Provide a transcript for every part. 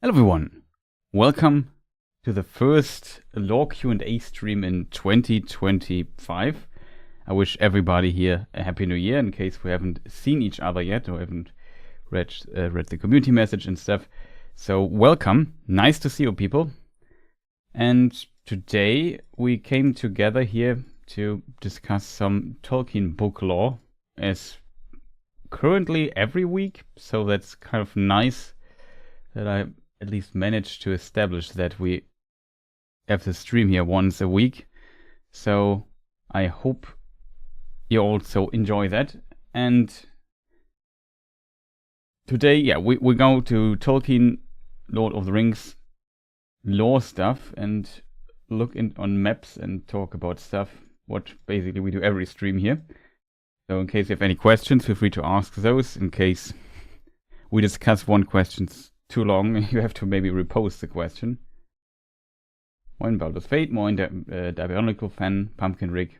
Hello everyone, welcome to the first LotR Q&A stream in 2025. I wish everybody here a happy new year in case we haven't seen each other yet or haven't read the community message and stuff. So welcome, nice to see you people. And today we came together here to discuss some Tolkien book lore as currently every week. So that's kind of nice that I at least managed to establish that we have the stream here once a week. So I hope you also enjoy that. And today, yeah, we go to Tolkien, Lord of the Rings lore stuff and look on maps and talk about stuff, what basically we do every stream here. So in case you have any questions, feel free to ask those. In case we discuss one question too long, you have to maybe repost the question. Moin Baldur's Fate, moin der Diabolical Fan, Pumpkin Rig,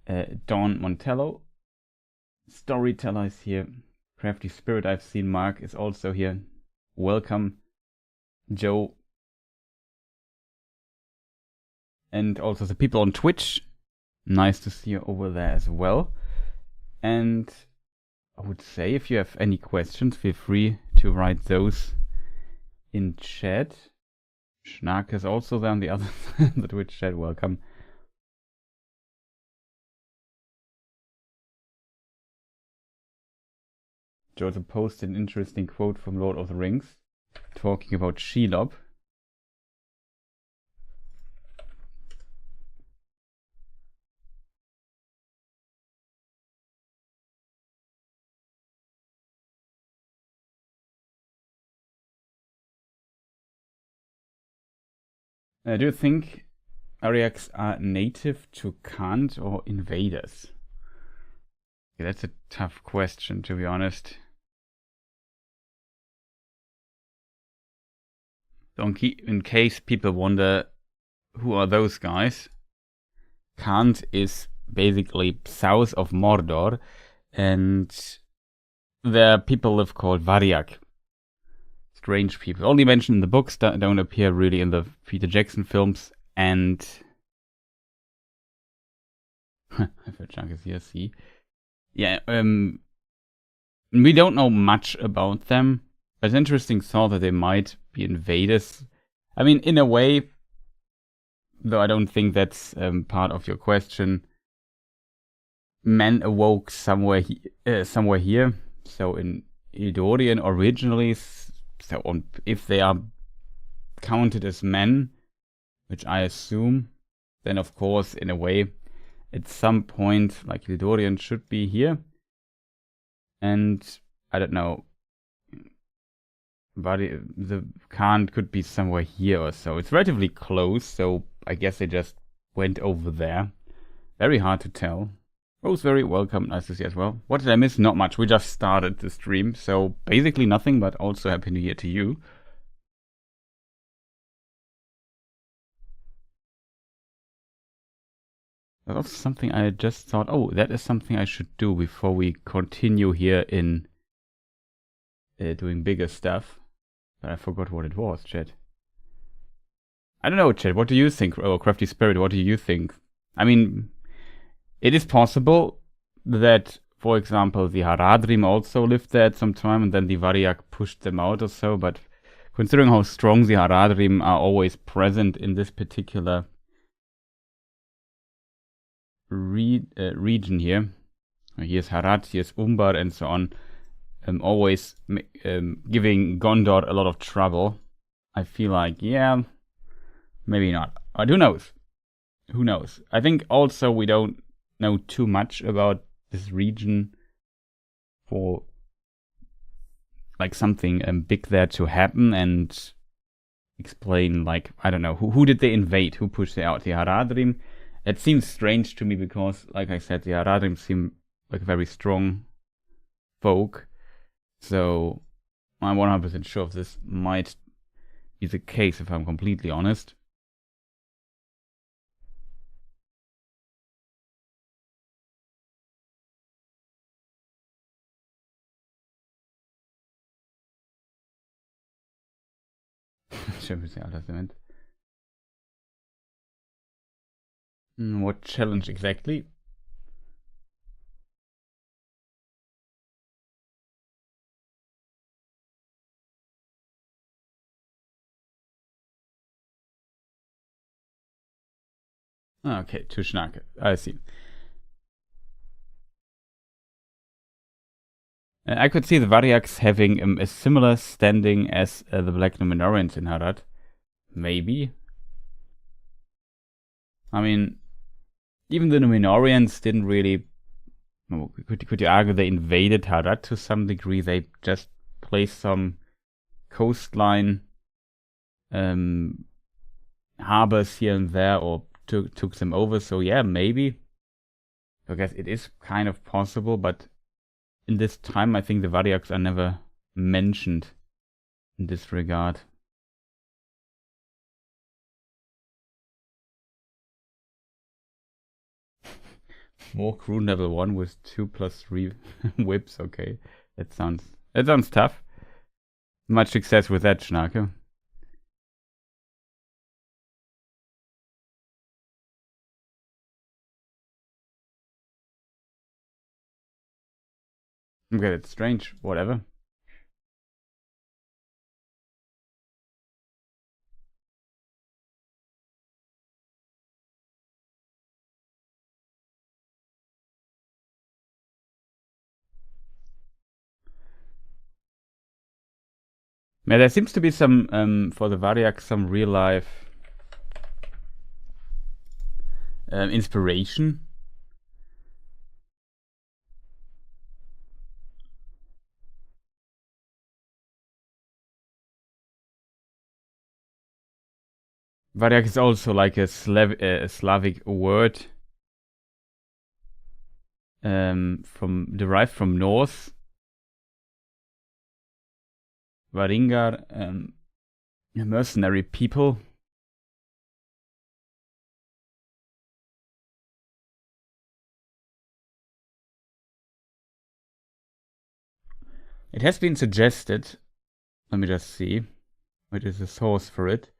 Dawn Montello, Storyteller is here, Crafty Spirit I've seen, Mark is also here, welcome, Joe, and also the people on Twitch, nice to see you over there as well. And I would say if you have any questions, feel free to write those in chat. Schnack is also there on the other side, the Twitch chat, welcome. Joseph posted an interesting quote from Lord of the Rings, talking about Shelob. Do you think Ariaks are native to Khand or invaders? Yeah, that's a tough question, to be honest. In case people wonder who are those guys, Khand is basically south of Mordor, and there are people live called Variak. Strange people. Only mentioned in the books, don't appear really in the Peter Jackson films, and I've heard Chunk is here, see. Yeah, we don't know much about them. It's interesting thought that they might be invaders. I mean, in a way, though I don't think that's part of your question. Men awoke somewhere here. So in Eldorien originally, so if they are counted as men, which I assume, then of course, in a way, at some point, like Eldorien should be here. And I don't know, but the Khand could be somewhere here or so. It's relatively close, so I guess they just went over there. Very hard to tell. Rose, very welcome, nice to see you as well. What did I miss? Not much, we just started the stream, so basically nothing, but also Happy New Year to you. That's also something I just thought, oh, that is something I should do before we continue here in doing bigger stuff. But I forgot what it was, chat. I don't know, chat, what do you think? Oh, Crafty Spirit, what do you think? I mean, it is possible that, for example, the Haradrim also lived there at some time and then the Variak pushed them out or so, but considering how strong the Haradrim are always present in this particular region here, here's Harad, here's Umbar and so on, always giving Gondor a lot of trouble, I feel like, yeah, maybe not. But who knows? Who knows? I think also we don't know too much about this region for like something big there to happen and explain, like, I don't know, who did they invade? Who pushed out the Haradrim? It seems strange to me because, like I said, the Haradrim seem like very strong folk. So I'm 100% sure if this might be the case, if I'm completely honest. Champions League Testament. What challenge exactly? Okay, to Schnake. I see. I could see the Variags having a similar standing as the Black Numenorians in Harad. Maybe. I mean, even the Numenorians didn't really... Could you argue they invaded Harad to some degree? They just placed some coastline harbors here and there, or took them over. So yeah, maybe. I guess it is kind of possible, but in this time I think the Variags are never mentioned in this regard. More crew level 1 with 2+3 whips. Okay, that sounds tough. Much success with that, Schnake. Okay, that's strange. Whatever. Yeah, there seems to be some, for the Variags, some real life inspiration. Variag is also like a Slavic word derived from Norse. Varingar, a mercenary people. It has been suggested, let me just see, what is the source for it?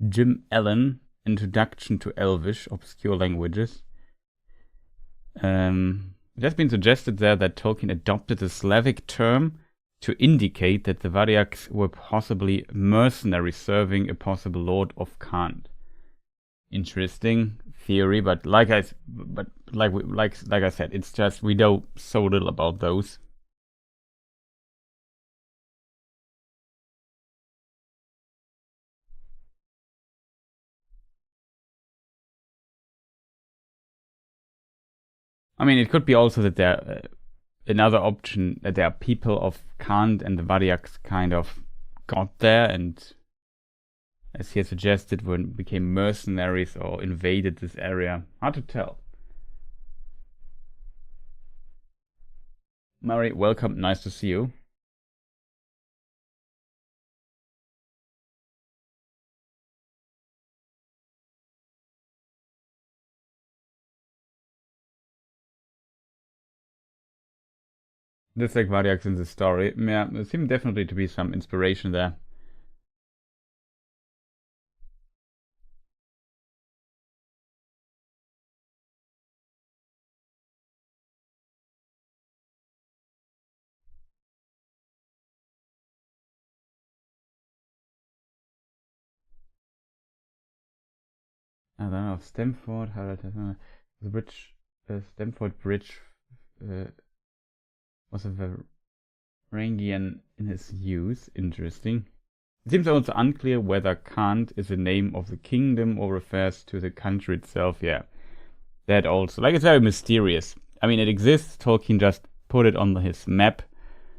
Jim Allen, Introduction to Elvish, Obscure Languages. It has been suggested there that Tolkien adopted a Slavic term to indicate that the Variags were possibly mercenaries serving a possible lord of Khand. Interesting theory, but like I said, it's just we know so little about those. I mean, it could be also that there another option that there are people of Khand and the Variags kind of got there and, as he suggested, became mercenaries or invaded this area. Hard to tell. Murray, welcome. Nice to see you. There's like Variags in the story. Yeah, there seems definitely to be some inspiration there. I don't know, Stamford, the bridge, Stamford Bridge was a Varangian in his use. Interesting. It seems also unclear whether Khand is the name of the kingdom or refers to the country itself. Yeah, that also. Like, it's very mysterious. I mean, it exists. Tolkien just put it on his map,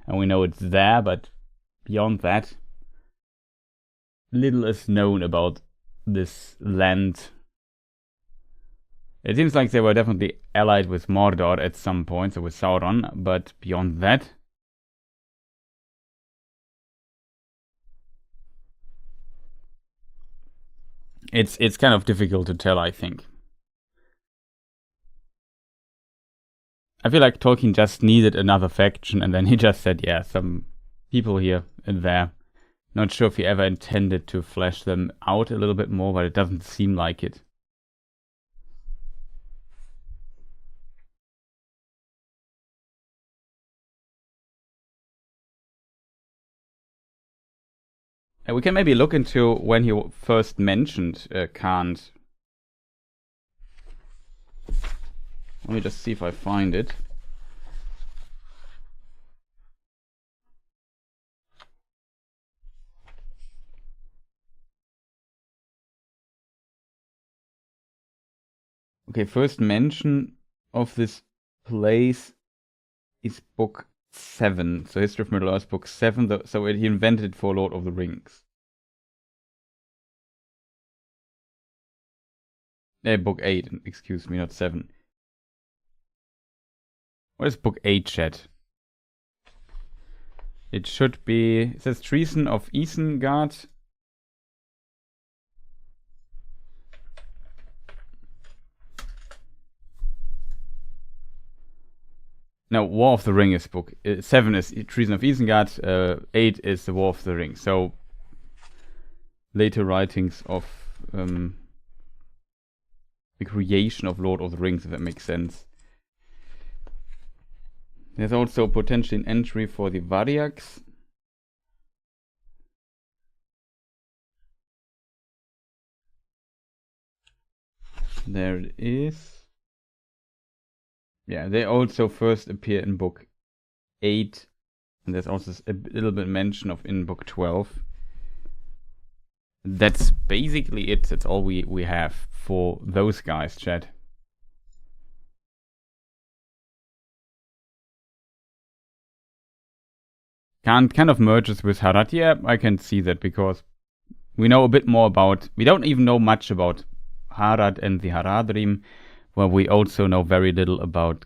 and we know it's there, but beyond that, little is known about this land. It seems like they were definitely allied with Mordor at some point, so with Sauron, but beyond that... It's kind of difficult to tell, I think. I feel like Tolkien just needed another faction, and then he just said, yeah, some people here and there Not sure if he ever intended to flesh them out a little bit more, but it doesn't seem like it. We can maybe look into when he first mentioned Kant. Let me just see if I find it. Okay, first mention of this place is book 7. So History of Middle-earth is book 7. So he invented it for Lord of the Rings. Book 8, excuse me, not 7. What is book 8, chat? It should be... It says Treason of Isengard. No, War of the Ring is book... 7 is Treason of Isengard. 8 is the War of the Ring. So, later writings of the creation of Lord of the Rings, if that makes sense. There's also potentially an entry for the Variags. There it is. Yeah, they also first appear in book 8. And there's also a little bit mention of in book 12. That's basically it. That's all we have for those guys, chat. Kind of merges with Harad. Yeah, I can see that because we know a bit more about... We don't even know much about Harad and the Haradrim, where we also know very little about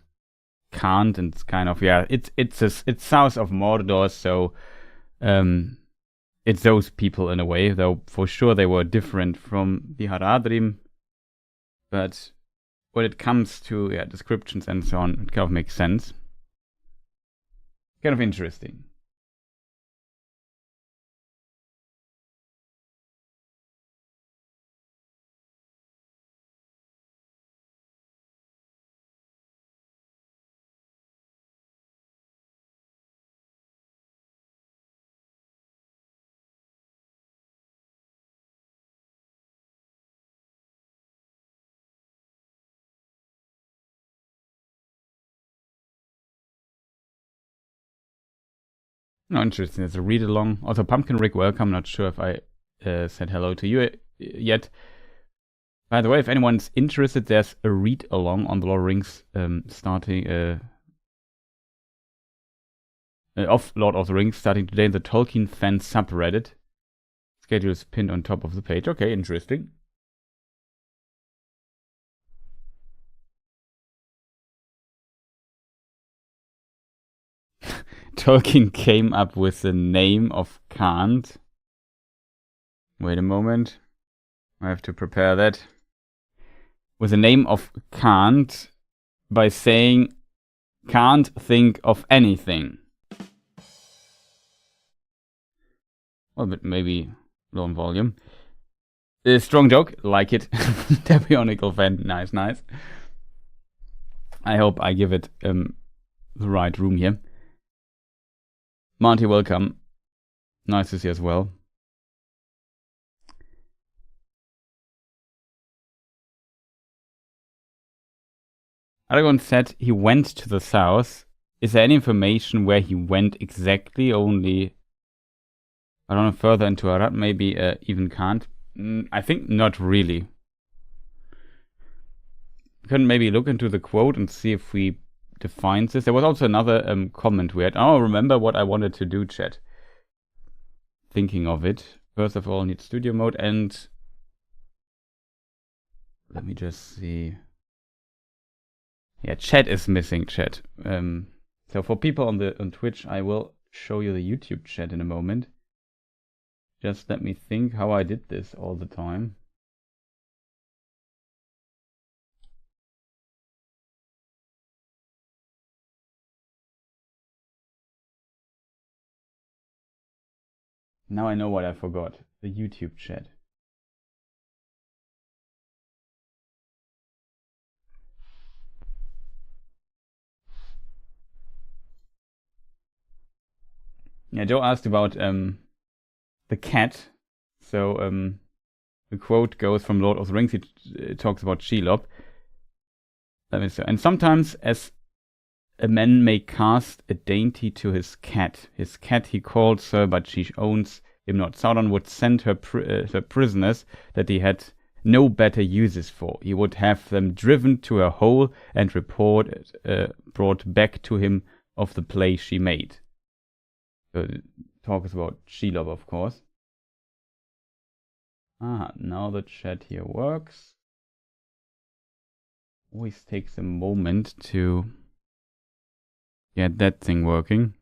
Kant, and it's kind of... Yeah, it's south of Mordor, so it's those people in a way, though for sure they were different from the Haradrim. But when it comes to descriptions and so on, it kind of makes sense. Kind of interesting. No, interesting. It's a read along. Also, Pumpkin Rick, welcome. Not sure if I said hello to you yet. By the way, if anyone's interested, there's a read along on the Lord of the Rings starting of Lord of the Rings starting today in the Tolkien fan subreddit. Schedule is pinned on top of the page. Okay, interesting. Tolkien came up with the name of Kant. Wait a moment. I have to prepare that. With the name of Kant by saying, can't think of anything. Well, but maybe low in volume. Strong joke, like it. Tabionical fan, nice. I hope I give it the right room here. Monty, welcome. Nice to see you as well. Aragorn said he went to the south. Is there any information where he went exactly? Only, I don't know, further into Arad, maybe even can't. I think not really. We can maybe look into the quote and see if we define this. There was also another comment we had. Oh, remember what I wanted to do, chat. Thinking of it. First of all, need studio mode, and let me just see. Yeah, chat is missing, chat. So for people on Twitch, I will show you the YouTube chat in a moment. Just let me think how I did this all the time. Now I know what I forgot. The YouTube chat. Yeah, Joe asked about the cat. So the quote goes from Lord of the Rings. It talks about Shelob. And sometimes as a man may cast a dainty to his cat he calls her, but she owns him not. Sauron would send her prisoners that he had no better uses for. He would have them driven to a hole and brought back to him of the play she made. So it talks about Shelob, of course. Now the chat here works. Always takes a moment to get that thing working.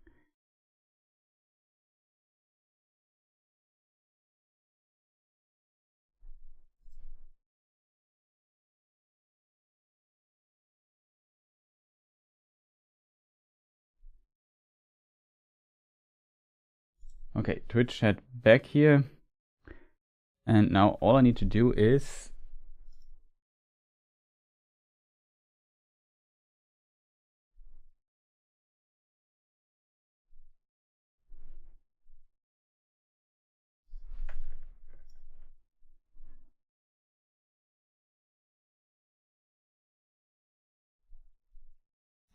Okay, Twitch chat back here. And now all I need to do is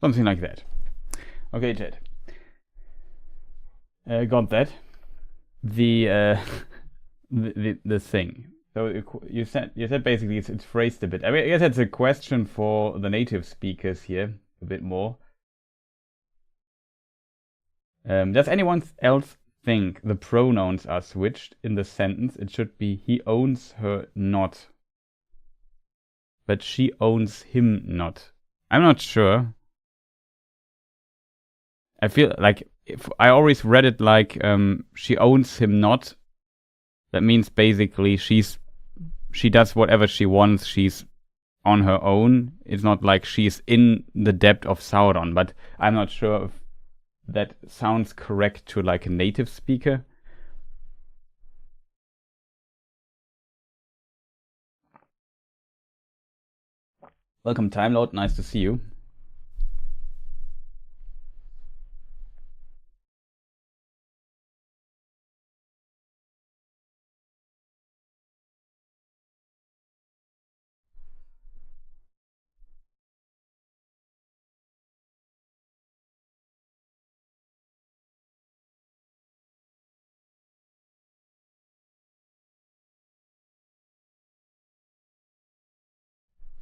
something like that. Okay, chat. Got that. The thing. So you said basically it's phrased a bit. I mean, I guess it's a question for the native speakers here a bit more. Does anyone else think the pronouns are switched in the sentence? It should be he owns her not, but she owns him not. I'm not sure. I feel like if I always read it like she owns him not. That means basically she does whatever she wants. She's on her own. It's not like she's in the debt of Sauron. But I'm not sure if that sounds correct to like a native speaker. Welcome, Time Lord. Nice to see you.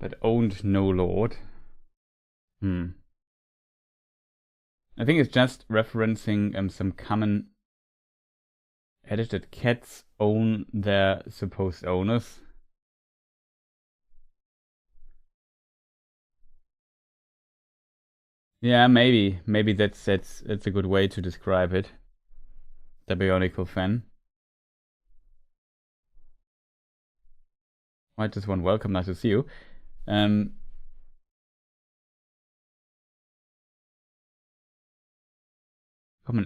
That owned no lord. I think it's just referencing some common adage that cats own their supposed owners. Yeah, maybe that's a good way to describe it. The Bionicle fan. Right, this one. Welcome, nice to see you. Common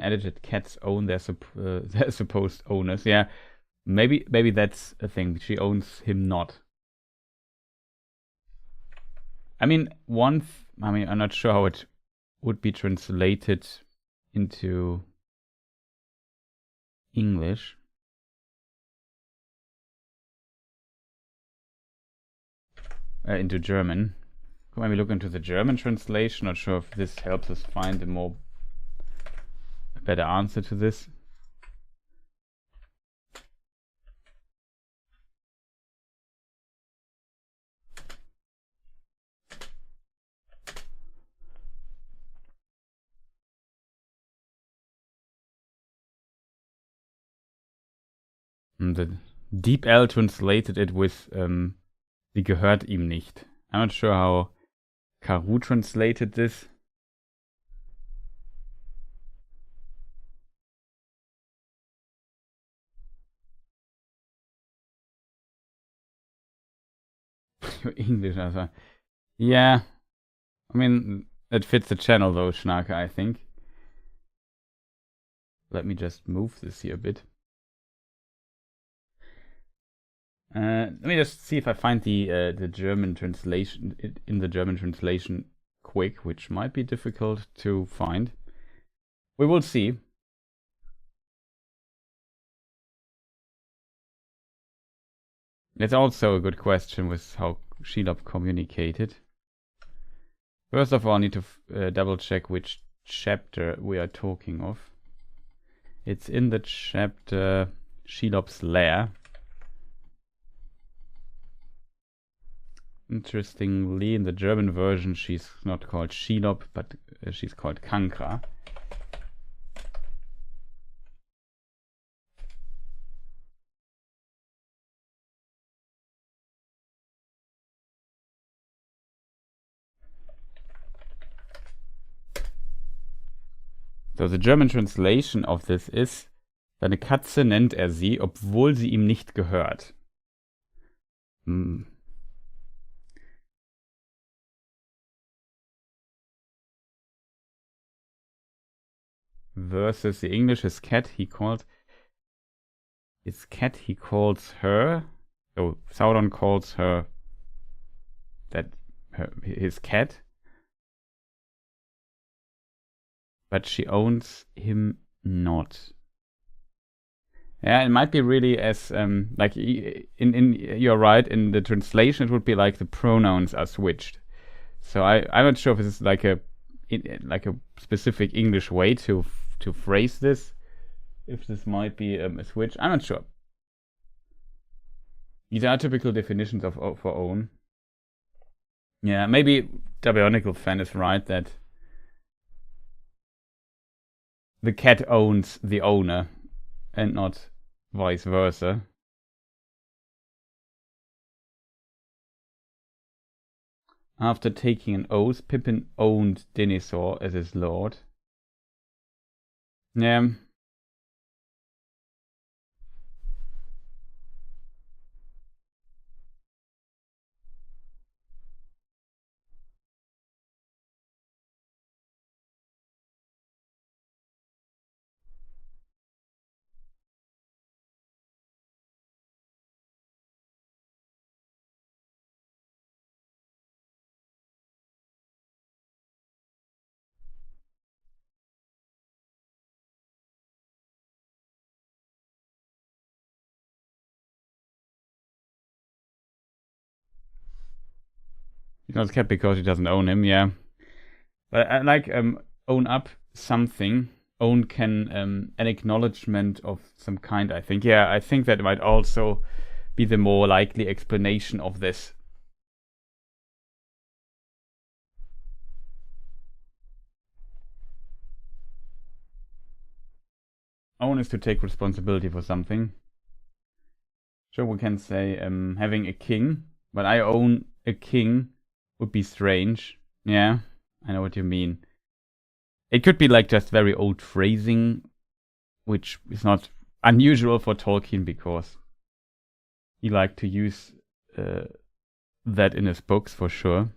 adage that cats own their supposed owners. Yeah, maybe that's a thing. She owns him not. I mean, I'm not sure how it would be translated into English. Into German. Can maybe look into the German translation. Not sure if this helps us find a better answer to this. The Deep L translated it with sie gehört ihm nicht. I'm not sure how Karu translated this. Your English answer. Yeah. I mean, it fits the channel though, Schnarker, I think. Let me just move this here a bit. Let me just see if I find the German translation in the German translation quick, which might be difficult to find. We will see. It's also a good question with how Shelob communicated. First of all, I need to double check which chapter we are talking of. It's in the chapter Shelob's Lair. Interestingly, in the German version, she's not called Shelob, but she's called Kankra. So the German translation of this is: Seine Katze nennt er sie, obwohl sie ihm nicht gehört. Versus the English, his cat he calls her. So Sauron calls her his cat, but she owns him not. Yeah, it might be really as like in you're right, in the translation it would be like the pronouns are switched. So I'm not sure if this is like a specific English way to phrase this. If this might be a switch, I'm not sure. These are typical definitions for own. Yeah, maybe Bionicle fan is right that the cat owns the owner and not vice versa. After taking an oath, Pippin owned Denethor as his lord. Yeah. He's not kept because he doesn't own him, yeah. But I like own up something. Own can an acknowledgement of some kind, I think. Yeah, I think that might also be the more likely explanation of this. Own is to take responsibility for something. Sure, we can say having a king, but I own a king would be strange. Yeah, I know what you mean. It could be like just very old phrasing, which is not unusual for Tolkien because he liked to use that in his books for sure.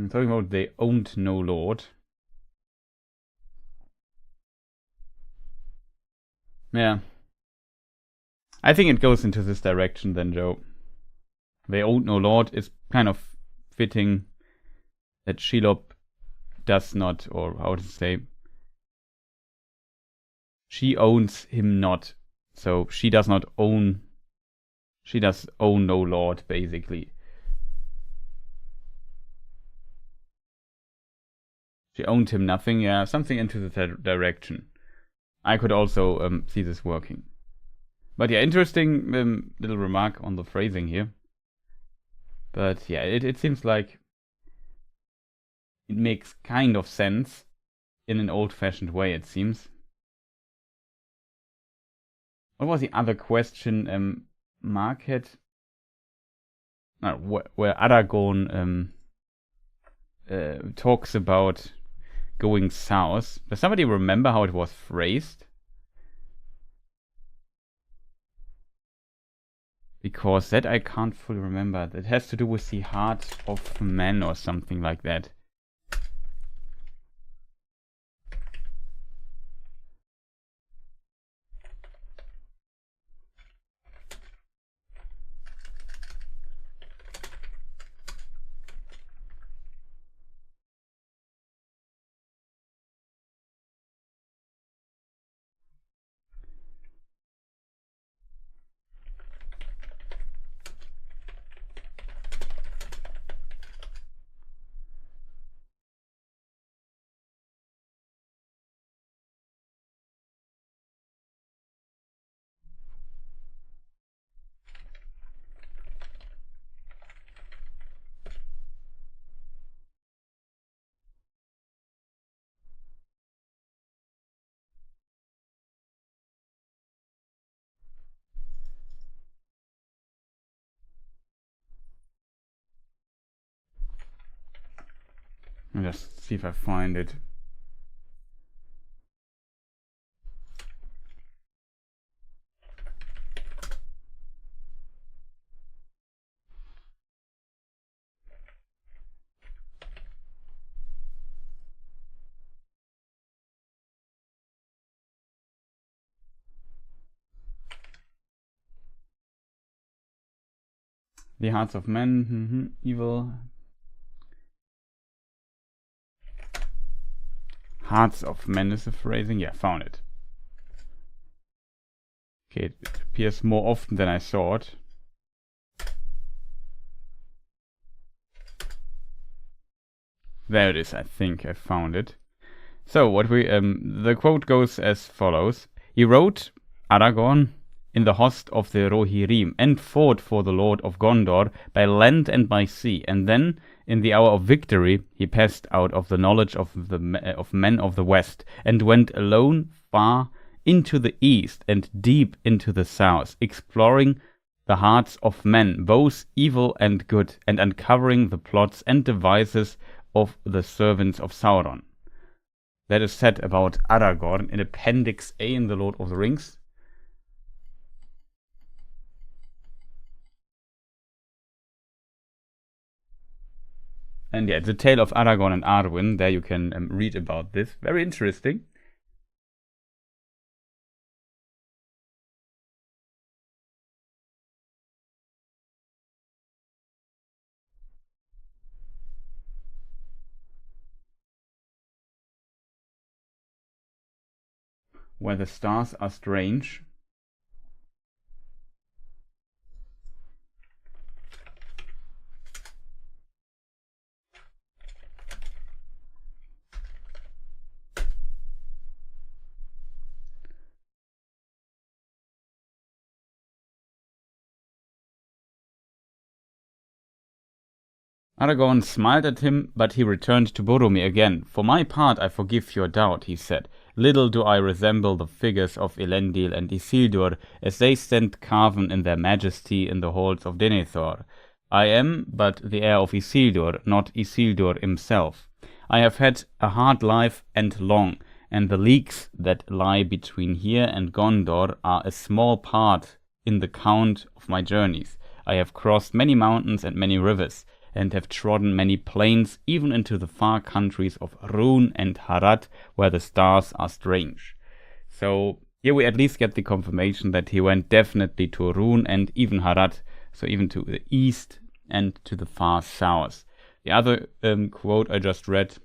Talking about they owned no lord. Yeah. I think it goes into this direction then, Joe. They owned no lord is kind of fitting that Shelob does not, or how to say, she owns him not. So she does not own, she does own no lord, basically. She owned him nothing, yeah, something into the direction. I could also see this working. But yeah, interesting little remark on the phrasing here. But yeah, it seems like it makes kind of sense in an old-fashioned way, it seems. What was the other question? Market? No, where Aragorn talks about going south. Does somebody remember how it was phrased? Because that I can't fully remember. It has to do with the heart of men or something like that. Let's see if I find it. The hearts of men, evil. Hearts of men is the phrasing. Yeah, found it. Okay, it appears more often than I thought. There it is, I think I found it. So what the quote goes as follows. He wrote, Aragorn, in the host of the Rohirrim, and fought for the Lord of Gondor by land and by sea, and then, in the hour of victory, he passed out of the knowledge of men of the west, and went alone far into the east and deep into the south, exploring the hearts of men, both evil and good, and uncovering the plots and devices of the servants of Sauron. That is said about Aragorn in Appendix A in The Lord of the Rings. And yeah, the tale of Aragorn and Arwen, there you can read about this. Very interesting. Where the stars are strange. Aragorn smiled at him, but he returned to Boromir again. For my part, I forgive your doubt, he said. Little do I resemble the figures of Elendil and Isildur, as they stand carven in their majesty in the halls of Denethor. I am but the heir of Isildur, not Isildur himself. I have had a hard life and long, and the leagues that lie between here and Gondor are a small part in the count of my journeys. I have crossed many mountains and many rivers, and have trodden many plains, even into the far countries of Rhûn and Harad, where the stars are strange. So here we at least get the confirmation that he went definitely to Rhûn and even Harad, so even to the east and to the far south. The other quote I just read,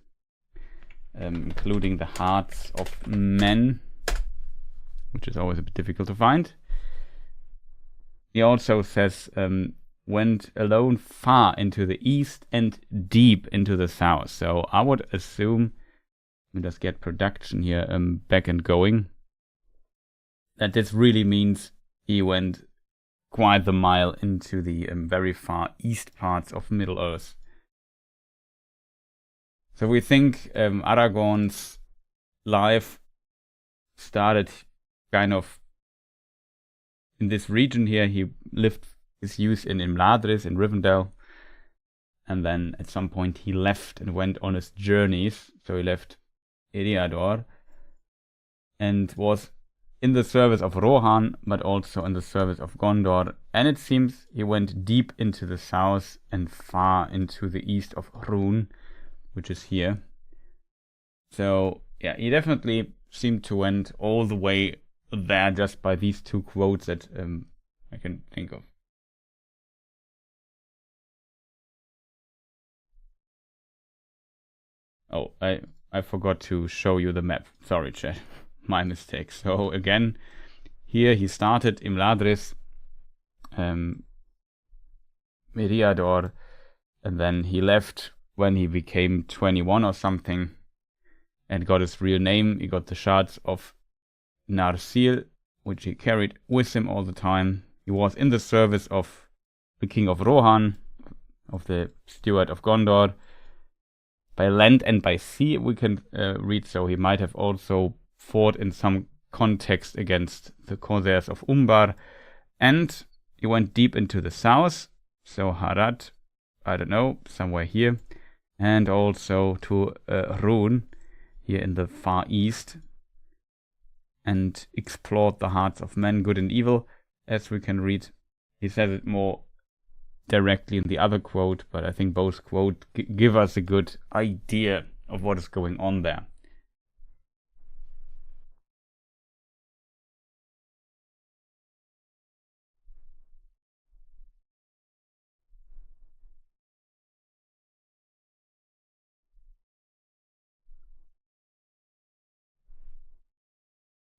including the hearts of men, which is always a bit difficult to find. He also says, went alone far into the east and deep into the south. So I would assume, let me just get production here back and going, that this really means he went quite the mile into the very far east parts of Middle-earth. So we think Aragorn's life started kind of in this region here. He lived his youth in Imladris, in Rivendell, and then at some point he left and went on his journeys. So he left Eriador, and was in the service of Rohan, but also in the service of Gondor. And it seems he went deep into the south and far into the east of Rhûn, which is here. So yeah, he definitely seemed to went all the way there just by these two quotes that I can think of. Oh, I forgot to show you the map. Sorry, chat. My mistake. So again, here he started Imladris, Meriador, and then he left when he became 21 or something and got his real name. He got the shards of Narsil, which he carried with him all the time. He was in the service of the king of Rohan, of the steward of Gondor, by land and by sea, we can read. So he might have also fought in some context against the Corsairs of Umbar. And he went deep into the south, so Harad, I don't know, somewhere here, and also to Rhûn, here in the far east, and explored the hearts of men, good and evil, as we can read. He says it more directly in the other quote, but I think both quotes give us a good idea of what is going on there.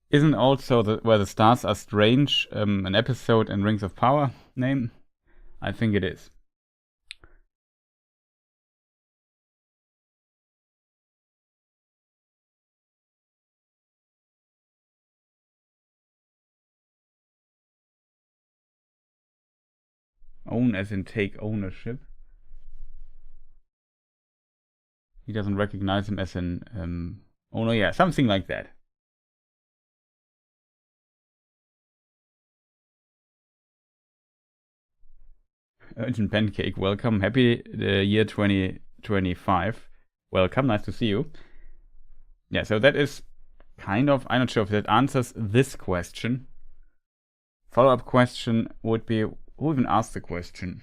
Isn't also Where the Stars Are Strange an episode in Rings of Power name? I think it is. Own as in take ownership. He doesn't recognize him as an owner. Yeah, something like that. Urgent Pancake, welcome. Happy year 2025. Welcome, nice to see you. Yeah, so that is kind of, I'm not sure if that answers this question. Follow-up question would be, who even asked the question?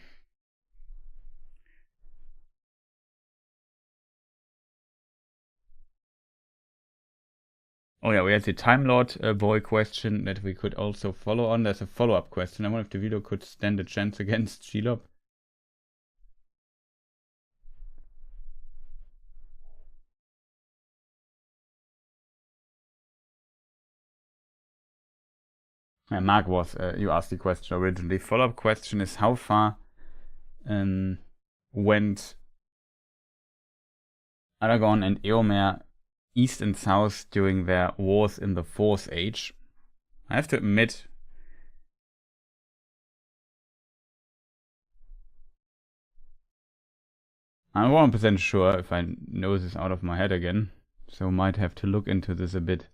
Oh yeah, we had the Time Lord boy question that we could also follow on. There's a follow-up question. I wonder if the video could stand a chance against Shelob. Mark was, you asked the question originally. Follow-up question is, how far went Aragorn and Eomer east and south during their wars in the Fourth Age? I have to admit, I'm 100% sure if I know this out of my head again, so might have to look into this a bit.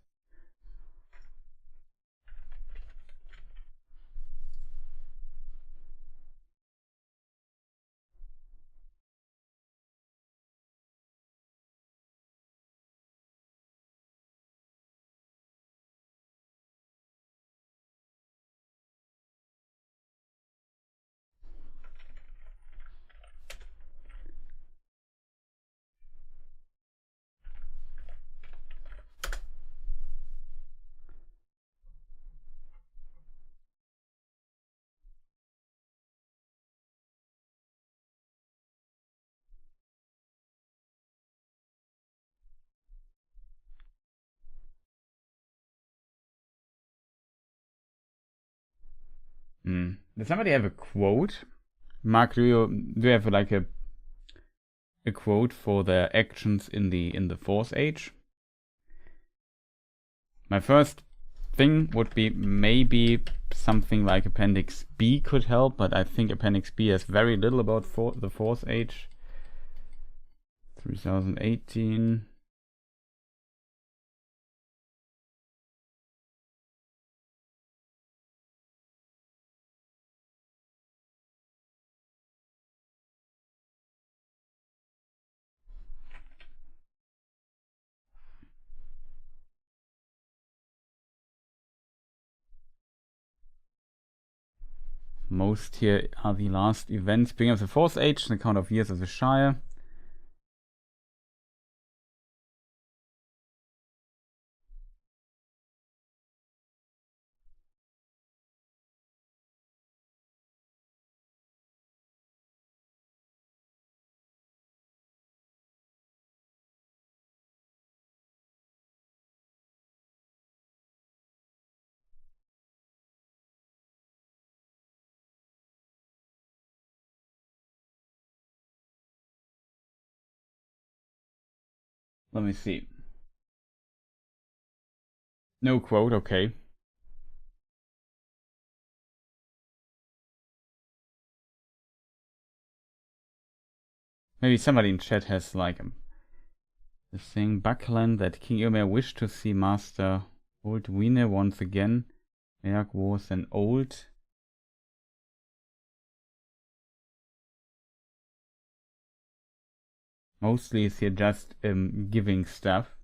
Does somebody have a quote? Mark, do you have like a quote for their actions in the Fourth Age? My first thing would be maybe something like Appendix B could help, but I think Appendix B has very little about the Fourth Age. 3018. most here are the last events. Beginning of the Fourth Age, the count of years of the Shire. Let me see. No quote, okay. Maybe somebody in chat has like the thing. Buckland that King Eomer wished to see Master Old Wiener once again. Merg was an old. Mostly is here just giving stuff.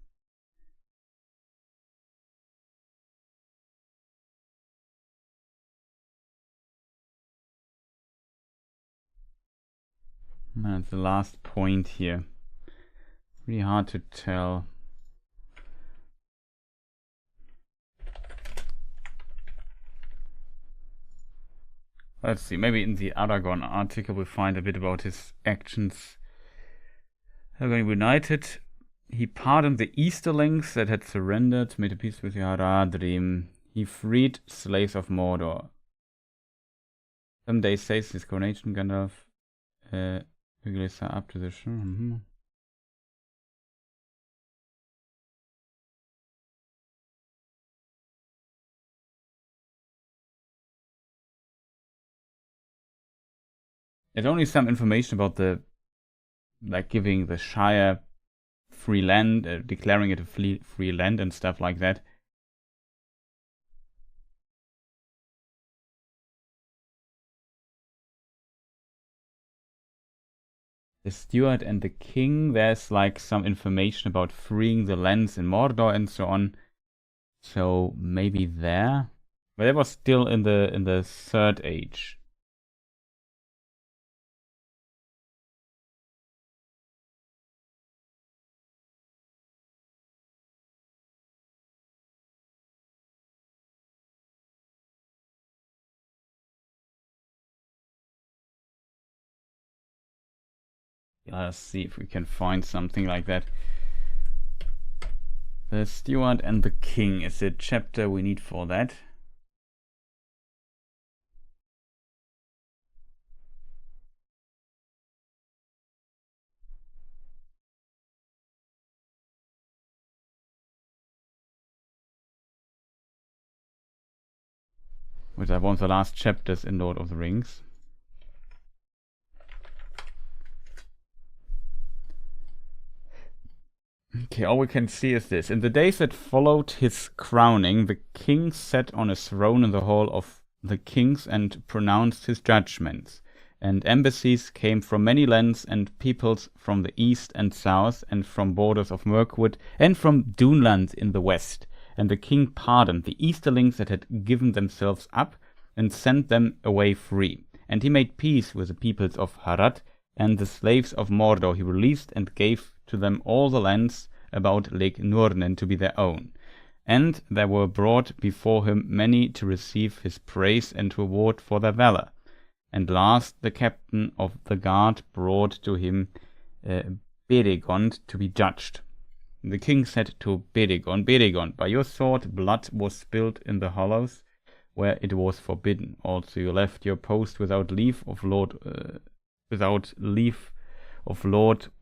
That's the last point here. Really hard to tell. Let's see, maybe in the Aragorn article we'll find a bit about his actions. Having united, he pardoned the Easterlings that had surrendered, made a peace with the Haradrim. He freed slaves of Mordor. Some days says his coronation, Gandalf. Up to the show. There's only some information about the, like, giving the Shire free land, declaring it a free land and stuff like that. The Steward and the King, there's like some information about freeing the lands in Mordor and so on. So maybe there. But that was still in the Third Age. Let's see if we can find something like that. The Steward and the King is the chapter we need for that. Which are one of the last chapters in Lord of the Rings. Okay, all we can see is this. In the days that followed his crowning, the king sat on a throne in the hall of the kings and pronounced his judgments. And embassies came from many lands and peoples from the east and south, and from borders of Mirkwood, and from Duneland in the west. And the king pardoned the Easterlings that had given themselves up, and sent them away free. And he made peace with the peoples of Harad, and the slaves of Mordor he released, and gave to them all the lands about Lake Nurnen to be their own. And there were brought before him many to receive his praise and reward for their valor. And last the captain of the guard brought to him Beregond to be judged. The king said to Beregond, Beregond, by your sword blood was spilled in the hollows where it was forbidden. Also you left your post without leave of Lord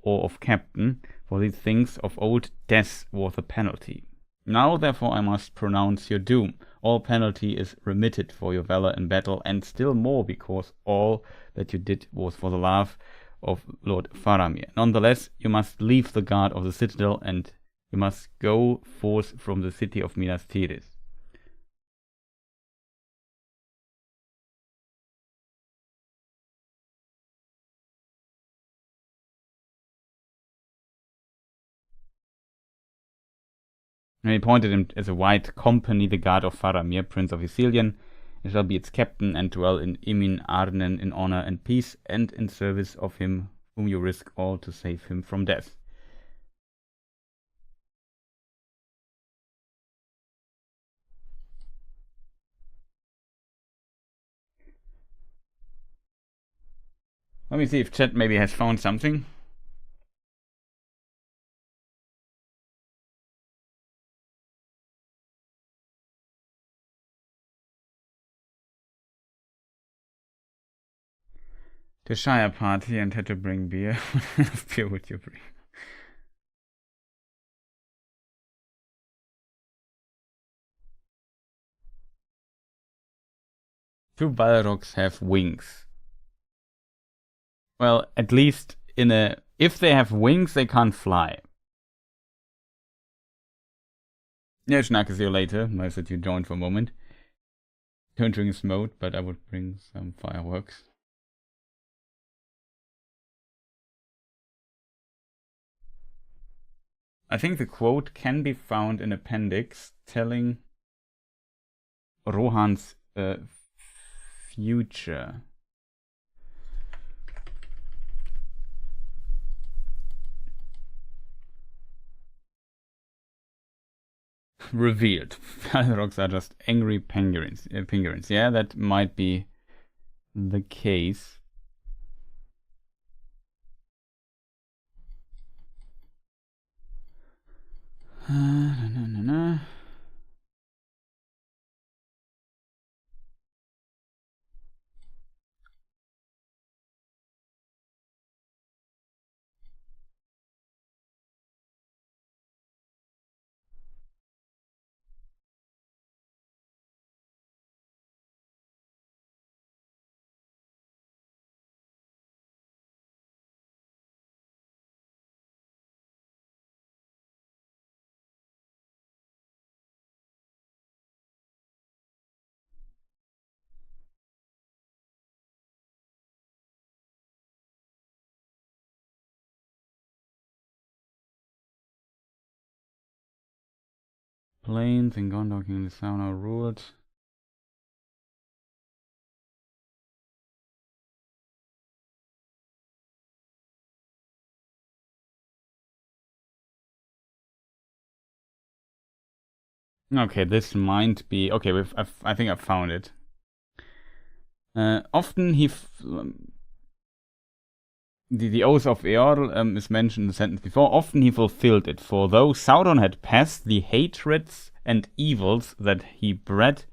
or of captain. For these things of old, death was the penalty. Now therefore I must pronounce your doom. All penalty is remitted for your valor in battle, and still more because all that you did was for the love of Lord Faramir. Nonetheless, you must leave the guard of the citadel, and you must go forth from the city of Minas Tirith. And he appointed him as a white company, the guard of Faramir, prince of Ithilien, I shall be its captain and dwell in Imin Arnen in honor and peace, and in service of him whom you risk all to save him from death. Let me see if chat maybe has found something. The Shire party and had to bring beer. What kind of beer would you bring? Do Balrogs have wings? Well, at least if they have wings, they can't fly. Yeah, Schnack, see you later. Nice that you joined for a moment. Don't drink smoke, but I would bring some fireworks. I think the quote can be found in appendix telling Rohan's future. Revealed. Balrogs are just angry penguins. Yeah, that might be the case. Plains and Gondor in the South are ruled. Okay, this might be okay. I think I found it. Often the oath of Eorl is mentioned in the sentence before. Often he fulfilled it, for though Sauron had passed, the hatreds and evils that he bred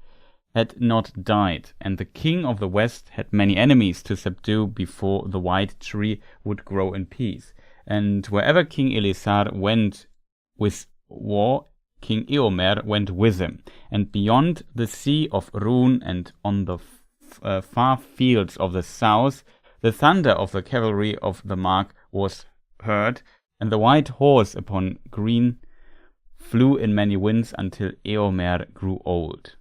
had not died, and the king of the west had many enemies to subdue before the white tree would grow in peace. And wherever King Elisar went with war, King Eomer went with him. And beyond the sea of Rhûn and on the far fields of the south, the thunder of the cavalry of the Mark was heard, and the white horse upon green flew in many winds until Eomer grew old.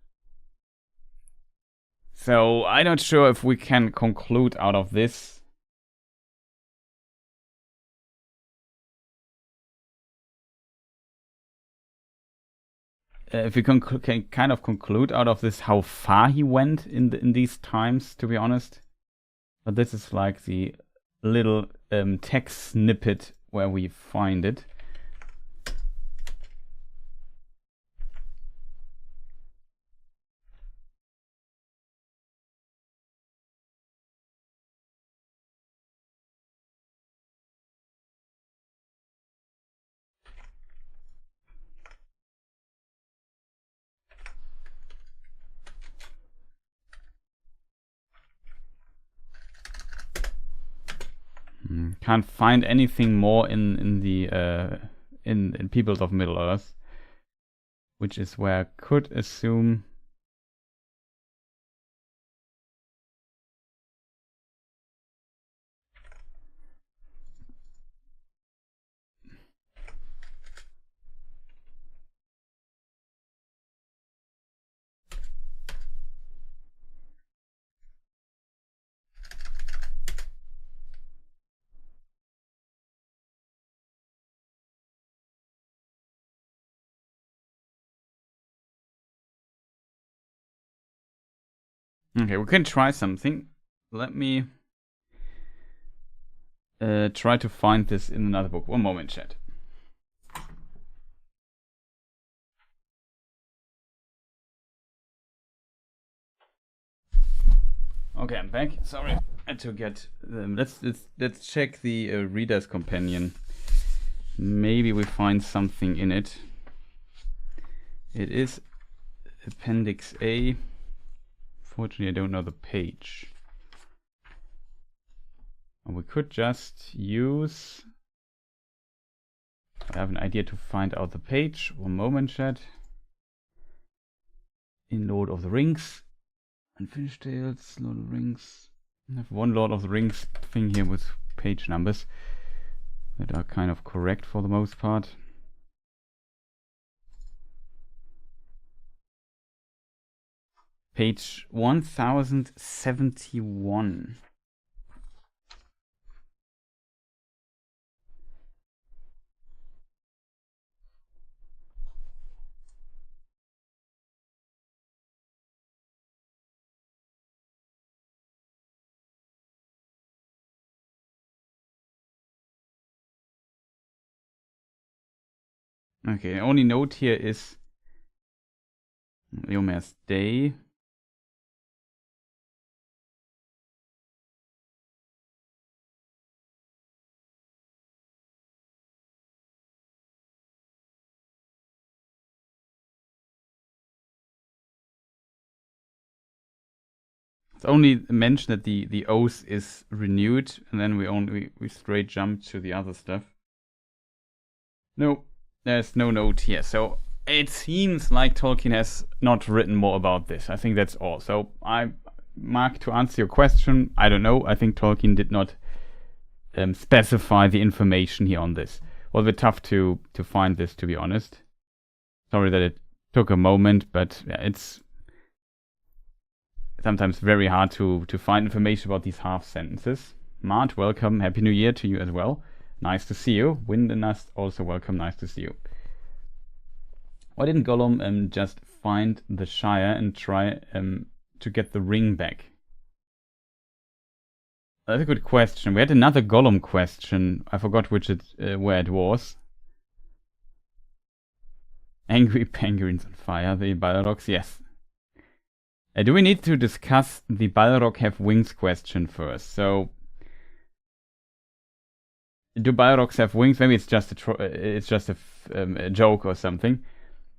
So I'm not sure if we can conclude out of this. If we can kind of conclude out of this how far he went in these times, to be honest. But this is like the little text snippet where we find it. Can't find anything more in the in Peoples of Middle Earth, which is where I could assume. Okay, we can try something. Let me try to find this in another book. One moment, chat. Okay, I'm back. Sorry, I had to get. Let's check the Reader's Companion. Maybe we find something in it. It is Appendix A. Fortunately, I don't know the page. And we could just use. I have an idea to find out the page. One moment, chat. In Lord of the Rings. Unfinished Tales, Lord of the Rings. I have one Lord of the Rings thing here with page numbers that are kind of correct for the most part. Page 1071. Okay, the only note here is Leomer's Day. It's only mentioned that the oath is renewed, and then we straight jump to the other stuff. No, there's no note here. So it seems like Tolkien has not written more about this. I think that's all. So Mark, to answer your question, I don't know. I think Tolkien did not specify the information here on this. It was a bit tough to find this, to be honest. Sorry that it took a moment, but yeah, it's sometimes very hard to find information about these half sentences. Mart, welcome. Happy New Year to you as well. Nice to see you. Windenast, also welcome. Nice to see you. Why didn't Gollum just find the Shire and try to get the ring back? That's a good question. We had another Gollum question. I forgot where it was. Angry penguins on fire. The Balrogs, yes. Do we need to discuss the Balrog have wings question first? So, do Balrogs have wings? Maybe it's just a joke or something,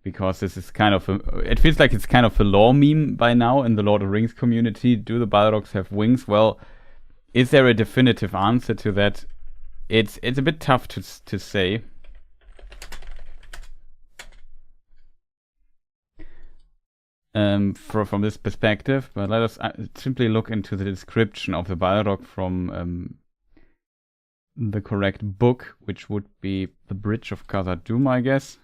because this is kind of it feels like it's kind of a lore meme by now in the Lord of the Rings community. Do the Balrogs have wings? Well, is there a definitive answer to that? It's a bit tough to say. From this perspective, but let us simply look into the description of the Balrog from the correct book, which would be The Bridge of Khazad-dûm, I guess.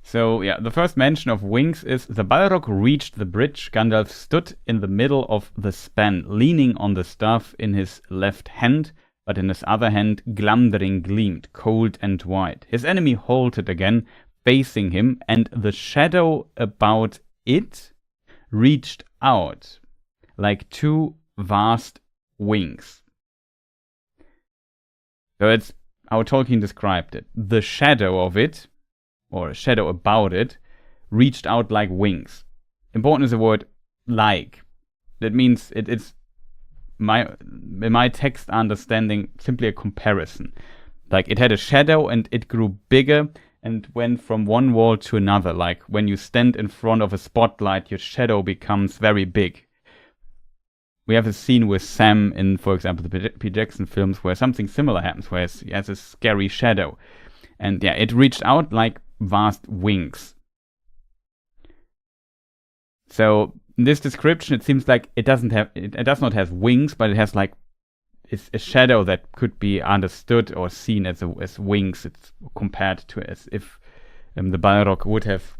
So yeah, the first mention of wings is the Balrog reached the bridge. Gandalf stood in the middle of the span, leaning on the staff in his left hand, but in his other hand Glamdring gleamed, cold and white. His enemy halted again, facing him, and the shadow about it reached out like two vast wings. So it's how Tolkien described it. The shadow of it, or a shadow about it, reached out like wings. Important is the word like. That means it's in my text understanding simply a comparison. Like it had a shadow and it grew bigger and went from one wall to another. Like when you stand in front of a spotlight, your shadow becomes very big. We have a scene with Sam in, for example, the P. Jackson films where something similar happens, where he has a scary shadow. And yeah, it reached out like vast wings. So in this description, it seems like it does not have wings, but it has like it's a shadow that could be understood or seen as wings. It's compared to as if the Balrog would have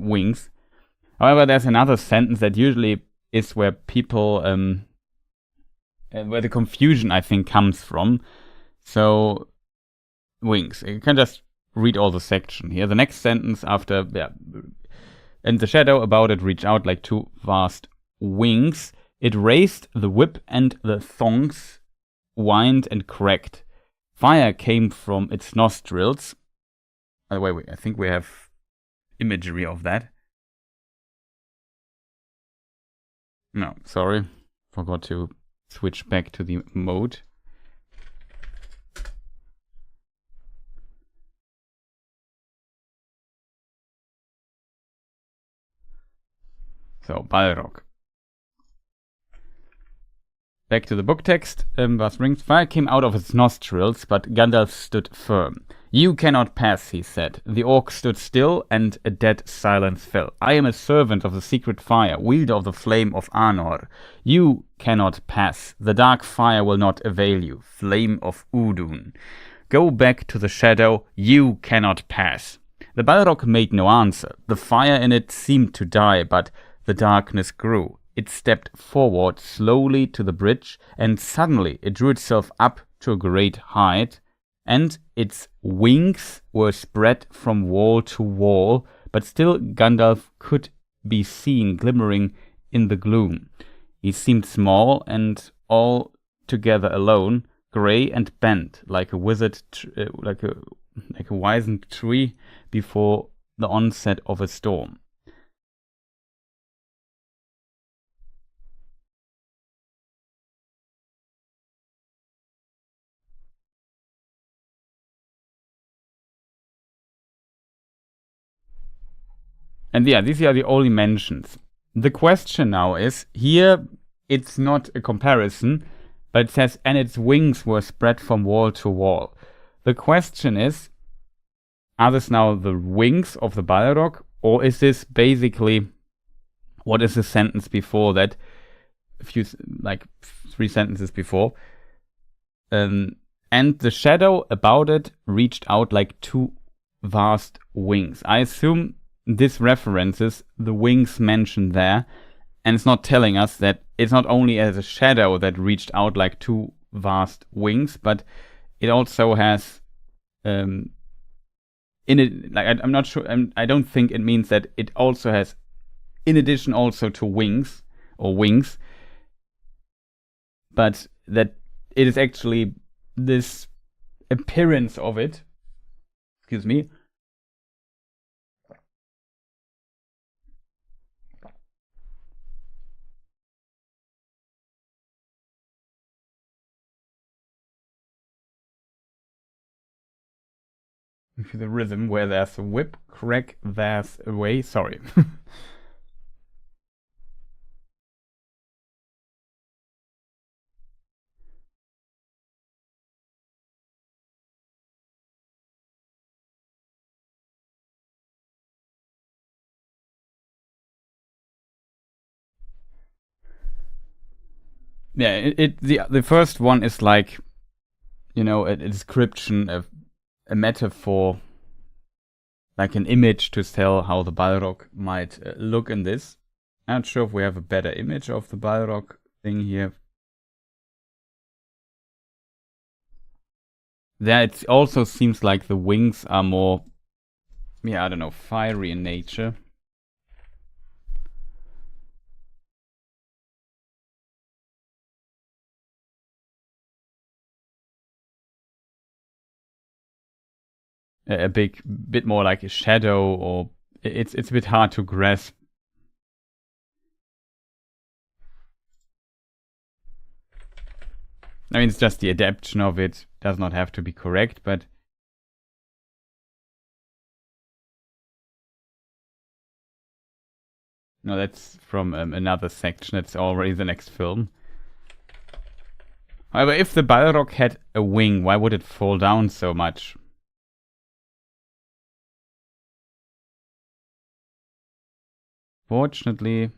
wings. However, there's another sentence that usually is where people where the confusion I think comes from. So wings. You can just read all the section here. The next sentence after, and the shadow about it reached out like two vast wings. It raised the whip and the thongs whined and cracked. Fire came from its nostrils. Wait, I think we have imagery of that. No, sorry. Forgot to switch back to the mode. So, Balrog. Back to the book text. Was rings? Fire came out of its nostrils, but Gandalf stood firm. You cannot pass, he said. The orc stood still, and a dead silence fell. I am a servant of the secret fire, wielder of the flame of Anor. You cannot pass. The dark fire will not avail you. Flame of Udun. Go back to the shadow. You cannot pass. The Balrog made no answer. The fire in it seemed to die, but the darkness grew. It stepped forward slowly to the bridge, and suddenly it drew itself up to a great height, and its wings were spread from wall to wall, but still Gandalf could be seen glimmering in the gloom. He seemed small and altogether alone, grey and bent, like a like a wizened tree before the onset of a storm. And yeah, these are the only mentions. The question now is, here it's not a comparison, but it says, and its wings were spread from wall to wall. The question is, are this now the wings of the Balrog, or is this basically, what is the sentence before that? Like 3 sentences before. And the shadow about it reached out like two vast wings. I assume this references the wings mentioned there, and it's not telling us that it's not only as a shadow that reached out like two vast wings, but it also has in it, like I'm not sure, I don't think it means that it also has, in addition also to wings, but that it is actually this appearance of it, excuse me, the rhythm where there's a whip, crack, there's a way. Sorry. Yeah, the first one is like, a description of a metaphor, like an image to tell how the Balrog might look in this. I'm not sure if we have a better image of the Balrog thing here. There it also seems like the wings are more, I don't know, fiery in nature. A bit more like a shadow, or it's a bit hard to grasp. I mean, it's just the adaptation of it. Does not have to be correct, but no, that's from another section. It's already the next film. However, if the Balrog had a wing, why would it fall down so much? Fortunately,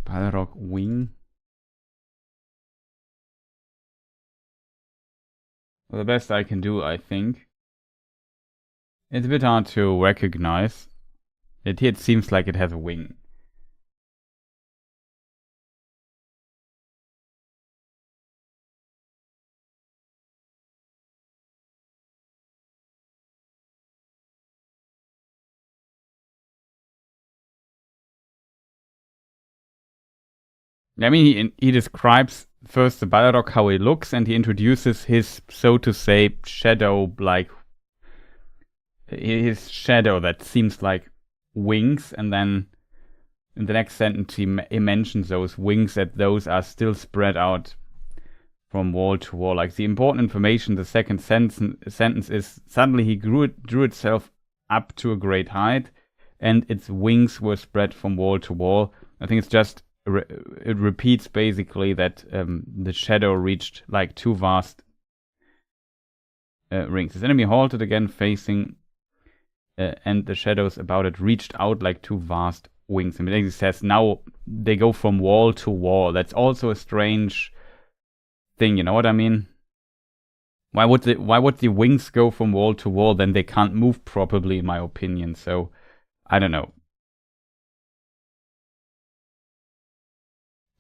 Balrog wing. Well, the best I can do, I think. It's a bit hard to recognize. Here it seems like it has a wing. I mean, he describes first the Balrog, how he looks, and he introduces his, so to say, shadow, like his shadow that seems like wings, and then in the next sentence he mentions those wings, that those are still spread out from wall to wall. Like the important information, the second sentence is, suddenly he drew itself up to a great height, and its wings were spread from wall to wall. I think it's just it repeats basically that the shadow reached like two vast rings. His enemy halted again, facing, and the shadows about it reached out like two vast wings. And it says now they go from wall to wall. That's also a strange thing, you know what I mean? Why would the wings go from wall to wall? Then they can't move properly, in my opinion. So I don't know.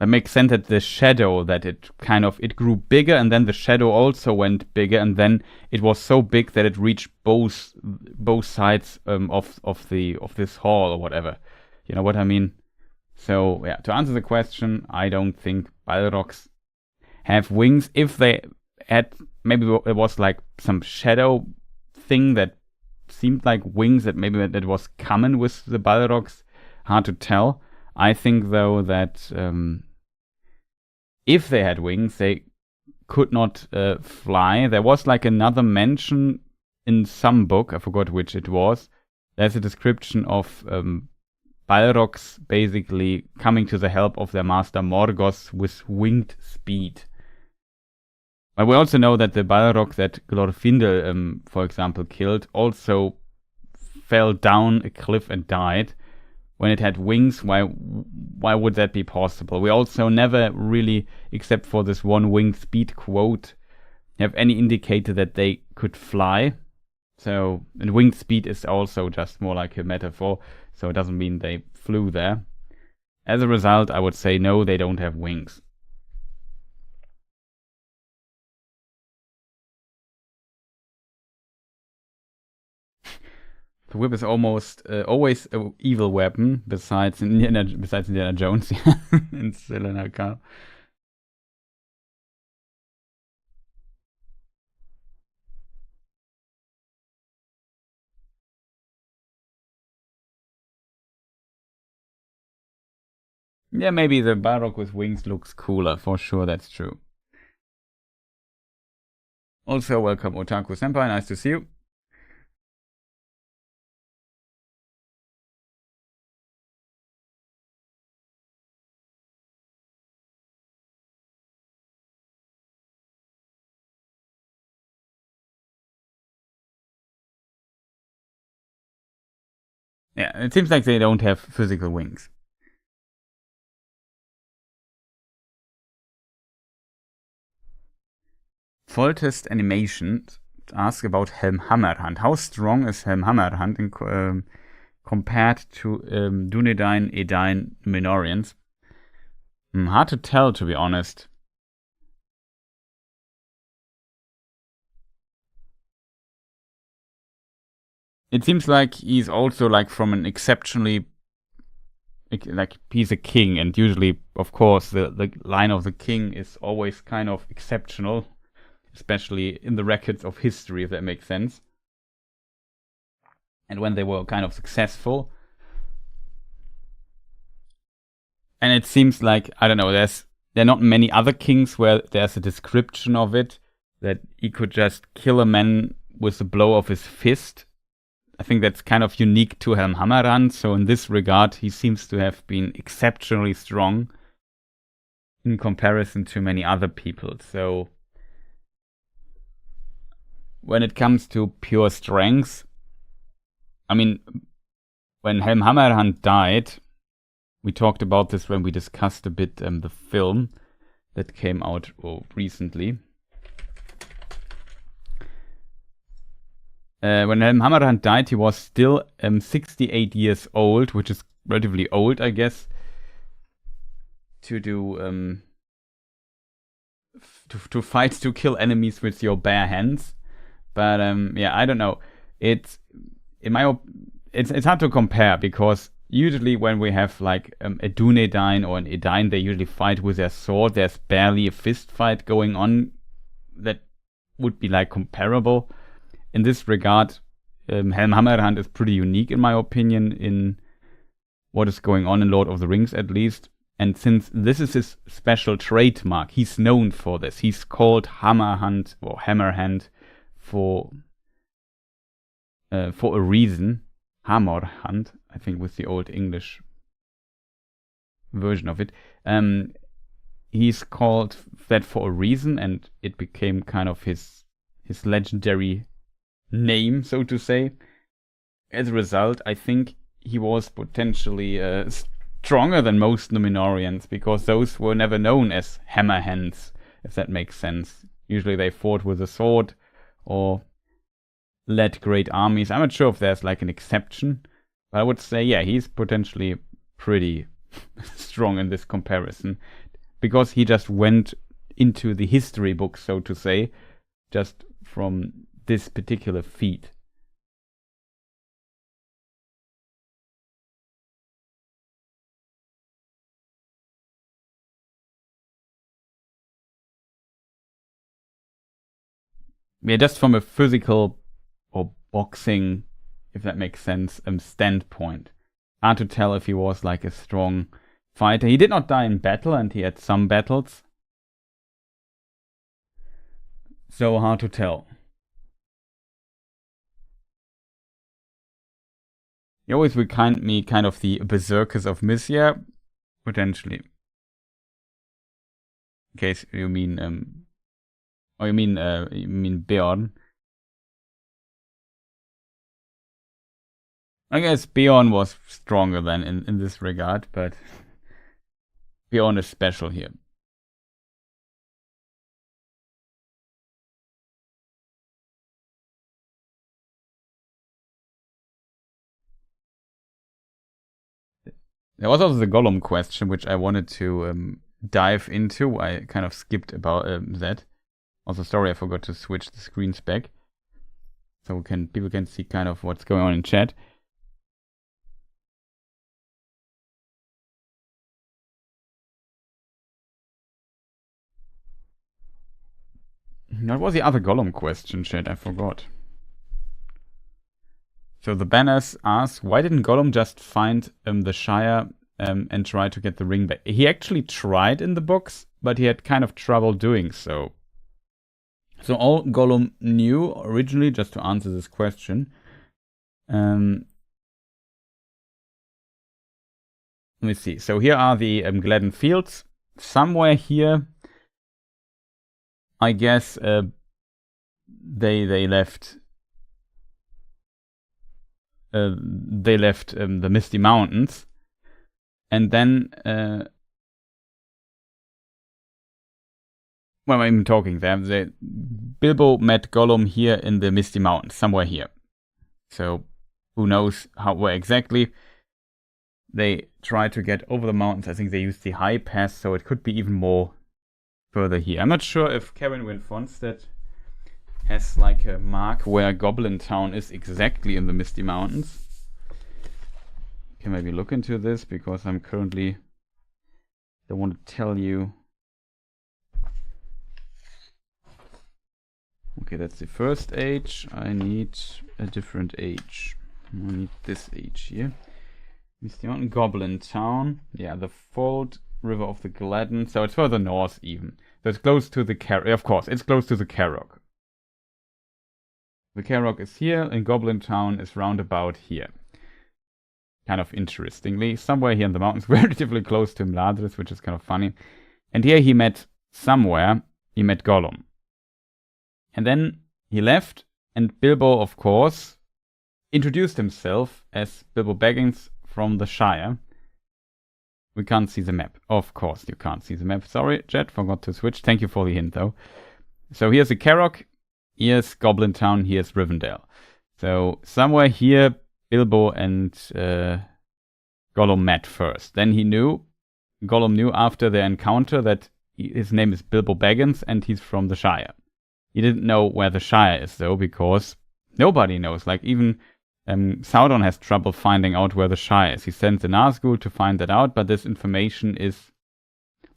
That makes sense that the shadow, that it grew bigger, and then the shadow also went bigger, and then it was so big that it reached both sides of this hall or whatever. You know what I mean? So yeah, to answer the question, I don't think Balrogs have wings. If they had, maybe it was like some shadow thing that seemed like wings, that maybe that was common with the Balrogs. Hard to tell. I think though that if they had wings, they could not fly. There was like another mention in some book, I forgot which it was. There's a description of Balrogs basically coming to the help of their master Morgoth with winged speed. But we also know that the Balrog that Glorfindel, for example, killed also fell down a cliff and died. When it had wings, why would that be possible? We also never really, except for this one winged speed quote, have any indicator that they could fly. So, and winged speed is also just more like a metaphor, so it doesn't mean they flew there. As a result, I would say no, they don't have wings. The whip is almost always an evil weapon, besides Indiana Jones and Selena Carl. Yeah, maybe the Balrog with wings looks cooler, for sure, that's true. Also, welcome Otaku Senpai, nice to see you. Yeah, it seems like they don't have physical wings. Foltest Animation asks about Helm Hammerhand. How strong is Helm Hammerhand compared to Dunedain, Edain, Minorians? Hard to tell, to be honest. It seems like he's also like from an exceptionally, like he's a king, and usually, of course, the line of the king is always kind of exceptional, especially in the records of history, if that makes sense. And when they were kind of successful. And it seems like, I don't know, there are not many other kings where there's a description of it, that he could just kill a man with a blow of his fist. I think that's kind of unique to Helm Hammerhand, so in this regard, he seems to have been exceptionally strong in comparison to many other people. So when it comes to pure strength, I mean, when Helm Hammerhand died, we talked about this when we discussed a bit the film that came out recently. when Hammerhand died, he was still 68 years old, which is relatively old, I guess, to do to fight, to kill enemies with your bare hands. But yeah, I don't know. It's hard to compare, because usually when we have like a Dunedain or an Edain, they usually fight with their sword. There's barely a fist fight going on that would be like comparable. In this regard, Helm Hammerhand is pretty unique in my opinion in what is going on in Lord of the Rings, at least. And since this is his special trademark, he's known for this. He's called Hammerhand or Hammerhand for a reason. Hammerhand, I think, with the old English version of it. He's called that for a reason, and it became kind of his legendary name, so to say. As a result, I think he was potentially stronger than most Numenorians, because those were never known as hammerhands, if that makes sense. Usually they fought with a sword or led great armies. I'm not sure if there's like an exception, but I would say, yeah, he's potentially pretty strong in this comparison, because he just went into the history books, so to say, just from this particular feat. Yeah, just from a physical or boxing, if that makes sense, standpoint. Hard to tell if he was like a strong fighter. He did not die in battle, and he had some battles. So hard to tell. He always remind me kind of the berserkers of Mysia, potentially. In case you mean, you mean Beorn. I guess Beorn was stronger than in this regard, but Beorn is special here. There was also the Gollum question, which I wanted to dive into. I kind of skipped about that. Also, sorry, I forgot to switch the screens back, so people can see kind of what's going on in chat. What was the other Gollum question, chat? I forgot. So the banners ask, why didn't Gollum just find the Shire and try to get the ring back? He actually tried in the books, but he had kind of trouble doing so. So all Gollum knew originally, just to answer this question, let me see. So here are the Gladden Fields. Somewhere here, I guess they left the Misty Mountains, and then well, I'm even talking there. Bilbo met Gollum here in the Misty Mountains, somewhere here. So who knows where exactly. They tried to get over the mountains. I think they used the high pass, so it could be even more further here. I'm not sure if Kevin Winfonstead has like a mark where Goblin Town is exactly in the Misty Mountains. Can maybe look into this, because I'm currently don't want to tell you. Okay, that's the first age. I need a different age. I need this age here. Misty Mountain, Goblin Town. Yeah, the Fold River of the Gladden. So it's further north even. So it's close to the of course, it's close to the Carrock. The Carrock is here, and Goblin Town is round about here. Kind of interestingly, somewhere here in the mountains, relatively close to Imladris, which is kind of funny. And here he met Gollum. And then he left, and Bilbo, of course, introduced himself as Bilbo Baggins from the Shire. We can't see the map. Of course you can't see the map. Sorry, chat, forgot to switch. Thank you for the hint, though. So here's the Carrock, here's Goblin Town, here's Rivendell. So somewhere here, Bilbo and Gollum met first. Then Gollum knew after their encounter that his name is Bilbo Baggins and he's from the Shire. He didn't know where the Shire is though, because nobody knows. Like even Sauron has trouble finding out where the Shire is. He sends a Nazgul to find that out, but this information is,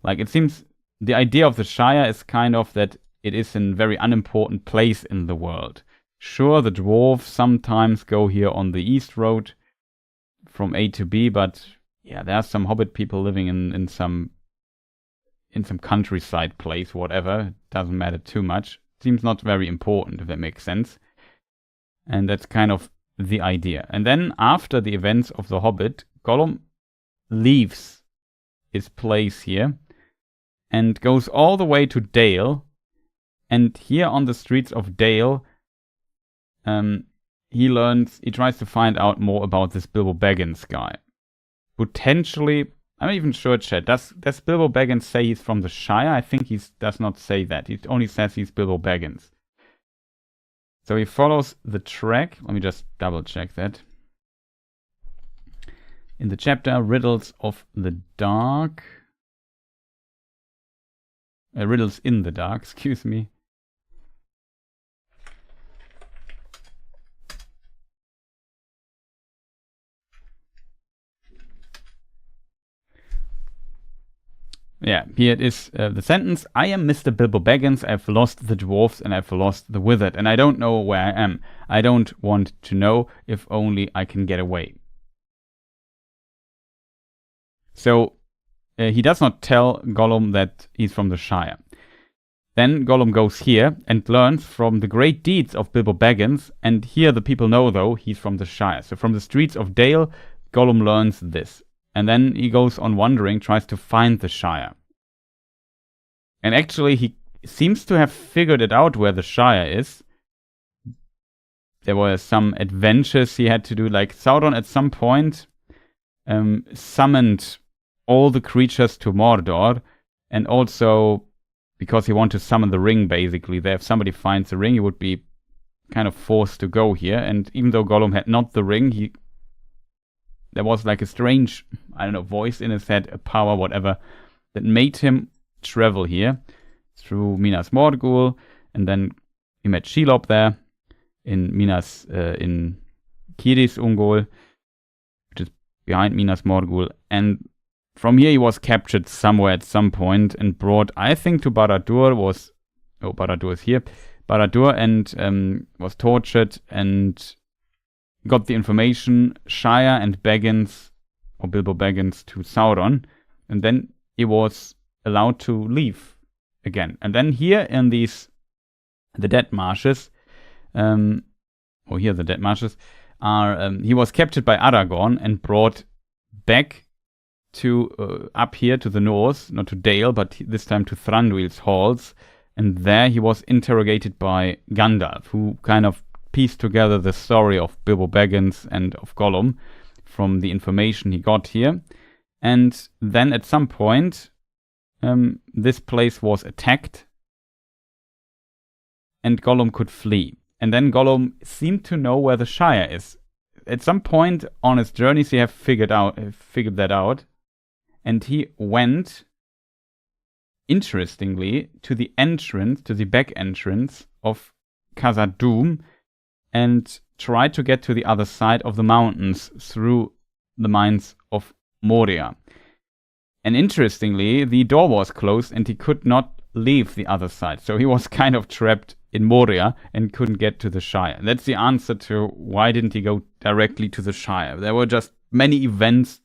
like, it seems the idea of the Shire is kind of that it is a very unimportant place in the world. Sure, the dwarves sometimes go here on the East Road from A to B, but yeah, there are some Hobbit people living in some countryside place, whatever. It doesn't matter too much. Seems not very important, if that makes sense. And that's kind of the idea. And then after the events of the Hobbit, Gollum leaves his place here and goes all the way to Dale. And here on the streets of Dale, he tries to find out more about this Bilbo Baggins guy. Potentially, I'm not even sure, chat. Does Bilbo Baggins say he's from the Shire? I think he does not say that. He only says he's Bilbo Baggins. So he follows the track. Let me just double check that. In the chapter Riddles of the Dark. Riddles in the Dark, excuse me. Yeah, here it is, the sentence. I am Mr. Bilbo Baggins. I've lost the dwarfs and I've lost the wizard, and I don't know where I am. I don't want to know, if only I can get away. So, he does not tell Gollum that he's from the Shire. Then Gollum goes here and learns from the great deeds of Bilbo Baggins, and here the people know, though, he's from the Shire. So from the streets of Dale, Gollum learns this. And then he goes on wandering, tries to find the Shire. And actually, he seems to have figured it out where the Shire is. There were some adventures he had to do, like Sauron at some point summoned all the creatures to Mordor, and also because he wanted to summon the ring, basically. There, if somebody finds the ring, he would be kind of forced to go here. And even though Gollum had not the ring, there was like a strange, I don't know, voice in his head, a power, whatever, that made him travel here through Minas Morgul, and then he met Shelob there in Kiris Ungol, which is behind Minas Morgul, and from here he was captured somewhere at some point and brought, I think, to Barad-dûr. Barad-dûr is here. Barad-dûr, and was tortured and got the information, Shire and Baggins, or Bilbo Baggins, to Sauron, and then he was allowed to leave again. And then here in the Dead Marshes, the Dead Marshes are, he was captured by Aragorn and brought back to up here to the north, not to Dale, but this time to Thranduil's halls, and there he was interrogated by Gandalf, who kind of pieced together the story of Bilbo Baggins and of Gollum from the information he got here. And then at some point, this place was attacked and Gollum could flee. And then Gollum seemed to know where the Shire is. At some point on his journeys, he have figured that out, and he went, interestingly, to the back entrance of Khazad-dûm, and tried to get to the other side of the mountains through the mines of Moria. And interestingly, the door was closed and he could not leave the other side. So he was kind of trapped in Moria and couldn't get to the Shire. That's the answer to why didn't he go directly to the Shire. There were just many events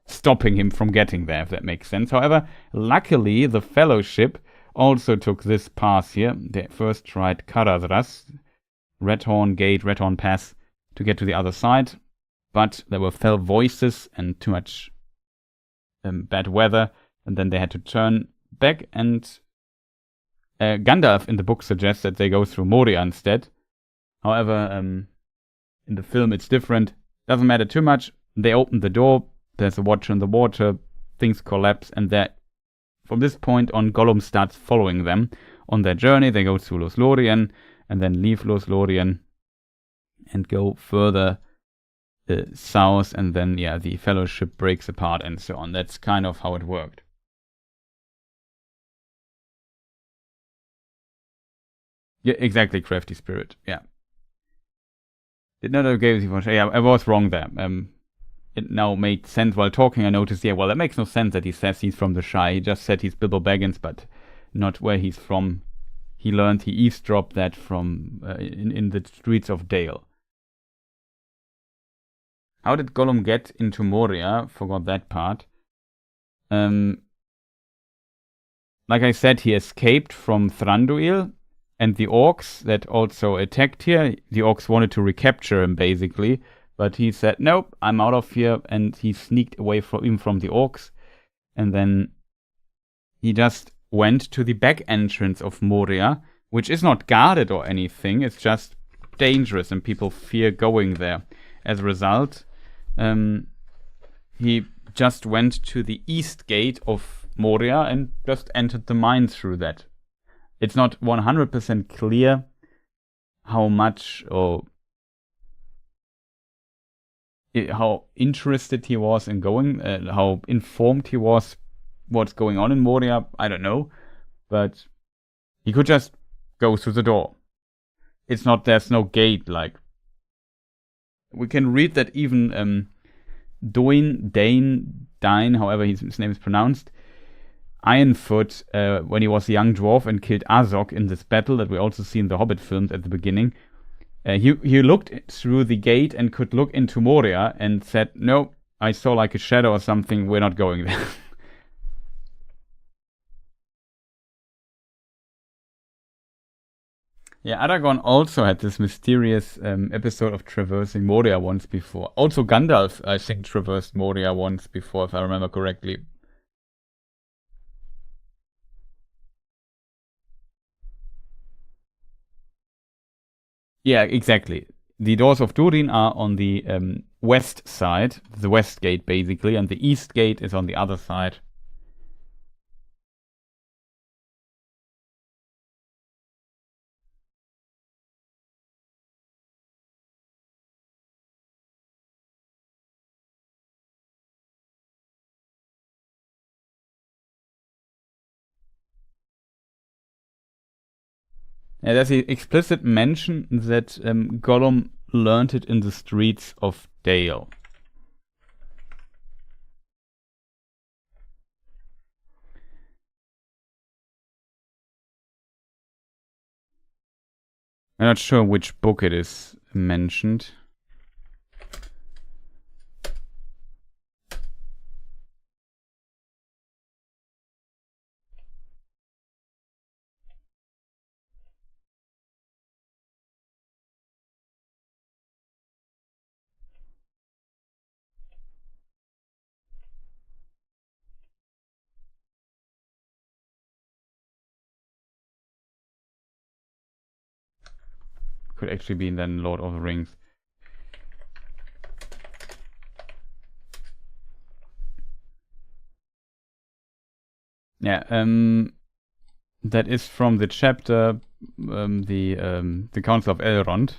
stopping him from getting there, if that makes sense. However, luckily, the Fellowship also took this path here. They first tried Caradhras, Redhorn Gate, Redhorn Pass, to get to the other side, but there were fell voices and too much bad weather, and then they had to turn back, and Gandalf in the book suggests that they go through Moria instead. However, in the film it's different. Doesn't matter too much. They open the door, there's a watcher in the water, things collapse, and from this point on, Gollum starts following them on their journey. They go through Lothlorien, and then leave Lothlorien, and go further south, and then the fellowship breaks apart and so on. That's kind of how it worked. Yeah, exactly, crafty spirit. Yeah. Did not agree with you. Yeah, I was wrong there. It now made sense while talking. I noticed, well, that makes no sense that he says he's from the Shire. He just said he's Bilbo Baggins, but not where he's from. He eavesdropped that from in the streets of Dale. How did Gollum get into Moria? Forgot that part. Like I said, he escaped from Thranduil and the orcs that also attacked here. The orcs wanted to recapture him, basically. But he said, nope, I'm out of here. And he sneaked away from the orcs. And then he just went to the back entrance of Moria, which is not guarded or anything. It's just dangerous and people fear going there. As a result, he just went to the east gate of Moria and just entered the mine through that. It's not 100% clear how much or how interested he was in going, how informed he was what's going on in Moria. I don't know, but he could just go through the door. There's no gate. Like, we can read that even Dane, however his name is pronounced, Ironfoot, when he was a young dwarf and killed Azog in this battle that we also see in the Hobbit films at the beginning, he looked through the gate and could look into Moria and said, no, I saw like a shadow or something, we're not going there. Yeah, Aragorn also had this mysterious episode of traversing Moria once before. Also Gandalf, I think, traversed Moria once before, if I remember correctly. Yeah, exactly. The doors of Durin are on the west side, the west gate basically, and the east gate is on the other side. Yeah, there's the explicit mention that Gollum learned it in the streets of Dale. I'm not sure which book it is mentioned. Could actually be then Lord of the Rings. Yeah, that is from the chapter, the Council of Elrond.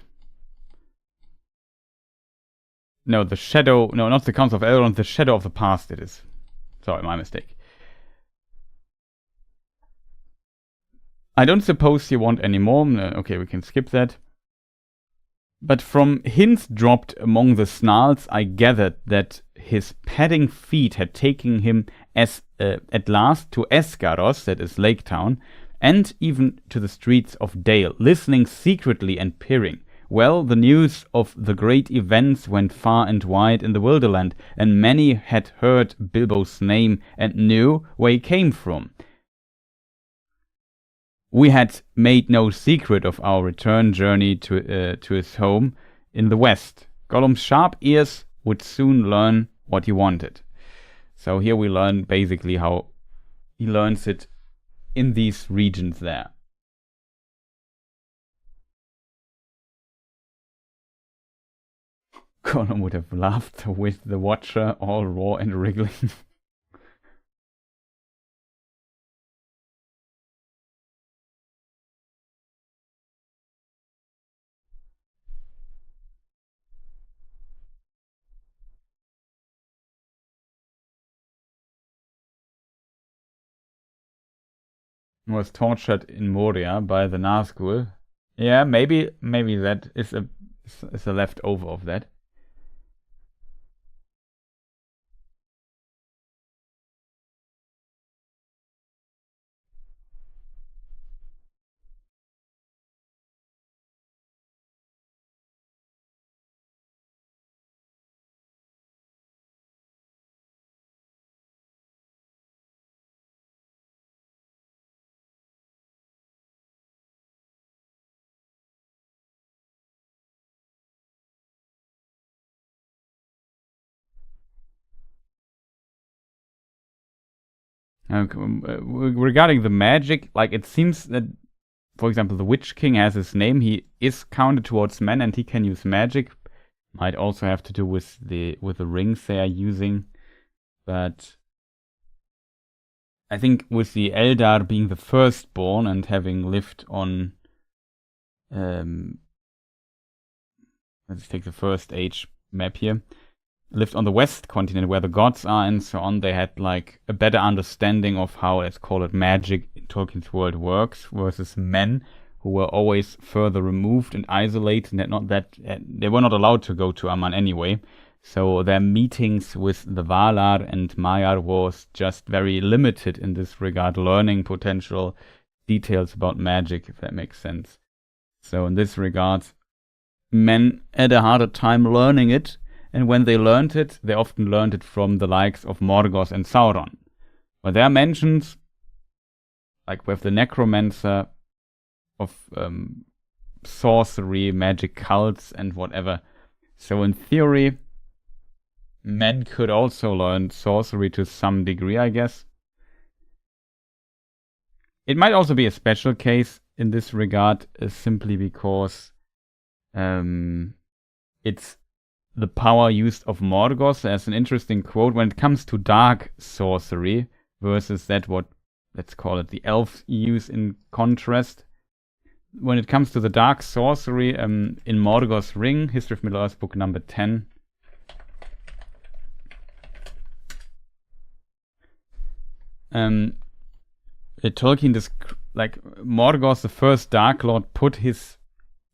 No, the Shadow. No, not the Council of Elrond. The Shadow of the Past. It is. Sorry, my mistake. I don't suppose you want any more. Okay, we can skip that. But from hints dropped among the snarls, I gathered that his padding feet had taken him at last to Esgaros, that is Lake Town, and even to the streets of Dale, listening secretly and peering. Well, the news of the great events went far and wide in the Wilderland, and many had heard Bilbo's name and knew where he came from. We had made no secret of our return journey to his home in the west. Gollum's sharp ears would soon learn what he wanted. So here we learn basically how he learns it in these regions there. Gollum would have laughed with the Watcher, all raw and wriggling. was tortured in Moria by the Nazgul. Yeah, maybe that is a leftover of that. Regarding the magic, like it seems that, for example, the Witch King has his name. He is counted towards men, and he can use magic. Might also have to do with the rings they are using, but I think with the Eldar being the firstborn and having lived on, let's take the First Age map here. Lived on the west continent where the gods are and so on, they had like a better understanding of how, let's call it, magic in Tolkien's world works, versus men who were always further removed and isolated, and they were not allowed to go to Aman anyway. So their meetings with the Valar and Maiar was just very limited in this regard, learning potential details about magic, if that makes sense. So in this regard, men had a harder time learning it. And when they learned it, they often learned it from the likes of Morgoth and Sauron. But there are mentions, like with the necromancer, of sorcery, magic cults, and whatever. So in theory, men could also learn sorcery to some degree, I guess. It might also be a special case in this regard, simply because it's the power used of Morgoth. There's an interesting quote when it comes to dark sorcery versus that what, let's call it, the elves use in contrast. When it comes to the dark sorcery, in Morgoth's Ring, History of Middle-earth, book number 10, Tolkien, like Morgoth, the first Dark Lord, put his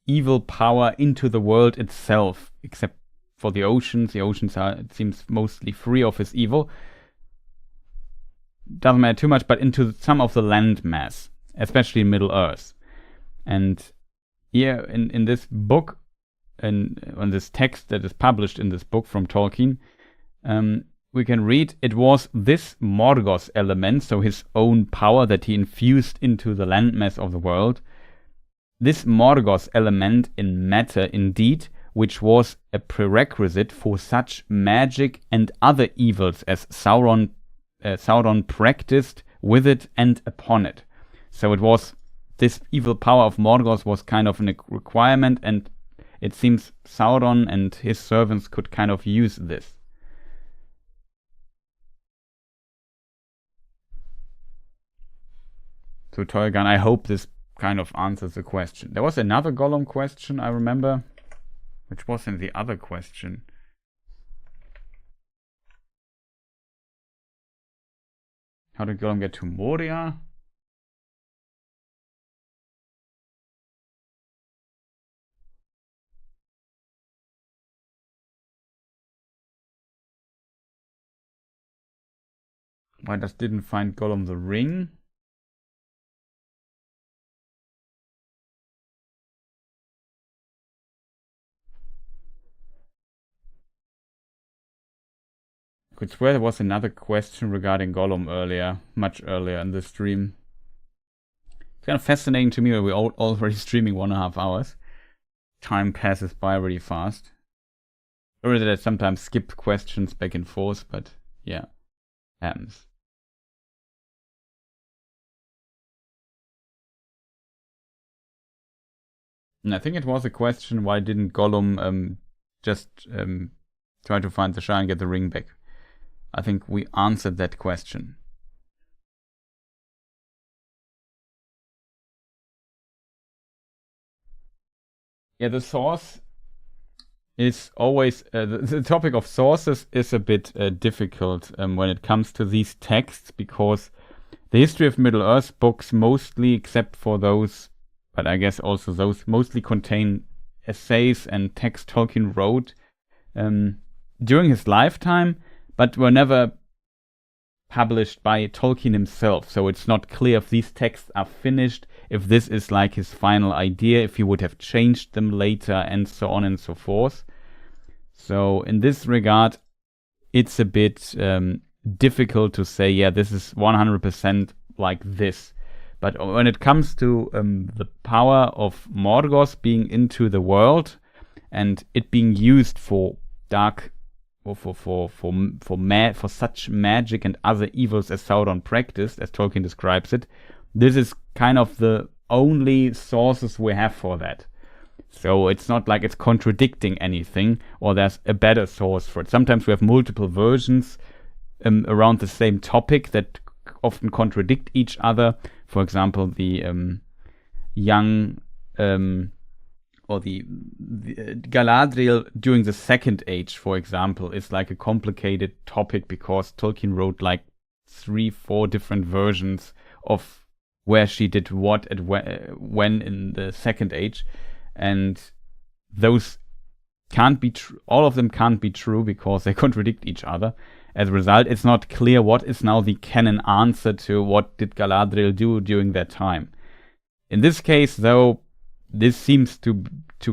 evil power into the world itself, except for the oceans. The oceans are, it seems, mostly free of his evil. Doesn't matter too much, but into some of the land mass, especially Middle-earth. And here in this book, and on this text that is published in this book from Tolkien, we can read, it was this Morgoth element, so his own power that he infused into the landmass of the world, this Morgoth element in matter indeed, which was a prerequisite for such magic and other evils as Sauron practiced with it and upon it. So it was, this evil power of Morgoth was kind of a requirement, and it seems Sauron and his servants could kind of use this. So Tolkien, I hope this kind of answers the question. There was another Gollum question, I remember, which was in the other question. How did Gollum get to Moria? Why didn't find Gollum the ring? I could swear there was another question regarding Gollum earlier, much earlier in the stream. It's kind of fascinating to me that we're already streaming 1.5 hours. Time passes by really fast. Or that I sometimes skip questions back and forth, but yeah, happens. And I think it was a question, why didn't Gollum just try to find the Shire and get the ring back? I think we answered that question. Yeah, the source is always the topic of sources is a bit difficult when it comes to these texts, because The History of Middle-earth books mostly, except for those, but I guess also those, mostly contain essays and text Tolkien wrote during his lifetime, but were never published by Tolkien himself. So it's not clear if these texts are finished, if this is like his final idea, if he would have changed them later, and so on and so forth. So in this regard, it's a bit difficult to say, yeah, this is 100% like this. But when it comes to the power of Morgoth being into the world and it being used for dark, or for such magic and other evils as Sauron practiced, as Tolkien describes it, this is kind of the only sources we have for that. So it's not like it's contradicting anything, or there's a better source for it. Sometimes we have multiple versions around the same topic that often contradict each other. For example, the young or the Galadriel during the Second Age, for example, is like a complicated topic because Tolkien wrote like 3-4 different versions of where she did what at when in the Second Age, and those can't be true. All of them can't be true because they contradict each other. As a result, it's not clear what is now the canon answer to what did Galadriel do during that time. In this case, though, this seems to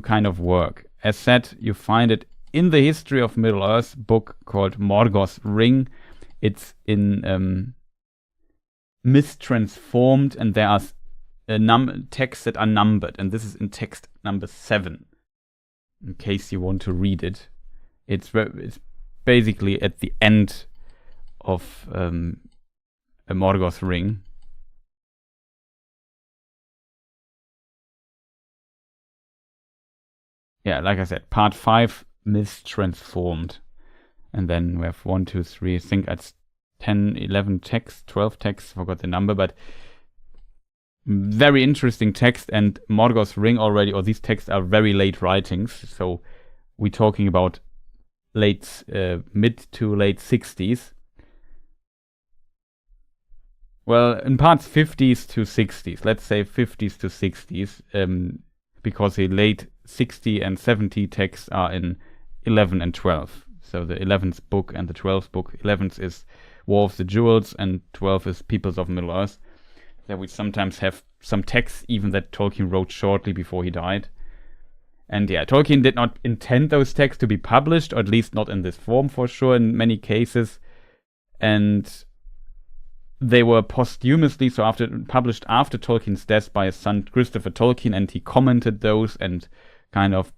kind of work. As said, you find it in the History of Middle-earth book called Morgoth's Ring. It's in mistransformed, and there are texts that are numbered, and this is in text number 7, in case you want to read it. It's basically at the end of a Morgoth Ring. Yeah, like I said, part 5, mistransformed. And then we have 1, 2, 3, I think that's 10, 11 texts, 12 texts, forgot the number, but very interesting text. And Morgoth's Ring already, or these texts are very late writings. So we're talking about mid to late 60s. Well, in parts 50s to 60s, let's say 50s to 60s, because the late 60 and 70 texts are in 11 and 12. So the 11th book and the 12th book. 11th is War of the Jewels and 12 is Peoples of Middle-earth. There we sometimes have some texts even that Tolkien wrote shortly before he died. And yeah, Tolkien did not intend those texts to be published, or at least not in this form for sure in many cases. And they were posthumously, so published after Tolkien's death by his son Christopher Tolkien, and he commented those and kind of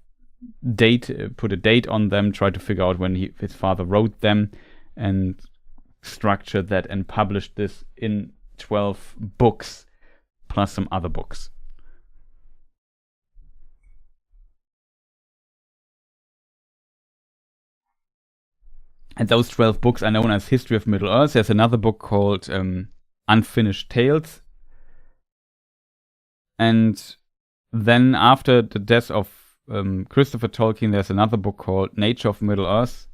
put a date on them, tried to figure out when his father wrote them, and structured that and published this in 12 books, plus some other books. And those 12 books are known as History of Middle-earth. There's another book called Unfinished Tales. And then after the death of Christopher Tolkien, there's another book called Nature of Middle-earth,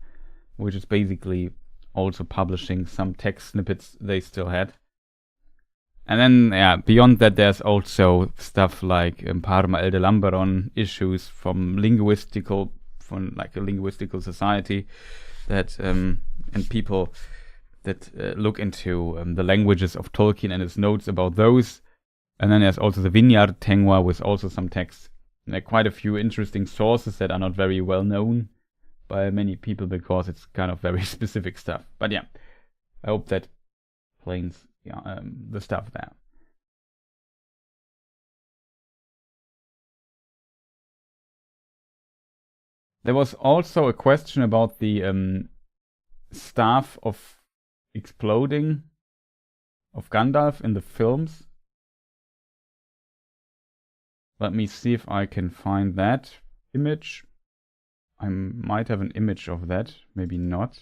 which is basically also publishing some text snippets they still had. And then, yeah, beyond that, there's also stuff like Parma El de Lambaron issues from a linguistical society that and people that look into the languages of Tolkien and his notes about those. And then there's also the Vineyard Tengwa with also some texts. And there are quite a few interesting sources that are not very well known by many people because it's kind of very specific stuff. But yeah, I hope that explains the stuff there. There was also a question about the staff of exploding of Gandalf in the films. Let me see if I can find that image. I might have an image of that, maybe not.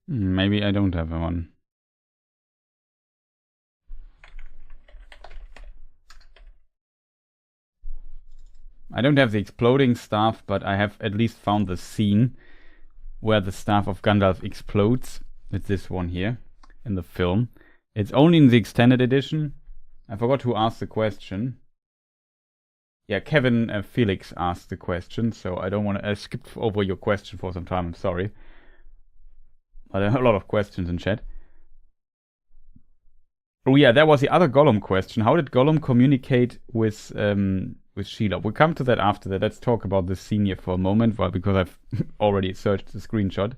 Maybe I don't have one. I don't have the exploding staff, but I have at least found the scene where the staff of Gandalf explodes. It's this one here in the film. It's only in the extended edition. I forgot who asked the question. Yeah, Kevin Felix asked the question, so I don't want to skip over your question for some time. I'm sorry. But there are a lot of questions in chat. Oh yeah, that was the other Gollum question. How did Gollum communicate with Shelob? We'll come to that after that. Let's talk about this scene here for a moment, well, because I've already searched the screenshot.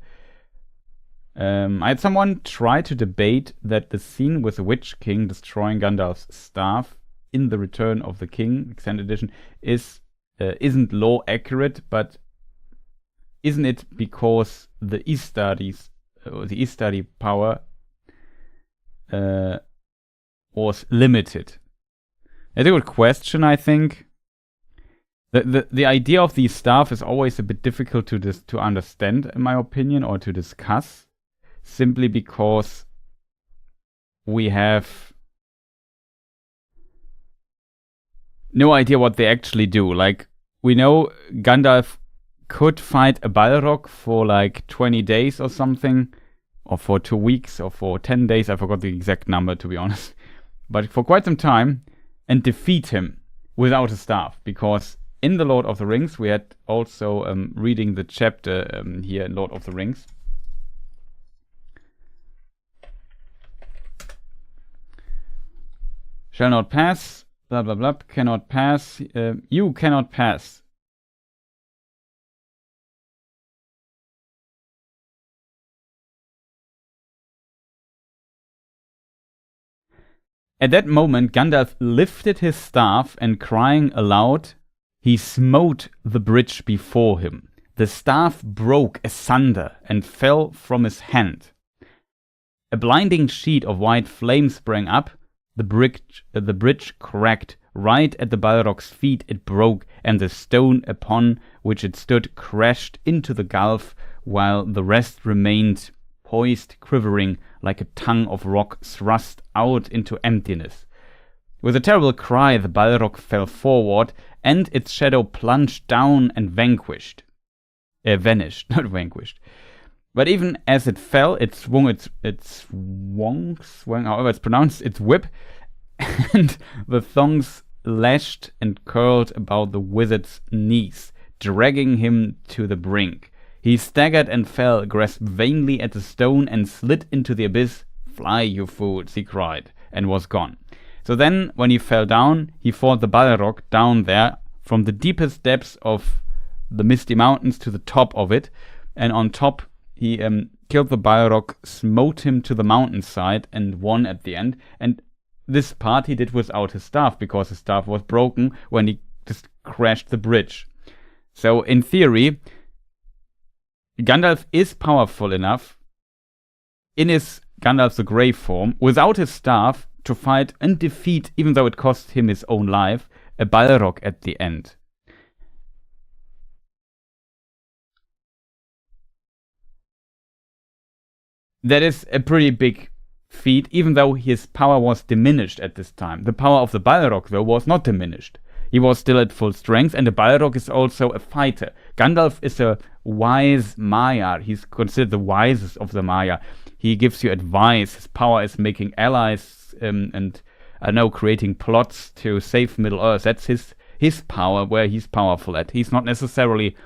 I had someone try to debate that the scene with the Witch King destroying Gandalf's staff in The Return of the King extended edition isn't lore accurate, but isn't it because the Istari power was limited? That's a good question, I think. The idea of the staff is always a bit difficult to understand, in my opinion, or to discuss, simply because we have no idea what they actually do. Like, we know Gandalf could fight a Balrog for like 20 days or something, or for 2 weeks, or for 10 days, I forgot the exact number, to be honest, but for quite some time, and defeat him without a staff, because in the Lord of the Rings, we had also reading the chapter here in Lord of the Rings. Shall not pass, blah blah blah, cannot pass, you cannot pass. At that moment, Gandalf lifted his staff and crying aloud, he smote the bridge before him. The staff broke asunder and fell from his hand. A blinding sheet of white flame sprang up. The bridge cracked. Right at the Balrog's feet it broke, and the stone upon which it stood crashed into the gulf, while the rest remained poised, quivering like a tongue of rock thrust out into emptiness. With a terrible cry, the Balrog fell forward, and its shadow plunged down and vanished, not vanquished. But even as it fell, it swung however it's pronounced, its whip, and the thongs lashed and curled about the wizard's knees, dragging him to the brink. He staggered and fell, grasped vainly at the stone, and slid into the abyss. "Fly, you fools," he cried, and was gone. So then, when he fell down, he fought the Balrog down there, from the deepest depths of the Misty Mountains to the top of it, and on top he killed the Balrog, smote him to the mountainside, and won at the end. And this part he did without his staff, because his staff was broken when he just crashed the bridge. So in theory, Gandalf is powerful enough in his Gandalf the Grey form, without his staff, to fight and defeat, even though it cost him his own life, a Balrog at the end. That is a pretty big feat, even though his power was diminished at this time. The power of the Balrog, though, was not diminished. He was still at full strength, and the Balrog is also a fighter. Gandalf is a wise Maiar. He's considered the wisest of the Maiar. He gives you advice. His power is making allies and, I know, creating plots to save Middle-earth. That's his power, where he's powerful at. He's not necessarily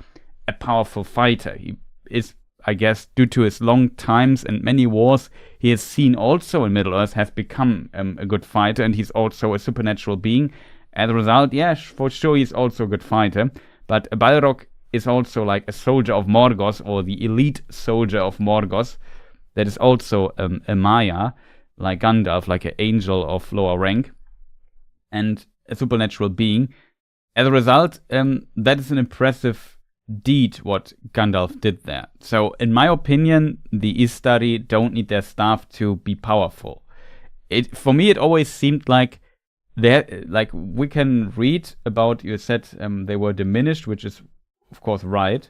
a powerful fighter. He is, I guess, due to his long times and many wars, he is seen also in Middle-earth, has become a good fighter, and he's also a supernatural being. As a result, yeah, for sure he's also a good fighter, but a Balrog is also like a soldier of Morgoth, or the elite soldier of Morgoth, that is also a Maya, like Gandalf, like an angel of lower rank, and a supernatural being. As a result, that is an impressive deed what Gandalf did there. So in my opinion, the Istari don't need their staff to be powerful. For me, it always seemed like we can read about, you said they were diminished, which is of course right.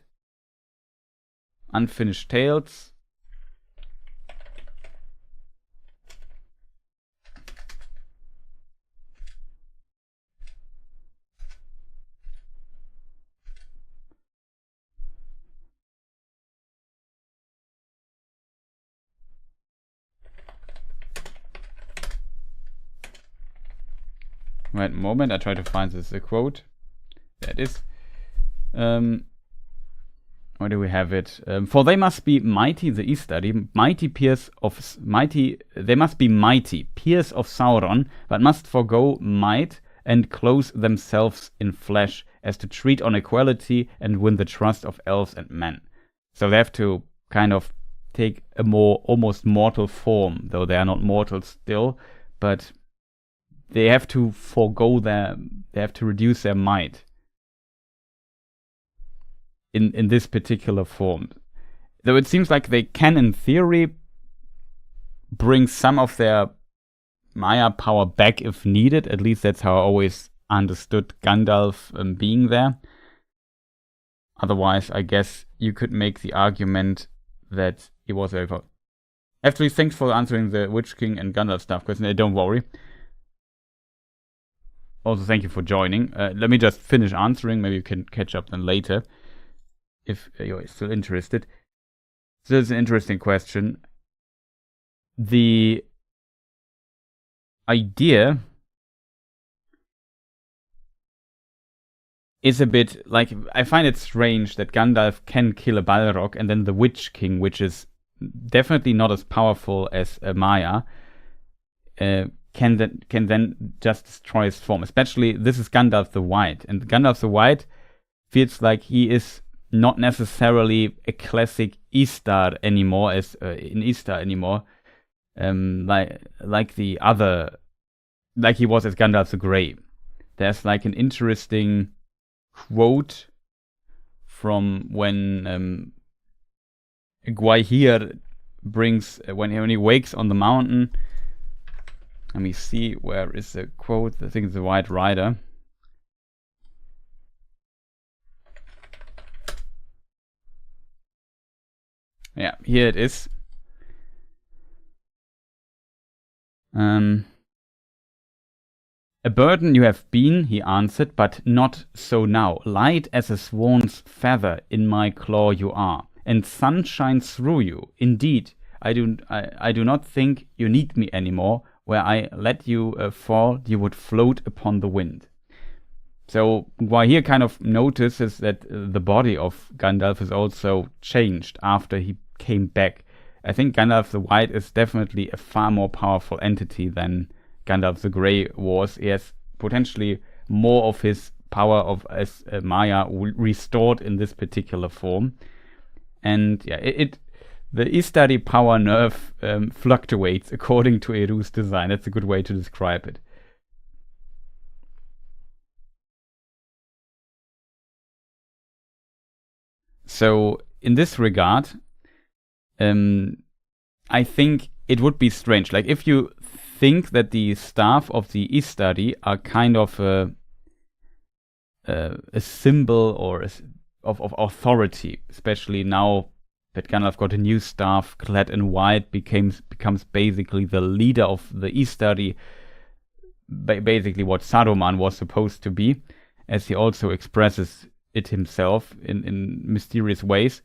Unfinished Tales. Wait a moment, I try to find this quote. There it is. Where do we have it? For they must be mighty, the Istari, they must be mighty, peers of Sauron, but must forego might and clothe themselves in flesh, as to treat on equality and win the trust of elves and men. So they have to kind of take a more almost mortal form, though they are not mortal still, but they have to they have to reduce their might in this particular form. Though it seems like they can, in theory, bring some of their Maya power back if needed. At least that's how I always understood Gandalf being there. Otherwise, I guess you could make the argument that he was over. Actually, thanks for answering the Witch King and Gandalf stuff question. Don't worry. Also, thank you for joining. Let me just finish answering. Maybe you can catch up then later, if you're still interested. So this is an interesting question. The idea is a bit like, I find it strange that Gandalf can kill a Balrog, and then the Witch King, which is definitely not as powerful as a Maya, can then just destroy his form. Especially, this is Gandalf the White, and Gandalf the White feels like he is not necessarily a classic Istar anymore, like the other, like he was as Gandalf the Grey. There's like an interesting quote from when Gwaihir brings, when he wakes on the mountain. Let me see, where is the quote? I think it's the White Rider. Yeah, here it is. A burden you have been, he answered, but not so now. Light as a swan's feather in my claw you are, and sun shines through you. Indeed, I do not think you need me anymore. Where I let you fall, you would float upon the wind. So Gwaihir kind of notices that the body of Gandalf is also changed after he came back. I think Gandalf the White is definitely a far more powerful entity than Gandalf the Grey was. He has potentially more of his power as Maya restored in this particular form. And yeah, the Istari power nerve fluctuates according to Eru's design. That's a good way to describe it. So in this regard, I think it would be strange. Like, if you think that the staff of the Istari are kind of a symbol or of authority, especially now that Gandalf got a new staff clad in white, becomes basically the leader of the Istari, basically what Saruman was supposed to be, as he also expresses it himself in mysterious ways.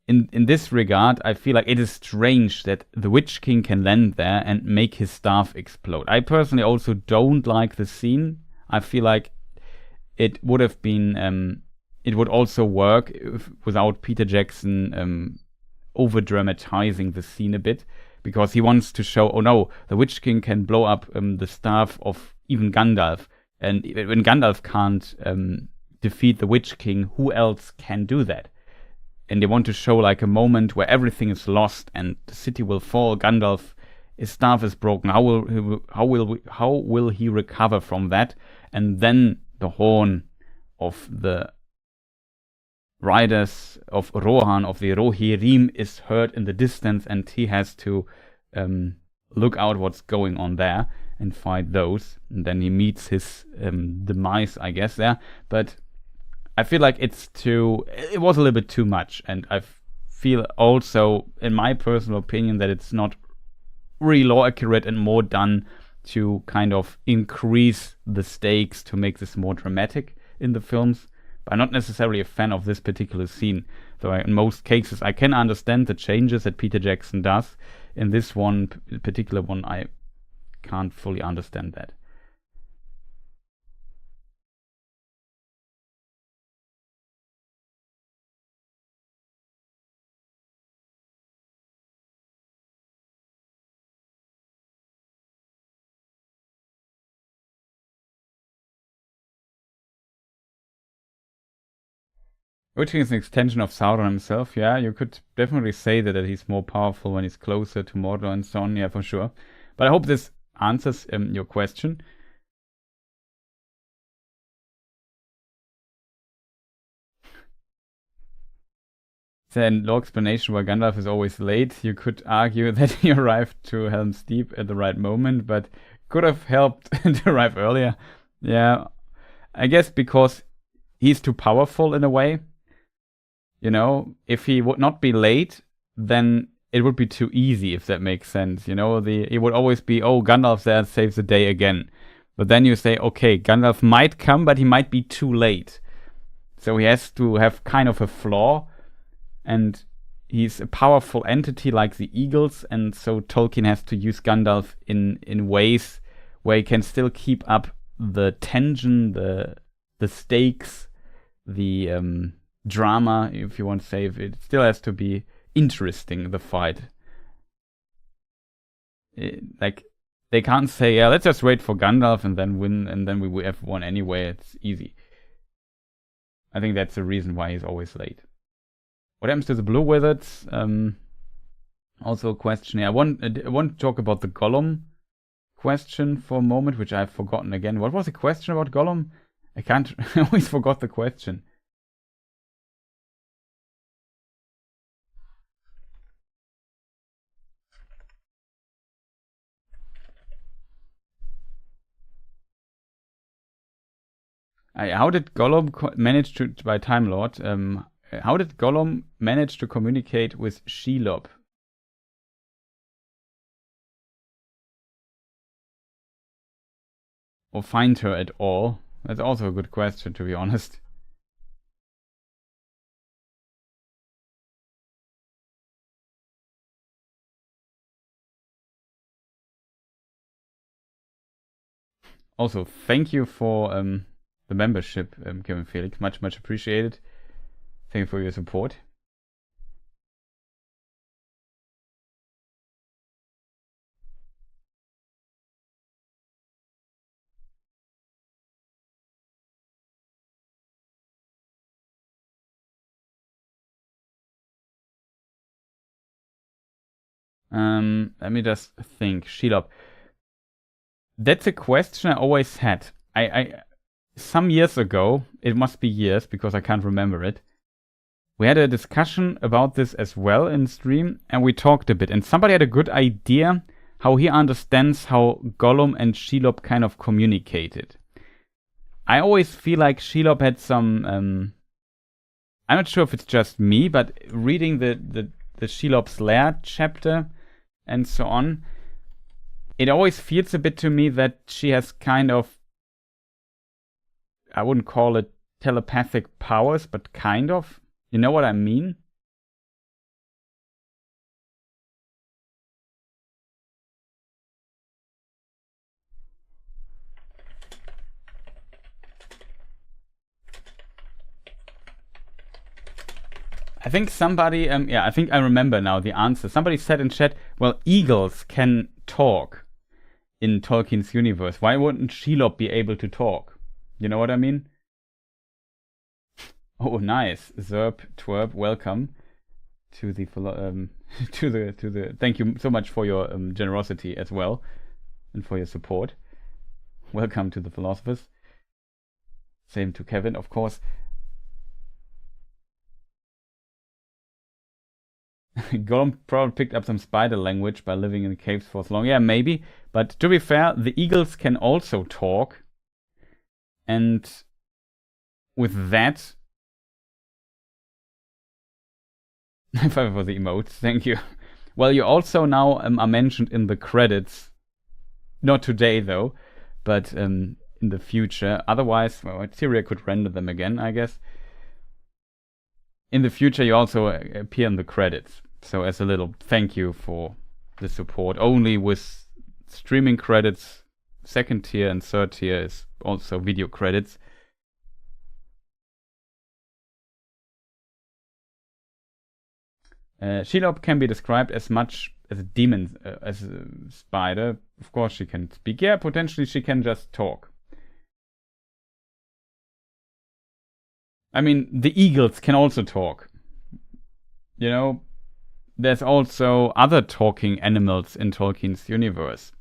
In this regard, I feel like it is strange that the Witch King can land there and make his staff explode. I personally also don't like the scene. I feel like it would have been, it would also work without Peter Jackson over dramatizing the scene a bit, because he wants to show, oh no, the Witch King can blow up the staff of even Gandalf, and when Gandalf can't defeat the Witch King, who else can do that? And they want to show like a moment where everything is lost and the city will fall. Gandalf, his staff is broken. How will he recover from that? And then the horn of the riders of Rohan, of the Rohirrim, is heard in the distance, and he has to look out what's going on there and fight those. And then he meets his demise, I guess, there. But I feel like it was a little bit too much, and I feel also, in my personal opinion, that it's not really lore accurate and more done to kind of increase the stakes to make this more dramatic in the films. But I'm not necessarily a fan of this particular scene, though in most cases I can understand the changes that Peter Jackson does. In this one particular one, I can't fully understand that. Which is an extension of Sauron himself, yeah. You could definitely say that he's more powerful when he's closer to Mordor and so on, yeah, for sure. But I hope this answers your question. Then, no explanation why Gandalf is always late. You could argue that he arrived to Helm's Deep at the right moment, but could have helped to arrive earlier. Yeah, I guess because he's too powerful in a way. You know, if he would not be late, then it would be too easy, if that makes sense. You know, it would always be, oh, Gandalf there saves the day again. But then you say, okay, Gandalf might come, but he might be too late. So he has to have kind of a flaw. And he's a powerful entity like the eagles, and so Tolkien has to use Gandalf in ways where he can still keep up the tension, the stakes, the drama, if you want to say. It still has to be interesting, the fight. Like, they can't say, yeah, let's just wait for Gandalf and then win, and then we have won anyway. It's easy. I think that's the reason why he's always late. What happens to the blue wizards? Also a question here. I want to talk about the Gollum question for a moment, which I've forgotten again. What was the question about Gollum? I always forgot the question. How did Gollum manage to, by Time Lord, how did Gollum manage to communicate with Shelob? Or find her at all? That's also a good question, to be honest. Also, thank you for the membership, Kevin Felix. Much appreciated. Thank you for your support. Let me just think. Shelob. That's a question I always had. I some years ago, it must be years because I can't remember it. We had a discussion about this as well in stream, and we talked a bit. And somebody had a good idea how he understands how Gollum and Shelob kind of communicated. I always feel like Shelob had some. I'm not sure if it's just me, but reading the Shelob's Lair chapter and so on, it always feels a bit to me that she has kind of, I wouldn't call it telepathic powers, but kind of. You know what I mean? I think somebody, yeah, I think I remember now the answer. Somebody said in chat, well, eagles can talk in Tolkien's universe. Why wouldn't Shelob be able to talk? You know what I mean? Oh, nice. Zerp, Twerp, welcome to the to the. Thank you so much for your generosity as well, and for your support. Welcome to the philosophers. Same to Kevin, of course. Gollum probably picked up some spider language by living in caves for so long. Yeah, maybe. But to be fair, the eagles can also talk. And with that... for the emotes, thank you. Well, you also now are mentioned in the credits. Not today, though, but in the future. Otherwise, well, Tyria could render them again, I guess. In the future, you also appear in the credits. So as a little thank you for the support. Only with streaming credits, second tier and third tier is also video credits. Shelob can be described as much as a demon, as a spider. Of course she can speak. Yeah, potentially she can just talk. I mean, the eagles can also talk. You know, there's also other talking animals in Tolkien's universe.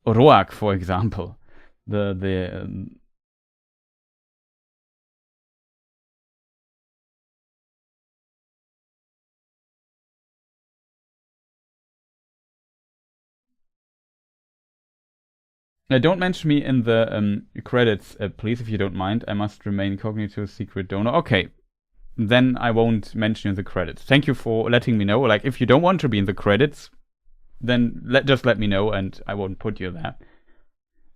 Roak, for example. Don't mention me in the credits, please, if you don't mind. I must remain incognito, secret donor. Okay, then I won't mention you in the credits. Thank you for letting me know. Like, if you don't want to be in the credits, then just let me know and I won't put you there.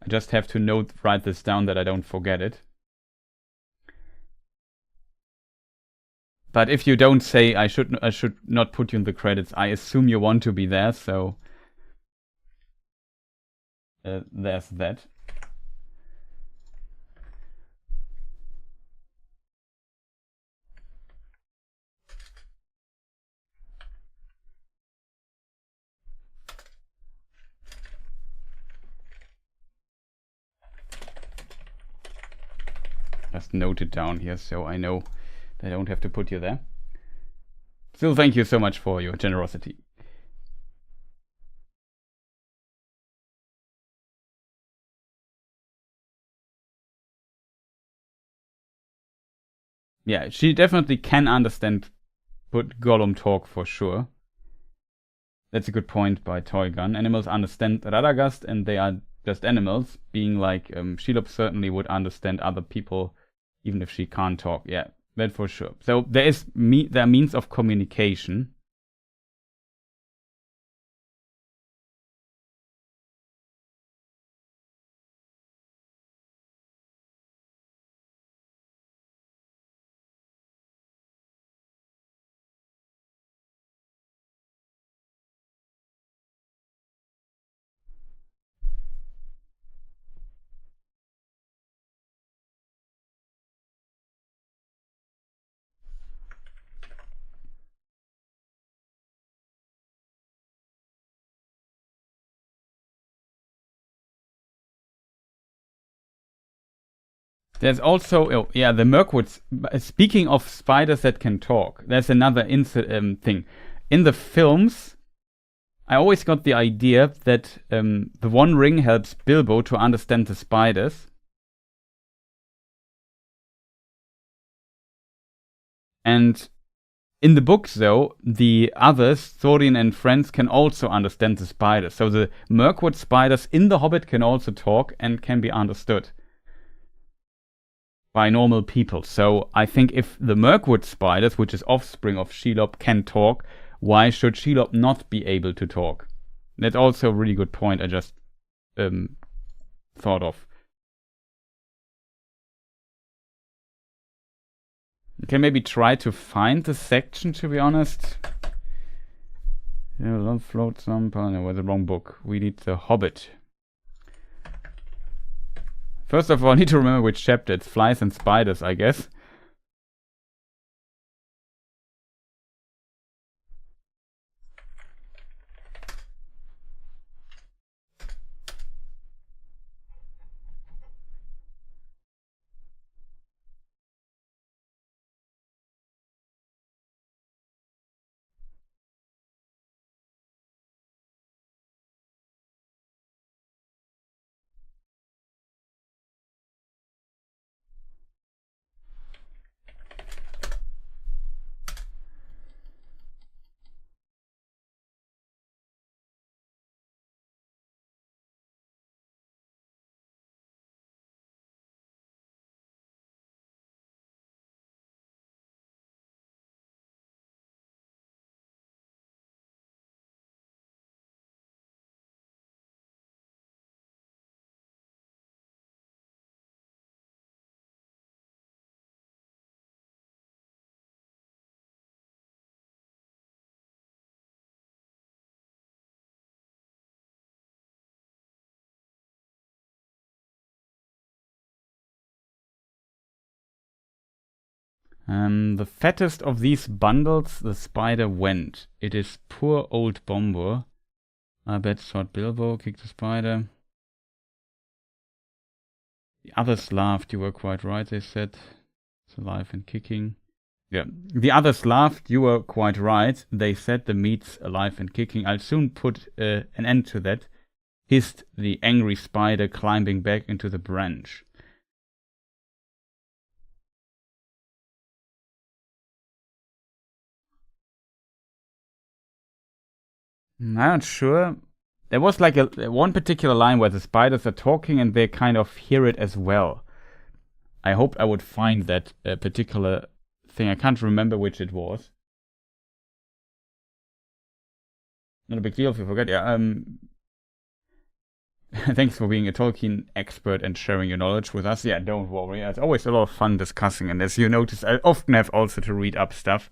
I just have to write this down that I don't forget it. But if you don't say I should not put you in the credits, I assume you want to be there, so there's that. Just note it down here so I know that I don't have to put you there. Still, thank you so much for your generosity. Yeah, she definitely can understand Gollum talk for sure. That's a good point by Toygun. Animals understand Radagast and they are just animals, being like Shelob certainly would understand other people even if she can't talk. Yeah, that for sure. So there are means of communication. There's also, the Mirkwoods. Speaking of spiders that can talk, there's another thing. In the films, I always got the idea that the One Ring helps Bilbo to understand the spiders. And in the books, though, the others, Thorin and friends, can also understand the spiders. So the Mirkwood spiders in The Hobbit can also talk and can be understood by normal people. So I think if the Mirkwood spiders, which is offspring of Shelob, can talk, why should Shelob not be able to talk? That's also a really good point I just thought of. You can maybe try to find the section, to be honest. Yeah, love float some. No, was the wrong book. We need The Hobbit. First of all, I need to remember which chapter. It's flies and spiders, I guess. The fattest of these bundles, the spider went. It is poor old Bombur. I bet shot Bilbo, kicked the spider. The others laughed. You were quite right, they said. It's alive and kicking. Yeah. The others laughed. You were quite right. They said the meat's alive and kicking. I'll soon put an end to that. Hissed the angry spider, climbing back into the branch. I'm not sure. There was like one particular line where the spiders are talking and they kind of hear it as well. I hoped I would find that particular thing. I can't remember which it was. Not a big deal if you forget. Yeah. Thanks for being a Tolkien expert and sharing your knowledge with us. Yeah, don't worry. It's always a lot of fun discussing. And as you notice, I often have also to read up stuff.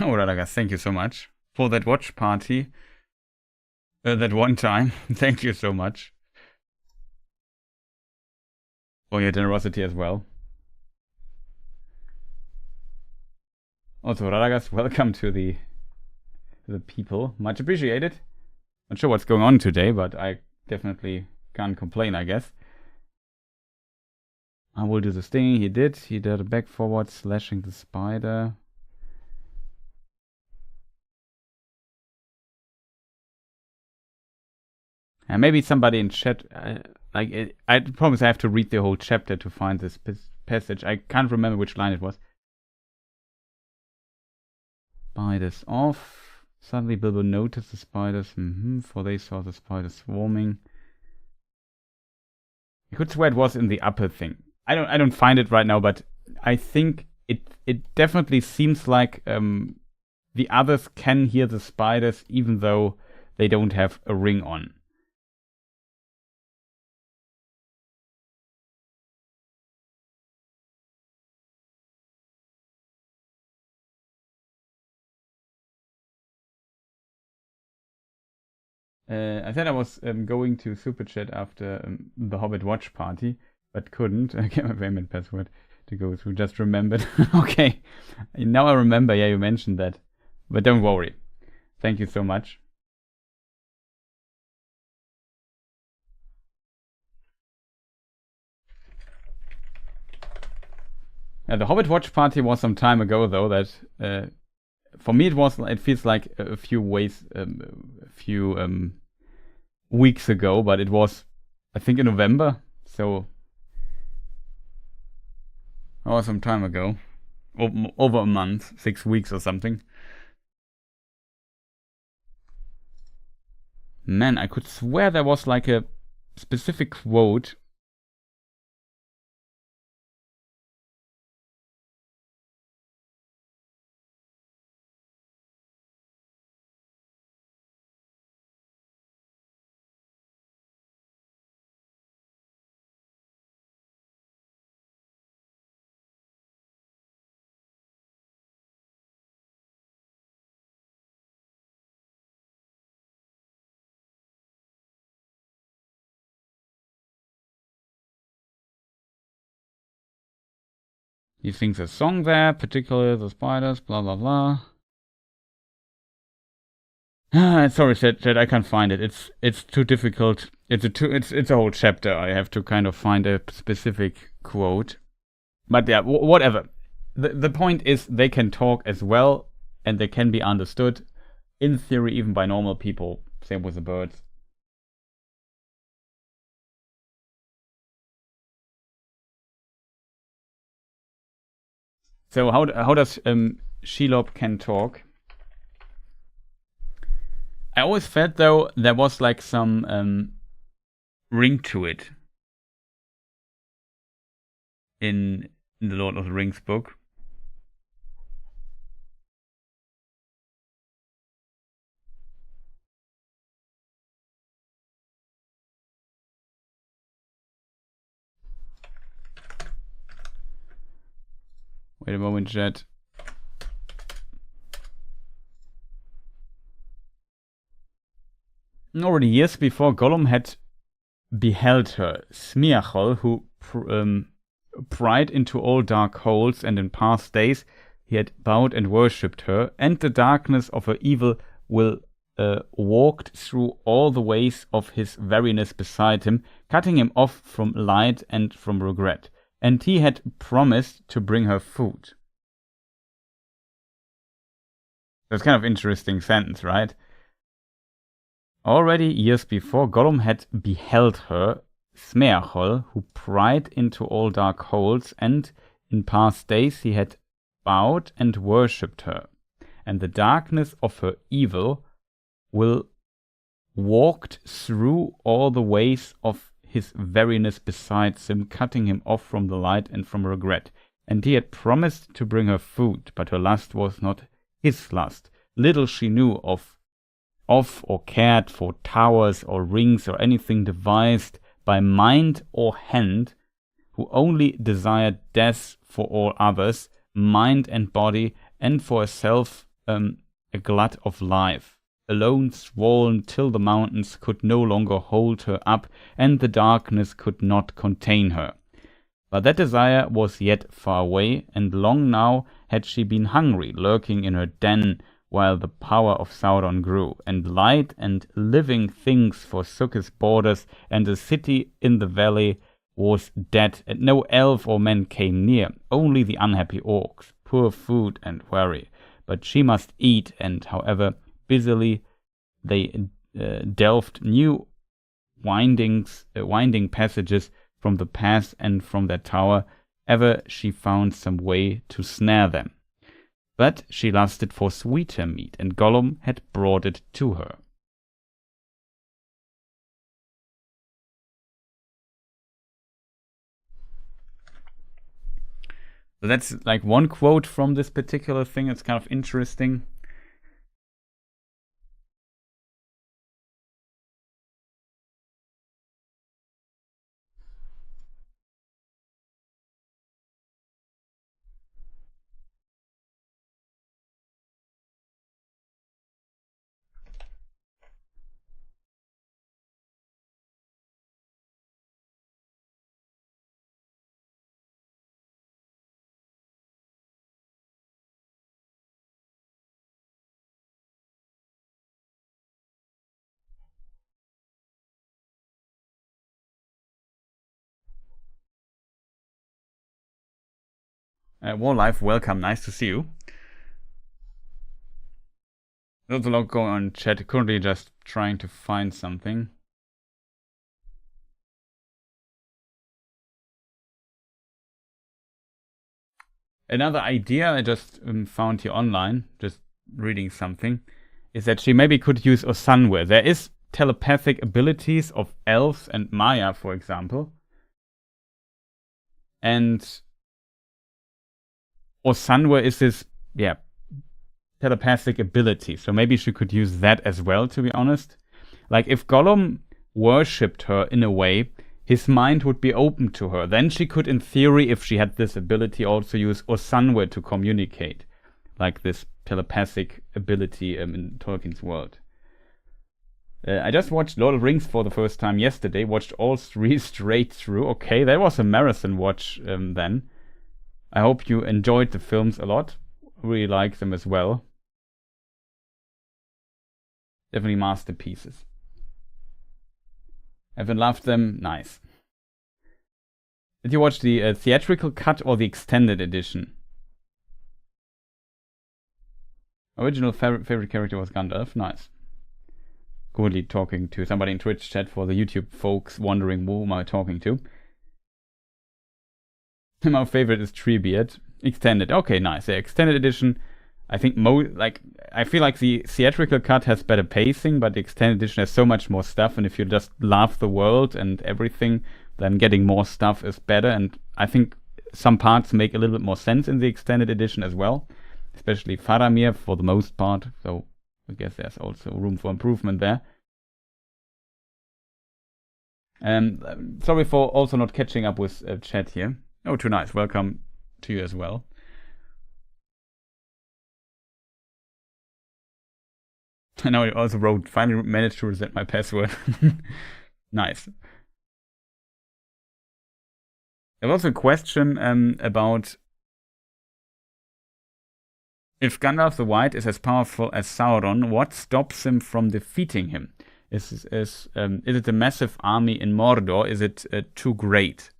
Oh, Radagas, thank you so much for that watch party. That one time. Thank you so much for your generosity as well. Also, Radagas, welcome to the people. Much appreciated. Not sure what's going on today, but I definitely can't complain, I guess. I will do this thing. He did a back forward, slashing the spider. And maybe somebody in chat, I promise I have to read the whole chapter to find this passage. I can't remember which line it was. Spiders off. Suddenly Bilbo noticed the spiders, for they saw the spiders swarming. I could swear it was in the upper thing. I don't find it right now, but I think it definitely seems like the others can hear the spiders even though they don't have a ring on. I said I was going to Super Chat after the Hobbit watch party, but couldn't. I get my payment password to go through. Just remembered. Okay, now I remember. Yeah, you mentioned that, but don't worry. Thank you so much. The Hobbit watch party was some time ago, though. That for me it feels like a few weeks ago, but it was, I think, in November, so some time ago, over a month, 6 weeks or something. Man, I could swear there was like a specific quote. He sings a song there, particularly the spiders, blah blah blah. Sorry, chat, I can't find it. It's too difficult. It's a whole chapter. I have to kind of find a specific quote. But yeah, whatever. The point is they can talk as well, and they can be understood, in theory, even by normal people. Same with the birds. So how does Shelob can talk? I always felt though there was like some ring to it in the Lord of the Rings book. Wait a moment, chat. Already years before, Gollum had beheld her, Smeagol, who pried into all dark holes, and in past days he had bowed and worshipped her, and the darkness of her evil will walked through all the ways of his weariness beside him, cutting him off from light and from regret. And he had promised to bring her food. That's kind of interesting sentence, right? Already years before, Gollum had beheld her, Smeagol, who pried into all dark holes, and in past days he had bowed and worshipped her. And the darkness of her evil will walked through all the ways of his weariness besides him, cutting him off from the light and from regret. And he had promised to bring her food, but her lust was not his lust. Little she knew of or cared for towers or rings or anything devised by mind or hand, who only desired death for all others, mind and body, and for herself a glut of life, alone swollen till the mountains could no longer hold her up, and the darkness could not contain her. But that desire was yet far away, and long now had she been hungry, lurking in her den, while the power of Sauron grew, and light and living things forsook his borders, and the city in the valley was dead, and no elf or man came near, only the unhappy orcs, poor food and weary. But she must eat, and however busily they delved new winding passages from the pass and from their tower, ever she found some way to snare them. But she lusted for sweeter meat, and Gollum had brought it to her. So that's like one quote from this particular thing. It's kind of interesting. Warlife, welcome. Nice to see you. There's a lot going on in chat. Currently just trying to find something. Another idea I just found here online, just reading something, is that she maybe could use Osanwe. There is telepathic abilities of elves and Maya, for example. And Osanwe is this, telepathic ability. So maybe she could use that as well, to be honest. Like, if Gollum worshipped her in a way, his mind would be open to her. Then she could, in theory, if she had this ability, also use Osanwe to communicate. Like this telepathic ability in Tolkien's world. I just watched Lord of the Rings for the first time yesterday. Watched all 3 straight through. Okay, that was a marathon watch then. I hope you enjoyed the films a lot. Really like them as well. Definitely masterpieces. Haven't loved them. Nice. Did you watch the theatrical cut or the extended edition? Original favorite character was Gandalf. Nice. Currently talking to somebody in Twitch chat for the YouTube folks wondering who am I talking to. My favorite is Treebeard. Extended. Okay, nice. The extended edition, I think I feel like the theatrical cut has better pacing, but the extended edition has so much more stuff, and if you just love the world and everything, then getting more stuff is better, and I think some parts make a little bit more sense in the extended edition as well, especially Faramir for the most part, so I guess there's also room for improvement there. Sorry for also not catching up with chat here. Oh, too nice. Welcome to you as well. And now I also wrote, finally managed to reset my password. Nice. There was a question about if Gandalf the White is as powerful as Sauron, what stops him from defeating him? Is it a massive army in Mordor? Is it too great?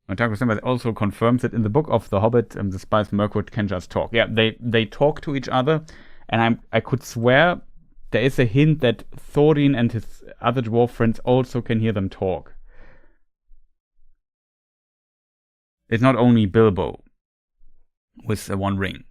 Otaku Simba also confirms that in the book of The Hobbit, the spies Mirkwood can just talk. Yeah, they talk to each other, and I could swear there is a hint that Thorin and his other dwarf friends also can hear them talk. It's not only Bilbo with one ring.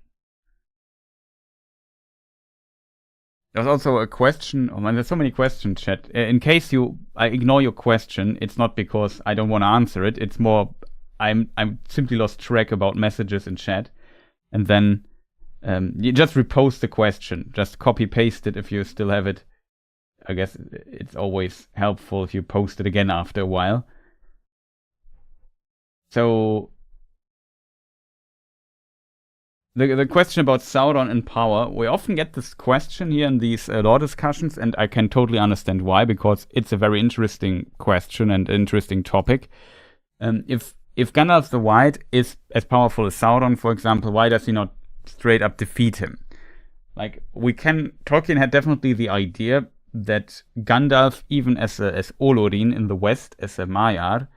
There's also a question. Oh man, there's so many questions, chat. In case I ignore your question, it's not because I don't want to answer it. It's more I'm simply lost track about messages in chat, and then you just repost the question. Just copy paste it if you still have it. I guess it's always helpful if you post it again after a while. So the question about Sauron and power, we often get this question here in these lore discussions, and I can totally understand why, because it's a very interesting question and interesting topic. If Gandalf the White is as powerful as Sauron, for example, why does he not straight up defeat him? Like, Tolkien had definitely the idea that Gandalf, even as Olorin in the West, as a Maiar,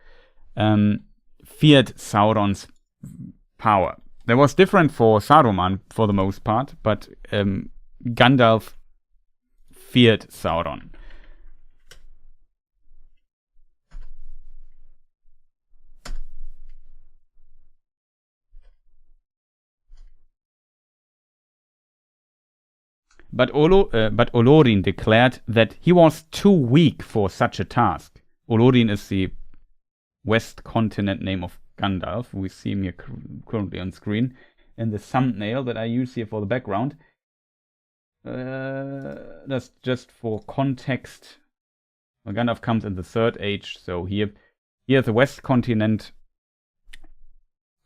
feared Sauron's power. That was different for Saruman for the most part, but Gandalf feared Sauron. But Olorin declared that he was too weak for such a task. Olorin is the West continent name of Gandalf. We see him here currently on screen in the thumbnail that I use here for the background. That's just for context. Well, Gandalf comes in the Third Age, so here the West continent.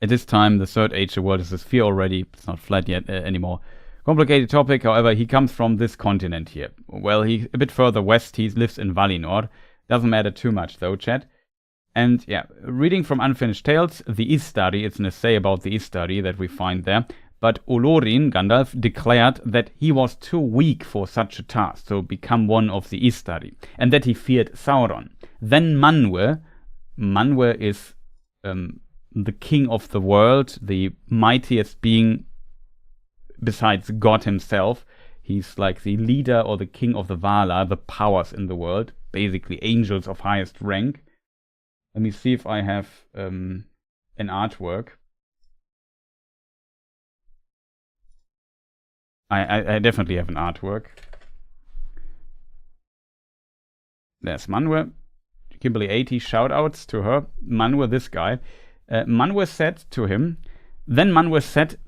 At this time, the Third Age, the world is a sphere already. It's not flat yet anymore. Complicated topic, however, he comes from this continent here. Well, he's a bit further west. He lives in Valinor. Doesn't matter too much though, chat. And yeah, reading from Unfinished Tales, the Istari, it's an essay about the Istari that we find there. But Olorin, Gandalf, declared that he was too weak for such a task, so become one of the Istari, and that he feared Sauron. Then Manwë is the king of the world, the mightiest being besides God himself. He's like the leader or the king of the Valar, the powers in the world, basically angels of highest rank. Let me see if I have an artwork. I definitely have an artwork. There's Manwë. Kimberly80, shoutouts to her. Manwë, this guy. Manwë said to him, Then Manwë said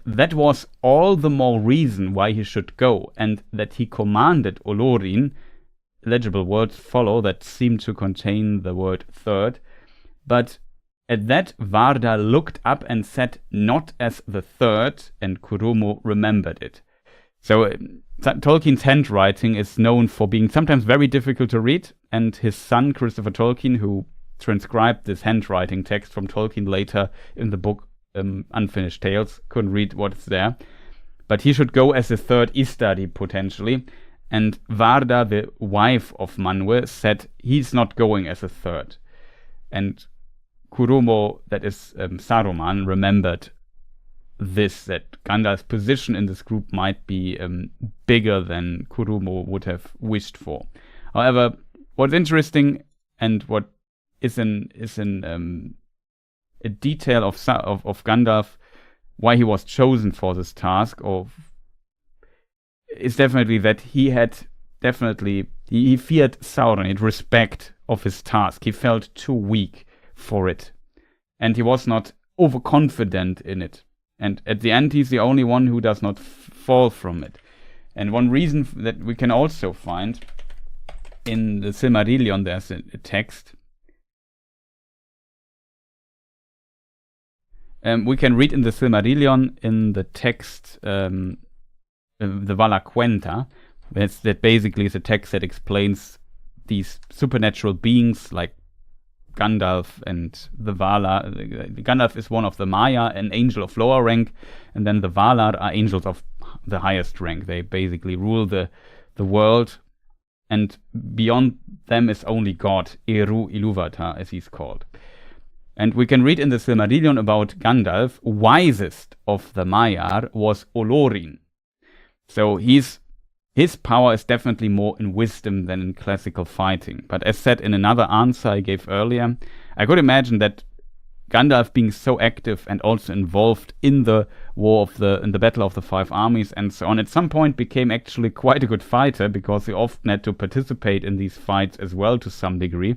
that was all the more reason why he should go, and that he commanded Olorin. Legible words follow that seem to contain the word third. But at that, Varda looked up and said, "Not as the third," and Kurumo remembered it. So Tolkien's handwriting is known for being sometimes very difficult to read, and his son, Christopher Tolkien, who transcribed this handwriting text from Tolkien later in the book Unfinished Tales, couldn't read what's there. But he should go as a third Istari, potentially. And Varda, the wife of Manwë, said he's not going as a third. And Kurumo, that is Saruman, remembered this, that Gandalf's position in this group might be bigger than Kurumo would have wished for. However, what's interesting and what is a detail of Gandalf, why he was chosen for this task, is definitely that he feared Sauron, he had respect of his task. He felt too weak for it, and he was not overconfident in it. And at the end, he's the only one who does not fall from it. And one reason that we can also find in the Silmarillion, there's a text We can read in the Silmarillion in the text, the Vala Cuenta. That basically is a text that explains these supernatural beings like Gandalf and the Valar. Gandalf is one of the Maya, an angel of lower rank, and then the Valar are angels of the highest rank. They basically rule the world, and beyond them is only God, Eru Ilúvatar, as he's called. And we can read in the Silmarillion about Gandalf, wisest of the Maiar was Olorin. So his power is definitely more in wisdom than in classical fighting. But as said in another answer I gave earlier, I could imagine that Gandalf being so active and also involved in the in the Battle of the Five Armies and so on, at some point became actually quite a good fighter, because he often had to participate in these fights as well to some degree.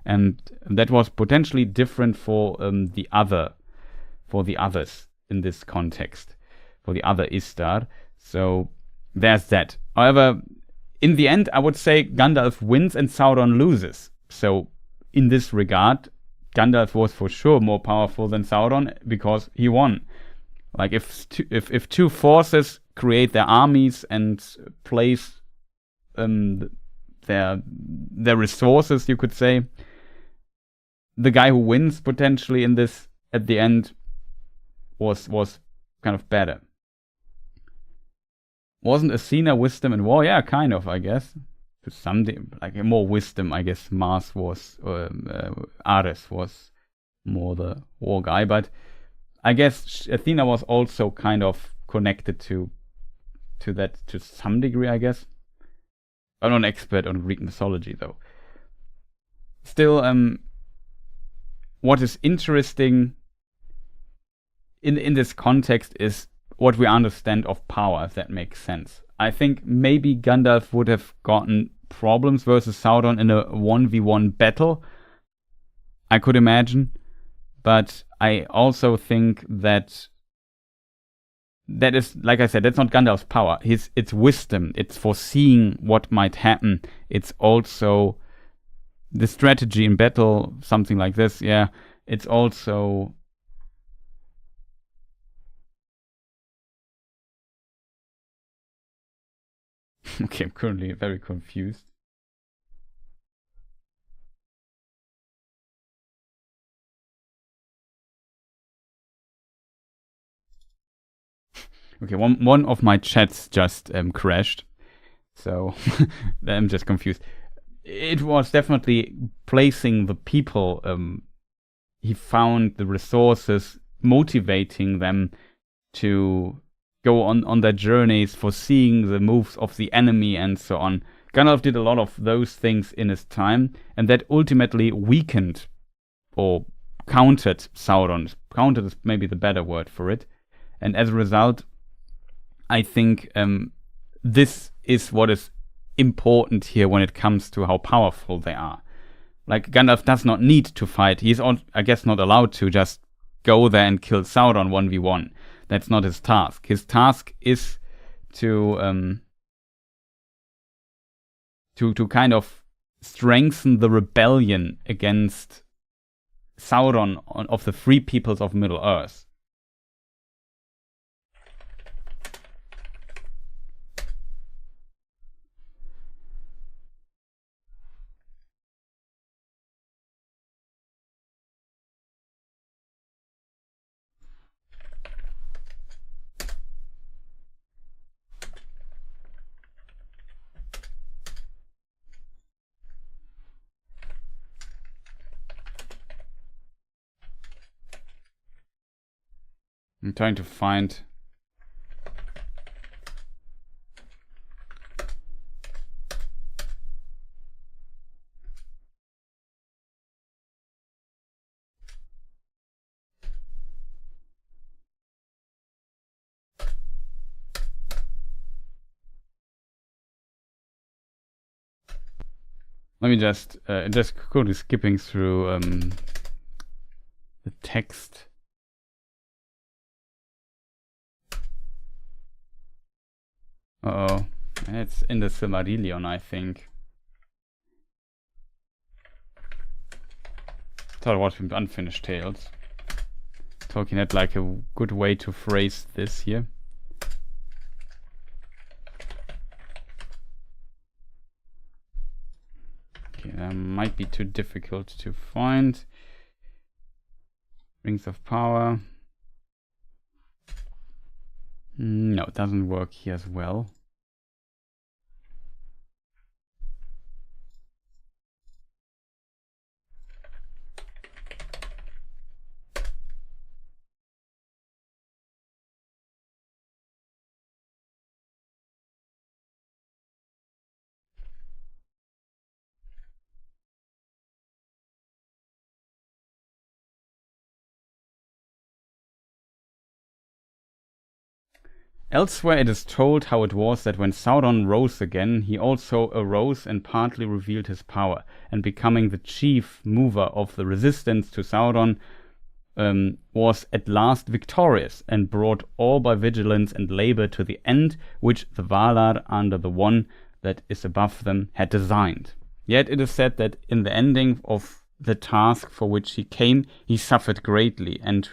And that was potentially different for the others in this context, for the other Istar. So there's that. However, in the end, I would say Gandalf wins and Sauron loses. So in this regard, Gandalf was for sure more powerful than Sauron because he won. Like if two forces create their armies and place their resources, you could say, the guy who wins potentially in this at the end was kind of better. Wasn't Athena wisdom in war? Yeah, kind of, I guess. To some like more wisdom, I guess. Mars was, Ares was more the war guy, but I guess Athena was also kind of connected to that to some degree, I guess. I'm not an expert on Greek mythology, though. Still, what is interesting in this context is what we understand of power, if that makes sense. I think maybe Gandalf would have gotten problems versus Sauron in a 1v1 battle, I could imagine. But I also think that is, like I said, that's not Gandalf's power. It's wisdom. It's foreseeing what might happen. It's also the strategy in battle, something like this. Yeah, it's also... Okay, I'm currently very confused. Okay, one of my chats just crashed, so I'm just confused. It was definitely placing the people. He found the resources, motivating them to go on their journeys, foreseeing the moves of the enemy and so on. Gandalf did a lot of those things in his time, and that ultimately weakened or countered Sauron. Countered is maybe the better word for it. And as a result, I think this is what is important here when it comes to how powerful they are. Like, Gandalf does not need to fight. He's, I guess, not allowed to just go there and kill Sauron 1v1. That's not his task. His task is to kind of strengthen the rebellion against Sauron of the free peoples of Middle-earth. I'm trying to find... Let me just quickly skipping through the text. Uh-oh, it's in the Silmarillion, I think. Thought it was from Unfinished Tales. Tolkien had like a good way to phrase this here. Okay, that might be too difficult to find. Rings of Power. No, it doesn't work here as well. Elsewhere it is told how it was that when Sauron rose again, he also arose and partly revealed his power, and becoming the chief mover of the resistance to Sauron, was at last victorious, and brought all by vigilance and labor to the end which the Valar, under the one that is above them, had designed. Yet it is said that in the ending of the task for which he came, he suffered greatly, and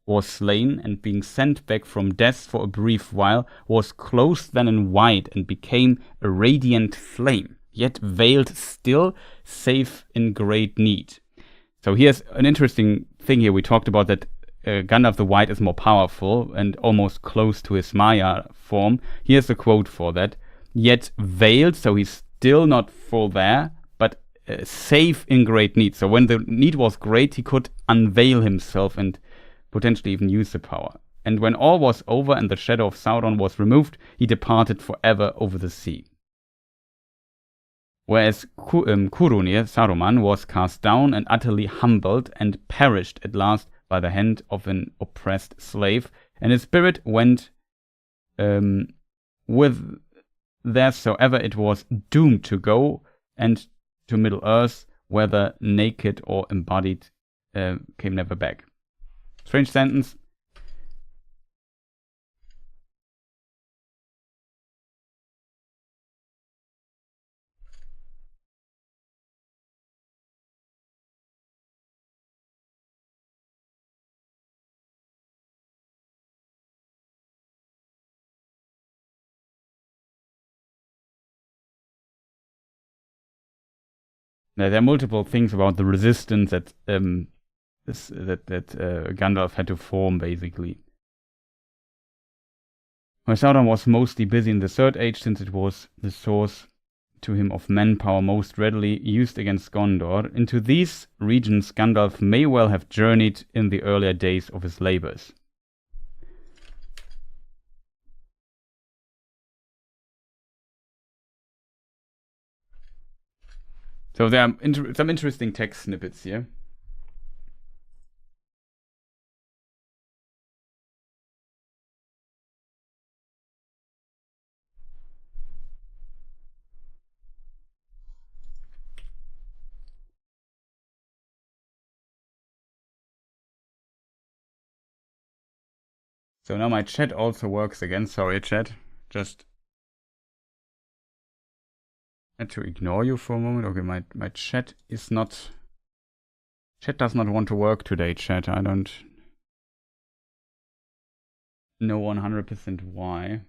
was slain, and being sent back from death for a brief while, was clothed then in white, and became a radiant flame, yet veiled still, save in great need. So here's an interesting thing here. We talked about that Gandalf the White is more powerful and almost close to his Maya form. Here's a quote for that. Yet veiled, so he's still not full there, but safe in great need. So when the need was great, he could unveil himself and potentially even use the power. And when all was over and the shadow of Sauron was removed, he departed forever over the sea. Whereas Curunir, Saruman, was cast down and utterly humbled, and perished at last by the hand of an oppressed slave, and his spirit went whithersoever it was doomed to go, and to Middle-earth, whether naked or embodied, came never back. Strange sentence. Now, there are multiple things about the resistance that Gandalf had to form, basically. While Sauron was mostly busy in the Third Age, since it was the source to him of manpower most readily used against Gondor, into these regions Gandalf may well have journeyed in the earlier days of his labors. So there are some interesting text snippets here. So now my chat also works again. Sorry, chat. Just had to ignore you for a moment. Okay, my chat is not... Chat does not want to work today, chat. I don't know 100% why.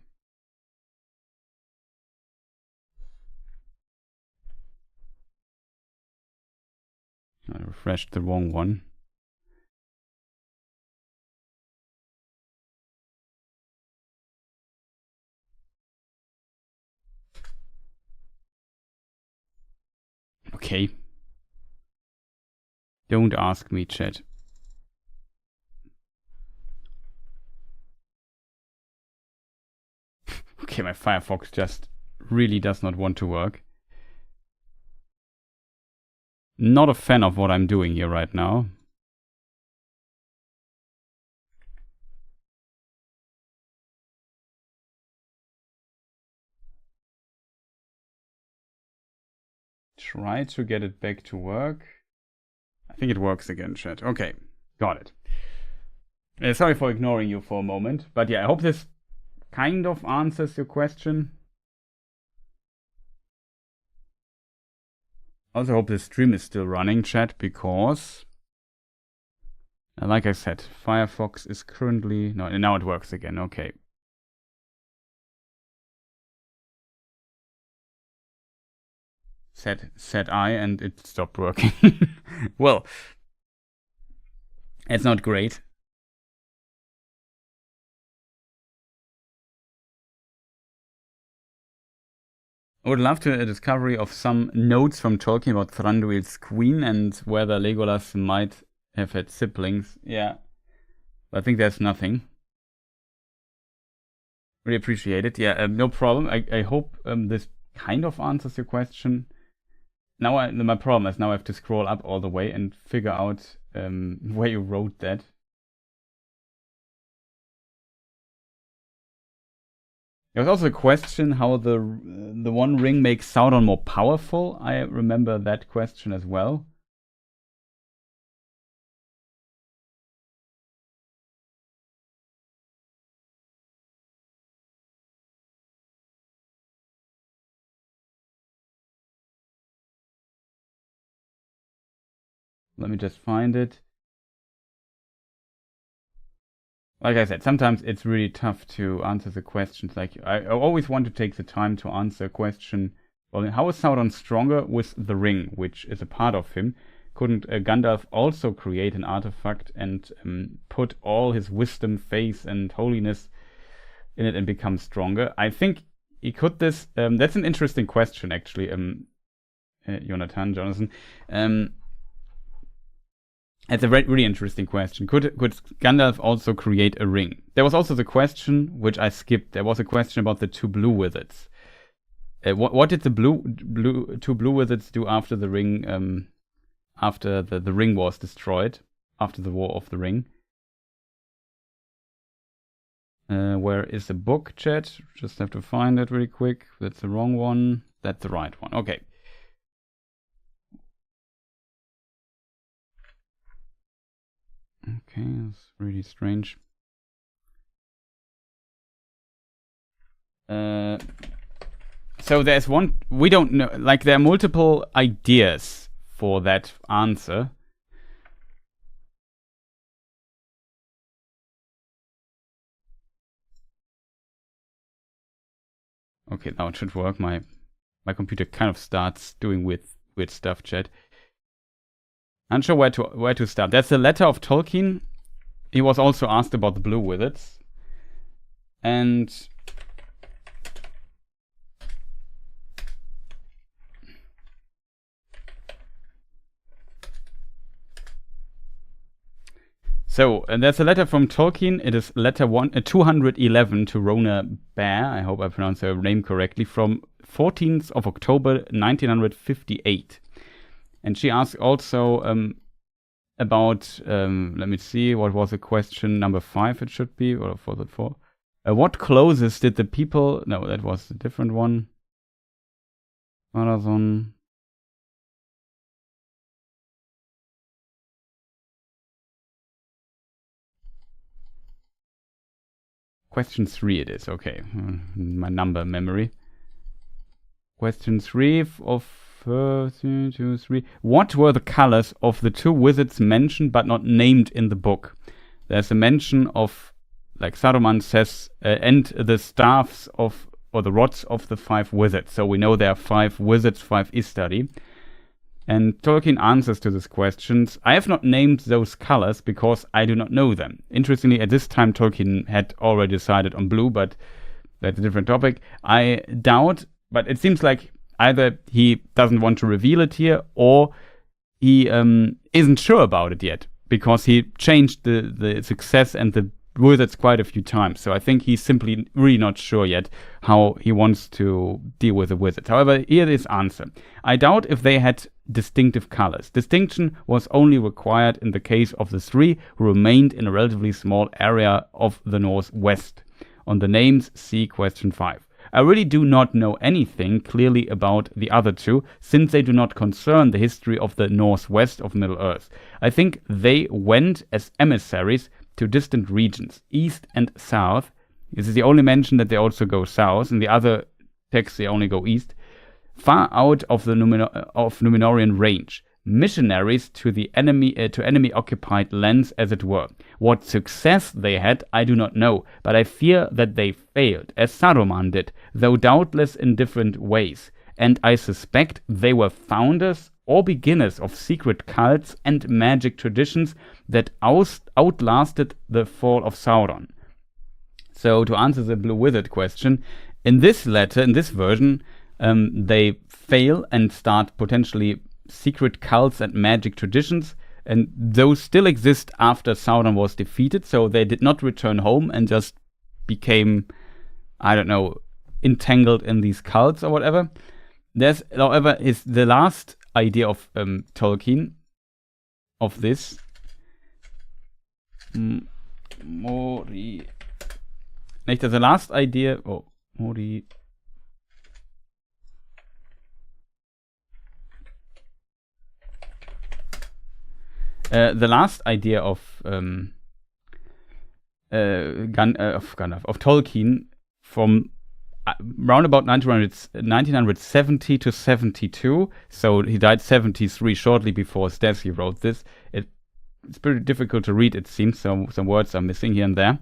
I refreshed the wrong one. Okay. Don't ask me, chat. Okay, my Firefox just really does not want to work. Not a fan of what I'm doing here right now. Try to get it back to work. I think it works again, chat. Okay, got it. Sorry for ignoring you for a moment. But yeah, I hope this kind of answers your question. Also hope the stream is still running, chat, because Like I said, Firefox is currently... No, now it works again, okay. Said I, and it stopped working. Well, it's not great. I would love to a discovery of some notes from Tolkien about Thranduil's queen and whether Legolas might have had siblings. Yeah, I think there's nothing. Really appreciate it. Yeah, no problem. I hope this kind of answers your question. Now my problem is now I have to scroll up all the way and figure out where you wrote that. There was also a question how the One Ring makes Sauron more powerful. I remember that question as well. Let me just find it. Like I said, sometimes it's really tough to answer the questions. Like, I always want to take the time to answer a question. Well, how is Sauron stronger with the ring, which is a part of him? Couldn't Gandalf also create an artifact and put all his wisdom, faith, and holiness in it and become stronger? I think he could this. That's an interesting question, actually, Jonathan. It's a really interesting question. Could Gandalf also create a ring? There was also the question, which I skipped. There was a question about the two blue wizards. What did the two blue wizards do after the ring? After the ring was destroyed, after the War of the Ring? Where is the book, chat? Just have to find it really quick. That's the wrong one. That's the right one. Okay. Okay, that's really strange. So there's one, we don't know, like there are multiple ideas for that answer. Okay, now it should work. My computer kind of starts doing weird stuff, chat. Unsure where to start. There's a letter of Tolkien. He was also asked about the blue wizards. And there's a letter from Tolkien. It is letter 211 to Rona Bear. I hope I pronounced her name correctly. From 14th of October 1958. And she asked also about, let me see, what was the question? Number 5 it should be, or for the 4. What clothes did the people... No, that was a different one. Marathon. Question 3 it is, okay. My number memory. Question 3 of... 2, 3. What were the colors of the two wizards mentioned but not named in the book? There's a mention of, like Saruman says, and the staffs of, or the rods of the 5 wizards. So we know there are 5 wizards, 5 Istari. And Tolkien answers to these questions. I have not named those colors because I do not know them. Interestingly, at this time Tolkien had already decided on blue, but that's a different topic. I doubt, but it seems like either he doesn't want to reveal it here, or he isn't sure about it yet, because he changed the success and the wizards quite a few times. So I think he's simply really not sure yet how he wants to deal with the wizards. However, here is answer. I doubt if they had distinctive colors. Distinction was only required in the case of the 3 who remained in a relatively small area of the northwest. On the names, see question 5. I really do not know anything clearly about the other 2, since they do not concern the history of the northwest of Middle-earth. I think they went as emissaries to distant regions, east and south. This is the only mention that they also go south. In the other texts, they only go east. Far out of the Numenorean range. missionaries to the enemy occupied lands, as it were. What success they had I do not know, but I fear that they failed, as Saruman did, though doubtless in different ways, and I suspect they were founders or beginners of secret cults and magic traditions that outlasted the fall of Sauron. So to answer the Blue Wizard question, in this letter, in this version, they fail and start potentially secret cults and magic traditions, and those still exist after Sauron was defeated, so they did not return home and just became, I don't know, entangled in these cults or whatever. There's, however, is the last idea of Tolkien of this. Mori. Nicht, the last idea. Oh, Mori. The last idea of Tolkien from round about 1970 to 72. So he died 73, shortly before his death. He wrote this. It's pretty difficult to read. It seems some words are missing here and there.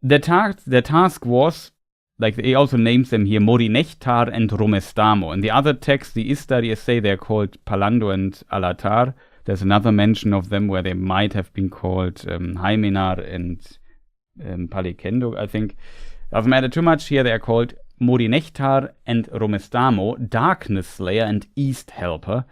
Their task was, like he also names them here, Mori Nechtar and Romestamo. In the other text, the Istari essay, they're called Palando and Alatar. There's another mention of them where they might have been called Hymenar and Palikendo, I think. Doesn't matter too much. Here they are called Mori Nechtar and Romestamo, Darkness Slayer and East Helper.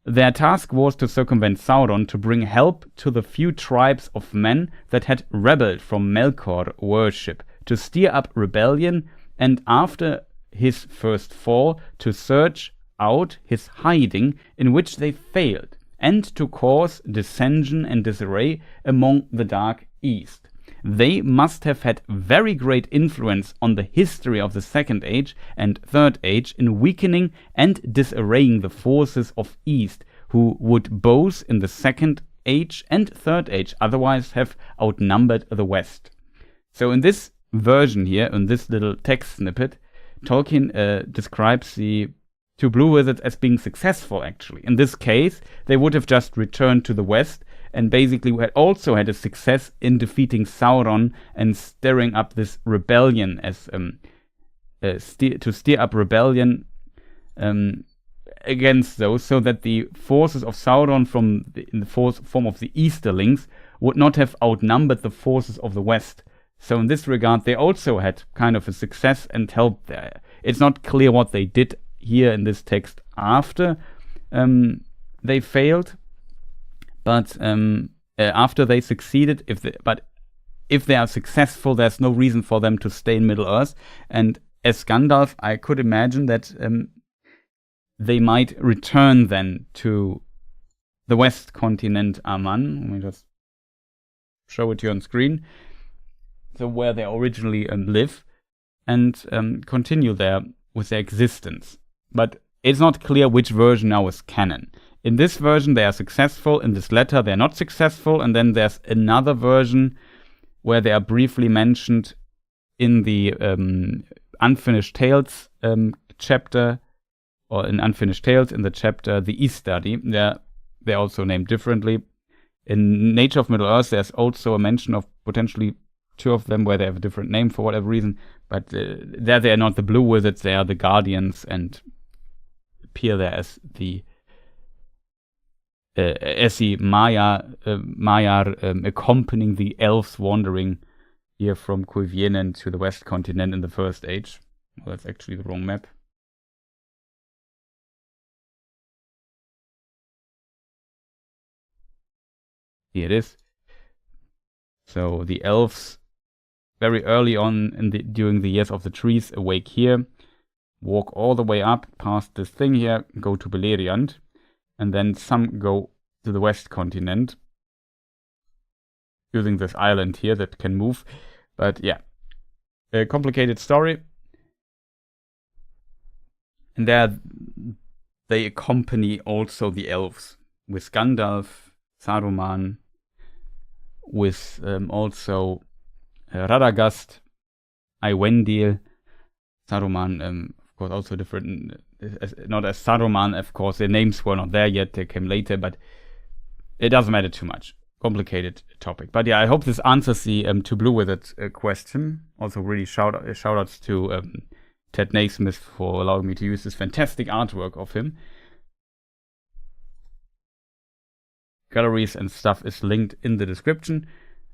Their task was to circumvent Sauron, to bring help to the few tribes of men that had rebelled from Melkor worship, to stir up rebellion, and after his first fall, to search out his hiding in which they failed, and to cause dissension and disarray among the Dark East. They must have had very great influence on the history of the Second Age and Third Age in weakening and disarraying the forces of East, who would both in the Second Age and Third Age otherwise have outnumbered the West. So in this version here, in this little text snippet, Tolkien describes the two Blue Wizards as being successful, actually. In this case, they would have just returned to the West and basically had also had a success in defeating Sauron and stirring up this rebellion as to stir up rebellion against those, so that the forces of Sauron in the form of the Easterlings would not have outnumbered the forces of the West. So in this regard, they also had kind of a success and help there. It's not clear what they did here in this text after they failed, but after they succeeded, if they are successful, there's no reason for them to stay in Middle-earth. And as Gandalf, I could imagine that they might return then to the West continent Aman. Let me just show it to you on screen. So where they originally live, and continue there with their existence. But it's not clear which version now is canon. In this version, they are successful. In this letter, they are not successful. And then there's another version where they are briefly mentioned in the Unfinished Tales chapter, or in Unfinished Tales in the chapter The Istari. They're also named differently. In Nature of Middle-earth, there's also a mention of potentially two of them where they have a different name for whatever reason. But there they are not the Blue Wizards, they are the Guardians and appear there as the Maiar accompanying the elves wandering here from Cuivienen to the West continent in the First Age. Well, that's actually the wrong map. Here it is. So the elves, very early on during the Years of the Trees, awake here, walk all the way up past this thing here, go to Beleriand, and then some go to the West continent using this island here that can move. But yeah, a complicated story. And there they accompany also the elves with Gandalf, Saruman, with also Radagast, Iwendil. Saruman, of of course, also different, not as Saruman, of course, their names were not there yet, they came later, but it doesn't matter too much. Complicated topic. But yeah, I hope this answers the To Blue With It question. Also, really shout outs to Ted Naismith for allowing me to use this fantastic artwork of him. Galleries and stuff is linked in the description,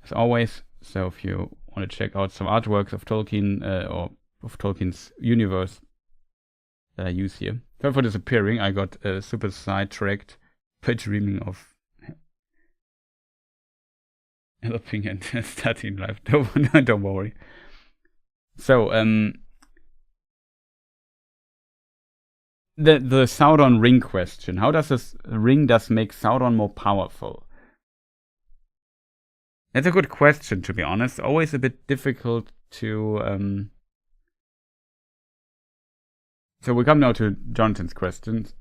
as always. So if you want to check out some artworks of Tolkien or of Tolkien's universe that I use here. Sorry for disappearing. I got super sidetracked by dreaming of helping and studying life. Don't worry. So, the Sauron ring question. How does this ring make Sauron more powerful? That's a good question, to be honest. Always a bit difficult to... So we come now to Jonathan's questions.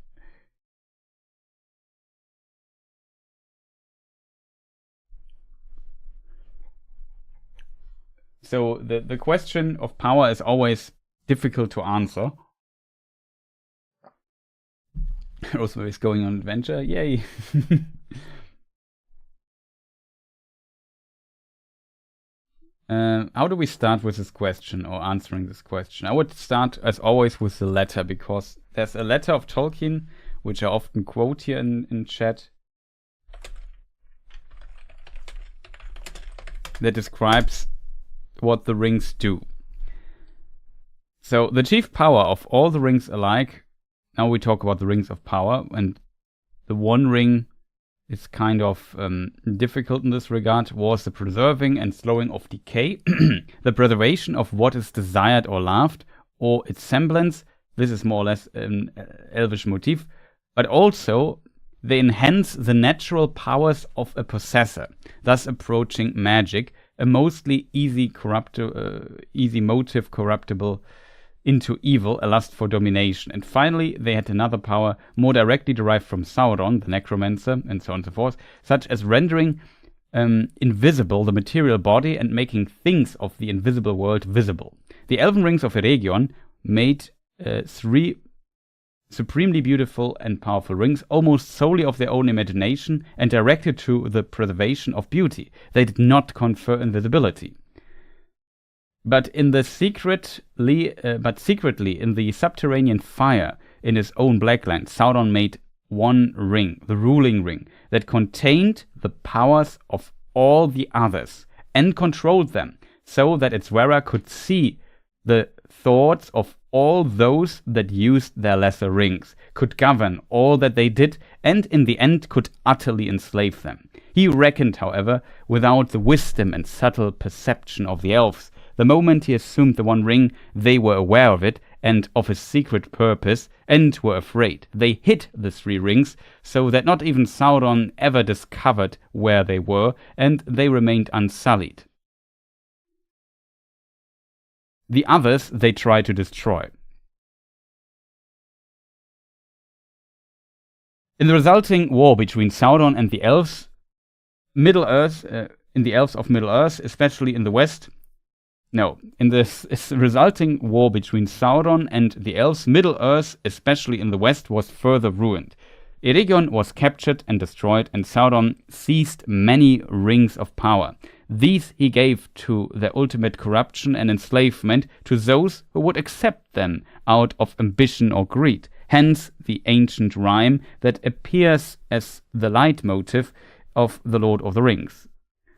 So the question of power is always difficult to answer. Rosemary is going on adventure. Yay! How do we start with this question or answering this question? I would start, as always, with the letter, because there's a letter of Tolkien, which I often quote here in chat, that describes what the rings do. So the chief power of all the rings alike, now we talk about the rings of power, and the one ring is kind of difficult in this regard, was the preserving and slowing of decay, the preservation of what is desired or loved, or its semblance. This is more or less an elvish motif, but also they enhance the natural powers of a possessor, thus approaching magic, a mostly easy motive corruptible into evil, a lust for domination. And finally, they had another power more directly derived from Sauron, the necromancer, and so on and so forth, such as rendering invisible the material body and making things of the invisible world visible. The elven rings of Eregion made 3 supremely beautiful and powerful rings, almost solely of their own imagination and directed to the preservation of beauty. They did not confer invisibility. But secretly in the subterranean fire in his own Blackland, Sauron made one ring, the ruling ring, that contained the powers of all the others and controlled them, so that its wearer could see the thoughts of all those that used their lesser rings, could govern all that they did, and in the end could utterly enslave them. He reckoned, however, without the wisdom and subtle perception of the elves. The moment he assumed the One Ring, they were aware of it and of his secret purpose, and were afraid. They hid the 3 rings, so that not even Sauron ever discovered where they were, and they remained unsullied. The others they tried to destroy. In the resulting war between Sauron and the elves, Middle-earth, in the elves of Middle-earth, especially in the west, in this resulting war between Sauron and the elves, Middle-earth, especially in the west, was further ruined. Eregion was captured and destroyed, and Sauron seized many rings of power. These he gave to their ultimate corruption and enslavement to those who would accept them out of ambition or greed. Hence the ancient rhyme that appears as the leitmotif of The Lord of the Rings.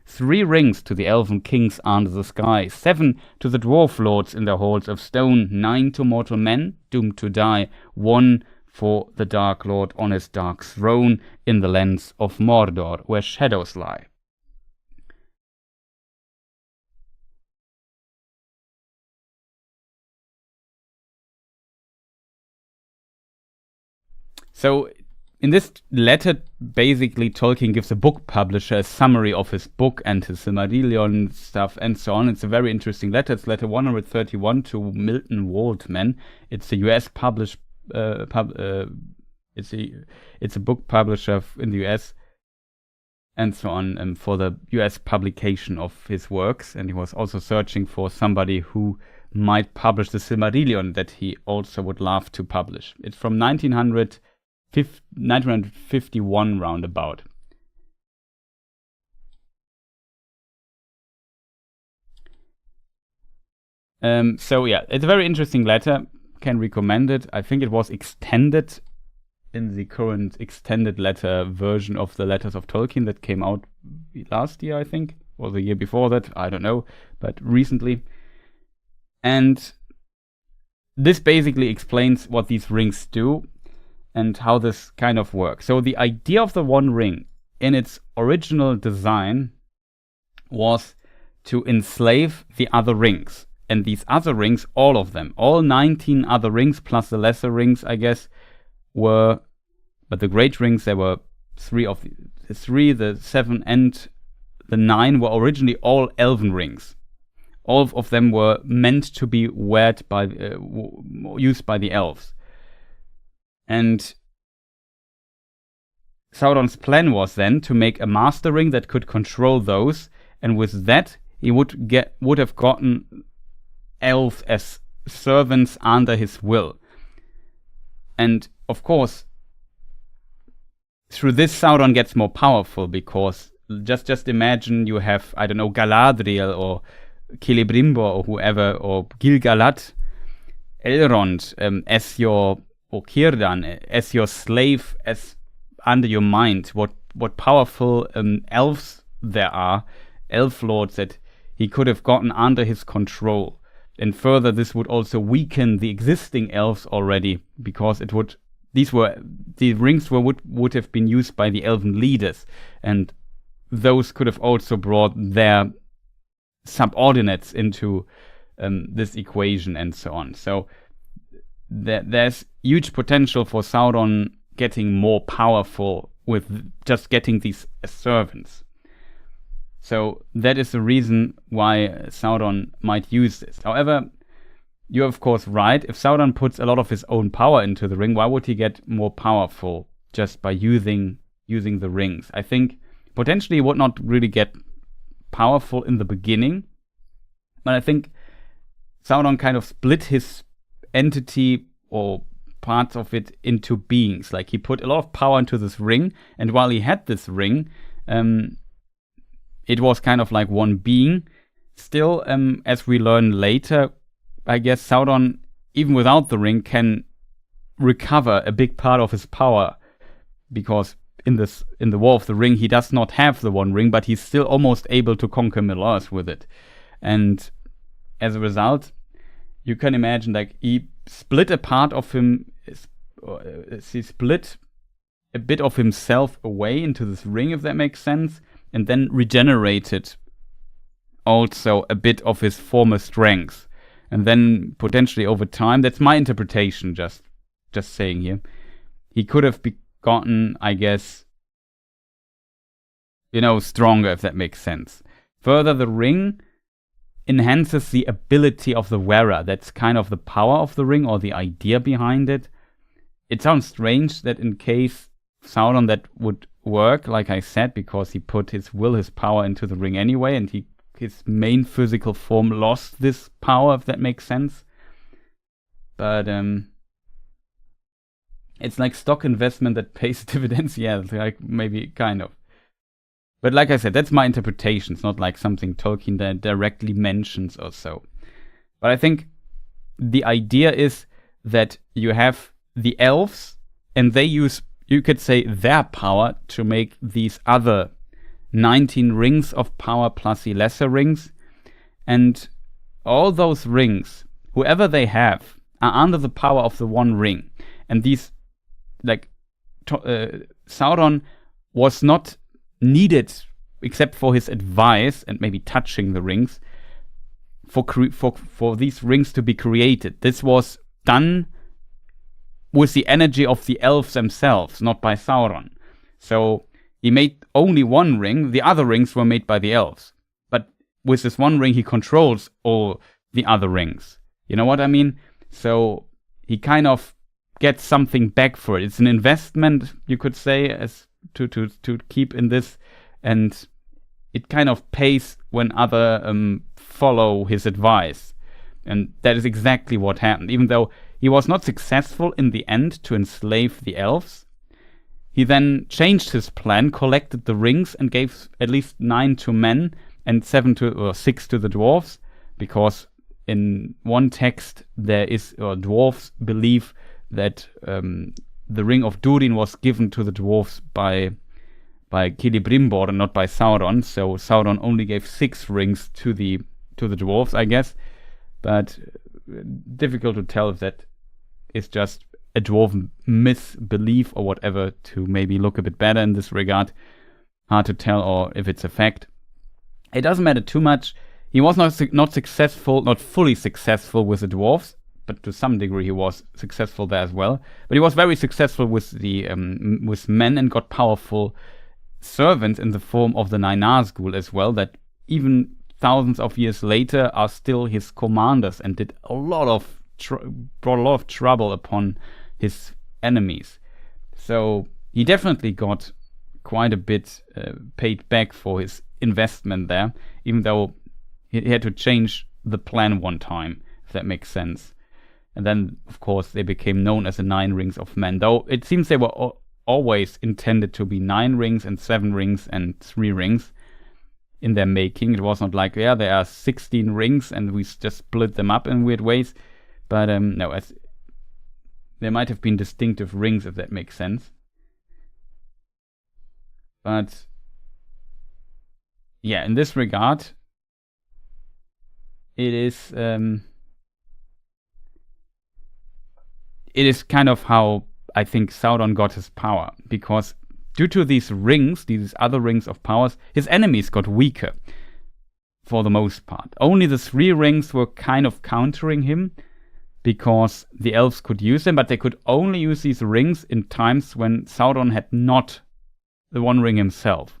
3 rings to the elven kings under the sky, 7 to the dwarf lords in their halls of stone, 9 to mortal men doomed to die, 1 for the Dark Lord on his dark throne in the lands of Mordor, where shadows lie. So, in this letter, basically, Tolkien gives a book publisher a summary of his book and his Silmarillion stuff and so on. It's a very interesting letter. It's letter 131 to Milton Waldman. It's a US it's a book publisher in the US. and so on for the US publication of his works. And he was also searching for somebody who might publish the Silmarillion that he also would love to publish. It's from 1951 roundabout. So yeah, it's a very interesting letter. Can recommend it. I think it was extended in the current extended letter version of the Letters of Tolkien that came out last year, I think, or the year before that, I don't know, but recently. And this basically explains what these rings do and how this kind of works. So the idea of the One Ring in its original design was to enslave the other rings. And these other rings, all of them, all 19 other rings plus the lesser rings, I guess, were, but the great rings, there were three, the 7 and the 9 were originally all elven rings. All of them were meant to be used by the elves. And Sauron's plan was then to make a master ring that could control those, and with that he would have gotten elves as servants under his will. And of course, through this Sauron gets more powerful, because just imagine you have, I don't know, Galadriel or Celebrimbor or whoever, or Gil-galad, Elrond as your, or Círdan as your slave, as under your mind. What powerful elves there are, elf lords that he could have gotten under his control. And further, this would also weaken the existing elves already, because the rings would have been used by the elven leaders, and those could have also brought their subordinates into this equation and so on. So there's huge potential for Sauron getting more powerful with just getting these servants. So that is the reason why Sauron might use this. However, you're of course right. If Sauron puts a lot of his own power into the ring, why would he get more powerful just by using the rings? I think potentially he would not really get powerful in the beginning, but I think Sauron kind of split his entity or parts of it into beings. Like, he put a lot of power into this ring, and while he had this ring, it was kind of like one being. Still, as we learn later, I guess Sauron, even without the ring, can recover a big part of his power, because in the War of the Ring, he does not have the One Ring, but he's still almost able to conquer Middle-earth with it. And as a result, you can imagine, like, he split a part of him, he split a bit of himself away into this ring, if that makes sense, and then regenerated also a bit of his former strength. And then potentially over time, that's my interpretation, just saying here, he could have gotten, I guess, stronger, if that makes sense. Further, the ring enhances the ability of the wearer. That's kind of the power of the ring, or the idea behind it. It sounds strange that in case Sauron that would work, like I said, because he put his power into the ring anyway, and his main physical form lost this power, if that makes sense. But it's like stock investment that pays dividends. Yeah, like maybe kind of. But like I said, that's my interpretation. It's not like something Tolkien that directly mentions or so. But I think the idea is that you have the elves, and they use, you could say, their power to make these other 19 rings of power plus the lesser rings. And all those rings, whoever they have, are under the power of the One Ring. And these, like, Sauron was not needed, except for his advice and maybe touching the rings, for these rings to be created. This was done with the energy of the elves themselves, not by Sauron. So he made only one ring. The other rings were made by the elves. But with this one ring, he controls all the other rings. You know what I mean? So he kind of gets something back for it. It's an investment, you could say, as to keep in this and it kind of pays when other follow his advice. And that is exactly what happened. Even though he was not successful in the end to enslave the elves, he then changed his plan, collected the rings, and gave at least 9 to men and 6 to the dwarves, because in one text dwarves believe that the ring of Durin was given to the dwarves by Celebrimbor and not by Sauron. So Sauron only gave 6 rings to the dwarves, I guess. But difficult to tell if that is just a dwarf misbelief or whatever, to maybe look a bit better in this regard. Hard to tell, or if it's a fact. It doesn't matter too much. He was not fully successful with the dwarves, but to some degree he was successful there as well. But he was very successful with with men, and got powerful servants in the form of the 9 Nazgul as well, that even thousands of years later are still his commanders, and did a lot of brought a lot of trouble upon his enemies. So he definitely got quite a bit paid back for his investment there, even though he had to change the plan one time, if that makes sense. And then, of course, they became known as the 9 Rings of Men, though it seems they were always intended to be 9 rings and 7 rings and 3 rings in their making. It was not like, yeah, there are 16 rings and we just split them up in weird ways. But no, there might have been distinctive rings, if that makes sense. But yeah, in this regard, it is kind of how I think Sauron got his power, because due to these rings, these other rings of powers, his enemies got weaker for the most part. Only the 3 rings were kind of countering him, because the elves could use them, but they could only use these rings in times when Sauron had not the One Ring himself.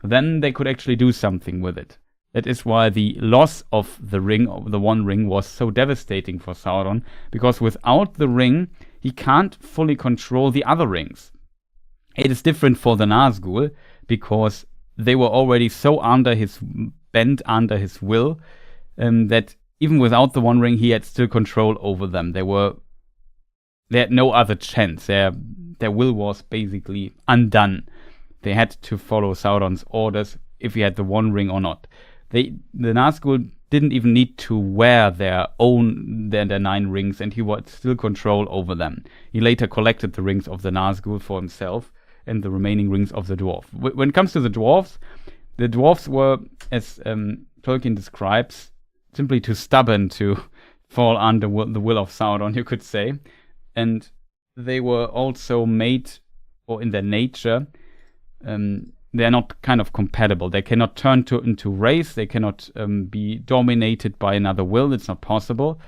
Then they could actually do something with it. That is why the loss of the One Ring, was so devastating for Sauron, because without the ring, he can't fully control the other rings. It is different for the Nazgul, because they were already so bent under his will, that even without the One Ring, he had still control over them. They had no other chance. Their will was basically undone. They had to follow Sauron's orders, if he had the One Ring or not. The Nazgul didn't even need to wear their 9 rings, and he had still control over them. He later collected the rings of the Nazgul for himself, and the remaining rings of the dwarf. When it comes to the dwarves were, as Tolkien describes, simply too stubborn to fall under the will of Sauron, you could say. And they were also made, or in their nature, they're not kind of compatible. They cannot turn into race. They cannot be dominated by another will. It's not possible.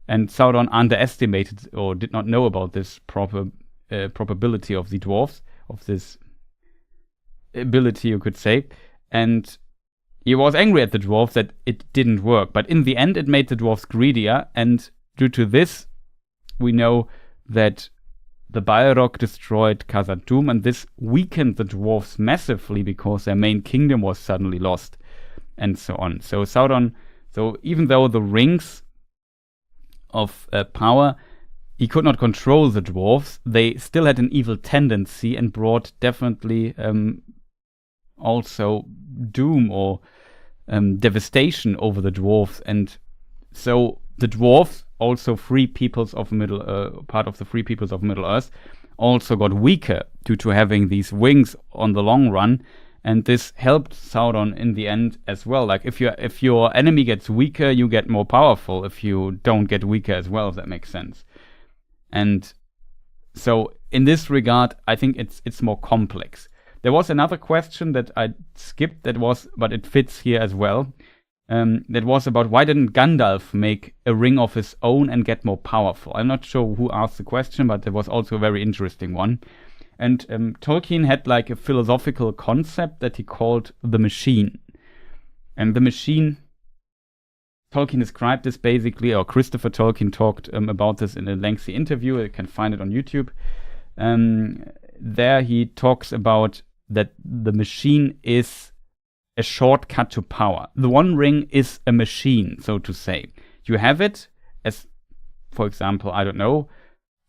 And Sauron underestimated, or did not know about this probability of the dwarves, of this ability, you could say. And he was angry at the dwarves that it didn't work. But in the end, it made the dwarves greedier. And due to this, we know that the Balrog destroyed Khazad-dûm, and this weakened the dwarves massively, because their main kingdom was suddenly lost, and so on. So Sauron, even though the rings of power, he could not control the dwarves, they still had an evil tendency, and brought definitely also doom or devastation over the dwarves. And so the dwarves, also free peoples of part of the free peoples of Middle-earth, also got weaker due to having these wings on the long run, and this helped Sauron in the end as well. Like, if your enemy gets weaker, you get more powerful. If you don't get weaker as well, if that makes sense. And so in this regard, I think it's more complex. There was another question that I skipped, but it fits here as well. That was about, why didn't Gandalf make a ring of his own and get more powerful? I'm not sure who asked the question, but it was also a very interesting one. And Tolkien had like a philosophical concept that he called the machine. And the machine, Tolkien described this basically, or Christopher Tolkien talked about this in a lengthy interview. You can find it on YouTube. There he talks about that the machine is a shortcut to power. The One Ring is a machine, so to say. You have it as, for example, I don't know,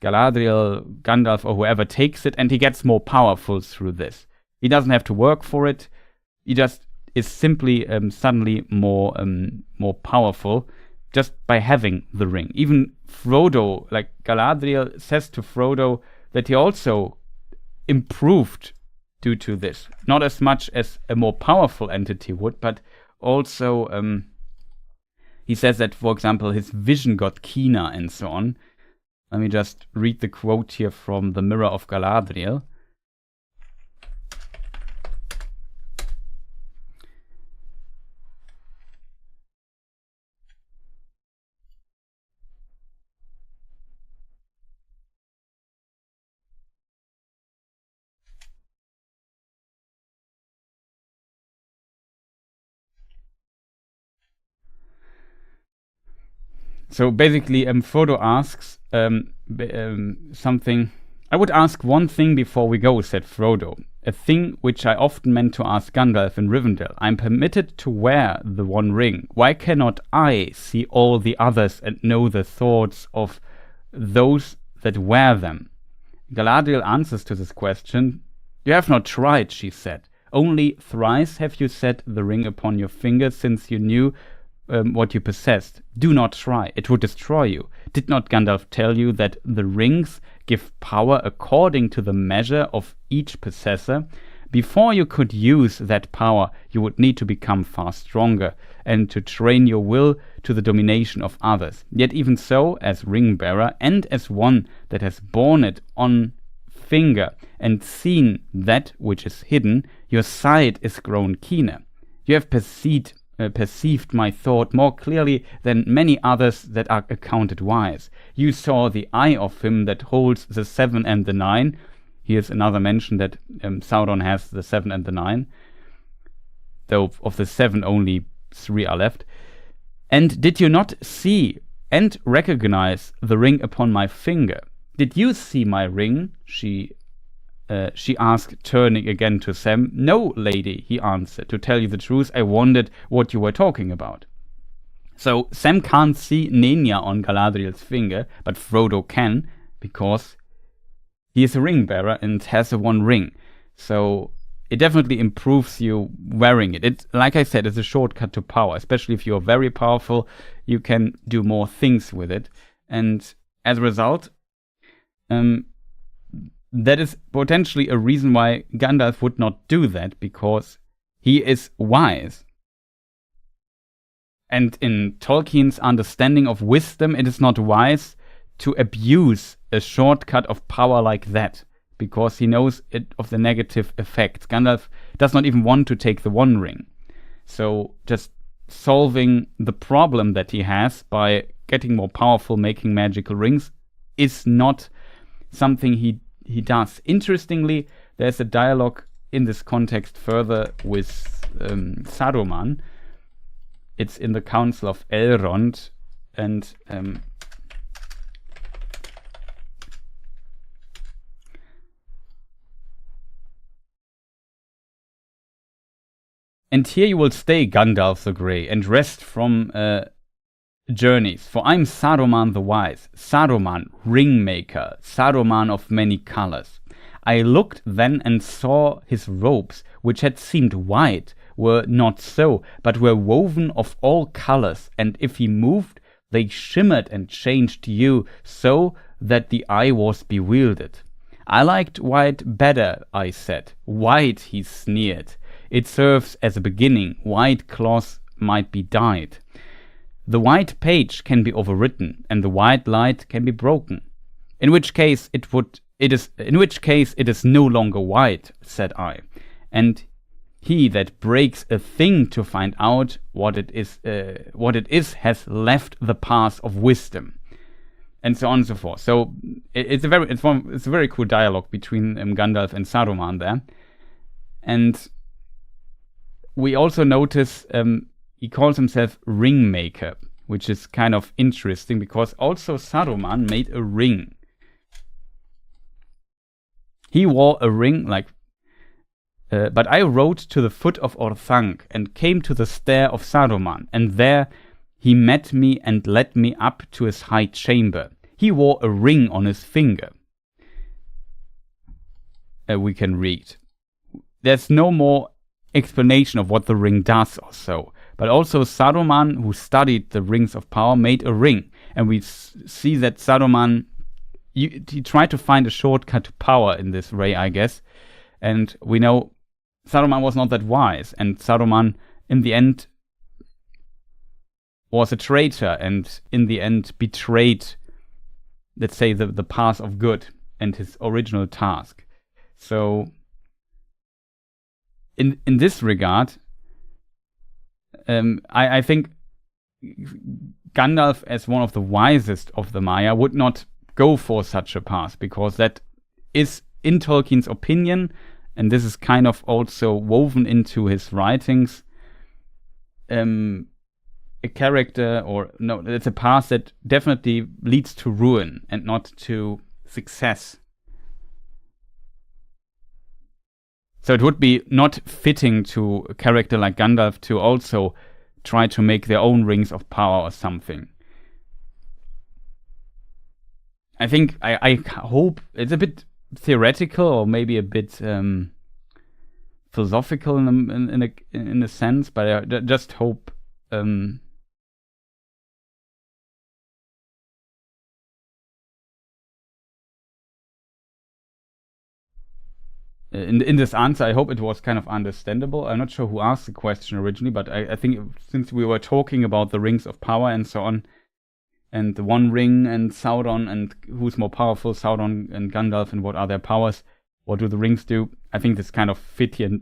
Galadriel, Gandalf, or whoever takes it, and he gets more powerful through this. He doesn't have to work for it. He just is simply suddenly more powerful just by having the ring. Even Frodo, like Galadriel says to Frodo that he also improved due to this. Not as much as a more powerful entity would, but also he says that, for example, his vision got keener and so on. Let me just read the quote here from the Mirror of Galadriel. So basically, Frodo asks something. I would ask one thing before we go, said Frodo. A thing which I often meant to ask Gandalf in Rivendell. I'm permitted to wear the One Ring. Why cannot I see all the others and know the thoughts of those that wear them? Galadriel answers to this question. You have not tried, she said. Only thrice have you set the ring upon your finger since you knew what you possessed. Do not try. It would destroy you. Did not Gandalf tell you that the rings give power according to the measure of each possessor? Before you could use that power, you would need to become far stronger and to train your will to the domination of others. Yet even so, as ring bearer and as one that has borne it on finger and seen that which is hidden, your sight is grown keener. You have perceived my thought more clearly than many others that are accounted wise. You saw the eye of him that holds the 7 and the 9. Here's another mention that Sauron has the 7 and the 9. Though of the 7 only 3 are left. And did you not see and recognize the ring upon my finger? Did you see my ring? She asked, turning again to Sam. No, lady, he answered. To tell you the truth, I wondered what you were talking about. So Sam can't see Nenya on Galadriel's finger, but Frodo can, because he is a ring bearer and has a One Ring. So it definitely improves you wearing it. It, like I said, is a shortcut to power. Especially if you're very powerful, you can do more things with it. And as a result, that is potentially a reason why Gandalf would not do that, because he is wise. And in Tolkien's understanding of wisdom, it is not wise to abuse a shortcut of power like that, because he knows it of the negative effects. Gandalf does not even want to take the One Ring. So just solving the problem that he has by getting more powerful, making magical rings, is not something he does. Interestingly, there's a dialogue in this context further with Saruman. It's in the Council of Elrond, and here you will stay, Gandalf the Grey, and rest from journeys, for I'm Saruman the Wise, Saruman, Ringmaker, Saruman of many colors. I looked then and saw his robes, which had seemed white, were not so, but were woven of all colors, and if he moved, they shimmered and changed hue, so that the eye was bewildered. I liked white better, I said. White, he sneered. It serves as a beginning. White cloth might be dyed. The white page can be overwritten, and the white light can be broken. In which case it is no longer white, said I. And he that breaks a thing to find out what it is has left the path of wisdom, and so on and so forth. So it's a very cool dialogue between Gandalf and Saruman there, and we also notice he calls himself Ringmaker, which is kind of interesting because also Saruman made a ring. He wore a ring, like But I rode to the foot of Orthanc and came to the stair of Saruman, and there he met me and led me up to his high chamber. He wore a ring on his finger. We can read. There's no more explanation of what the ring does or so. But also Saruman, who studied the rings of power, made a ring. And we see that Saruman, he tried to find a shortcut to power in this way, I guess. And we know Saruman was not that wise. And Saruman, in the end, was a traitor. And in the end, betrayed, let's say, the path of good and his original task. So, in this regard, I think Gandalf, as one of the wisest of the Maya, would not go for such a path, because that is, in Tolkien's opinion, and this is kind of also woven into his writings, a character, or no, it's a path that definitely leads to ruin and not to success. So it would be not fitting to a character like Gandalf to also try to make their own rings of power or something. I think, I hope, it's a bit theoretical or maybe a bit philosophical in a sense, but I just hope in this answer, I hope it was kind of understandable. I'm not sure who asked the question originally, but I think since we were talking about the rings of power and so on, and the One Ring and Sauron, and who's more powerful, Sauron and Gandalf, and what are their powers, what do the rings do, I think this kind of fit here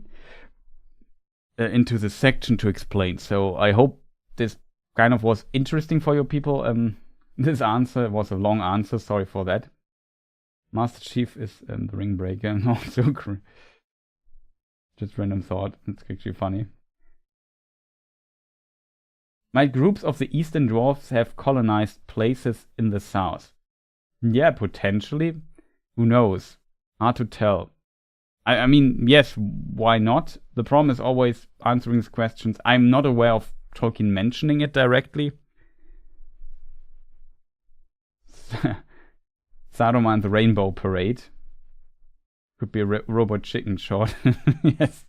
into this section to explain. So I hope this kind of was interesting for you people. This answer was a long answer, sorry for that. Master Chief is the ring breaker, and also just random thought. It's actually funny. Might groups of the Eastern Dwarfs have colonized places in the south? Yeah, potentially. Who knows? Hard to tell. I mean, yes, why not? The problem is always answering these questions. I'm not aware of Tolkien mentioning it directly. Saruman, the Rainbow Parade. Could be a Robot Chicken short. Yes.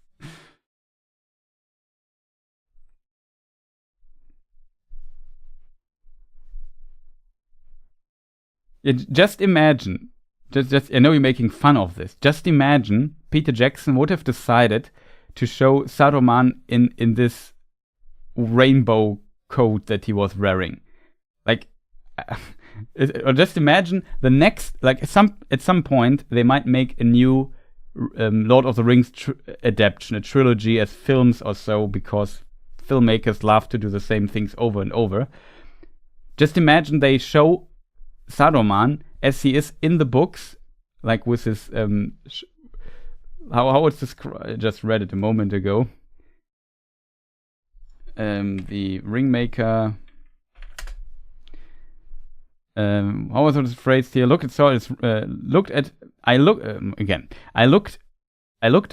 Just imagine, just I know you're making fun of this. Just imagine Peter Jackson would have decided to show Saruman in this rainbow coat that he was wearing. Like, or just imagine the next, like at some point they might make a new Lord of the Rings adaptation, a trilogy as films or so, because filmmakers love to do the same things over and over. Just imagine they show Saruman as he is in the books, like with his how it's described. I just read it a moment ago. The Ringmaker. How was it phrased here? I looked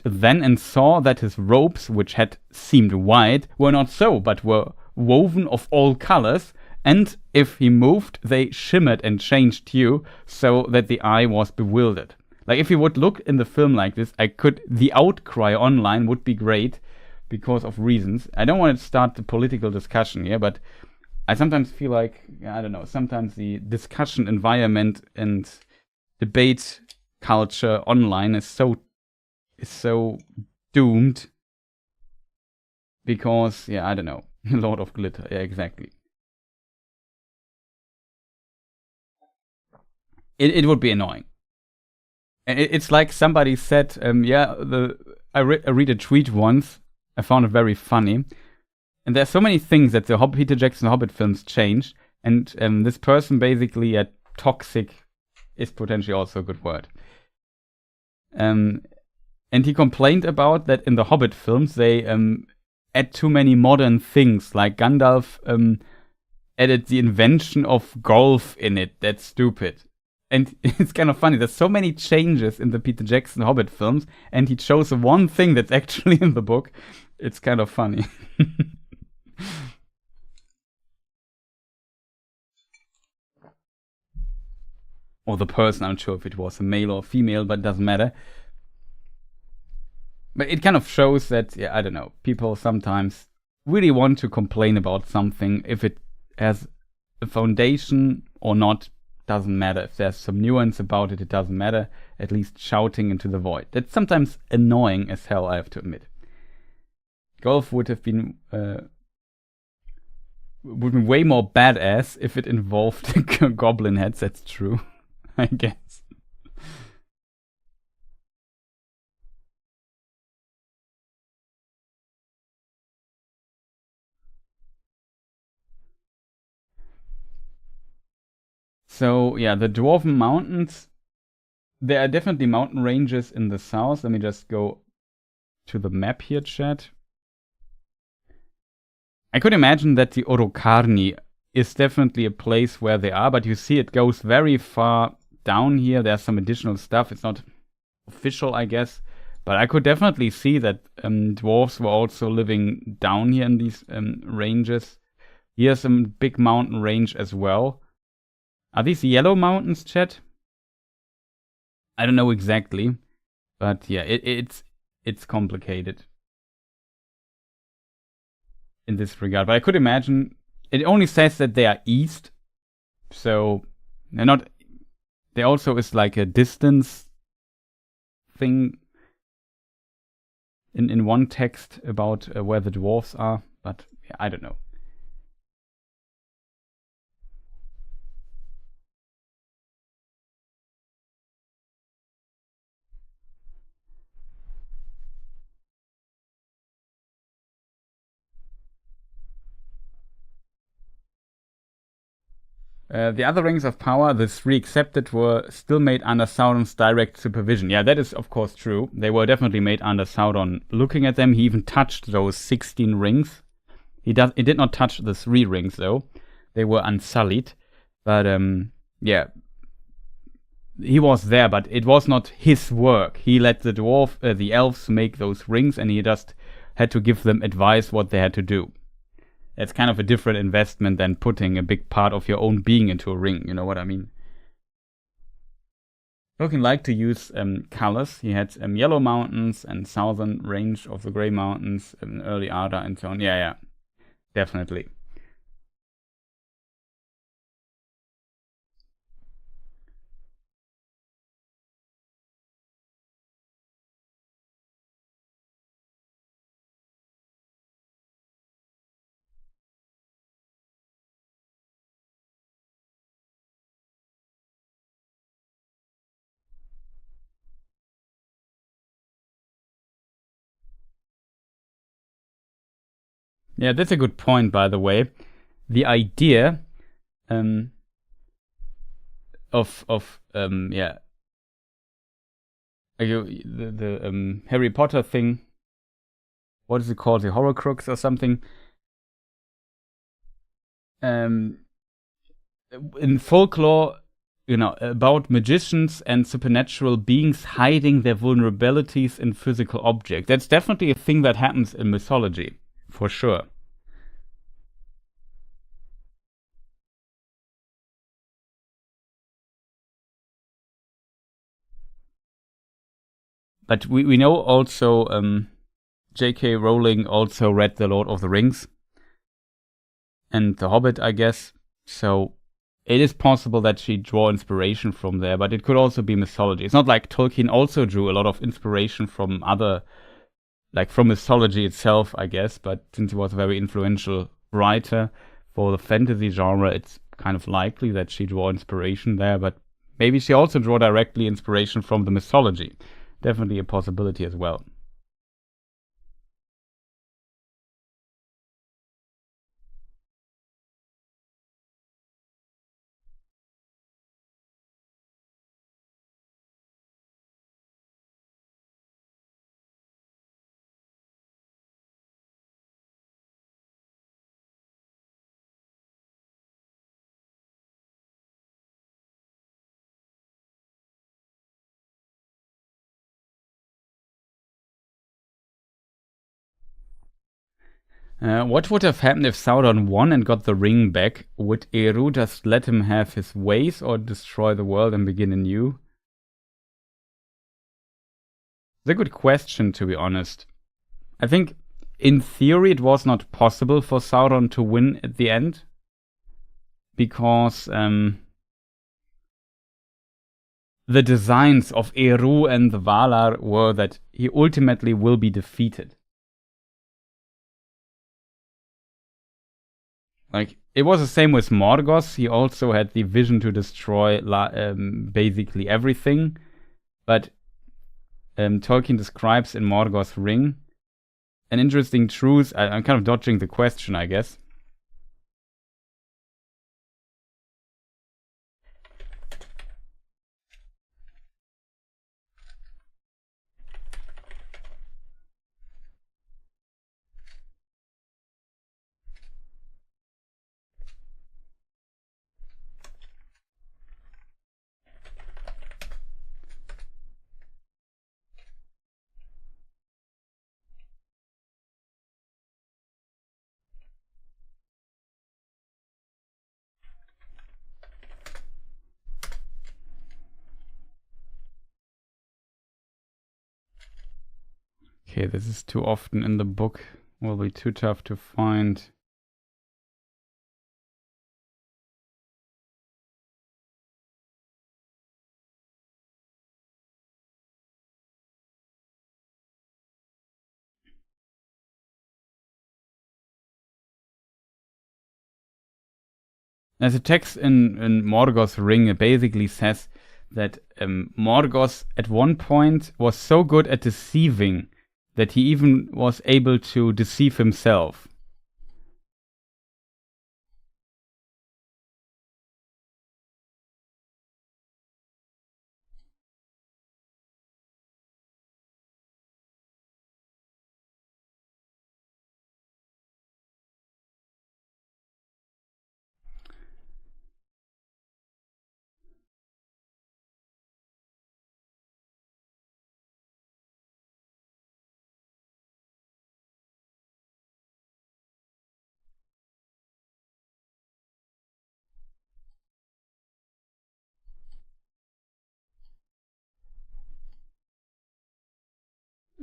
then and saw that his robes, which had seemed white, were not so, but were woven of all colors, and if he moved, they shimmered and changed hue, so that the eye was bewildered. Like, if you would look in the film like this, the outcry online would be great because of reasons. I don't want to start the political discussion here, but I sometimes feel like, I don't know, sometimes the discussion environment and debate culture online is so doomed because, yeah, I don't know, a lot of glitter, yeah, exactly. It would be annoying. It's like somebody said, I read a tweet once, I found it very funny. And there's so many things that the Peter Jackson Hobbit films changed, and this person basically, toxic is potentially also a good word. And he complained about that in the Hobbit films they add too many modern things, like Gandalf added the invention of golf in it. That's stupid. And it's kind of funny. There's so many changes in the Peter Jackson Hobbit films, and he chose one thing that's actually in the book. It's kind of funny. Or the person, I'm sure if it was a male or female, but it doesn't matter. But it kind of shows that, yeah, I don't know, people sometimes really want to complain about something. If it has a foundation or not, doesn't matter. If there's some nuance about it, it doesn't matter. At least shouting into the void. That's sometimes annoying as hell, I have to admit. Golf would have been way more badass if it involved goblin heads. That's true, I guess. So yeah, the Dwarven Mountains. There are definitely mountain ranges in the south. Let me just go to the map here, chat. I could imagine that the Orokarni is definitely a place where they are, but you see it goes very far down here. There's some additional stuff. It's not official, I guess, but I could definitely see that dwarves were also living down here in these ranges. Here's a big mountain range as well. Are these yellow mountains, chat? I don't know exactly, but yeah, it's complicated in this regard. But I could imagine it only says that they are east, so they're not. There also is like a distance thing in one text about where the dwarves are, but yeah, I don't know. The other rings of power, the 3 accepted, were still made under Sauron's direct supervision. Yeah, that is of course true. They were definitely made under Sauron. Looking at them, he even touched those 16 rings. He did not touch the 3 rings though. They were unsullied. But yeah, he was there, but it was not his work. He let the elves make those rings, and he just had to give them advice what they had to do. It's kind of a different investment than putting a big part of your own being into a ring. You know what I mean? Tolkien liked to use colors. He had yellow mountains and southern range of the Grey Mountains, early Arda and so on. Yeah, definitely. Yeah, that's a good point, by the way. The idea of yeah, the Harry Potter thing. What is it called? The Horcrux or something? In folklore, you know, about magicians and supernatural beings hiding their vulnerabilities in physical objects. That's definitely a thing that happens in mythology, for sure. But we know also J.K. Rowling also read The Lord of the Rings and The Hobbit, I guess. So it is possible that she drew inspiration from there, but it could also be mythology. It's not like Tolkien also drew a lot of inspiration from other, like from mythology itself, I guess. But since he was a very influential writer for the fantasy genre, it's kind of likely that she drew inspiration there. But maybe she also drew directly inspiration from the mythology. Definitely a possibility as well. What would have happened if Sauron won and got the ring back? Would Eru just let him have his ways or destroy the world and begin anew? It's a good question, to be honest. I think, in theory, it was not possible for Sauron to win at the end. Because the designs of Eru and the Valar were that he ultimately will be defeated. Like, it was the same with Morgoth. He also had the vision to destroy basically everything. But Tolkien describes in Morgoth's ring an interesting truth. I'm kind of dodging the question, I guess. Okay, this is too often in the book. Will be too tough to find. There's a text in Morgoth's ring. It basically says that Morgoth at one point was so good at deceiving that he even was able to deceive himself.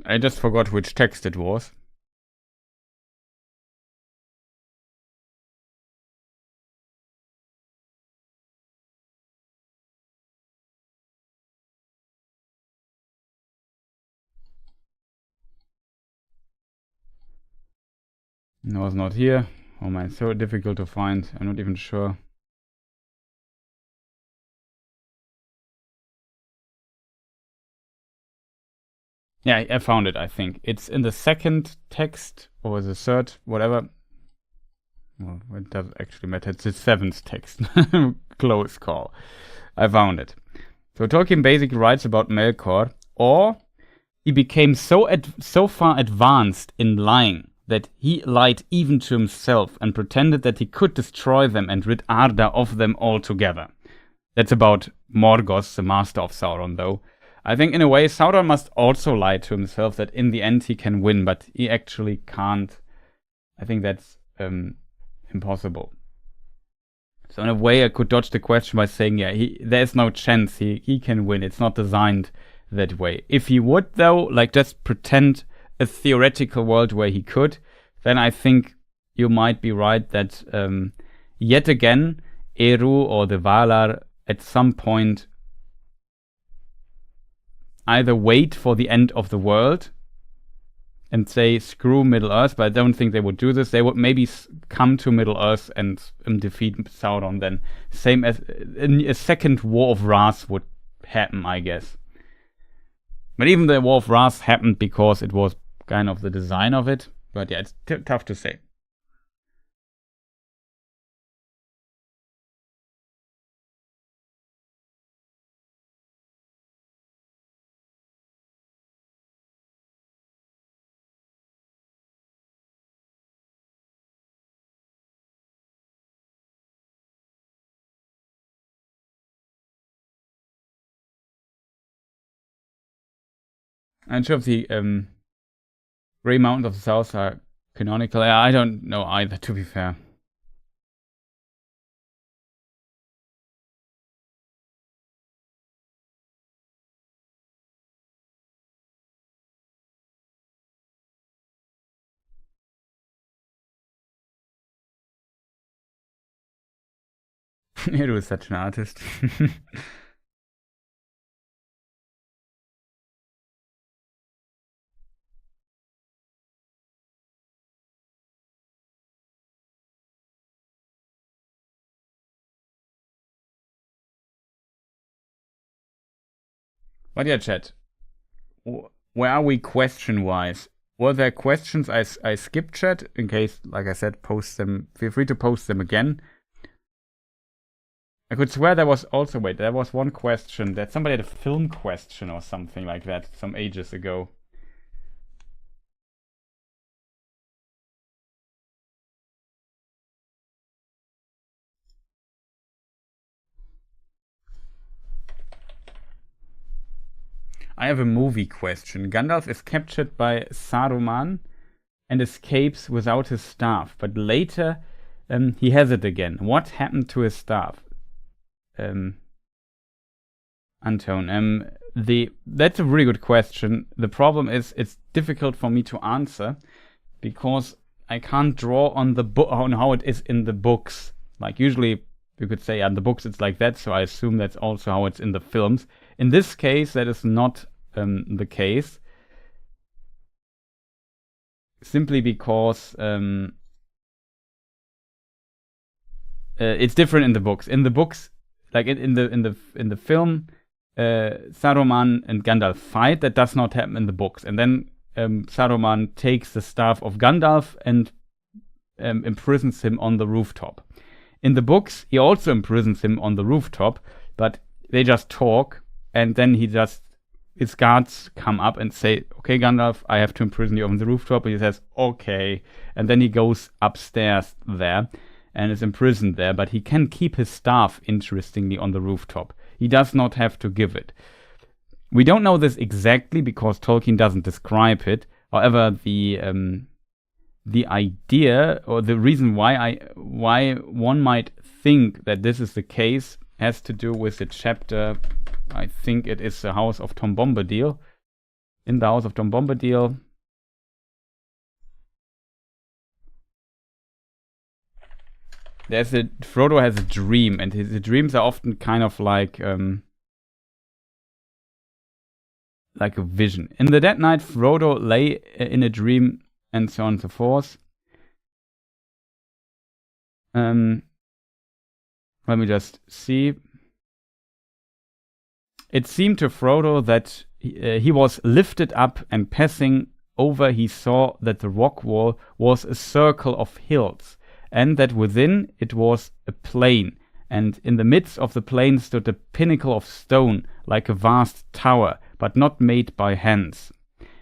I just forgot which text it was. No, it's not here. Oh man, it's so difficult to find. I'm not even sure. Yeah, I found it, I think. It's in the second text, or the third, whatever. Well, it doesn't actually matter. It's the seventh text. Close call. I found it. So Tolkien basically writes about Melkor, or he became so far advanced in lying that he lied even to himself and pretended that he could destroy them and rid Arda of them altogether. That's about Morgoth, the master of Sauron, though. I think in a way Sauron must also lie to himself that in the end he can win, but he actually can't. I think that's impossible. So in a way I could dodge the question by saying, yeah, there's no chance he can win. It's not designed that way. If he would, though, like just pretend a theoretical world where he could, then I think you might be right that yet again Eru or the Valar at some point either wait for the end of the world and say screw Middle-earth, but I don't think they would do this. They would maybe come to Middle-earth and defeat Sauron then. Same as a second War of Wrath would happen, I guess. But even the War of Wrath happened because it was kind of the design of it. But yeah, it's tough to say. I'm sure if the Grey Mountains of the South are Canonical, I don't know either, to be fair. Du bist such an artist. But yeah, chat. Where are we question-wise? Were there questions I skipped, chat? In case, like I said, post them. Feel free to post them again. I could swear there was also, wait, there was one question that somebody had a film question or something like that some ages ago. I have a movie question. Gandalf is captured by Saruman and escapes without his staff, but later he has it again. What happened to his staff? Anton, that's a really good question. The problem is it's difficult for me to answer because I can't draw on the on how it is in the books. Like usually you could say on the books it's like that, so I assume that's also how it's in the films. In this case, that is not the case. Simply because it's different in the books. In the books, like in the film, Saruman and Gandalf fight. That does not happen in the books. And then Saruman takes the staff of Gandalf and imprisons him on the rooftop. In the books, he also imprisons him on the rooftop, but they just talk, and then his guards come up and say, okay, Gandalf, I have to imprison you on the rooftop. And he says, okay. And then he goes upstairs there and is imprisoned there, but he can keep his staff, interestingly, on the rooftop. He does not have to give it. We don't know this exactly because Tolkien doesn't describe it. However, the idea or the reason why one might think that this is the case has to do with the chapter. I think it is the House of Tom Bombadil. In the House of Tom Bombadil, Frodo has a dream, and his dreams are often kind of like a vision. In the Dead Night, Frodo lay in a dream, and so on and so forth. Let me just see. It seemed to Frodo that he was lifted up, and passing over he saw that the rock wall was a circle of hills, and that within it was a plain, and in the midst of the plain stood a pinnacle of stone, like a vast tower, but not made by hands.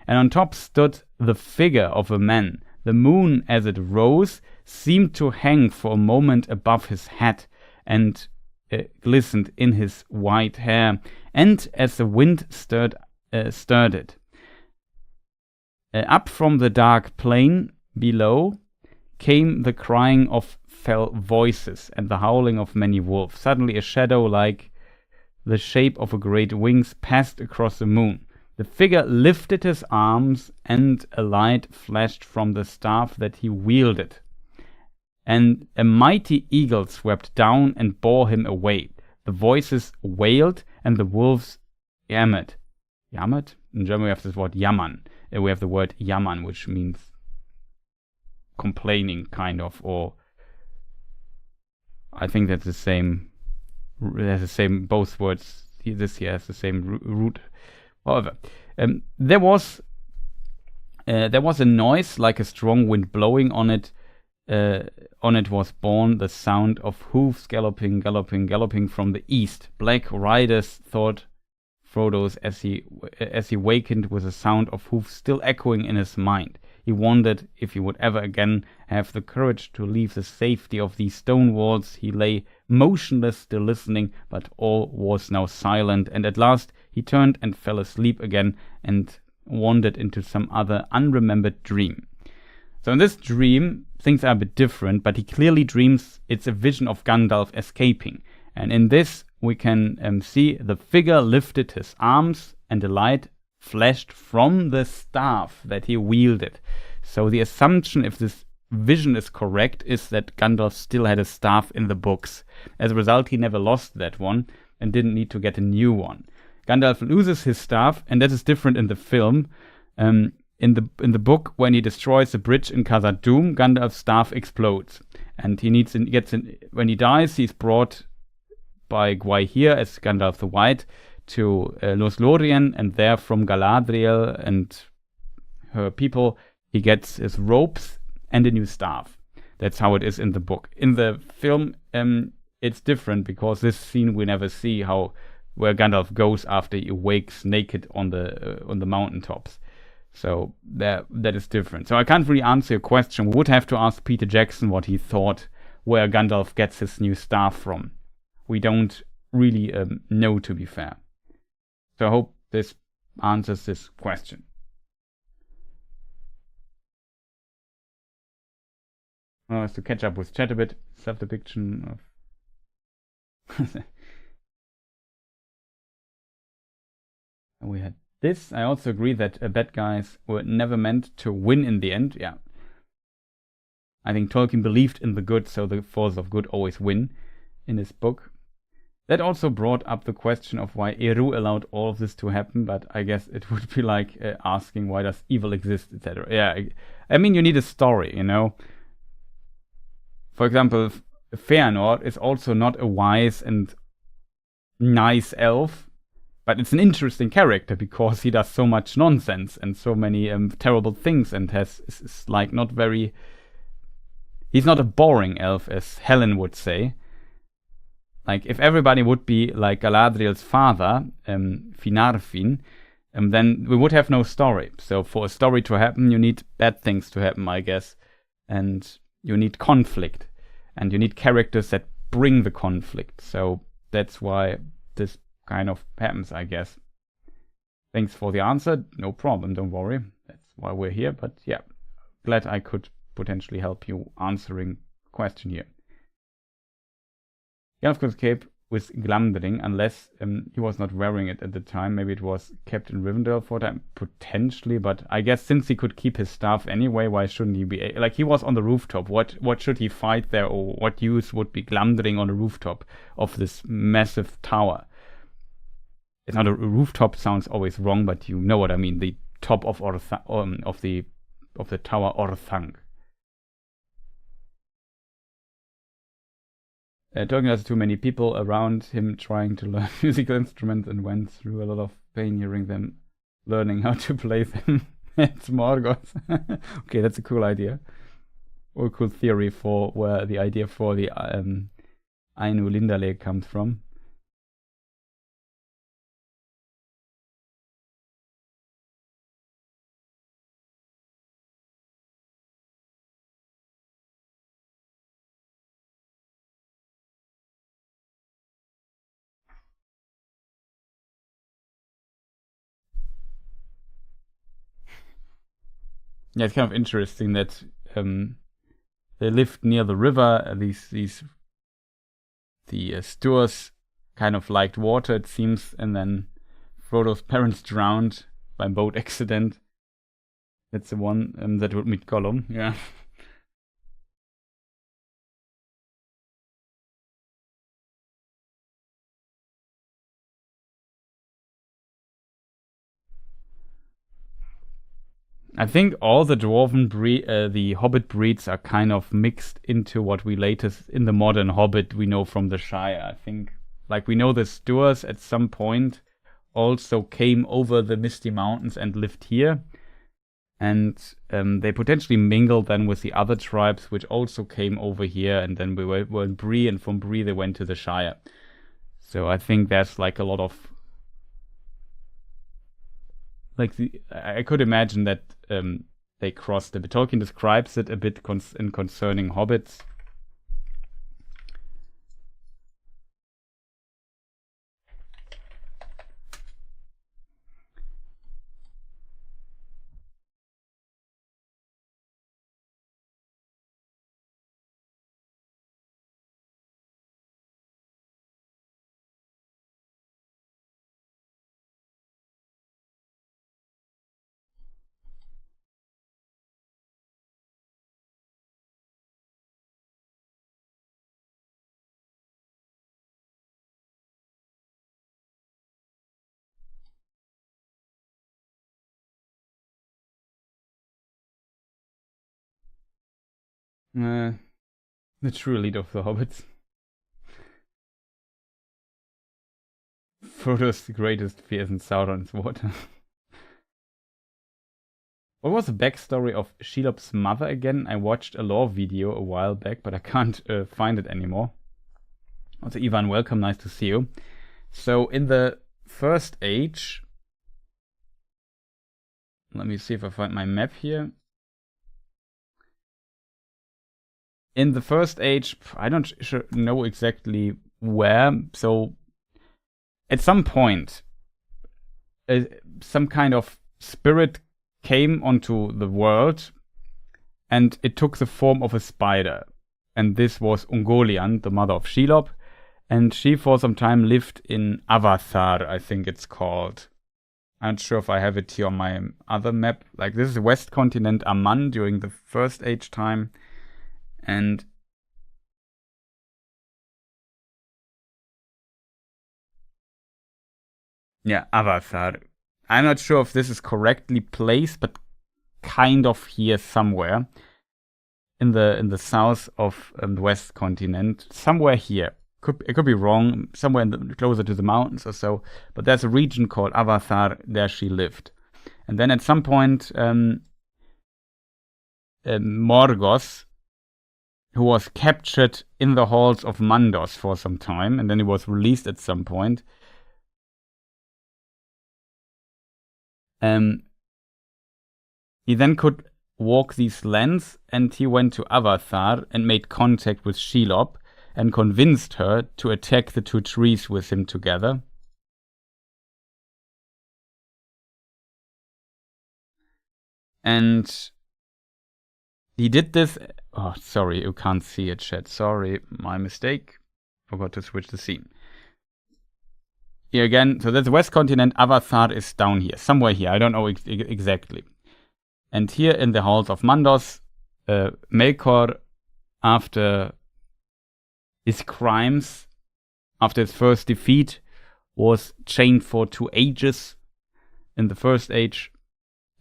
And on top stood the figure of a man. The moon, as it rose, seemed to hang for a moment above his head, and glistened in his white hair, and as the wind stirred it. Up from the dark plain below came the crying of fell voices and the howling of many wolves. Suddenly a shadow like the shape of a great wings passed across the moon. The figure lifted his arms, and a light flashed from the staff that he wielded. And a mighty eagle swept down and bore him away. The voices wailed, and the wolves yammered. Yammered? In German we have this word jammern. We have the word jammern, which means complaining, kind of, or I think that's the same. There's the same. Both words. This here has the same root. However, there was a noise like a strong wind blowing on it. On it was borne the sound of hoofs galloping, galloping, galloping from the east. Black riders, thought Frodo's as he wakened with the sound of hoofs still echoing in his mind. He wondered if he would ever again have the courage to leave the safety of these stone walls. He lay motionless, still listening, but all was now silent, and at last he turned and fell asleep again, and wandered into some other unremembered dream. So in this dream, things are a bit different, but he clearly dreams it's a vision of Gandalf escaping. And in this, we can see the figure lifted his arms and the light flashed from the staff that he wielded. So the assumption, if this vision is correct, is that Gandalf still had a staff in the books. As a result, he never lost that one and didn't need to get a new one. Gandalf loses his staff, and that is different in the film. In the book, when he destroys the bridge in Khazad-dûm, Gandalf's staff explodes, and when he dies, he's brought by Gwaihir as Gandalf the White to Lothlorien, and there from Galadriel and her people, he gets his robes and a new staff. That's how it is in the book. In the film, it's different because this scene we never see where Gandalf goes after he awakes naked on the mountaintops. So that is different. So I can't really answer your question. We would have to ask Peter Jackson what he thought where Gandalf gets his new staff from. We don't really know, to be fair. So I hope this answers this question. Well, to catch up with chat a bit, self-depiction of... We had this. I also agree that bad guys were never meant to win in the end. Yeah. I think Tolkien believed in the good, so the forces of good always win in his book. That also brought up the question of why Eru allowed all of this to happen, but I guess it would be like asking why does evil exist, etc. Yeah, I mean, you need a story, you know. For example, Fëanor is also not a wise and nice elf, but it's an interesting character because he does so much nonsense and so many terrible things and is like not very... He's not a boring elf, as Helen would say. Like, if everybody would be like Galadriel's father, Finarfin, then we would have no story. So for a story to happen, you need bad things to happen, I guess. And you need conflict. And you need characters that bring the conflict. So that's why this kind of happens, I guess. Thanks for the answer. No problem, don't worry. That's why we're here. But yeah, glad I could potentially help you answering the question here. Gandalf could escape with Glamdring unless he was not wearing it at the time. Maybe it was kept in Rivendell for a time, potentially. But I guess since he could keep his staff anyway, why shouldn't he be... Like, he was on the rooftop. What should he fight there, or what use would be Glamdring on the rooftop of this massive tower? It's not a rooftop, sounds always wrong, but you know what I mean. The top of the tower Orthanc. Tolkien has too many people around him trying to learn musical instruments and went through a lot of pain hearing them learning how to play them. It's Morgoth. Okay, that's a cool idea. Or a cool theory for where the idea for the Ainu Lindale comes from. Yeah, it's kind of interesting that they lived near the river. The Sturs kind of liked water, it seems, and then Frodo's parents drowned by boat accident. That's the one that would meet Gollum. Yeah. I think all the the Hobbit breeds are kind of mixed into what we later, in the modern Hobbit, we know from the Shire. I think, like, we know the Sturs at some point also came over the Misty Mountains and lived here. And they potentially mingled then with the other tribes, which also came over here. And then we were in Bree, and from Bree they went to the Shire. So I think there's like a lot of... Like, I could imagine that they crossed a bit. Tolkien describes it a bit in concerning hobbits. The true leader of the hobbits. Frodo's greatest fear isn't Sauron's water. What was the backstory of Shelob's mother again? I watched a lore video a while back, but I can't find it anymore. Also, Ivan, welcome. Nice to see you. So, in the First Age... Let me see if I find my map here. In the First Age, I don't know exactly where. So, at some point, some kind of spirit came onto the world, and it took the form of a spider. And this was Ungoliant, the mother of Shelob. And she for some time lived in Avathar, I think it's called. I'm not sure if I have it here on my other map. Like, this is the West Continent Aman during the First Age time. And yeah, Avathar. I'm not sure if this is correctly placed, but kind of here somewhere in the south of the West Continent, somewhere here. It could be wrong, somewhere closer to the mountains or so. But there's a region called Avathar. There she lived, and then at some point, Morgoth, who was captured in the halls of Mandos for some time, and then he was released at some point. He then could walk these lands, and he went to Avathar and made contact with Shelob and convinced her to attack the two trees with him together. And he did this... Oh, sorry, you can't see it, chat. Sorry, my mistake. Forgot to switch the scene. Here again, so that's the West Continent. Avathar is down here, somewhere here. I don't know exactly. And here in the halls of Mandos, Melkor, after his crimes, after his first defeat, was chained for 2 ages in the First Age,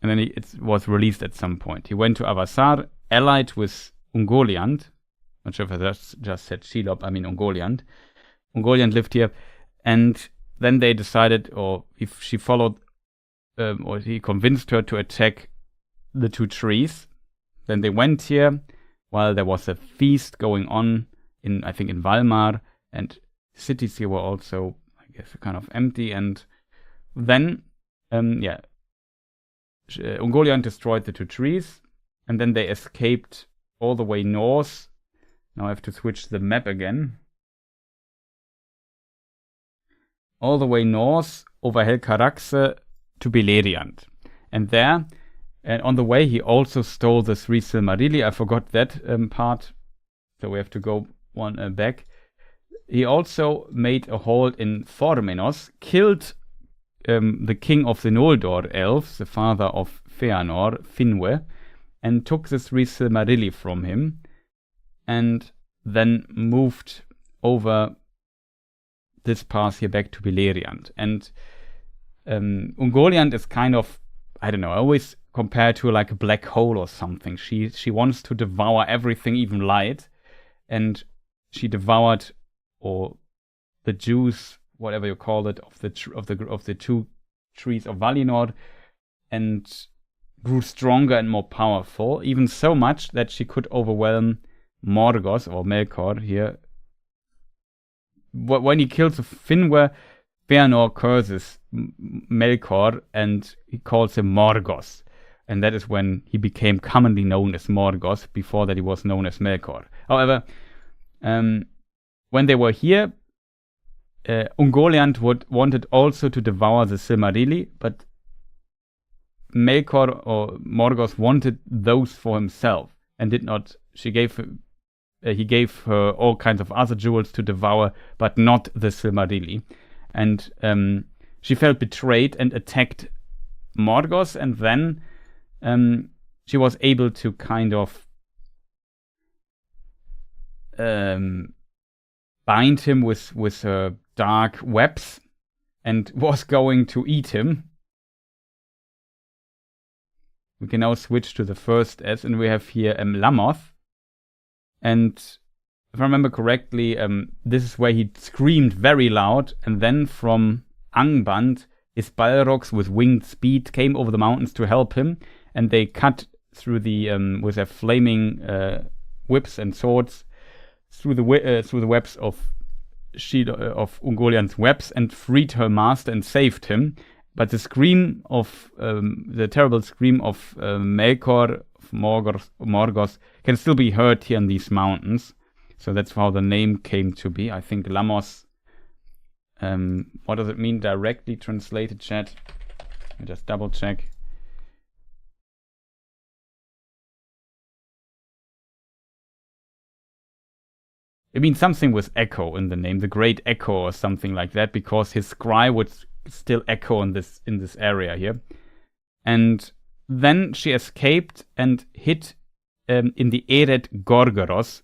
and then it was released at some point. He went to Avathar, allied with Ungoliant. Not sure if I just said Shelob, I mean Ungoliant. Ungoliant lived here, and then they decided, or if she followed, or he convinced her to attack the 2 trees. Then they went here while there was a feast going on I think in Valmar, and cities here were also, I guess, kind of empty. And then, Ungoliant destroyed the 2 trees, and then they escaped all the way north. Now I have to switch the map again. All the way north over Helcaraxe to Beleriand. And there, and on the way, he also stole the 3 Silmarilli. I forgot that part, so we have to go one back. He also made a hold in Formenos, killed the king of the Noldor elves, the father of Feanor, Finwë, and took the 3 Silmarilli from him, and then moved over this path here back to Beleriand. And Ungoliant is kind of, I don't know, I always compare to like a black hole or something. She wants to devour everything, even light, and she devoured, or the juice, whatever you call it, of the 2 trees of Valinor, and grew stronger and more powerful, even so much that she could overwhelm Morgoth, or Melkor here. When he kills Finwë, Feanor curses Melkor, and he calls him Morgoth. And that is when he became commonly known as Morgoth. Before that, he was known as Melkor. However, when they were here, Ungoliant wanted also to devour the Silmarilli, but Melkor, or Morgoth, wanted those for himself and did not. He gave her all kinds of other jewels to devour, but not the Silmarilli. And she felt betrayed and attacked Morgoth, and then she was able to kind of bind him with her dark webs, and was going to eat him. We can now switch to the first S, and we have here Lamoth. And if I remember correctly, this is where he screamed very loud, and then from Angband, his Balrogs with winged speed came over the mountains to help him, and they cut through the with their flaming whips and swords through the webs of Ungoliant's webs and freed her master and saved him. But the scream of the terrible scream of Melkor, of Morgoth, can still be heard here in these mountains. So that's how the name came to be. I think Lamos. What does it mean directly translated, chat? Let me just double check. It means something with echo in the name, the Great Echo or something like that, because his cry would still echo in this area here. And then she escaped and hid in the Eret Gorgoros,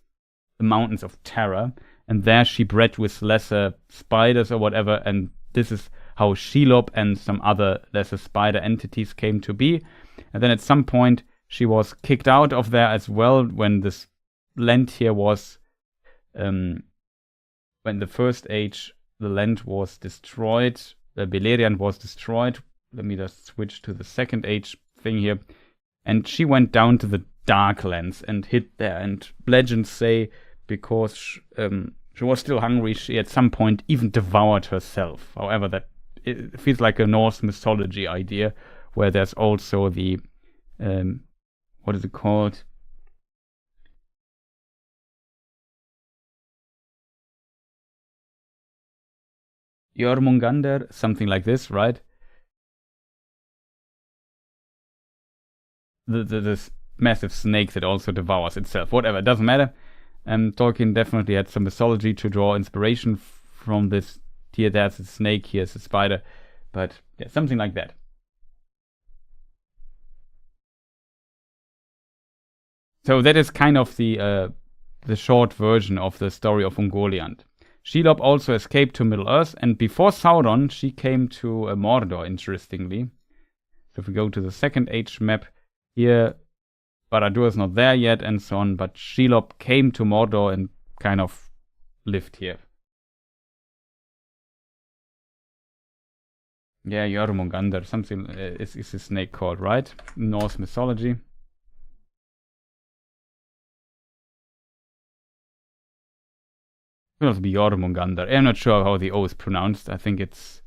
the Mountains of Terror, and there she bred with lesser spiders or whatever, and this is how Shelob and some other lesser spider entities came to be. And then at some point she was kicked out of there as well when this land here was when the first age, the land was destroyed, Beleriand was destroyed. Let me just switch to the second age thing here. And she went down to the Darklands and hid there. And legends say because she was still hungry, she at some point even devoured herself. However, that it feels like a Norse mythology idea where there's also the what is it called? Jormungandr, something like this, right? This massive snake that also devours itself. Whatever, doesn't matter. Tolkien definitely had some mythology to draw inspiration from this. Here there's a snake, here's a spider. But yeah, something like that. So that is kind of the short version of the story of Ungoliant. Shelob also escaped to Middle-earth, and before Sauron, she came to Mordor, interestingly. So if we go to the second age map, here, Barad-dûr is not there yet, and so on, but Shelob came to Mordor and kind of lived here. Yeah, Jormungandr, something is a snake called, right? Norse mythology. It could also be Jormungandr. I'm not sure how the O is pronounced. I think it's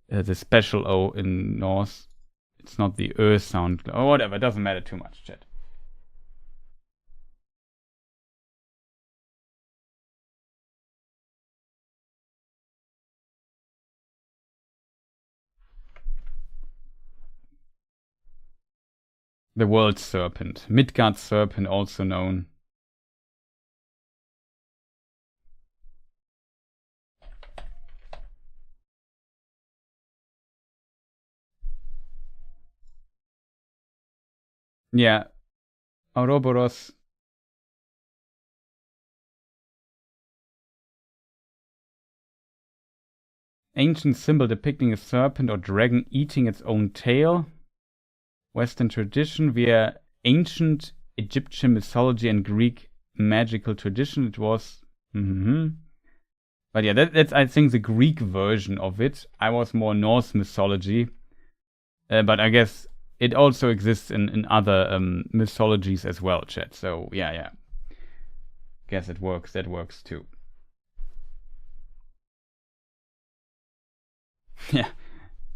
the special O in Norse. It's not the Ö sound. Or whatever, it doesn't matter too much, chat. The World Serpent. Midgard Serpent, also known. Yeah, Ouroboros. Ancient symbol depicting a serpent or dragon eating its own tail. Western tradition via ancient Egyptian mythology and Greek magical tradition. It was. But yeah, that's I think the Greek version of it. I was more Norse mythology. But I guess it also exists in other mythologies as well, chat. So yeah. Guess it works. That works too.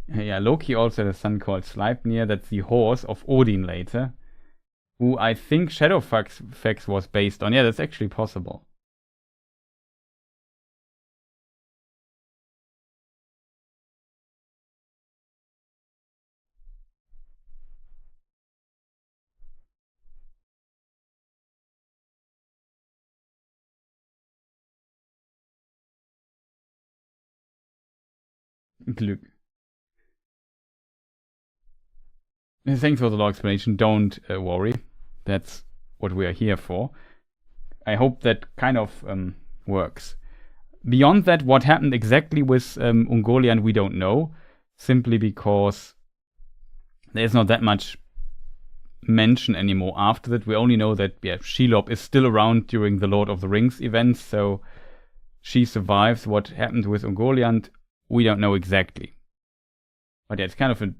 Yeah, Loki also had a son called Sleipnir. That's the horse of Odin later, who I think Shadowfax was based on. Yeah, that's actually possible. Glück. Thanks for the long explanation. Don't worry. That's what we are here for. I hope that kind of works. Beyond that, what happened exactly with Ungoliant, we don't know. Simply because there's not that much mention anymore after that. We only know that Shelob is still around during the Lord of the Rings events, so she survives. What happened with Ungoliant, we don't know exactly. But yeah, it's kind of an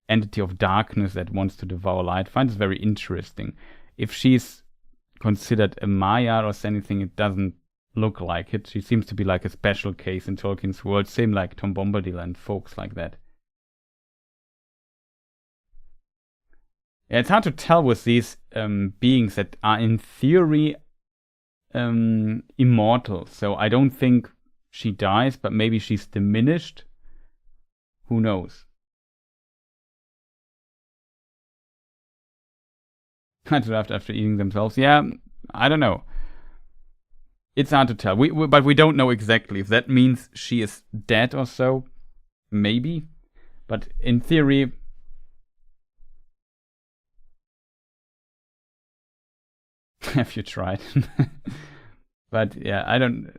entity of darkness that wants to devour light. I find this very interesting. If she's considered a Maya or anything, it doesn't look like it. She seems to be like a special case in Tolkien's world, same like Tom Bombadil and folks like that. Yeah, it's hard to tell with these beings that are in theory immortal. So I don't think she dies, but maybe she's diminished. Who knows? After eating themselves. Yeah, I don't know. It's hard to tell. But we don't know exactly. If that means she is dead or so, maybe. But in theory, have you tried? But yeah, I don't.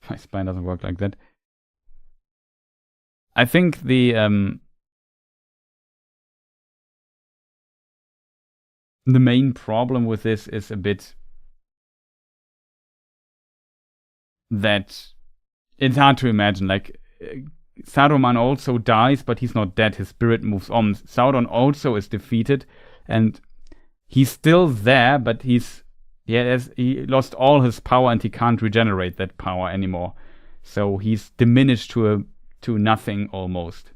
My spine doesn't work like that. I think the main problem with this is a bit that it's hard to imagine. Like, Saruman also dies, but he's not dead. His spirit moves on. Sauron also is defeated, and he's still there, but he lost all his power and he can't regenerate that power anymore. So he's diminished to nothing almost,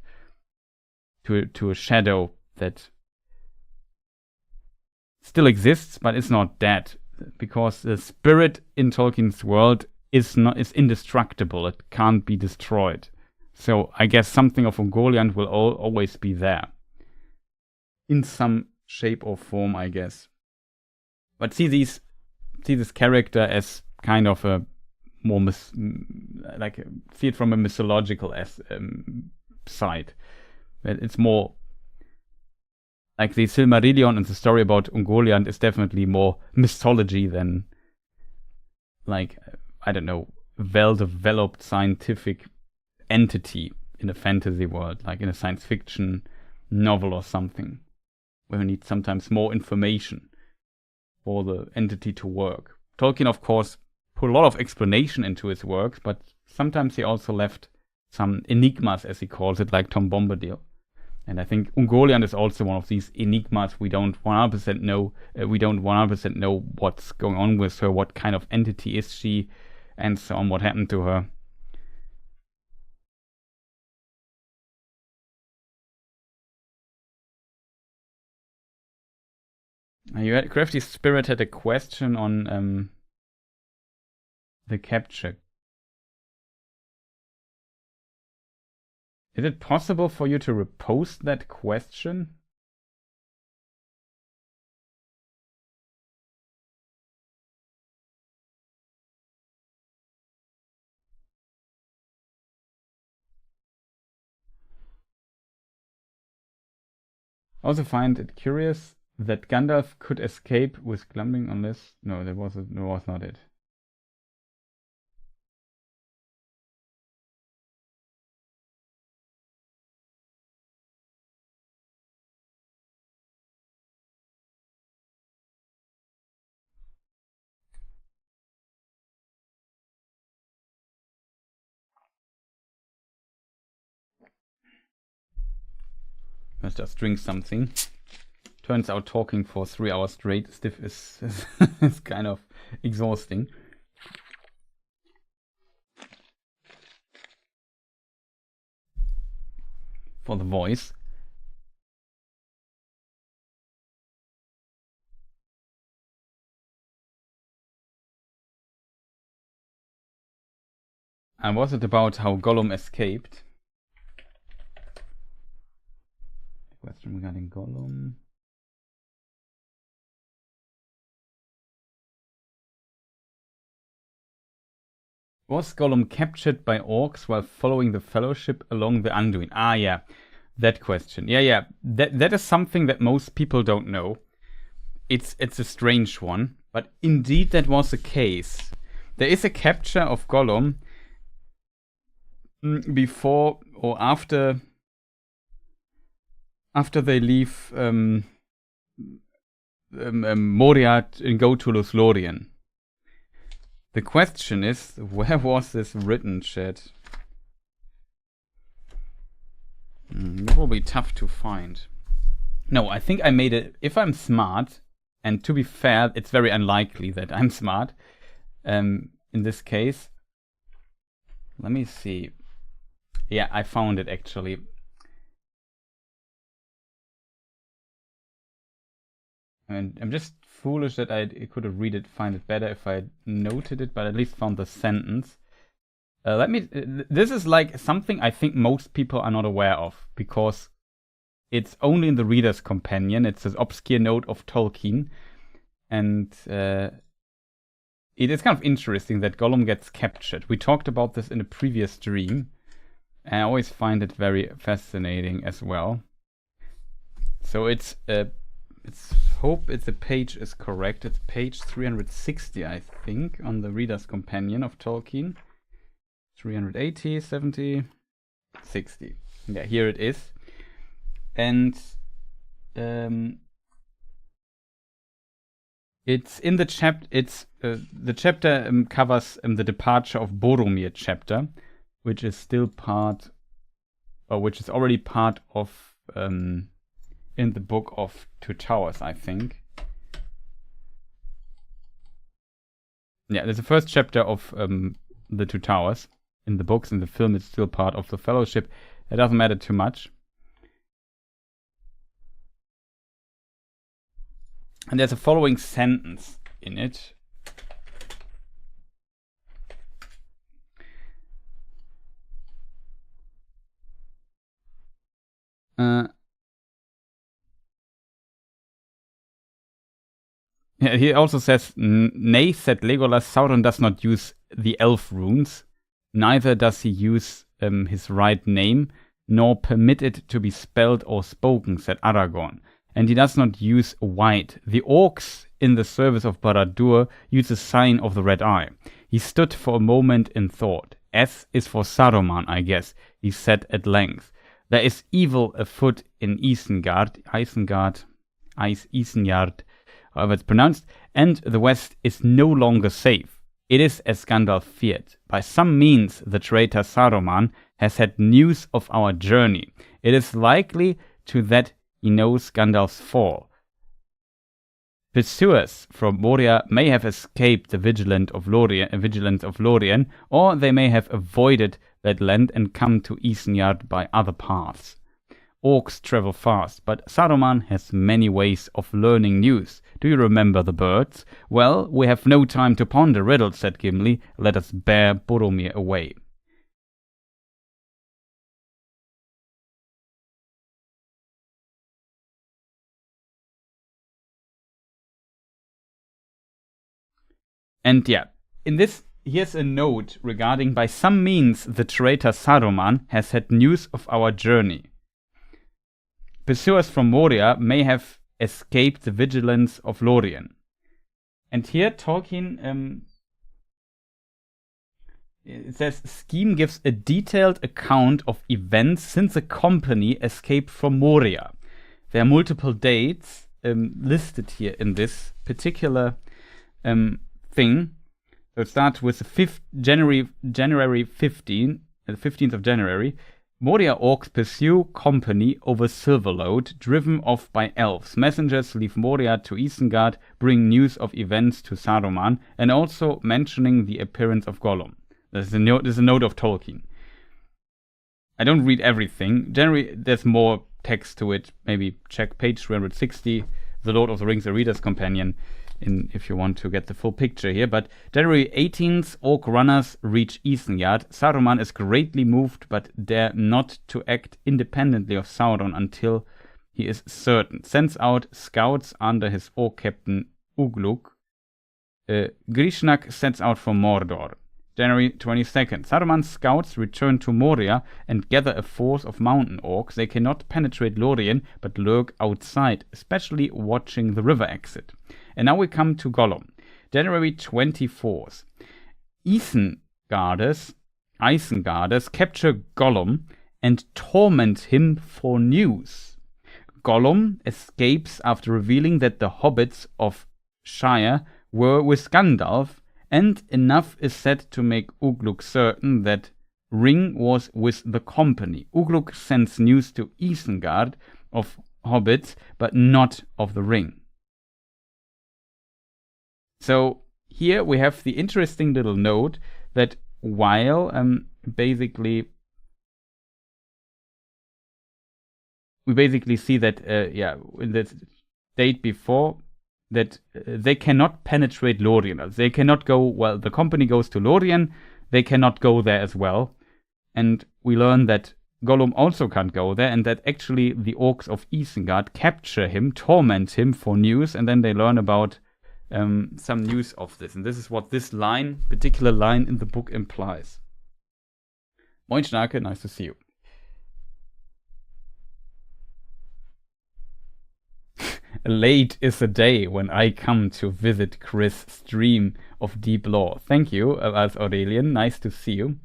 to a shadow that still exists, but it's not dead, because the spirit in Tolkien's world is indestructible. It can't be destroyed. So I guess something of Ungoliant will always be there, in some shape or form, I guess. But see this character as kind of a more see it from a mythological side. It's more like the Silmarillion, and the story about Ungoliant is definitely more mythology than, like, I don't know, well-developed scientific entity in a fantasy world, like in a science fiction novel or something, where we need sometimes more information for the entity to work. Tolkien, of course, put a lot of explanation into his works, but sometimes he also left some enigmas, as he calls it, like Tom Bombadil. And I think Ungoliant is also one of these enigmas. We don't 100% know. We don't 100% know what's going on with her. What kind of entity is she, and so on? What happened to her? Crafty Spirit had a question on the capture. Is it possible for you to repost that question? I also find it curious that Gandalf could escape with climbing unless... No, that was not it. Let's just drink something. Turns out talking for 3 hours straight stiff is kind of exhausting. For the voice. And was it about how Gollum escaped? Question regarding Gollum. Was Gollum captured by orcs while following the Fellowship along the Anduin? Ah, yeah, that question. Yeah. That is something that most people don't know. It's a strange one, but indeed that was the case. There is a capture of Gollum before or after after they leave Moria and go to Lothlorien. The question is, where was this written, chat? It will be tough to find. No, I think I made it. If I'm smart, and to be fair, it's very unlikely that I'm smart in this case. Let me see. Yeah, I found it actually. And I'm just foolish that I could have find it better if I noted it, but at least found the sentence. This is like something I think most people are not aware of, because it's only in the Reader's Companion. It's an obscure note of Tolkien. And it is kind of interesting that Gollum gets captured. We talked about this in a previous stream. And I always find it very fascinating as well. So it's hope the page is correct. It's page 360, I think, on the Reader's Companion of Tolkien. 380, 70, 60. Yeah, here it is. And it's in the chapter. The chapter covers the departure of Boromir chapter, which is still part, or which is already part of in the Book of Two Towers, I think. Yeah, there's the first chapter of the Two Towers in the books. In the film, it's still part of the Fellowship. It doesn't matter too much. And there's a following sentence in it. Yeah, he also says, "Nay," said Legolas, "Sauron does not use the elf runes, neither does he use his right name, nor permit it to be spelled or spoken," said Aragorn. "And he does not use white. The orcs in the service of Barad-dûr use the sign of the red eye." He stood for a moment in thought. "S is for Saruman, I guess," he said at length. "There is evil afoot in Isengard, however it's pronounced, and the west is no longer safe. It is as Gandalf feared. By some means the traitor Saruman has had news of our journey. It is likely to that he knows Gandalf's fall. Pursuers from Moria may have escaped the vigilance of Lorien, or they may have avoided that land and come to Isengard by other paths. Orcs travel fast, but Saruman has many ways of learning news. Do you remember the birds? Well, we have no time to ponder riddles," said Gimli. "Let us bear Boromir away." And yeah, in this, here's a note regarding "by some means the traitor Saruman has had news of our journey. Pursuers from Moria may have escaped the vigilance of Lorien." And here Tolkien, it says, "Scheme gives a detailed account of events since the company escaped from Moria." There are multiple dates listed here in this particular thing. So it starts with the January 15, the 15th of January. "Moria orcs pursue company over Silverload, driven off by elves. Messengers leave Moria to Isengard, bring news of events to Saruman, and also mentioning the appearance of Gollum." There's a note of Tolkien. I don't read everything. Generally, there's more text to it. Maybe check page 360, The Lord of the Rings, A Reader's Companion, if you want to get the full picture here. But January 18th, orc runners reach Isengard. Saruman is greatly moved, but dare not to act independently of Sauron until he is certain. Sends out scouts under his orc captain Ugluk. Grishnak sets out for Mordor. January 22nd, Saruman's scouts return to Moria and gather a force of mountain orcs. They cannot penetrate Lorien, but lurk outside, especially watching the river exit. And now we come to Gollum. January 24th, Isengarders capture Gollum and torment him for news. Gollum escapes after revealing that the hobbits of Shire were with Gandalf, and enough is said to make Ugluk certain that Ring was with the company. Ugluk sends news to Isengard of hobbits, but not of the ring. So here we have the interesting little note that while basically we basically see that in the state before that they cannot penetrate Lorien. They cannot go, well, the company goes to Lorien, they cannot go there as well. And we learn that Gollum also can't go there, and that actually the orcs of Isengard capture him, torment him for news, and then they learn about some news of this. And this is what this particular line in the book implies. Moin Schnarke, nice to see you. Late is the day when I come to visit Chris' stream of Deep Lore. Thank you, as Aurelian. Nice to see you.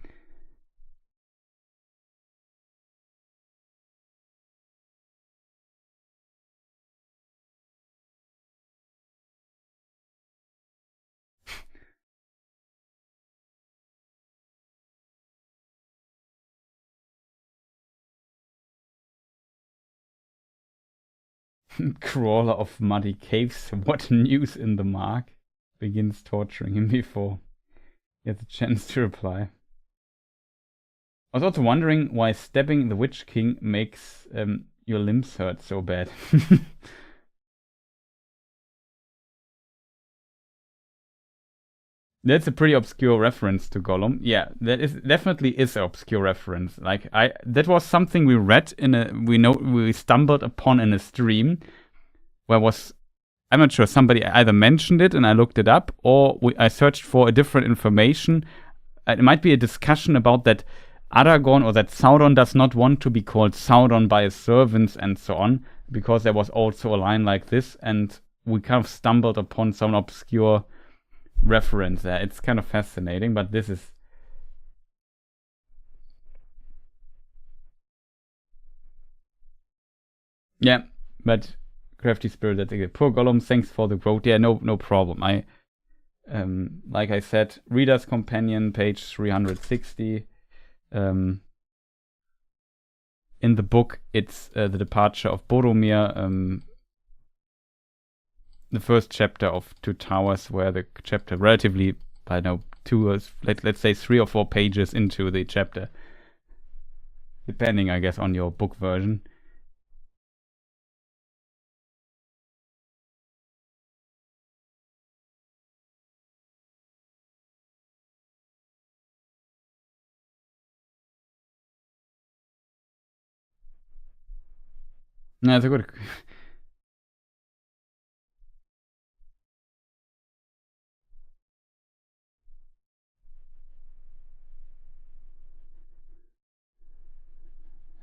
Crawler of muddy caves. What news in the mark? Begins torturing him before he has a chance to reply. I was also wondering why stabbing the Witch King makes your limbs hurt so bad. That's a pretty obscure reference to Gollum. Yeah, that definitely is an obscure reference. Like that was something we read we stumbled upon in a stream where I'm not sure, somebody either mentioned it and I looked it up, or I searched for a different information. It might be a discussion about that Aragorn or that Sauron does not want to be called Sauron by his servants and so on, because there was also a line like this, and we kind of stumbled upon some obscure reference there. It's kind of fascinating, but this is but Crafty Spirit, that's again. Poor Gollum, thanks for the quote. Yeah, no problem. I like I said, Reader's Companion, page 360. In the book, it's the departure of Boromir, the first chapter of Two Towers, where the chapter relatively, I know, let's say 3 or 4 pages into the chapter, depending, I guess, on your book version. No, that's a good.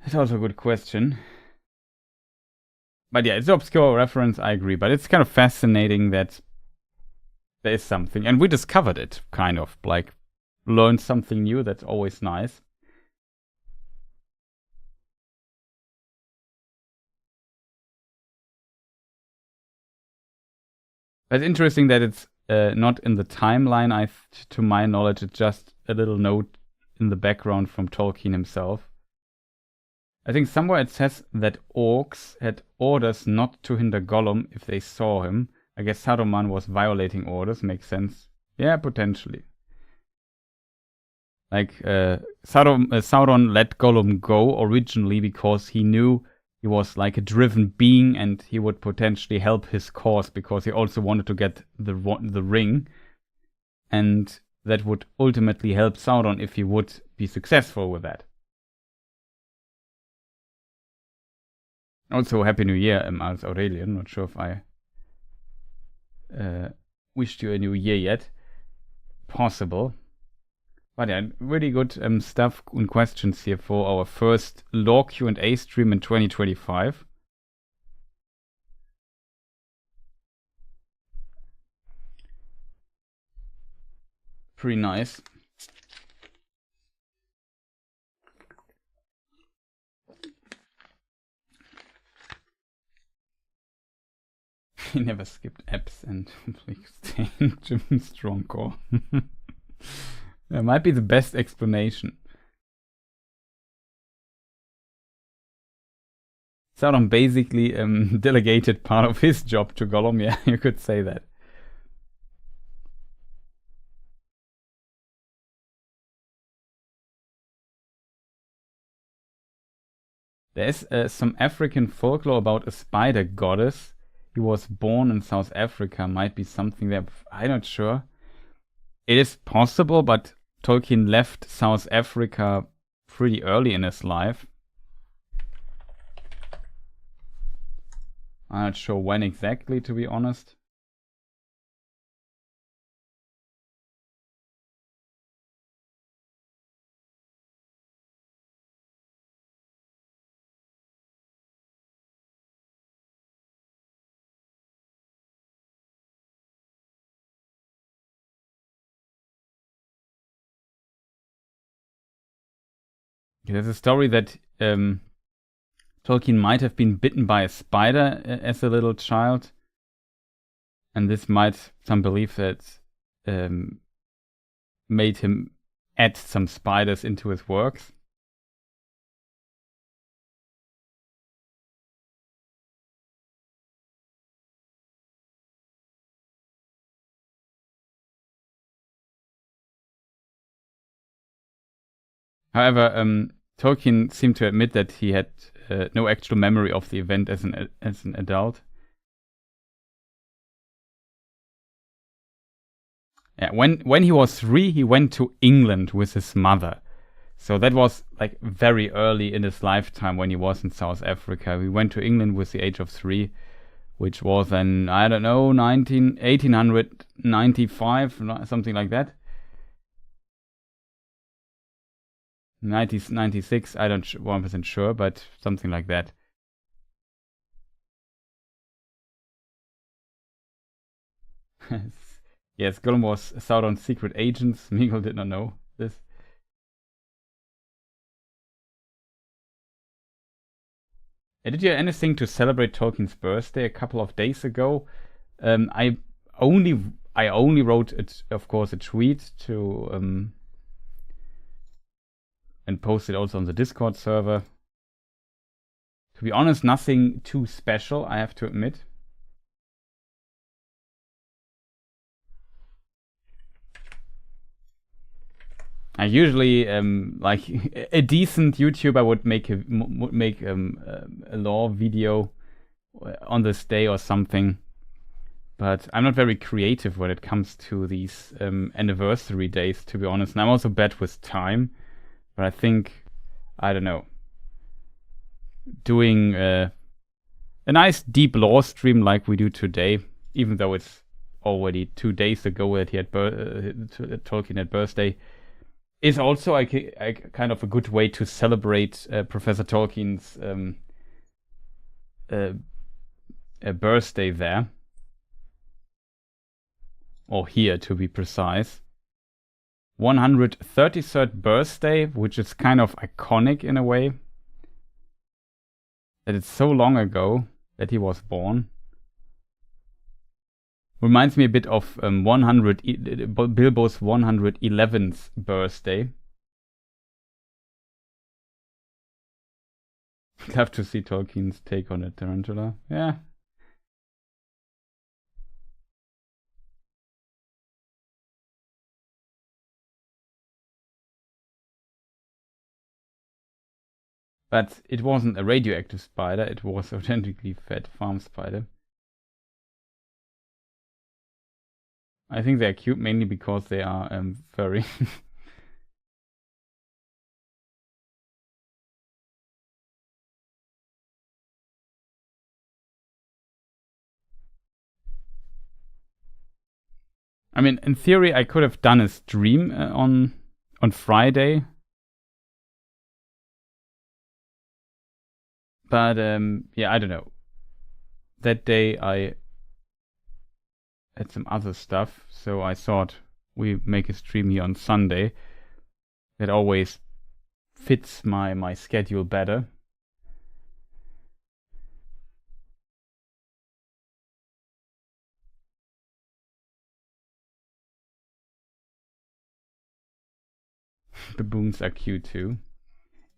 That's also a good question. But yeah, it's an obscure reference, I agree. But it's kind of fascinating that there is something. And we discovered it, kind of. Like, learned something new. That's always nice. But it's interesting that it's not in the timeline. To my knowledge, it's just a little note in the background from Tolkien himself. I think somewhere it says that orcs had orders not to hinder Gollum if they saw him. I guess Saruman was violating orders. Makes sense. Yeah, potentially. Like, Sauron let Gollum go originally because he knew he was like a driven being and he would potentially help his cause, because he also wanted to get the ring. And that would ultimately help Sauron if he would be successful with that. Also, Happy New Year, as Aurelian. Not sure if I wished you a new year yet. Possible. But yeah, really good stuff and questions here for our first lore Q&A stream in 2025. Pretty nice. He never skipped apps and staying gym strong core. That might be the best explanation. Sauron basically delegated part of his job to Gollum. Yeah, you could say that. There's some African folklore about a spider goddess. He was born in South Africa. Might be something there. I'm not sure. It is possible, but Tolkien left South Africa pretty early in his life. I'm not sure when exactly, to be honest. There's a story that Tolkien might have been bitten by a spider as a little child. And this might, some believe that made him add some spiders into his works. However, Tolkien seemed to admit that he had no actual memory of the event as an adult. Yeah, when he was 3, he went to England with his mother. So that was like very early in his lifetime when he was in South Africa. He went to England with the age of 3, which was in, I don't know, 1895, something like that. 96, I don't 1% sure, but something like that. Yes, Gollum was Sauron's secret agent. Smeagol did not know this. Did you have anything to celebrate Tolkien's birthday a couple of days ago? I only wrote it, of course, a tweet to and posted also on the Discord server. To be honest, nothing too special, I have to admit. I usually like a decent YouTuber would make a lore video on this day or something, but I'm not very creative when it comes to these anniversary days, to be honest. And I'm also bad with time, but I think, I don't know, doing a nice deep lore stream like we do today, even though it's already 2 days ago that he had Tolkien had birthday, is also a kind of a good way to celebrate Professor Tolkien's birthday there. Or here, to be precise. 133rd birthday, which is kind of iconic in a way. That it's so long ago that he was born. Reminds me a bit of Bilbo's 111th birthday. I'd love to see Tolkien's take on a tarantula. Yeah. But it wasn't a radioactive spider, it was authentically fed farm spider. I think they're cute mainly because they are furry. I mean, in theory, I could have done a stream on Friday. But yeah, I don't know. That day I had some other stuff, so I thought we make a stream here on Sunday. That always fits my schedule better. baboons are cute too.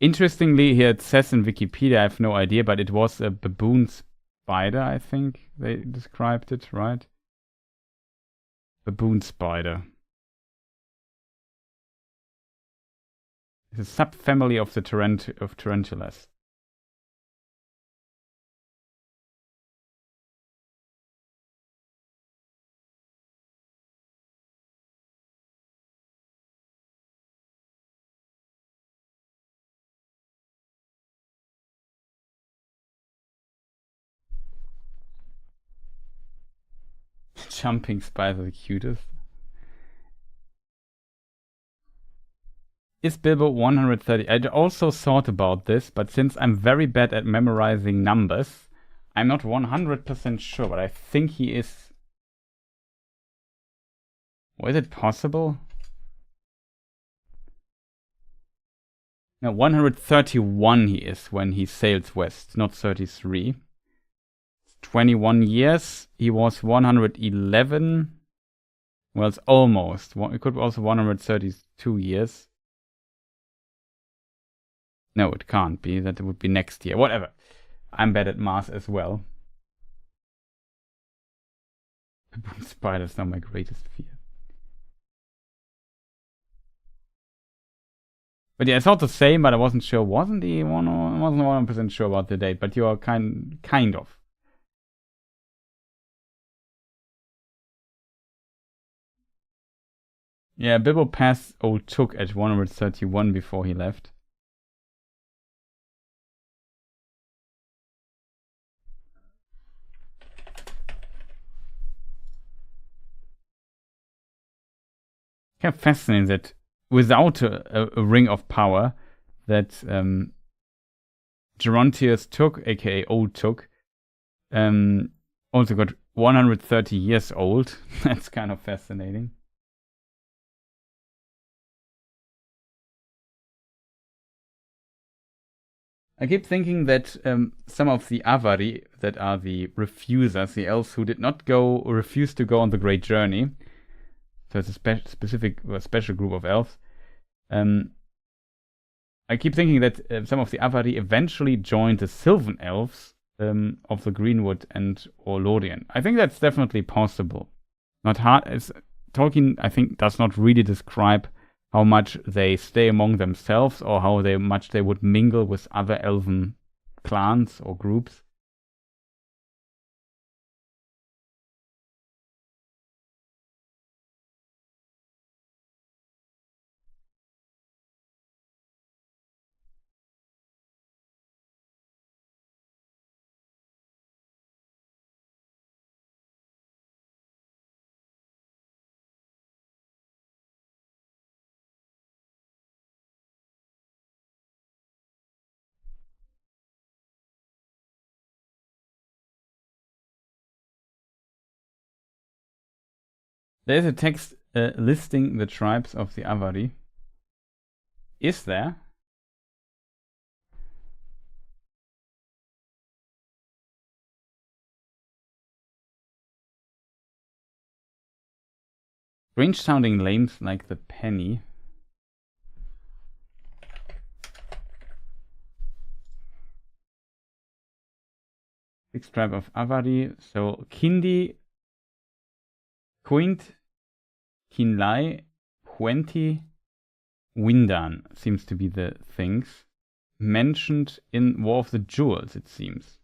Interestingly, here it says in Wikipedia, I have no idea, but it was a baboon spider, I think they described it, right? Baboon spider. It's a subfamily of the tarantulas. Jumping spider, the cutest. Is Bilbo 130? I also thought about this, but since I'm very bad at memorizing numbers, I'm not 100% sure, but I think he is. Or is it possible? No, 131 he is when he sails west, not 33. 21 years, he was 111. Well, it's almost. It could be also 132 years. No, it can't be. That would be next year. Whatever. I'm bad at math as well. Baboon spiders are my greatest fear. But yeah, I thought the same, but I wasn't sure. Wasn't 100% sure about the date, but you are kind of. Yeah, Bilbo passed Old Took at 131 before he left. Kind of fascinating that without a ring of power, that Gerontius Took, aka Old Took, also got 130 years old. That's kind of fascinating. I keep thinking that some of the Avari, that are the refusers, the elves who did not go or refused to go on the Great Journey, so it's a special group of elves. I keep thinking that some of the Avari eventually joined the Sylvan elves of the Greenwood and or Lothian. I think that's definitely possible. Not hard. Tolkien, I think, does not really describe how much they stay among themselves or how much they would mingle with other elven clans or groups. There's a text listing the tribes of the Avari. Is there? Strange sounding names like the penny. Sixth tribe of Avari. So Kindi, Quint, Kinlai, Puenti, Windan seems to be the things mentioned in War of the Jewels, it seems.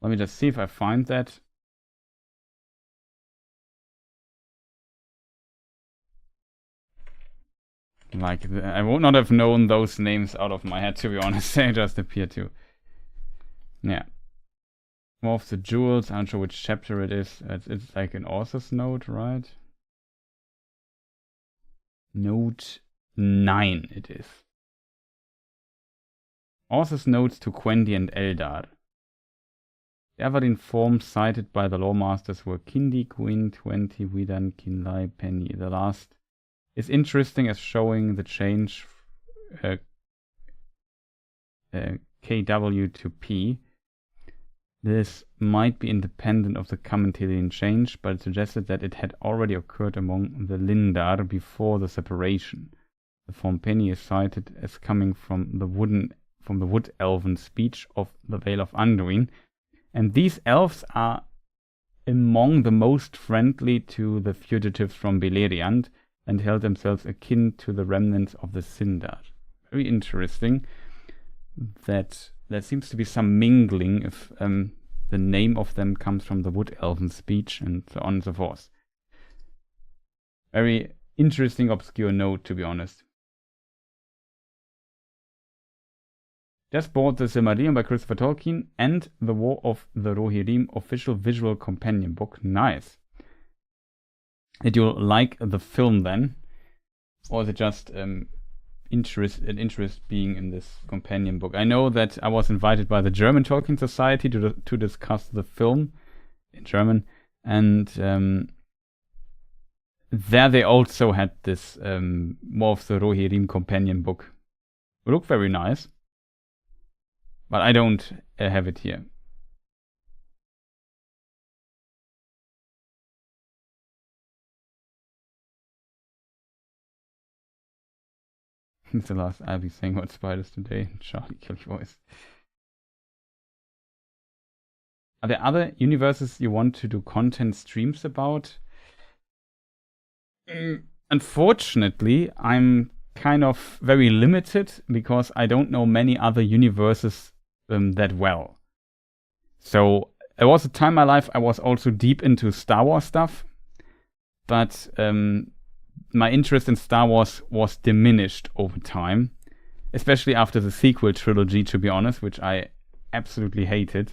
Let me just see if I find that. Like, I would not have known those names out of my head, to be honest. They just appear to. Yeah. More of the Jewels. I'm not sure which chapter it is. It's like an author's note, right? Note 9 it is. Author's notes to Quendi and Eldar. The Avarin forms cited by the Lawmasters were Kindi, Queen, 20, Widan, Kinlai, Penny. The last is interesting as showing the change KW to P. This might be independent of the Carpenterian change, but it suggested that it had already occurred among the Lindar before the separation. The form penny is cited as coming from the wood elven speech of the Vale of Anduin, and these elves are among the most friendly to the fugitives from Beleriand and held themselves akin to the remnants of the Sindar. Very interesting that there seems to be some mingling if the name of them comes from the wood elven speech and so on and so forth. Very interesting obscure note, to be honest. Just bought the Silmarillion by Christopher Tolkien and the War of the Rohirrim official visual companion book. Nice. Did you like the film then? Or is it just interest being in this companion book? I know that I was invited by the German Tolkien Society to discuss the film in German, and there they also had this War of the Rohirrim companion book. It looked very nice. But I don't have it here. It's the last I'll be saying about spiders today. Charlie Kelly voice. Are there other universes you want to do content streams about? Unfortunately, I'm kind of very limited because I don't know many other universes that well. So there was a time in my life I was also deep into Star Wars stuff, but my interest in Star Wars was diminished over time, especially after the sequel trilogy, to be honest, which I absolutely hated.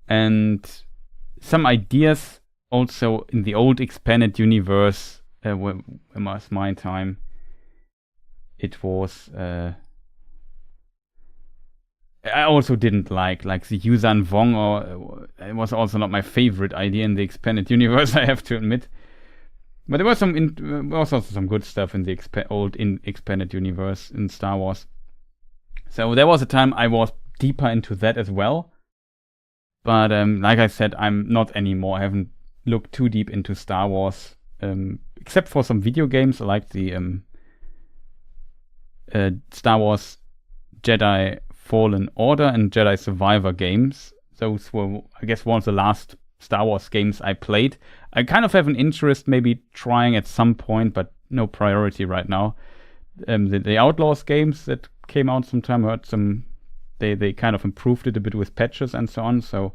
And some ideas also in the old expanded universe, when was my time, it was I also didn't like the Yuuzhan Vong, or it was also not my favorite idea in the expanded universe, I have to admit. But there was also some good stuff in the expanded universe in Star Wars. So there was a time I was deeper into that as well. But like I said, I'm not anymore. I haven't looked too deep into Star Wars, except for some video games. I like the Star Wars Jedi Fallen Order and Jedi Survivor games. Those were, I guess, one of the last Star Wars games I played. I kind of have an interest maybe trying at some point, but no priority right now. The Outlaws games that came out sometime, heard some, they kind of improved it a bit with patches and so on, so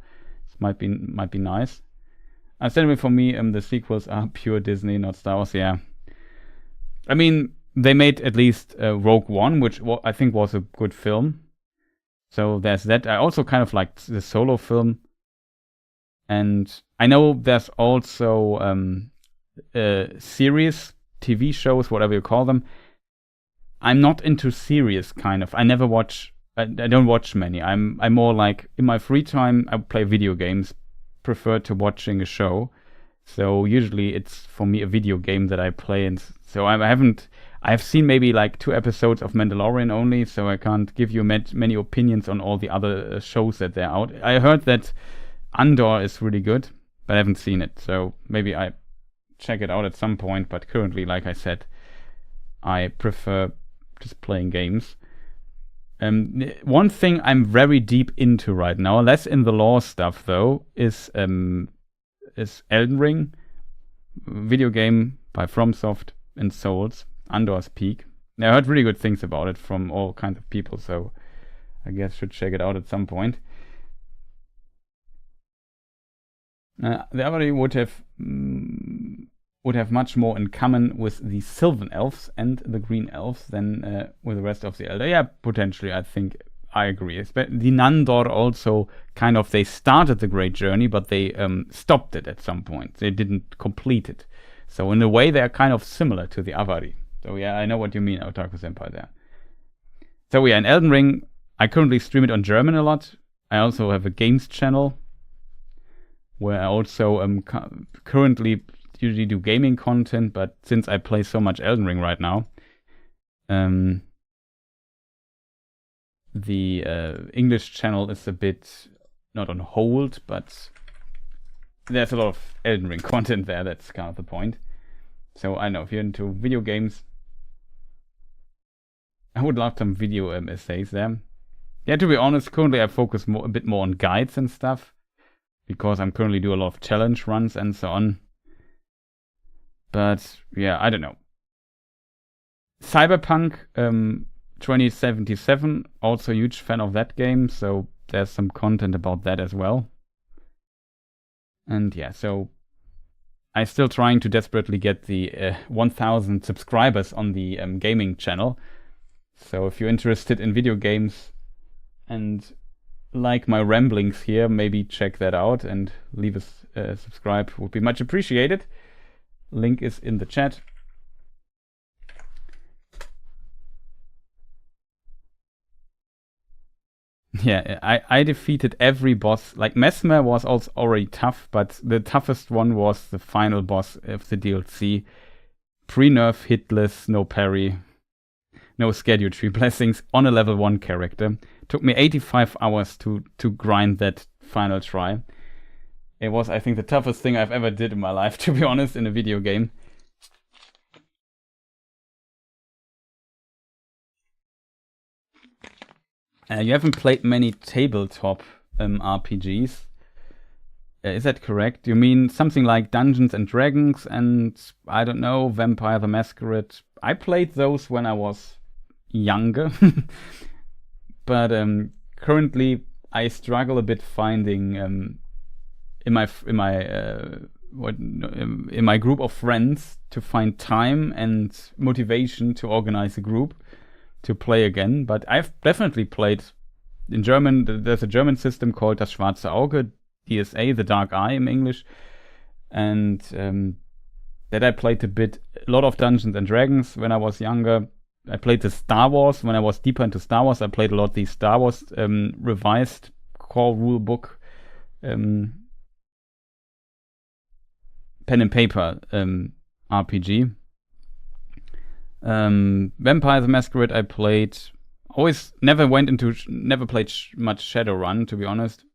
it might be nice. Certainly for me, the sequels are pure Disney, not Star Wars, yeah. I mean, they made at least Rogue One, which I think was a good film. So there's that. I also kind of liked the Solo film. And I know there's also series, TV shows, whatever you call them. I'm not into series, kind of. I never watch. I don't watch many. I'm more like, in my free time, I play video games, prefer to watching a show. So usually it's for me a video game that I play, and so I've seen maybe like 2 episodes of Mandalorian only, so I can't give you many opinions on all the other shows that they're out. I heard that Andor is really good, but I haven't seen it, so maybe I check it out at some point. But currently, like I said, I prefer just playing games. One thing I'm very deep into right now, less in the lore stuff though, is Elden Ring, video game by FromSoft and Souls, Andor's Peak. I heard really good things about it from all kinds of people, so I guess should check it out at some point. The other would have much more in common with the Sylvan Elves and the Green Elves than with the rest of the Elder. Yeah, potentially, I think I agree. The Nandor also kind of, they started the Great Journey, but they stopped it at some point. They didn't complete it. So in a way, they are kind of similar to the Avari. So yeah, I know what you mean, Otaku's Empire there. So yeah, in Elden Ring, I currently stream it on German a lot. I also have a games channel where I also am currently usually do gaming content, but since I play so much Elden Ring right now, the English channel is a bit not on hold, but there's a lot of Elden Ring content there. That's kind of the point. So I know if you're into video games, I would love some video essays there. Yeah, to be honest, currently I focus a bit more on guides and stuff, because I'm currently doing a lot of challenge runs and so on. But yeah, I don't know. Cyberpunk 2077, also a huge fan of that game, so there's some content about that as well. And yeah, so I'm still trying to desperately get the 1000 subscribers on the gaming channel. So if you're interested in video games and like my ramblings here, maybe check that out and leave a subscribe. Would be much appreciated. Link is in the chat. Yeah, I defeated every boss. Like Mesmer was also already tough, but the toughest one was the final boss of the DLC. Pre-nerf, hitless, no parry, no schedule tree blessings on a level 1 character. Took me 85 hours to grind that final try. It was, I think, the toughest thing I've ever did in my life, to be honest, in a video game. You haven't played many tabletop RPGs. Is that correct? You mean something like Dungeons and Dragons and, I don't know, Vampire the Masquerade? I played those when I was younger. But currently I struggle a bit finding in my group of friends to find time and motivation to organize a group to play again. But I've definitely played in German. There's a German system called Das Schwarze Auge, DSA, the Dark Eye in English, and that I played a lot of Dungeons and Dragons when I was younger. I played the Star Wars when I was deeper into Star Wars. I played a lot of the Star Wars revised core rule book, pen and paper RPG. Vampire the Masquerade I played. Never played much Shadowrun, to be honest.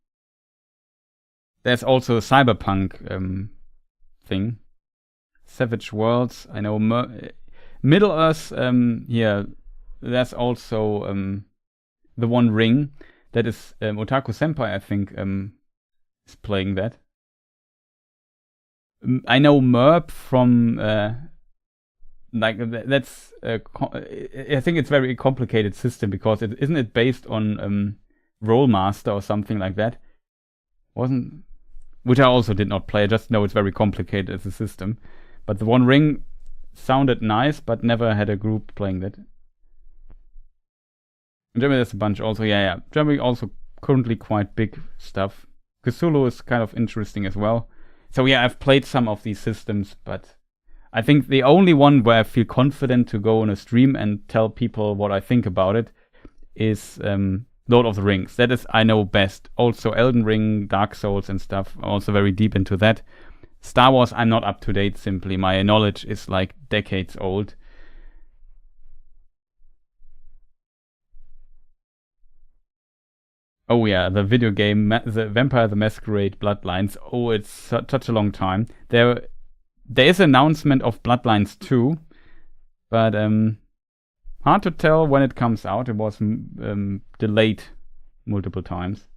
There's also a Cyberpunk thing. Savage Worlds, I know. Middle Earth, there's also the One Ring. That is Otaku Senpai, I think, is playing that. I know Merp from that's I think it's a very complicated system because isn't it based on Rollmaster or something like that? Which I also did not play. I just know it's very complicated as a system. But the One Ring sounded nice, but never had a group playing that. In Germany there's a bunch also. Yeah. Germany also currently quite big stuff. Cthulhu is kind of interesting as well. So yeah, I've played some of these systems, but I think the only one where I feel confident to go on a stream and tell people what I think about it is Lord of the Rings. That is, I know best. Also Elden Ring, Dark Souls and stuff. I'm also very deep into that. Star Wars, I'm not up to date simply. My knowledge is like decades old. Oh yeah, the video game, the Vampire the Masquerade Bloodlines. Oh, it's such a long time. There is an announcement of Bloodlines 2, but hard to tell when it comes out. It was delayed multiple times.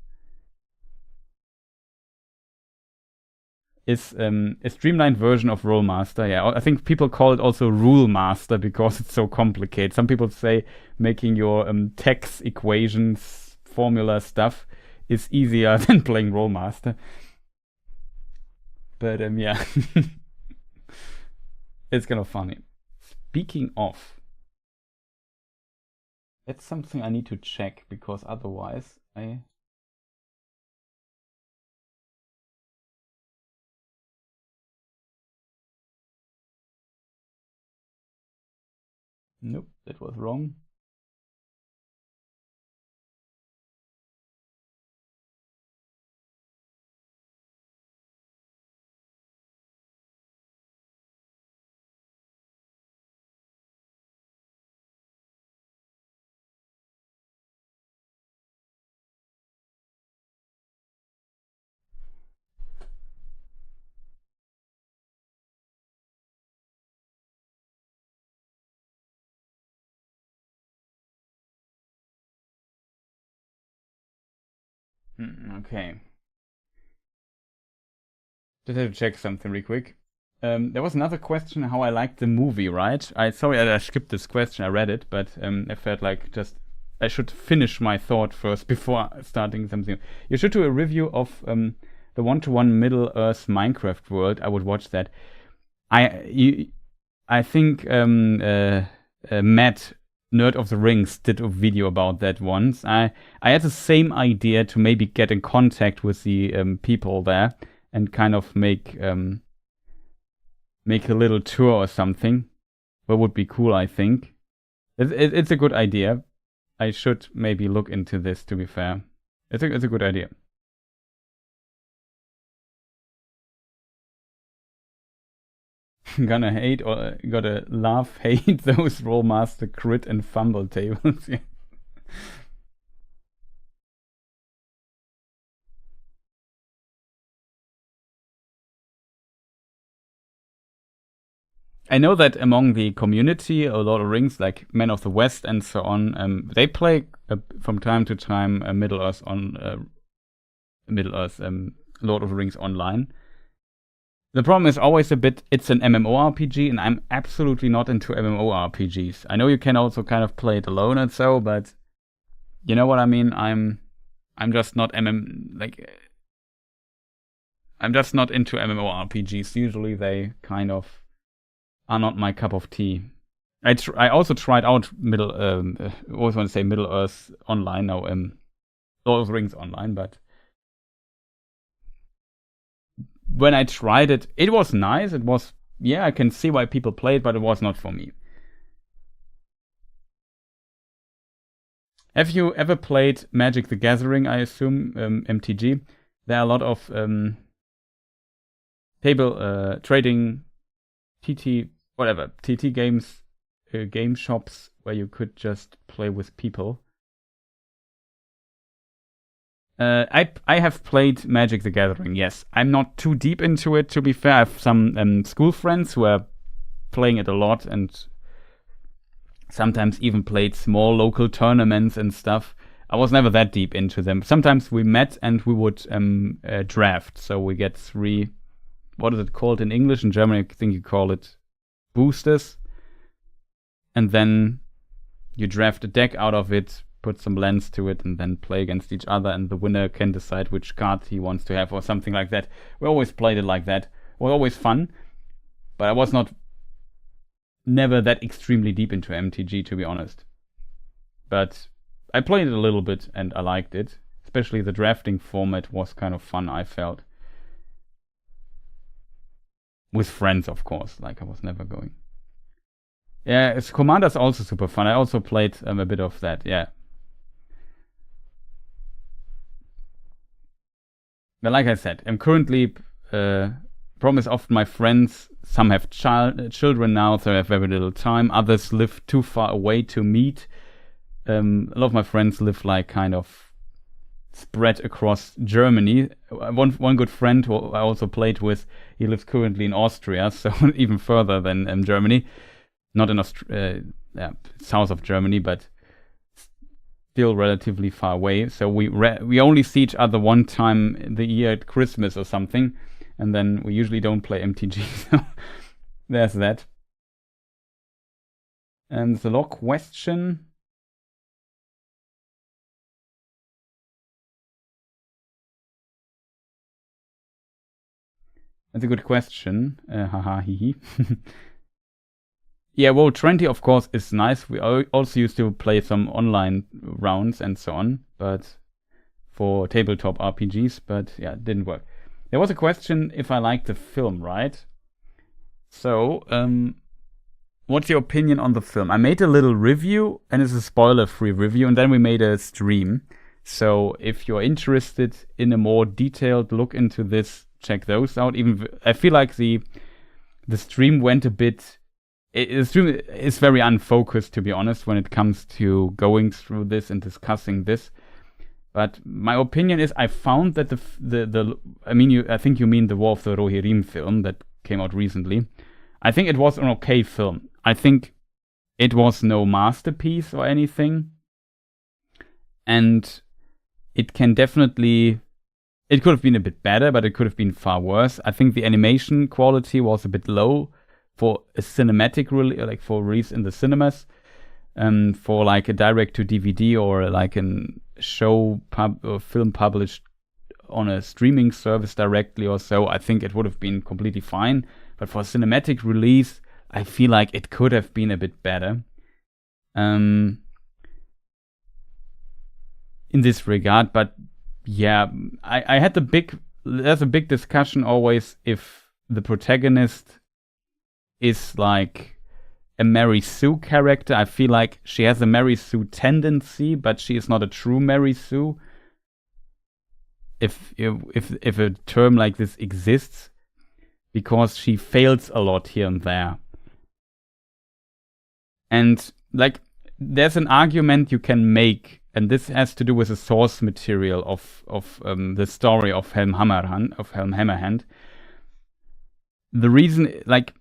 It's a streamlined version of Rollmaster. Yeah, I think people call it also Rule Master because it's so complicated. Some people say making your tax equations, formula stuff is easier than playing Rollmaster. But yeah. It's kind of funny. Speaking of, that's something I need to check because otherwise Nope, that was wrong. Okay. Just have to check something real quick. There was another question how I liked the movie, right? Sorry I skipped this question. I read it, but I felt like just I should finish my thought first before starting something. You should do a review of the one-to-one Middle Earth Minecraft world. I would watch that. I think Matt, Nerd of the Rings, did a video about that once. I had the same idea to maybe get in contact with the people there and kind of make a little tour or something. That would be cool, I think. It's a good idea. I should maybe look into this, to be fair. It's a good idea. Gotta love, hate those Rollmaster crit and fumble tables. Yeah. I know that among the community, a lot of rings like Men of the West and so on, they play from time to time Middle Earth Lord of the Rings online. The problem is always it's an MMORPG, and I'm absolutely not into MMORPGs. I know you can also kind of play it alone and so, but you know what I mean. I'm just not I'm just not into MMORPGs. Usually they kind of are not my cup of tea. I also tried out Middle Earth online now, Lord of the Rings online, but when I tried it, it was nice. It was, yeah, I can see why people play it, but it was not for me. Have you ever played Magic the Gathering? I assume MTG. There are a lot of table trading, TT games, game shops where you could just play with people. I have played Magic the Gathering, yes. I'm not too deep into it, to be fair. I have some school friends who are playing it a lot and sometimes even played small local tournaments and stuff. I was never that deep into them. Sometimes we met and we would draft. So we get 3, what is it called in English? In German, I think you call it boosters. And then you draft a deck out of it, put some lands to it, and then play against each other, and the winner can decide which card he wants to have or something like that. We always played it like that. It was always fun, but I was never that extremely deep into MTG, to be honest. But I played it a little bit and I liked it. Especially the drafting format was kind of fun, I felt. With friends, of course, like I was never going. Yeah, Commander's also super fun. I also played a bit of that, yeah. But like I said, I'm currently, problem is often my friends, some have children now, so I have very little time. Others live too far away to meet. A lot of my friends live like kind of spread across Germany. One good friend who I also played with, he lives currently in Austria, so even further than Germany. Not in south of Germany, but still relatively far away. So we only see each other one time in the year at Christmas or something, and then we usually don't play MTG. So there's that. And the log question. That's a good question. Haha, hee. Yeah, well, 20 of course is nice. We also used to play some online rounds and so on, but for tabletop RPGs, but yeah, it didn't work. There was a question if I liked the film, right? So, what's your opinion on the film? I made a little review, and it's a spoiler-free review, and then we made a stream. So if you're interested in a more detailed look into this, check those out. Even I feel like the stream went a bit. The stream is very unfocused, to be honest, when it comes to going through this and discussing this. But my opinion is, I found that I think you mean the War of the Rohirrim film that came out recently. I think it was an okay film. I think it was no masterpiece or anything. And it can definitely... It could have been a bit better, but it could have been far worse. I think the animation quality was a bit low for a cinematic release, like for release in the cinemas. For like a direct to DVD or like a or film published on a streaming service directly or so, I think it would have been completely fine. But for cinematic release, I feel like it could have been a bit better. In this regard, but yeah, I had there's a big discussion always if the protagonist is like a Mary Sue character. I feel like she has a Mary Sue tendency, but she is not a true Mary Sue. If a term like this exists, because she fails a lot here and there. And like there's an argument you can make, and this has to do with the source material of the story of Helm Hammerhand. The reason, like,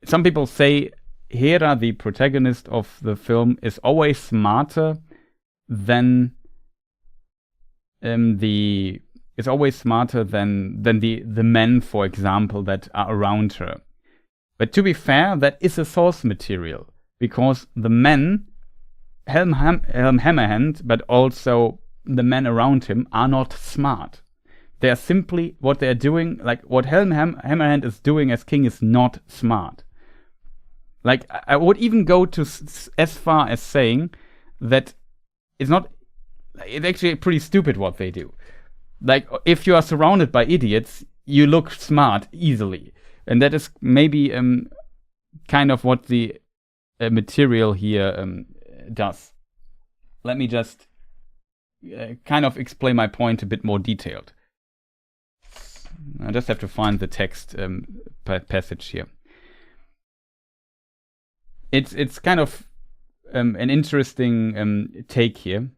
some people say Hera, the protagonist of the film, is always smarter than the men, for example, that are around her. But to be fair, that is a source material, because the men, Helm Hammerhand, but also the men around him, are not smart. They are simply, what they are doing, like what Helm Hammerhand is doing as king is not smart. Like, I would even go to as far as saying that it's actually pretty stupid what they do. Like, if you are surrounded by idiots, you look smart easily. And that is maybe kind of what the material here does. Let me just kind of explain my point a bit more detailed. I just have to find the text passage here. It's kind of an interesting take here.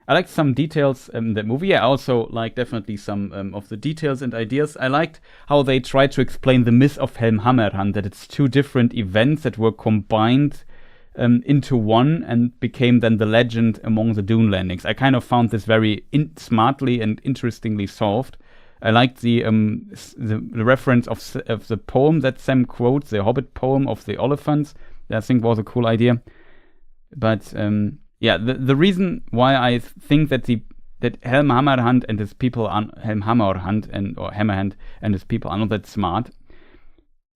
I liked some details in that movie. I also like definitely some of the details and ideas. I liked how they tried to explain the myth of Helm Hammerhand, that it's two different events that were combined into one and became then the legend among the Dune landings. I kind of found this very smartly and interestingly solved. I liked the reference of the poem that Sam quotes, the Hobbit poem of the Oliphants. That I think was a cool idea. But yeah, the reason why I think that Helm Hammerhand and his people are Hammerhand and his people are not that smart,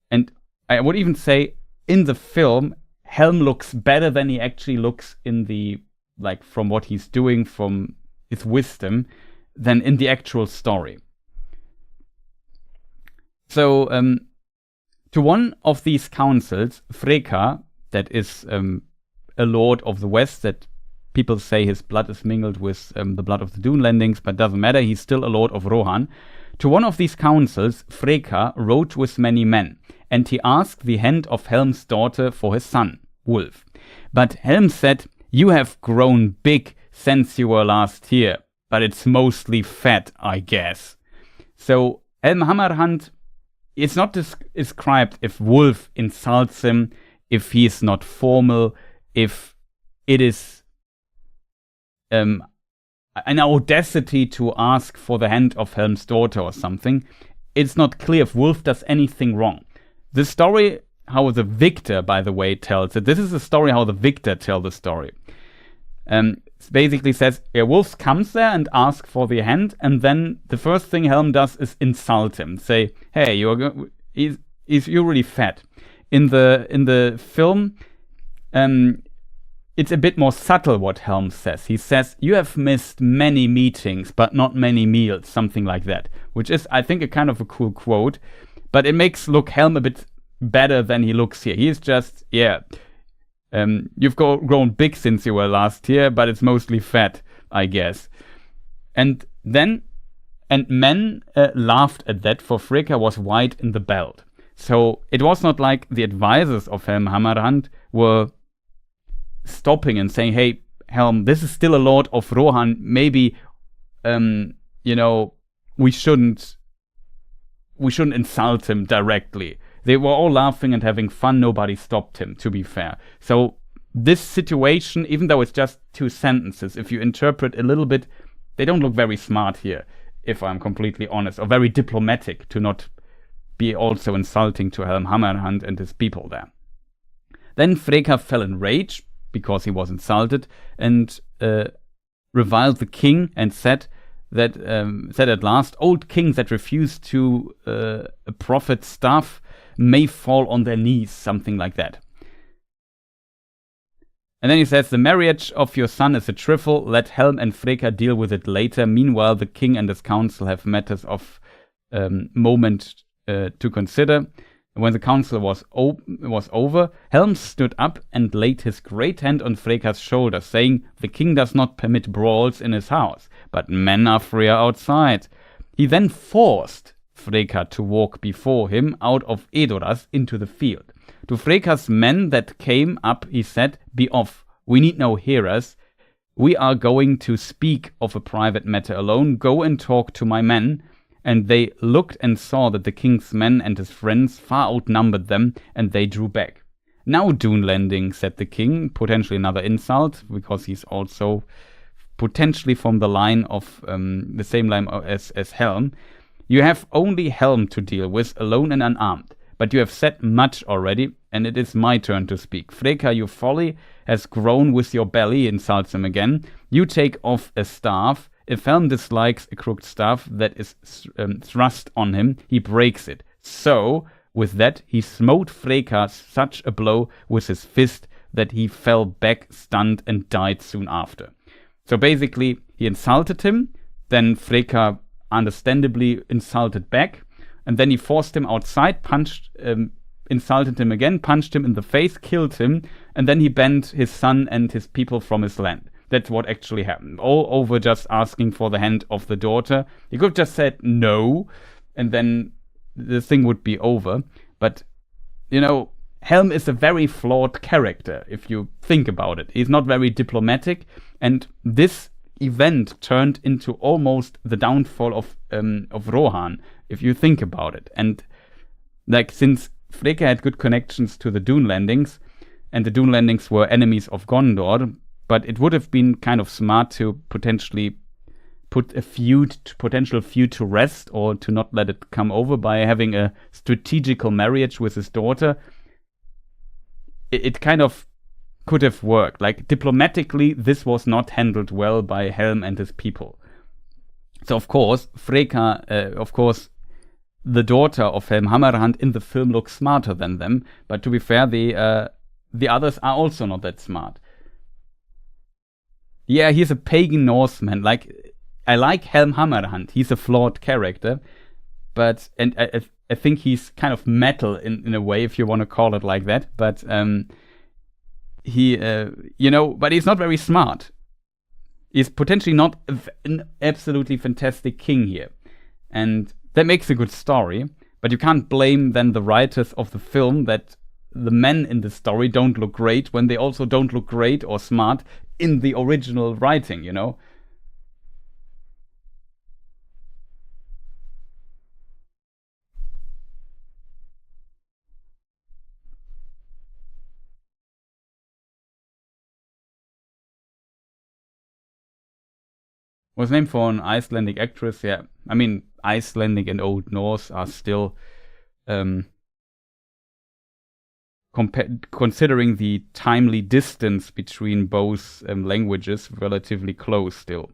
and I would even say in the film Helm looks better than he actually looks in the, like, from what he's doing, from his wisdom, than in the actual story. So to one of these councils, Freka, that is a lord of the West, that people say his blood is mingled with the blood of the Dune landings, but doesn't matter, he's still a lord of Rohan. To one of these councils, Freka wrote with many men, and he asked the hand of Helm's daughter for his son, Wulf. But Helm said, "You have grown big since you were last here, but it's mostly fat, I guess." So Helm Hammerhand, it's not described if Wulf insults him, if he is not formal, if it is an audacity to ask for the hand of Helm's daughter or something. It's not clear if Wulf does anything wrong. The story, how the victor, by the way, tells it. This is the story how the victor tells the story. It basically says, Wulf comes there and asks for the hand, and then the first thing Helm does is insult him. Say, hey, you're really fat. In the film, it's a bit more subtle what Helm says. He says, "You have missed many meetings, but not many meals," something like that. Which is, I think, a kind of a cool quote. But it makes Helm a bit better than he looks here. He's just, you've grown big since you were last here, but it's mostly fat, I guess. And men laughed at that, for Freka was white in the belt. So it was not like the advisors of Helm Hammerhand were stopping and saying, "Hey, Helm, this is still a lord of Rohan. Maybe, we shouldn't insult him directly." They were all laughing and having fun. Nobody stopped him, to be fair. So this situation, even though it's just 2 sentences, if you interpret a little bit, they don't look very smart here, if I'm completely honest, or very diplomatic, to not be also insulting to Helm Hammerhand and his people there. Then Freka fell in rage, because he was insulted, and reviled the king and said at last, old kings that refuse to a prophet's staff may fall on their knees, something like that. And then he says, the marriage of your son is a trifle, let Helm and Freka deal with it later. Meanwhile, the king and his council have matters of moment to consider. When the council was over, Helm stood up and laid his great hand on Freka's shoulder, saying, the king does not permit brawls in his house, but men are freer outside. He then forced Freka to walk before him out of Edoras into the field. To Freka's men that came up, he said, be off, we need no hearers. We are going to speak of a private matter alone. Go and talk to my men. And they looked and saw that the king's men and his friends far outnumbered them, and they drew back. Now, Dunlending, said the king, potentially another insult, because he's also potentially from the line of the same line as Helm. You have only Helm to deal with, alone and unarmed. But you have said much already, and it is my turn to speak. Freka, your folly has grown with your belly, insults him again. You take off a staff. If Helm dislikes a crooked staff that is thrust on him, he breaks it. So, with that, he smote Freka such a blow with his fist that he fell back stunned and died soon after. So basically, he insulted him, then Freka understandably insulted back, and then he forced him outside, insulted him again, punched him in the face, killed him, and then he banned his son and his people from his land. That's what actually happened. All over just asking for the hand of the daughter. He could have just said no, and then the thing would be over. But, you know, Helm is a very flawed character, if you think about it. He's not very diplomatic, and this event turned into almost the downfall of Rohan, if you think about it. And, like, since Freka had good connections to the Dunlendings, and the Dunlendings were enemies of Gondor, but it would have been kind of smart to potentially put a potential feud to rest, or to not let it come over by having a strategical marriage with his daughter. It kind of could have worked. Like, diplomatically, this was not handled well by Helm and his people. So, of course, Freka, the daughter of Helm Hammerhand in the film looks smarter than them. But to be fair, the others are also not that smart. Yeah, he's a pagan Norseman. Like, I like Helm Hammerhand. He's a flawed character, but I think he's kind of metal in a way, if you want to call it like that. But but he's not very smart. He's potentially not an absolutely fantastic king here, and that makes a good story. But you can't blame then the writers of the film that the men in the story don't look great when they also don't look great or smart in the original writing, you know? Was named for an Icelandic actress, yeah. I mean, Icelandic and Old Norse are still considering the timely distance between both languages, relatively close still.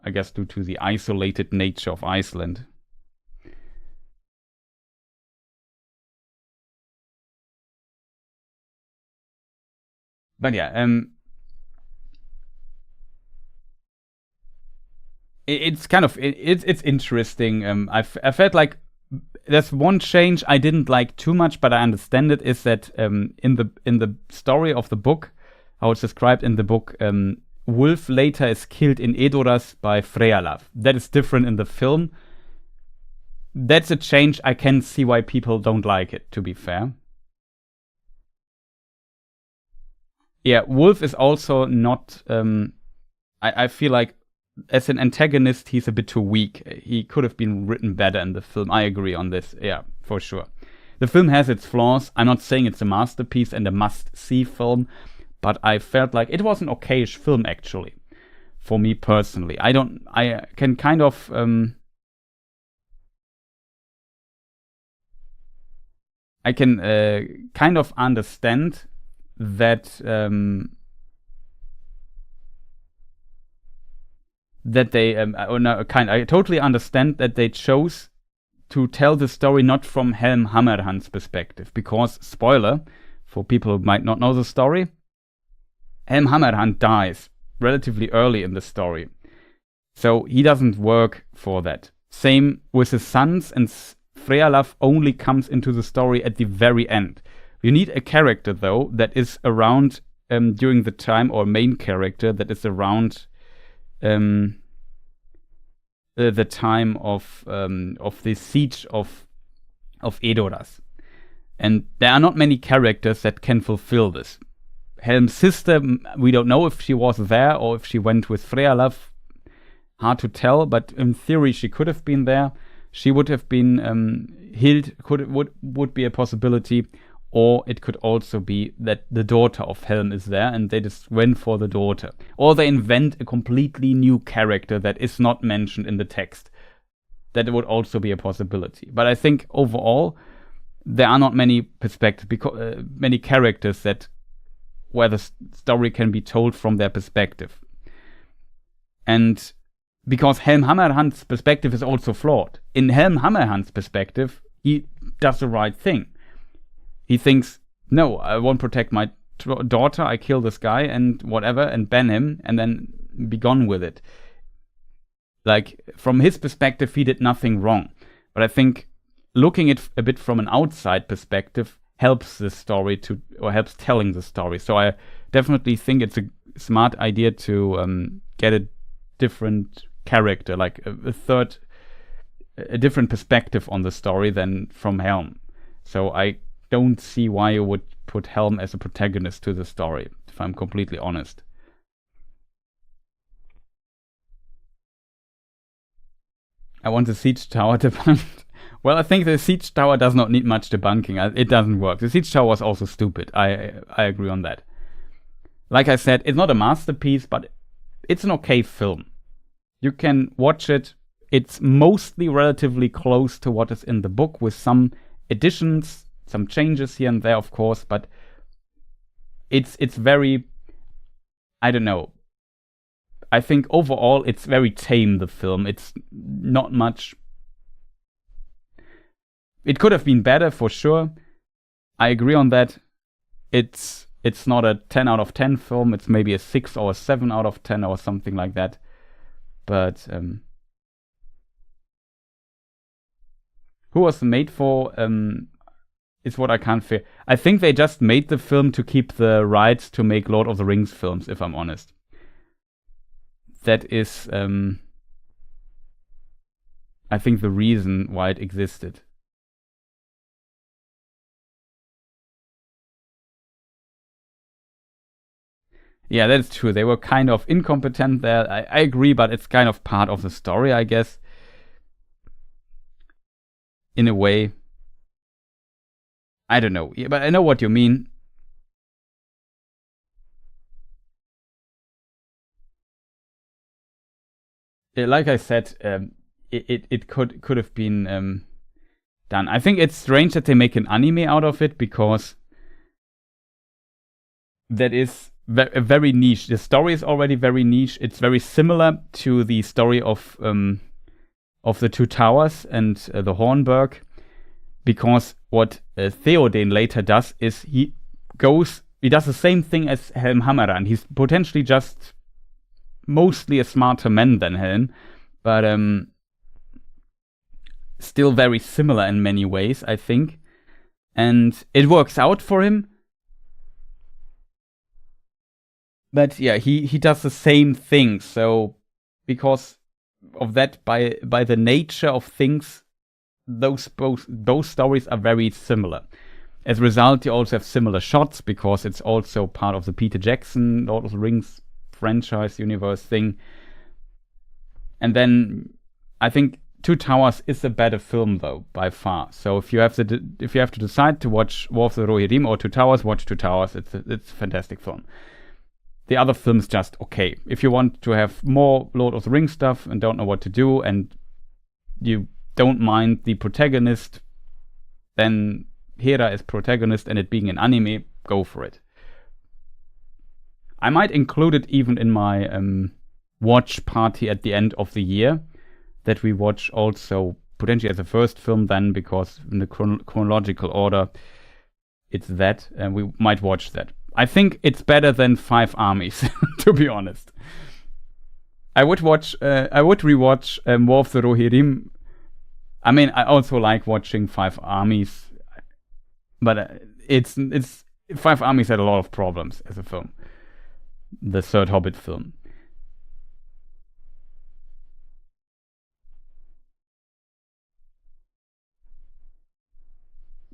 I guess due to the isolated nature of Iceland. But yeah, it's kind of it's interesting. I felt like there's one change I didn't like too much, but I understand it, is that in the story of the book, how it's described in the book, Wulf later is killed in Edoras by Freyalaf. That is different in the film. That's a change I can see why people don't like it, to be fair. Yeah, Wulf is also not... I feel like as an antagonist, he's a bit too weak. He could have been written better in the film. I agree on this. Yeah, for sure. The film has its flaws. I'm not saying it's a masterpiece and a must-see film, but I felt like it was an okayish film actually, for me personally. I can kind of understand that I totally understand that they chose to tell the story not from Helm Hammerhand's perspective, because, spoiler, for people who might not know the story, Helm Hammerhand dies relatively early in the story. So he doesn't work for that. Same with his sons, and Frealaf only comes into the story at the very end. You need a character, though, that is around during the time, or main character that is around the time of the siege of Edoras. And there are not many characters that can fulfill this. Helm's sister, we don't know if she was there or if she went with Frealaf. Hard to tell, but in theory she could have been there. She would have been Hild, would be a possibility. Or it could also be that the daughter of Helm is there and they just went for the daughter. Or they invent a completely new character that is not mentioned in the text. That would also be a possibility. But I think overall, there are not many many characters where the story can be told from their perspective. And because Helm Hammerhand's perspective is also flawed. In Helm Hammerhand's perspective, he does the right thing. He thinks, no, I won't protect my daughter, I kill this guy and whatever, and ban him, and then be gone with it. Like, from his perspective, he did nothing wrong. But I think looking at a bit from an outside perspective helps the story or helps telling the story. So I definitely think it's a smart idea to get a different character, like a different perspective on the story than from Helm. So I don't see why you would put Helm as a protagonist to the story, if I'm completely honest. I want the siege tower debunked. Well, I think the siege tower does not need much debunking. It doesn't work. The siege tower was also stupid. I agree on that. Like I said, it's not a masterpiece, but it's an okay film. You can watch it. It's mostly relatively close to what is in the book, with some additions, some changes here and there, of course, but it's very, I don't know. I think overall it's very tame, the film. It's not much. It could have been better for sure. I agree on that. It's not a 10 out of 10 film. It's maybe a 6 or a 7 out of 10 or something like that. But who was made for is what I can't figure. I think they just made the film to keep the rights to make Lord of the Rings films, if I'm honest. That is, I think, the reason why it existed. Yeah, that's true. They were kind of incompetent there. I agree, but it's kind of part of the story, I guess. In a way. I don't know. Yeah, but I know what you mean. Like I said, it could have been done. I think it's strange that they make an anime out of it, because that is very niche. The story is already very niche. It's very similar to the story of the Two Towers and the Hornburg, because what Theoden later does is he does the same thing as Helm Hammerhand. He's potentially just mostly a smarter man than Helm, but still very similar in many ways, I think. And it works out for him. But yeah, he does the same thing. So because of that, by the nature of things, those stories are very similar. As a result, you also have similar shots, because it's also part of the Peter Jackson Lord of the Rings franchise universe thing. And then I think Two Towers is a better film though, by far. So if you have to decide to watch War of the Rohirrim or Two Towers, watch Two Towers. It's a fantastic film. The other film's just okay. If you want to have more Lord of the Rings stuff and don't know what to do, and you don't mind the protagonist, then Hera is protagonist and it being an anime, go for it. I might include it even in my watch party at the end of the year, that we watch also potentially as a first film then, because in the chronological order it's that, and we might watch that. I think it's better than Five Armies, to be honest. I would rewatch War of the Rohirrim. I mean, I also like watching Five Armies, but it's Five Armies had a lot of problems as a film. The third Hobbit film.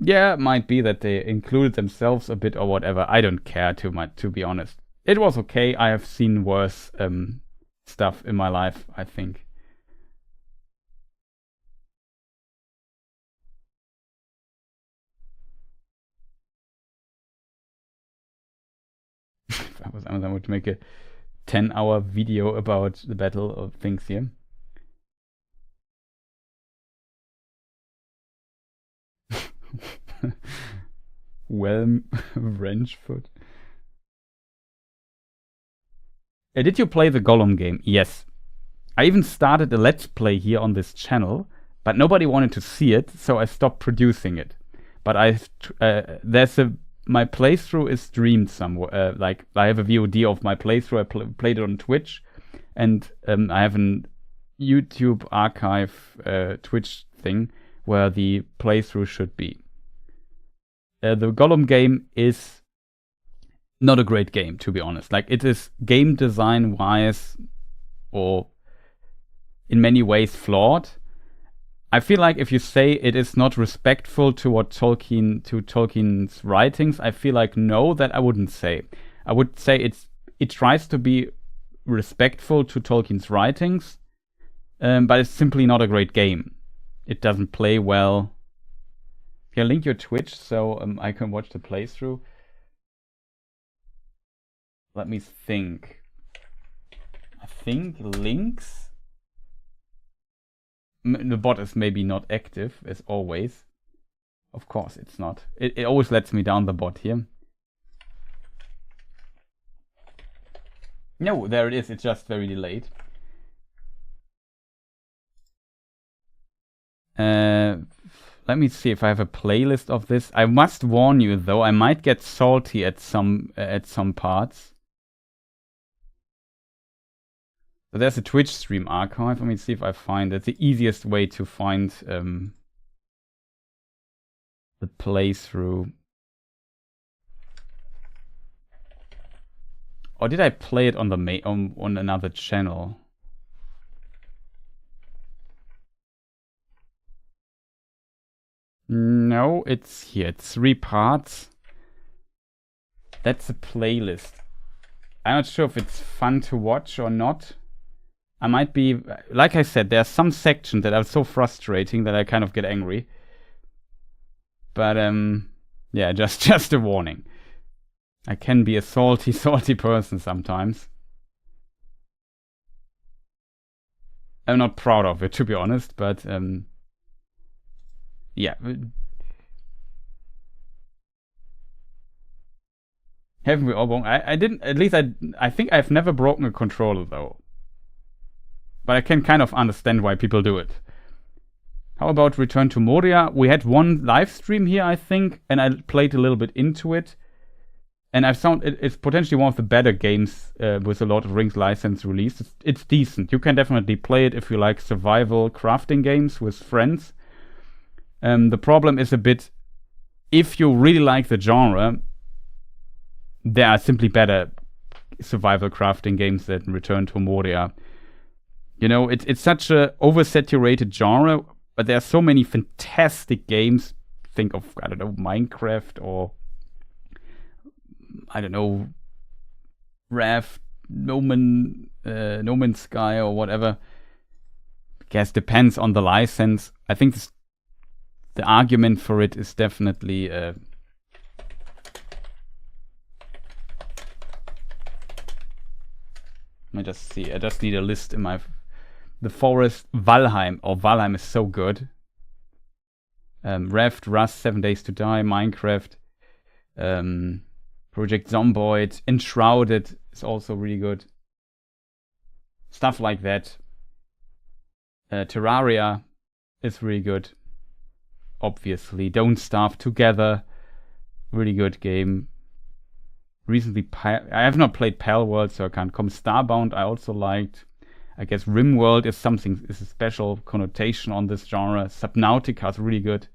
Yeah, it might be that they included themselves a bit or whatever. I don't care too much, to be honest. It was okay. I have seen worse stuff in my life, I think. If I was Amazon, I would make a 10-hour video about the Battle of things here. Well, Wrenchfoot. Did you play the Gollum game? Yes. I even started a Let's Play here on this channel, but nobody wanted to see it, so I stopped producing it. But my playthrough is streamed somewhere. Like, I have a VOD of my playthrough. I played it on Twitch, and I have an YouTube archive Twitch thing where the playthrough should be. The Gollum game is not a great game, to be honest. Like, it is game design wise, or in many ways flawed. I feel like if you say it is not respectful to Tolkien's writings, I feel like no, that I wouldn't say. I would say it tries to be respectful to Tolkien's writings, but it's simply not a great game. It doesn't play well. Can link your Twitch so I can watch the playthrough. Let me think. I think links. The bot is maybe not active as always. Of course it's not. It always lets me down, the bot here. No, there it is. It's just very delayed. Let me see if I have a playlist of this. I must warn you though, I might get salty at some parts. So there's a Twitch stream archive. Let me see if I find it. The easiest way to find the playthrough. Or did I play it on the on another channel? No, it's here. It's 3 parts. That's a playlist. I'm not sure if it's fun to watch or not. I might be, like I said, there are some sections that are so frustrating that I kind of get angry. But yeah, just a warning. I can be a salty person sometimes. I'm not proud of it, to be honest, but yeah. Haven't we all broken? I didn't, at least I think I've never broken a controller though. But I can kind of understand why people do it. How about Return to Moria? We had one live stream here, I think, and I played a little bit into it. And I've found it's potentially one of the better games with a Lord of the Rings license release. It's decent. You can definitely play it if you like survival crafting games with friends. The problem is a bit, if you really like the genre, there are simply better survival crafting games than Return to Moria. You know, it's such a oversaturated genre, but there are so many fantastic games. Think of, I don't know, Minecraft, or I don't know, Raft, No Man's Sky, or whatever. guess depends on the license. I think the argument for it is definitely let me just see. I just need a list in my The Forest, Valheim. Oh, Valheim is so good. Reft, Rust, 7 Days to Die, Minecraft, Project Zomboid, Enshrouded is also really good. Stuff like that. Terraria is really good. Obviously, Don't Starve Together, really good game. Recently, I have not played Palworld, so I can't comment. Starbound I also liked. I guess RimWorld is a special connotation on this genre. Subnautica is really good.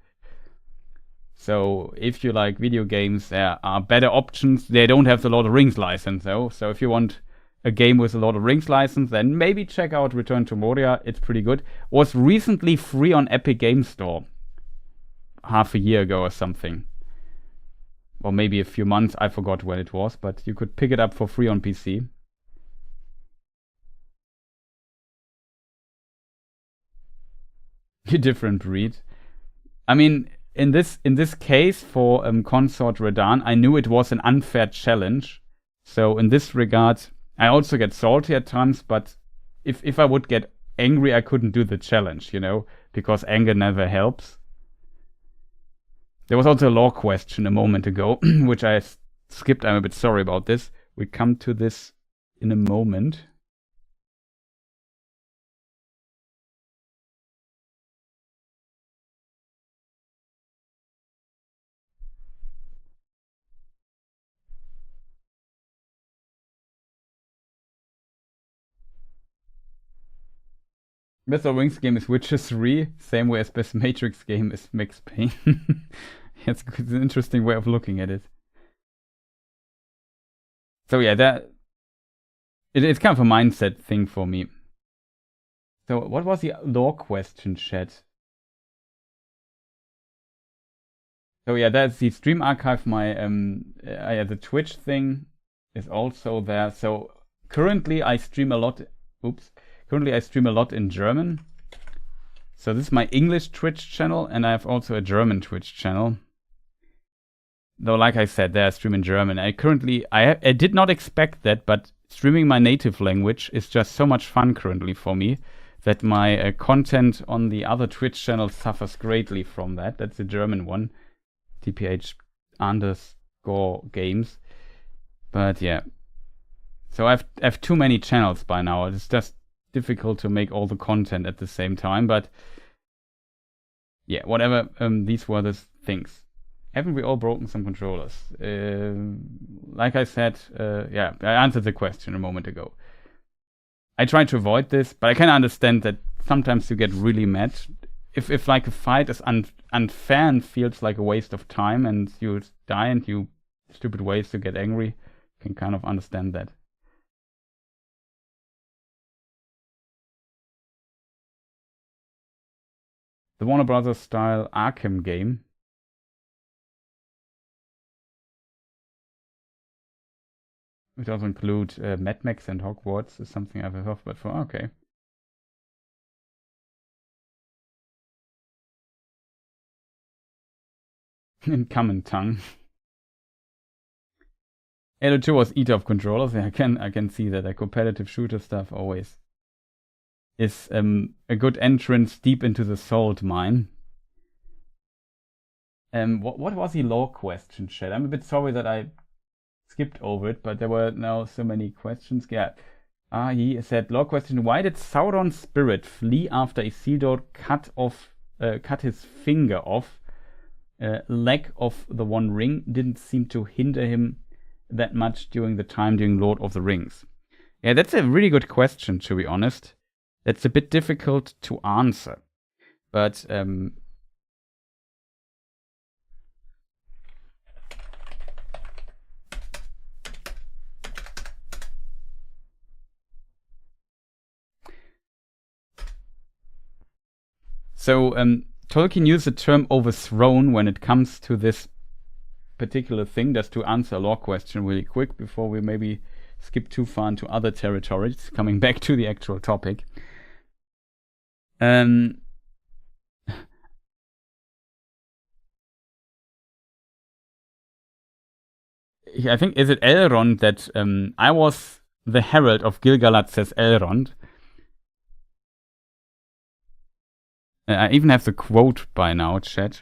So if you like video games, there are better options. They don't have the Lord of the Rings license though. So if you want a game with a Lord of the Rings license, then maybe check out Return to Moria. It's pretty good. Was recently free on Epic Games Store. Half a year ago or something. Or maybe a few months. I forgot when it was. But you could pick it up for free on PC. A different breed. I mean, in this case for Consort Redan, I knew it was an unfair challenge. So in this regard, I also get salty at times, but if I would get angry, I couldn't do the challenge, you know, because anger never helps. There was also a lore question a moment ago, which I skipped. I'm a bit sorry about this. We come to this in a moment. Best of Wings game is Witcher 3, same way as Best Matrix game is Max Payne. It's an interesting way of looking at it. So yeah, it's kind of a mindset thing for me. So what was the lore question, chat? So yeah, that's the stream archive. My the Twitch thing is also there. So currently I stream a lot. Currently I stream a lot in German. So this is my English Twitch channel, and I have also a German Twitch channel. Though, like I said, there I stream in German. I did not expect that, but streaming my native language is just so much fun currently for me that my content on the other Twitch channel suffers greatly from that. That's the German one, TPH_games. But yeah, so I have too many channels by now. It's just difficult to make all the content at the same time. But yeah, whatever. These were the things. Haven't we all broken some controllers? Like I said, yeah, I answered the question a moment ago. I try to avoid this, but I can understand that sometimes you get really mad. If like a fight is unfair and feels like a waste of time and you die and you stupid ways to get angry, I can kind of understand that. The Warner Brothers style Arkham game. Which also include Mad Max and Hogwarts is something I've heard of before. Okay. In common tongue. Halo 2 was eater of controllers. Yeah, I can see that. A competitive shooter stuff always is a good entrance deep into the salt mine. What was the lore question, chat? I'm a bit sorry that I skipped over it, but there were now so many questions. Yeah. He said, lore question, why did Sauron's spirit flee after Isildur cut his finger off? Lack of the One Ring didn't seem to hinder him that much during Lord of the Rings. Yeah, that's a really good question, to be honest. That's a bit difficult to answer. But Tolkien used the term overthrown when it comes to this particular thing, just to answer a lore question really quick before we maybe skip too far into other territories, coming back to the actual topic. I think, is it Elrond that I was the herald of Gil-galad, says Elrond. I even have the quote by now, chat.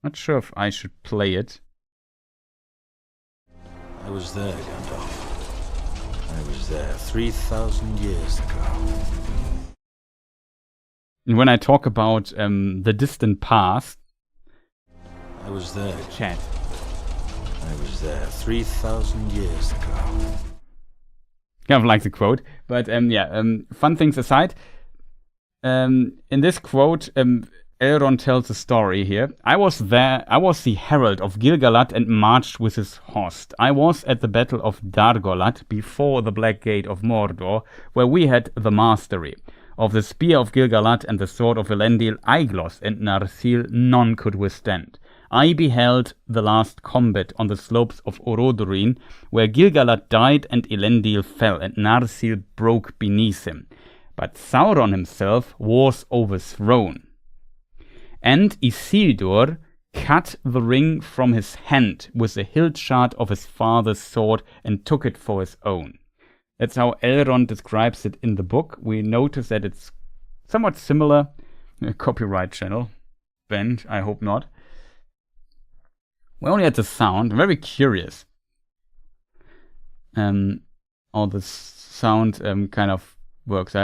Not sure if I should play it. I was there, Gandalf. I was there 3,000 years ago. And when I talk about the distant past... I was there. Chat. I was there 3,000 years ago. Kind of like the quote. But fun things aside. In this quote, Elrond tells a story here. I was there, I was the herald of Gil-galad and marched with his host. I was at the battle of Dol-gulad before the Black Gate of Mordor, where we had the mastery. Of the spear of Gil-galad and the sword of Elendil, Aiglos and Narsil none could withstand. I beheld the last combat on the slopes of Orodurin, where Gil-galad died and Elendil fell, and Narsil broke beneath him. But Sauron himself was overthrown. And Isildur cut the ring from his hand with the hilt shard of his father's sword and took it for his own. That's how Elrond describes it in the book. We notice that it's somewhat similar. Copyright channel. Banned, I hope not. We only had the sound. I'm very curious. How the sound kind of works.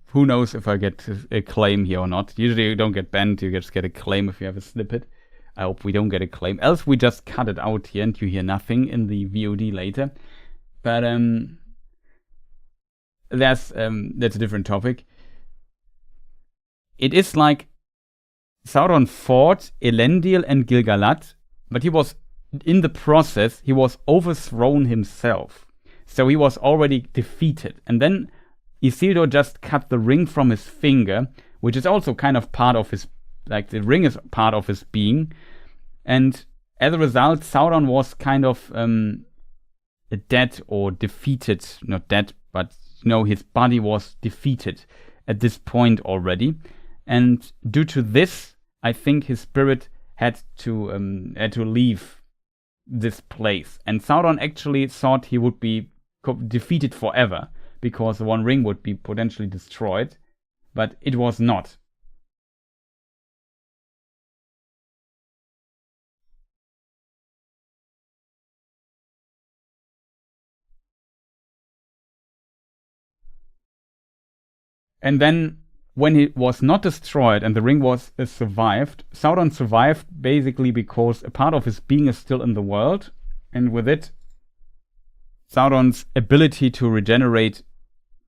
Who knows if I get a claim here or not. Usually you don't get banned, you just get a claim if you have a snippet. I hope we don't get a claim. Else we just cut it out here and you hear nothing in the VOD later. But that's a different topic. It is like Sauron fought Elendil and Gil-galad, but he was, in the process, he was overthrown himself. So he was already defeated. And then Isildur just cut the ring from his finger, which is also kind of part of his, like the ring is part of his being. And as a result, Sauron was kind of dead or defeated. Not dead, but his body was defeated at this point already. And due to this, I think his spirit had to leave this place. And Sauron actually thought he would be defeated forever, because the One Ring would be potentially destroyed, but it was not. And then, when it was not destroyed and the ring was survived, Sauron survived basically because a part of his being is still in the world, and with it, Sauron's ability to regenerate,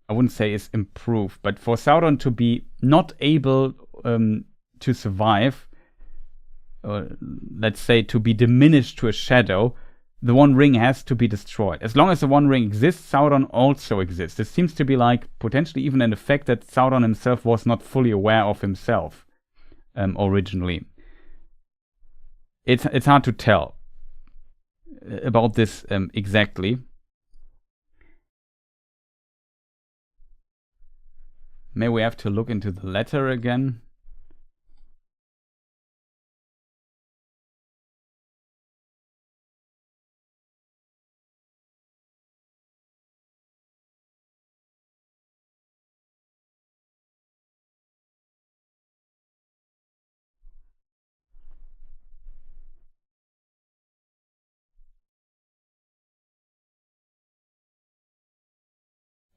I wouldn't say is improved, but for Sauron to be not able to survive, or let's say to be diminished to a shadow, the One Ring has to be destroyed. As long as the One Ring exists, Sauron also exists. This seems to be like potentially even an effect that Sauron himself was not fully aware of himself originally. It's hard to tell about this exactly. May we have to look into the letter again?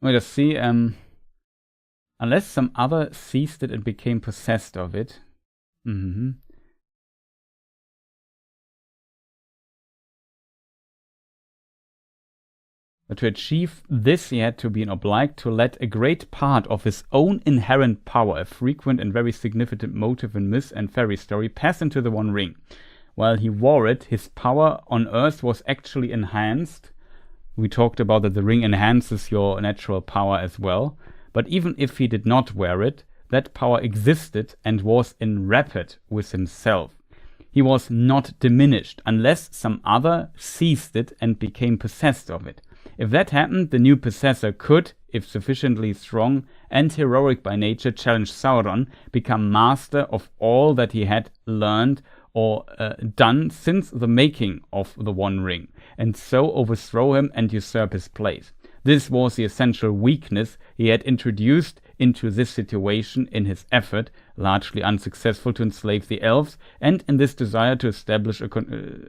Let us see. Unless some other seized it and became possessed of it. But to achieve this, he had to be obliged to let a great part of his own inherent power, a frequent and very significant motive in myth and fairy story, pass into the One Ring. While he wore it, his power on Earth was actually enhanced. We talked about that the ring enhances your natural power as well. But even if he did not wear it, that power existed and was in rapid with himself. He was not diminished unless some other seized it and became possessed of it. If that happened, the new possessor could, if sufficiently strong and heroic by nature, challenge Sauron, become master of all that he had learned or done since the making of the One Ring, and so overthrow him and usurp his place. This was the essential weakness he had introduced into this situation in his effort, largely unsuccessful, to enslave the elves, and in this desire to establish a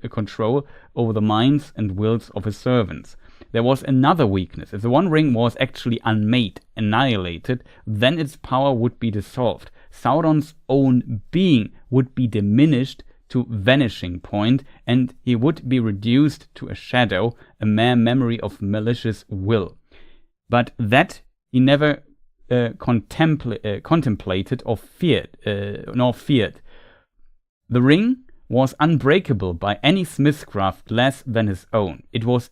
control over the minds and wills of his servants. There was another weakness. If the One Ring was actually unmade, annihilated, then its power would be dissolved. Sauron's own being would be diminished to vanishing point, and he would be reduced to a shadow, a mere memory of malicious will. But that he never contemplated or feared, nor feared. The ring was unbreakable by any smithcraft less than his own. It was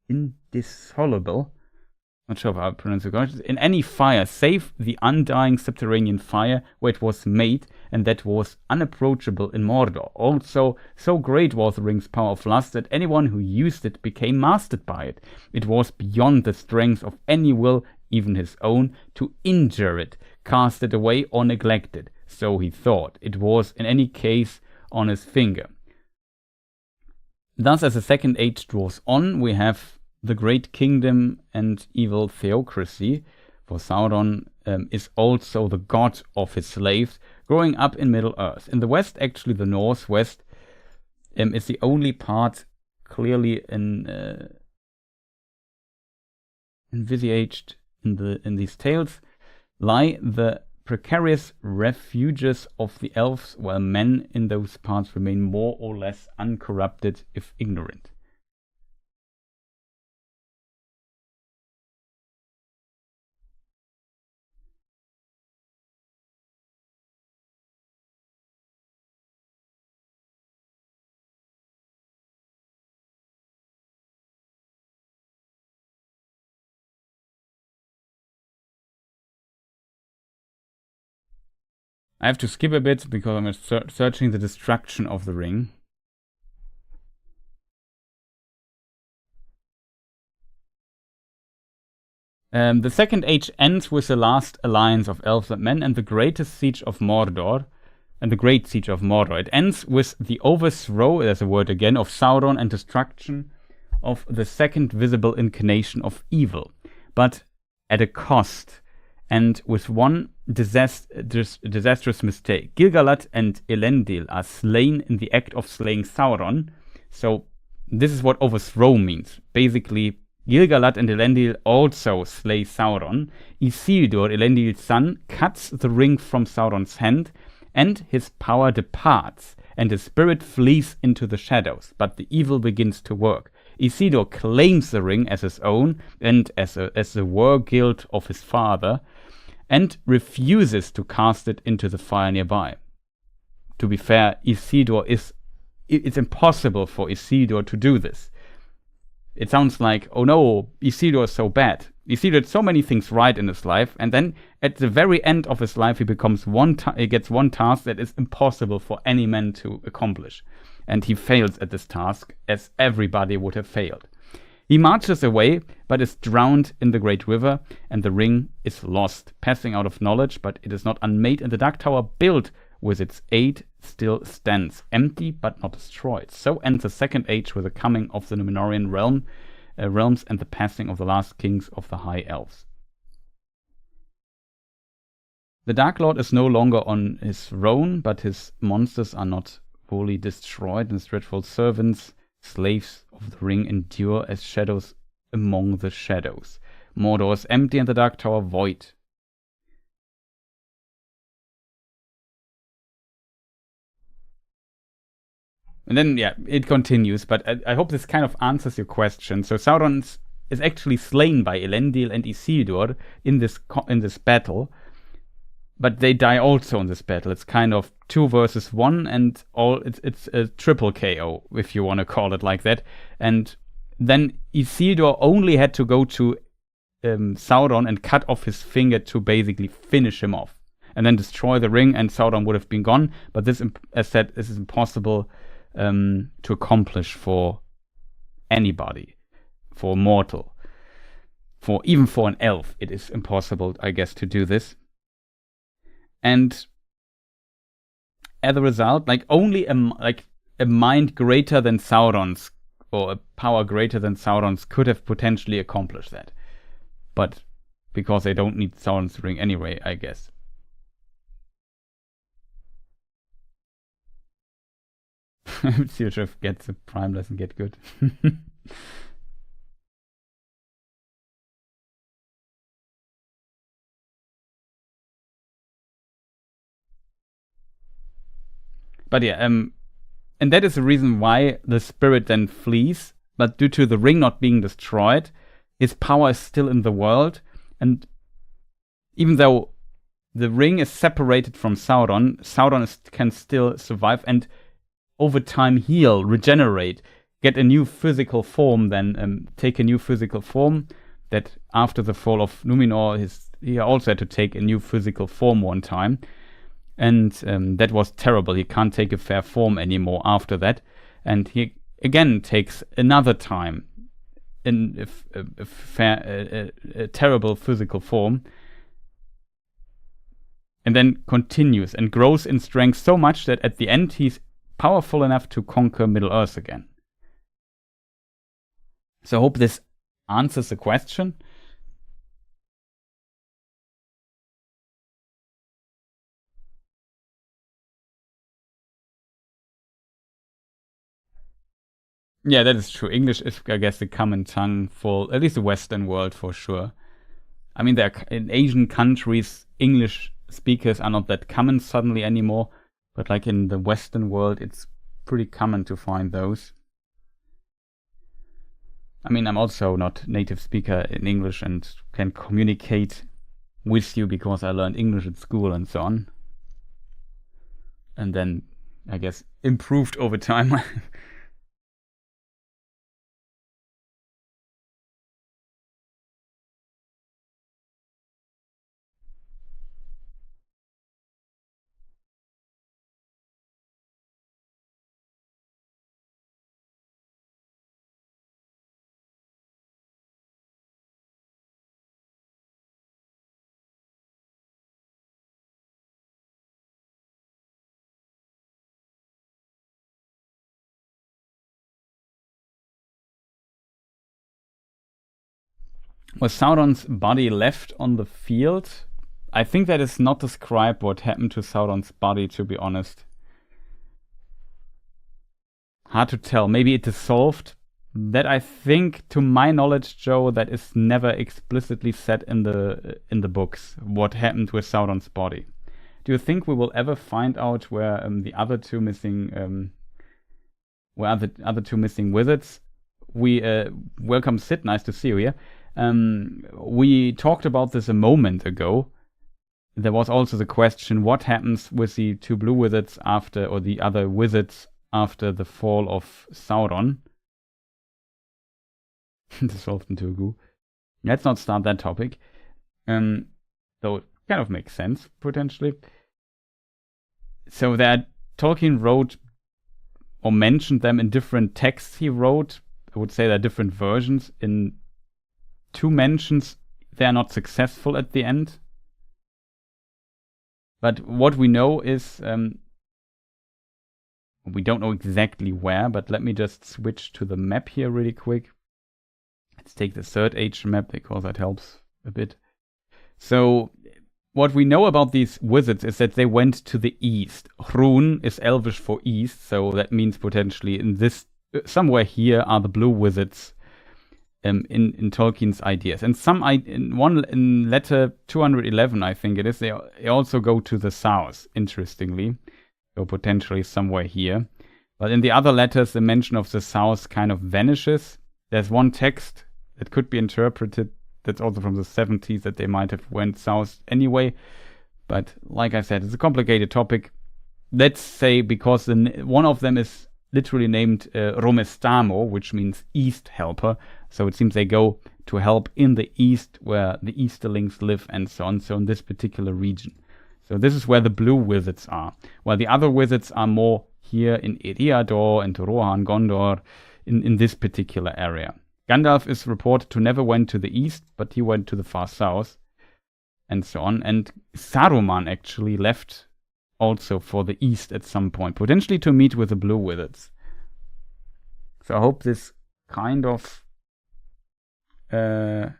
indissoluble, not sure how I pronounce it correctly, in any fire save the undying subterranean fire where it was made, and that was unapproachable in Mordor. Also, so great was the ring's power of lust that anyone who used it became mastered by it. It was beyond the strength of any will, even his own, to injure it, cast it away, or neglect it. So he thought. It was, in any case, on his finger. Thus, as the Second Age draws on, we have the great kingdom and evil theocracy, for Sauron is also the god of his slaves, growing up in Middle-earth. In the west, actually the northwest, is the only part clearly envisaged in these tales, lie the precarious refuges of the elves, while men in those parts remain more or less uncorrupted, if ignorant. I have to skip a bit because I'm searching the destruction of the ring. The Second Age ends with the last alliance of elves and men and the greatest siege of Mordor, and the great siege of Mordor. It ends with the overthrow, there's a word again, of Sauron and destruction of the second visible incarnation of evil, but at a cost. And with one disastrous mistake. Gil-galad and Elendil are slain in the act of slaying Sauron. So this is what overthrow means. Basically, Gil-galad and Elendil also slay Sauron. Isildur, Elendil's son, cuts the ring from Sauron's hand, and his power departs, and his spirit flees into the shadows. But the evil begins to work. Isildur claims the ring as his own and as the war guild of his father, and refuses to cast it into the fire nearby. To be fair, it's impossible for Isildur to do this. It sounds like, oh no, Isildur is so bad. Isildur did so many things right in his life, and then at the very end of his life he gets one task that is impossible for any man to accomplish. And he fails at this task, as everybody would have failed. He marches away, but is drowned in the great river, and the ring is lost, passing out of knowledge, but it is not unmade, and the Dark Tower built with its aid still stands, empty but not destroyed. So ends the Second Age with the coming of the Numenorean realms and the passing of the last kings of the High Elves. The Dark Lord is no longer on his throne, but his monsters are not wholly destroyed, and his dreadful servants, slaves of the ring, endure as shadows among the shadows. Mordor is empty and the Dark Tower void. And then, yeah, it continues, but I hope this kind of answers your question. So Sauron is actually slain by Elendil and Isildur in this battle, but they die also in this battle. It's kind of 2 versus 1, and it's a triple KO, if you want to call it like that. And then Isildur only had to go to Sauron and cut off his finger to basically finish him off, and then destroy the ring, and Sauron would have been gone. But this, as said, this is impossible to accomplish for anybody, for mortal. even for an elf, it is impossible, I guess, to do this. And as a result, like only a mind greater than Sauron's, or a power greater than Sauron's, could have potentially accomplished that. But because they don't need Sauron's ring anyway, I guess. Sealshrift gets a prime, doesn't get good. But yeah, and that is the reason why the spirit then flees. But due to the ring not being destroyed, his power is still in the world. And even though the ring is separated from Sauron, can still survive and over time heal, regenerate, get a new physical form, then take a new physical form. That after the fall of Numenor, he also had to take a new physical form one time. And that was terrible. He can't take a fair form anymore after that. And he again takes another time in a terrible physical form. And then continues and grows in strength so much that at the end he's powerful enough to conquer Middle-earth again. So I hope this answers the question. Yeah, that is true. English is, I guess, the common tongue for at least the Western world for sure. I mean, in Asian countries, English speakers are not that common suddenly anymore, but like in the Western world, it's pretty common to find those. I mean, I'm also not native speaker in English and can communicate with you because I learned English at school and so on. And then, I guess, improved over time. Was Sauron's body left on the field? I think that is not described what happened to Sauron's body, to be honest. Hard to tell. Maybe it dissolved. That I think, to my knowledge, Joe, that is never explicitly said in the books what happened with Sauron's body. Do you think we will ever find out where the other two missing other two missing wizards? We welcome Sid. Nice to see you here. We talked about this a moment ago. There was also the question, what happens with the two blue wizards after, or the other wizards after the fall of Sauron? Dissolved into a goo. Let's not start that topic. Though it kind of makes sense, potentially. So that Tolkien wrote or mentioned them in different texts he wrote. I would say there are different versions. In two mentions, they are not successful at the end. But what we know is, we don't know exactly where, but let me just switch to the map here really quick. Let's take the third age map because that helps a bit. So what we know about these wizards is that they went to the east. Hrun is Elvish for east, so that means potentially in this somewhere here are the blue wizards in Tolkien's ideas. And in letter 211, I think it is, they also go to the south, interestingly. So potentially somewhere here. But in the other letters, the mention of the south kind of vanishes. There's one text that could be interpreted, that's also from the 70s, that they might have went south anyway. But like I said, it's a complicated topic. Let's say because one of them is literally named Romestamo, which means East Helper. So it seems they go to help in the East, where the Easterlings live and so on. So in this particular region. So this is where the blue wizards are. While the other wizards are more here in Eriador and Rohan, Gondor, in this particular area. Gandalf is reported to never went to the east, but he went to the far south, and so on. And Saruman actually left also for the east at some point, potentially to meet with the Blue Wizards. So I hope this kind of... it's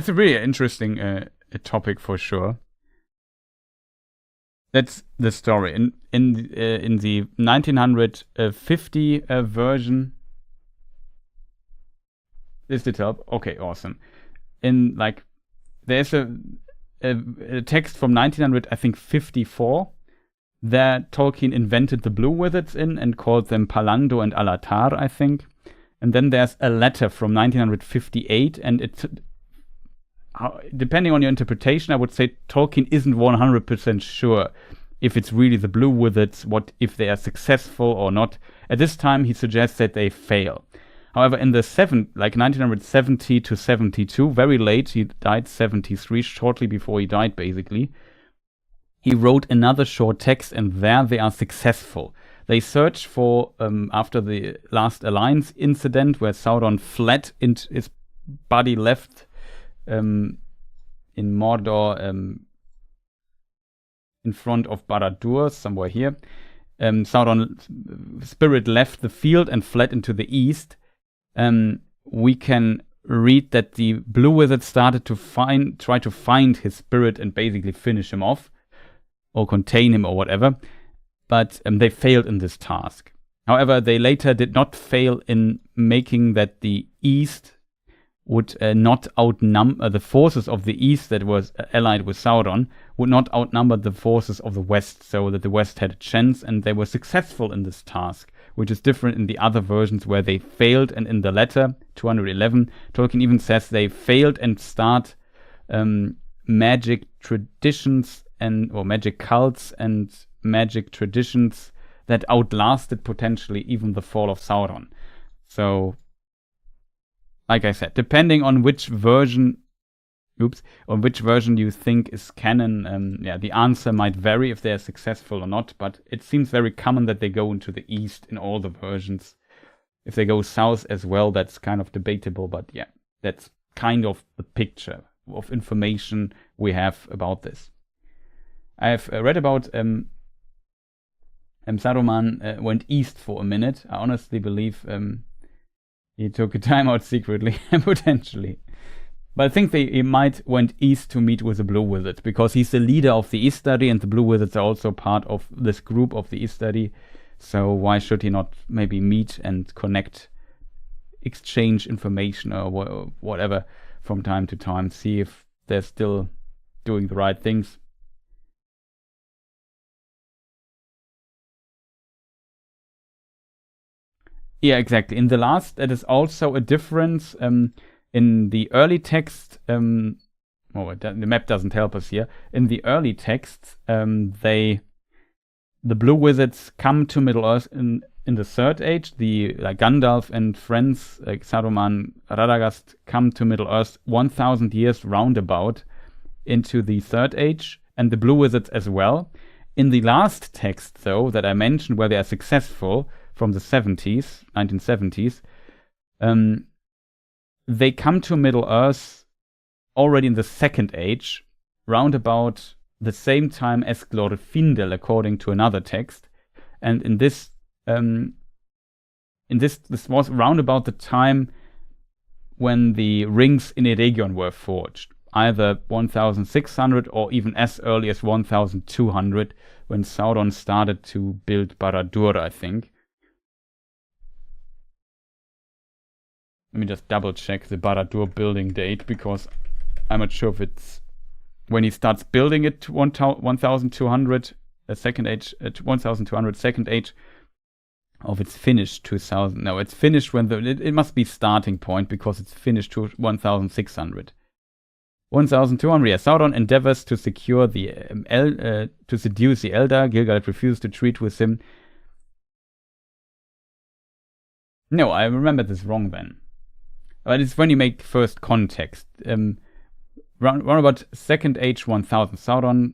a really interesting topic for sure. That's the story. In the 1950 version... This did help. Okay, awesome. There's a text from 1954 that Tolkien invented the Blue Wizards in and called them Palando and LotR, I think. And then there's a letter from 1958, and depending on your interpretation, I would say Tolkien isn't 100% sure if it's really the Blue Wizards, if they are successful or not. At this time, he suggests that they fail. However, in the 1970 to 72, very late, he died 73, shortly before he died, basically. He wrote another short text, and there they are successful. They search for, after the last Alliance incident, where Sauron fled and his body left in Mordor in front of Barad-dûr, somewhere here. Sauron's spirit left the field and fled into the east. We can read that the Blue Wizard started to try to find his spirit and basically finish him off, or contain him or whatever, but they failed in this task. However, they later did not fail in making that the East would not outnumber the forces of the East that was allied with Sauron, would not outnumber the forces of the West, so that the West had a chance, and they were successful in this task, which is different in the other versions where they failed. And in the letter 211, Tolkien even says they failed and start magic traditions or magic cults and magic traditions that outlasted potentially even the fall of Sauron. So, like I said, depending on which version you think is canon, the answer might vary if they are successful or not, but it seems very common that they go into the east in all the versions. If they go south as well, that's kind of debatable, but yeah, that's kind of the picture of information we have about this. I've read about Saruman went east for a minute. I honestly believe he took a time out secretly, potentially. But I think he might went east to meet with the Blue Wizard, because he's the leader of the Istari, and the Blue Wizards are also part of this group of the Istari. So why should he not maybe meet and connect, exchange information or whatever from time to time, see if they're still doing the right things. Yeah, exactly. In the last, it is also a difference. In the early text, the map doesn't help us here. In the early texts, the Blue Wizards come to Middle-earth in the Third Age. Gandalf and friends like Saruman, Radagast come to Middle-earth 1,000 years roundabout into the Third Age, and the Blue Wizards as well. In the last text, though, that I mentioned, where they are successful from the 1970s, they come to Middle-earth already in the Second Age, round about the same time as Glorfindel, according to another text. And this was round about the time when the rings in Eregion were forged, either 1600 or even as early as 1200, when Sauron started to build Barad-dûr, I think. Let me just double check the Barad-dûr building date, because I'm not sure if it's when he starts building it 1200 Second Age, 1200 Second Age, or if it's finished 2000. No, it's finished when it must be starting point, because it's finished to 1600. 1200. Yeah, Sauron endeavors to secure to seduce the Eldar. Gil-galad refuses to treat with him. No, I remember this wrong then. But it's when you make first context. Round about Second Age 1000, Sauron,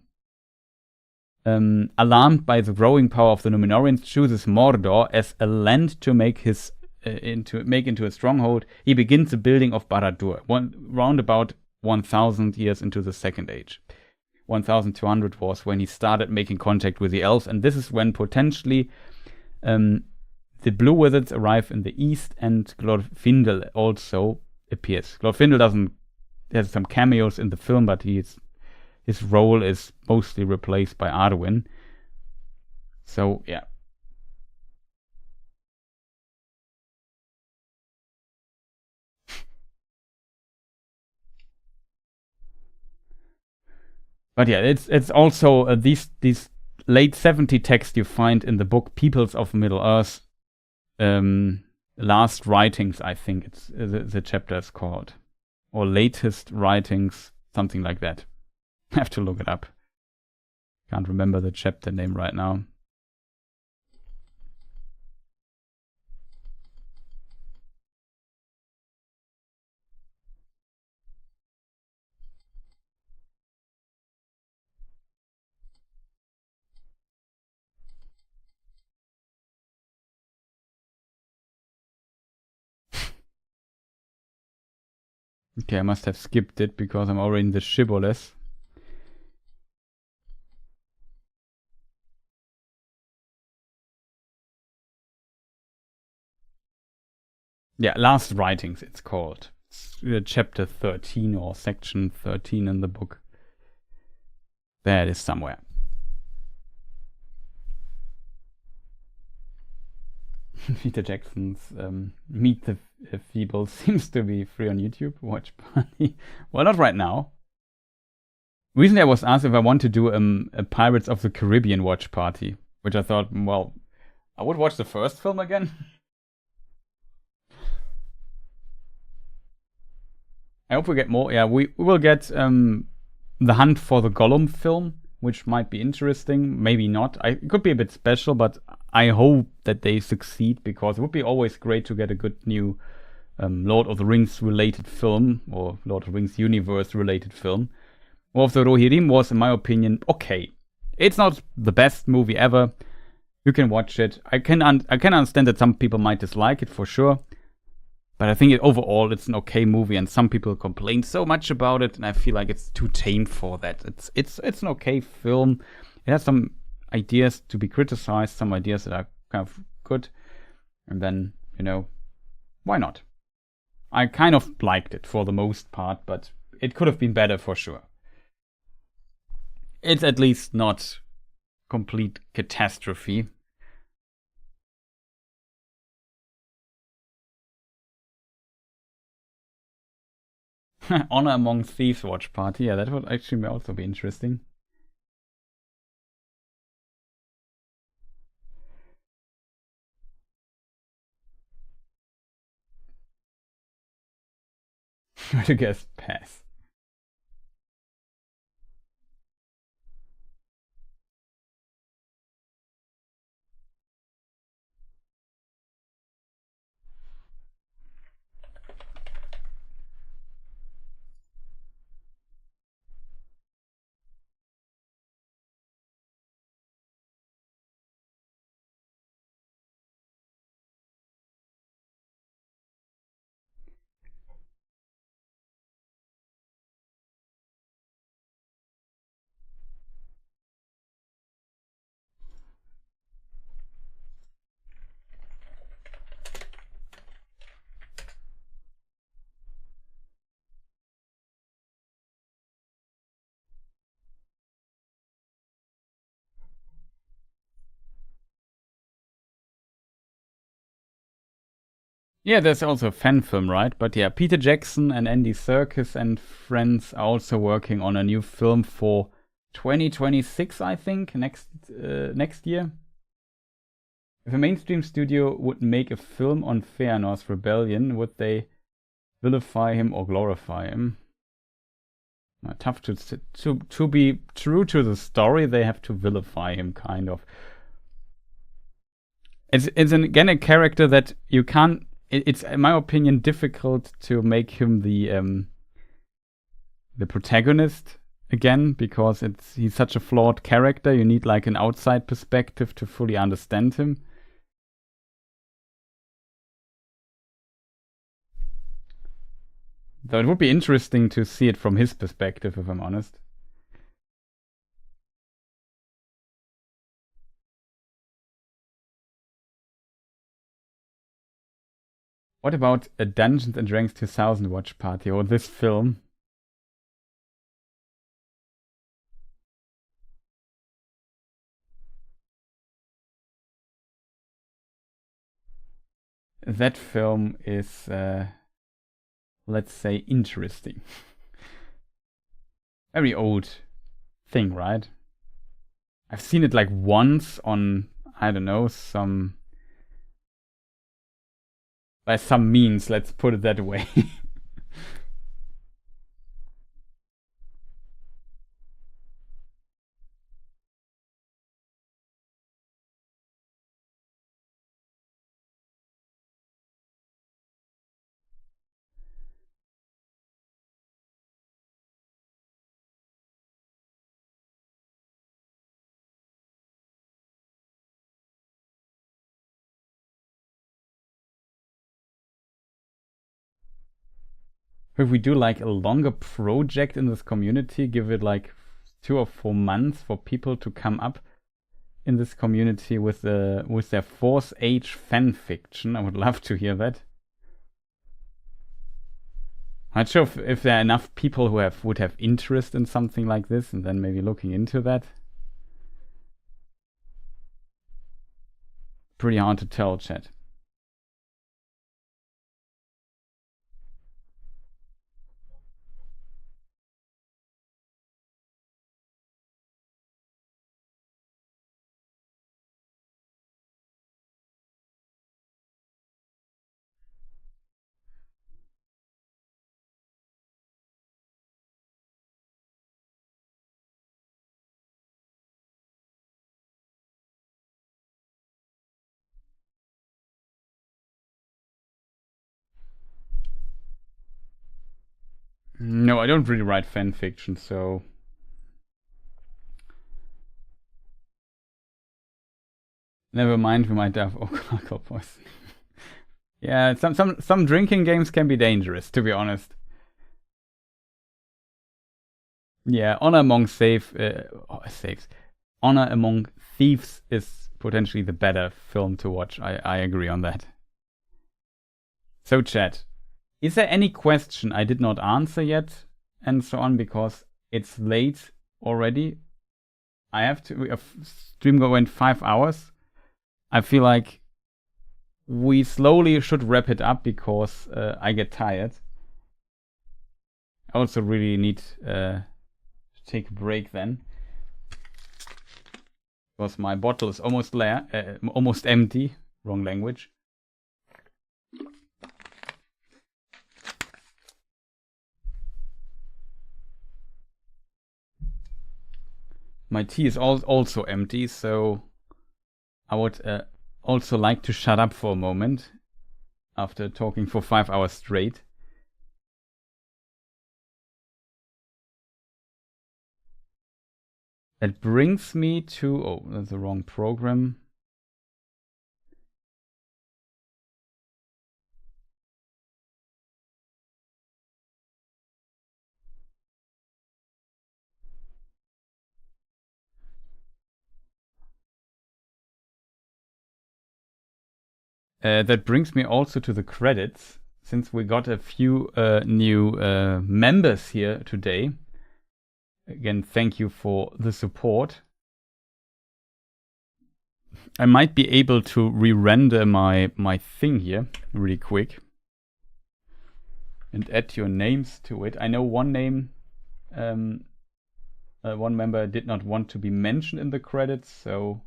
alarmed by the growing power of the Númenóreans, chooses Mordor as a land to make his into a stronghold, he begins the building of Barad-dûr, round about 1,000 years into the Second Age. 1,200 was when he started making contact with the elves, and this is when potentially the Blue Wizards arrive in the east, and Glorfindel also appears. Glorfindel has some cameos in the film, but his role is mostly replaced by Arwen. So, yeah. But yeah, it's also these late 70 texts you find in the book Peoples of Middle-earth, Last Writings, I think it's the chapter is called, or Latest Writings, something like that. I have to look it up. Can't remember the chapter name right now. Okay, I must have skipped it because I'm already in the shibboleth. Yeah, Last Writings it's called. It's chapter 13 or section 13 in the book. There it is somewhere. Peter Jackson's Meet the Feebles seems to be free on YouTube. Watch party. Well, not right now. Recently I was asked if I want to do a Pirates of the Caribbean watch party, which I thought, well, I would watch the first film again. I hope we get more. Yeah, we will get The Hunt for the Gollum film, which might be interesting. Maybe not. It could be a bit special, but I hope that they succeed, because it would be always great to get a good new Lord of the Rings related film, or Lord of the Rings universe related film. War of the Rohirrim was, in my opinion, okay. It's not the best movie ever. You can watch it. I can understand that some people might dislike it for sure, but I think overall it's an okay movie, and some people complain so much about it, and I feel like it's too tame for that. It's an okay film. It has some ideas to be criticized, some ideas that are kind of good, and then, why not? I kind of liked it for the most part, but it could have been better for sure. It's at least not complete catastrophe. Honor Among Thieves watch party. Yeah, that would actually also be interesting. I guess pass. Yeah, there's also a fan film, right? But yeah, Peter Jackson and Andy Serkis and friends are also working on a new film for 2026, I think, next year. If a mainstream studio would make a film on Fëanor's rebellion, would they vilify him or glorify him? Tough to be true to the story, they have to vilify him, kind of. It's again a character that you can't. It's, in my opinion, difficult to make him the protagonist again, because he's such a flawed character. You need like an outside perspective to fully understand him. Though it would be interesting to see it from his perspective, if I'm honest. What about a Dungeons and Dragons 2000 watch party or this film? That film is, let's say, interesting. Very old thing, right? I've seen it like once on, I don't know, by some means, let's put it that way. If we do like a longer project in this community, give it like 2 or 4 months for people to come up in this community with their 4th age fan fiction, I would love to hear that. I'm not sure if there are enough people who would have interest in something like this, and then maybe looking into that. Pretty hard to tell, chat. No, I don't really write fan fiction, so never mind. We might have alcohol poisoning. Yeah, some drinking games can be dangerous, to be honest. Yeah, Honor Among Saves. Honor Among Thieves is potentially the better film to watch. I agree on that. So, chat. Is there any question I did not answer yet, and so on, because it's late already? I have to. Stream went 5 hours. I feel like we slowly should wrap it up because I get tired. I also really need to take a break then, because my bottle is almost empty. Wrong language. My tea is also empty, so I would also like to shut up for a moment after talking for 5 hours straight. That brings me to... Oh, that's the wrong program. That brings me also to the credits, since we got a few new members here today. Again, thank you for the support. I might be able to re-render my thing here really quick and add your names to it. I know one name, one member did not want to be mentioned in the credits, so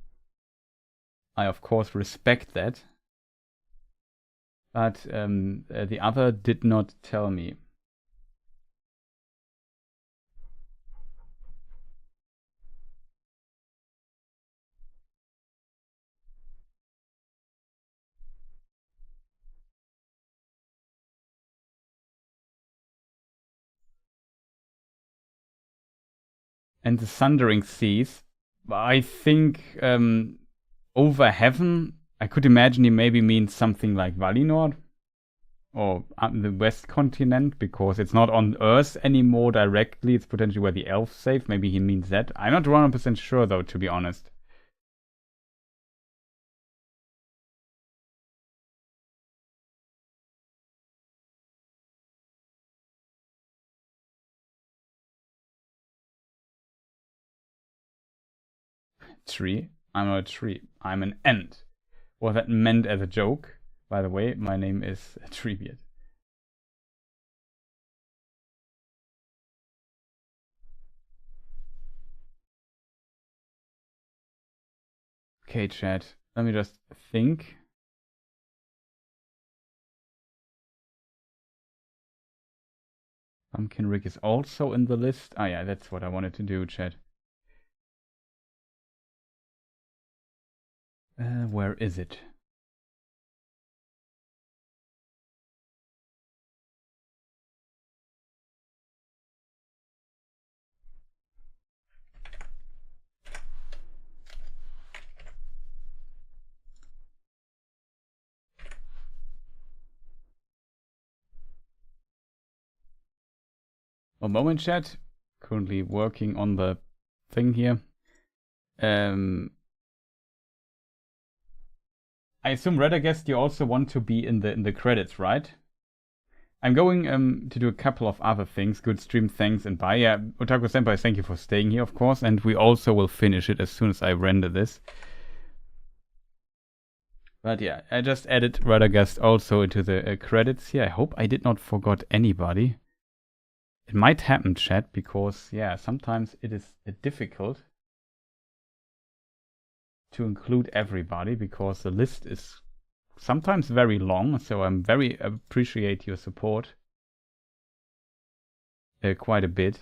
I of course respect that. But the other did not tell me. And the Thundering Seas, I think over heaven, I could imagine he maybe means something like Valinor. or the West continent, because it's not on Earth anymore directly. It's potentially where the elves save. Maybe he means that. I'm not 100% sure though, to be honest. Tree? I'm not a tree. I'm an ant. Was that meant as a joke? By the way, my name is Treebeard. Okay, chat. Let me just think. Pumpkin Rick is also in the list. Ah, yeah, that's what I wanted to do, chat. Where is it? One moment, chat. Currently working on the thing here. I assume Radagast, you also want to be in the credits, right? I'm going to do a couple of other things. Good stream, thanks, and bye. Yeah, Otaku Senpai, thank you for staying here, of course, and we also will finish it as soon as I render this. But yeah, I just added Radagast also into the credits here. I hope I did not forget anybody. It might happen, chat, because yeah, sometimes it is difficult to include everybody because the list is sometimes very long, so I'm very appreciate your support quite a bit.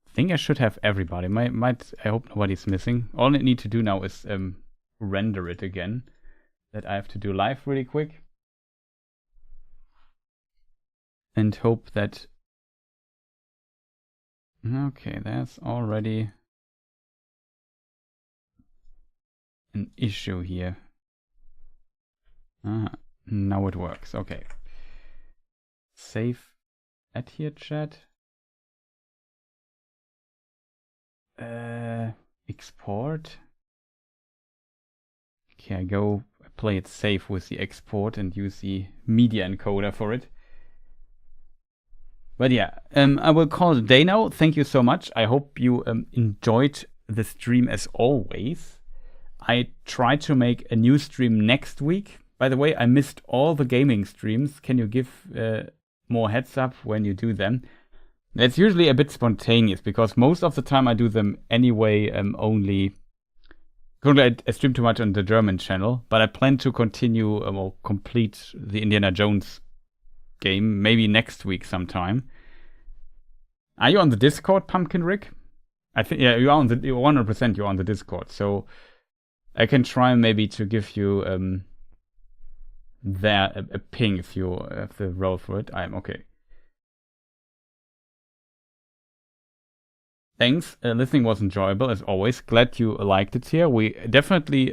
I think I should have everybody. I hope nobody's missing. All I need to do now is render it again. That I have to do live really quick. And hope that... Okay, there's already an issue here. Now it works. Okay. Save at here, chat. Export. Okay, I play it safe with the export and use the media encoder for it. But yeah, I will call it a day now. Thank you so much. I hope you enjoyed the stream as always. I try to make a new stream next week. By the way, I missed all the gaming streams. Can you give more heads up when you do them? It's usually a bit spontaneous because most of the time I do them anyway. Currently I stream too much on the German channel, but I plan to continue or complete the Indiana Jones game maybe next week sometime. Are you on the Discord, Pumpkin Rick? I think yeah, you are on the 100%. You're on the Discord, so I can try maybe to give you there a ping if you have the roll for it. I'm okay. Thanks. Listening was enjoyable as always. Glad you liked it here. We definitely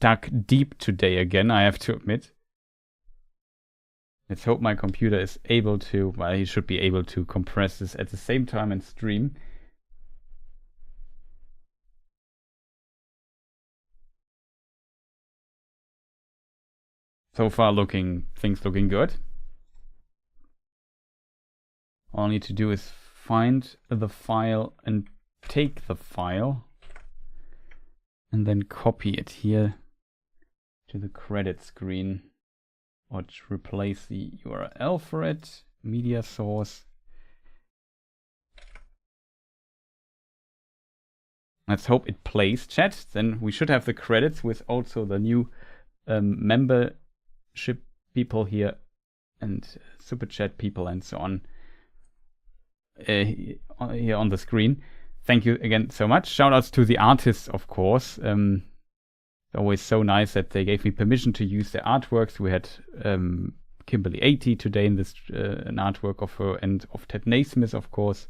dug deep today again, I have to admit. Let's hope my computer is able to, well, he should be able to compress this at the same time and stream. So far things looking good. All I need to do is find the file and take the file and then copy it here to the credit screen. Or replace the URL for it, media source. Let's hope it plays, chat. Then we should have the credits with also the new membership people here and super chat people and so on here on the screen. Thank you again so much. Shout outs to the artists, of course. It's always so nice that they gave me permission to use their artworks. We had Kimberly 80 today in this an artwork of her and of Ted Naismith, of course.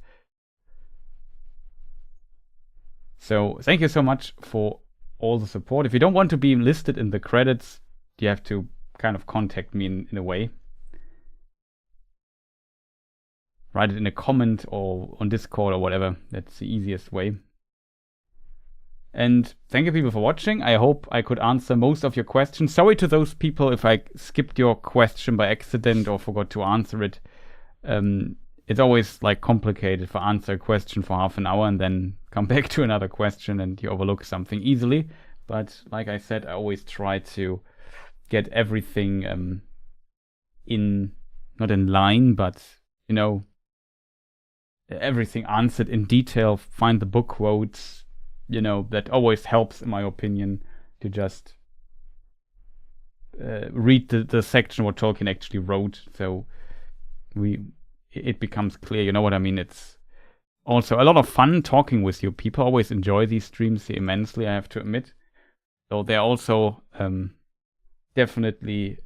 So thank you so much for all the support. If you don't want to be listed in the credits, you have to kind of contact me in a way. Write it in a comment or on Discord or whatever. That's the easiest way. And thank you people for watching. I hope I could answer most of your questions. Sorry to those people if I skipped your question by accident or forgot to answer it. It's always like complicated to answer a question for half an hour and then come back to another question and you overlook something easily. But like I said, I always try to get everything not in line, but you know, everything answered in detail. Find the book quotes, you know, that always helps in my opinion to just read the section what Tolkien actually wrote, so it becomes clear, you know what I mean. It's also a lot of fun talking with you. People always enjoy these streams immensely, I have to admit. So they're also definitely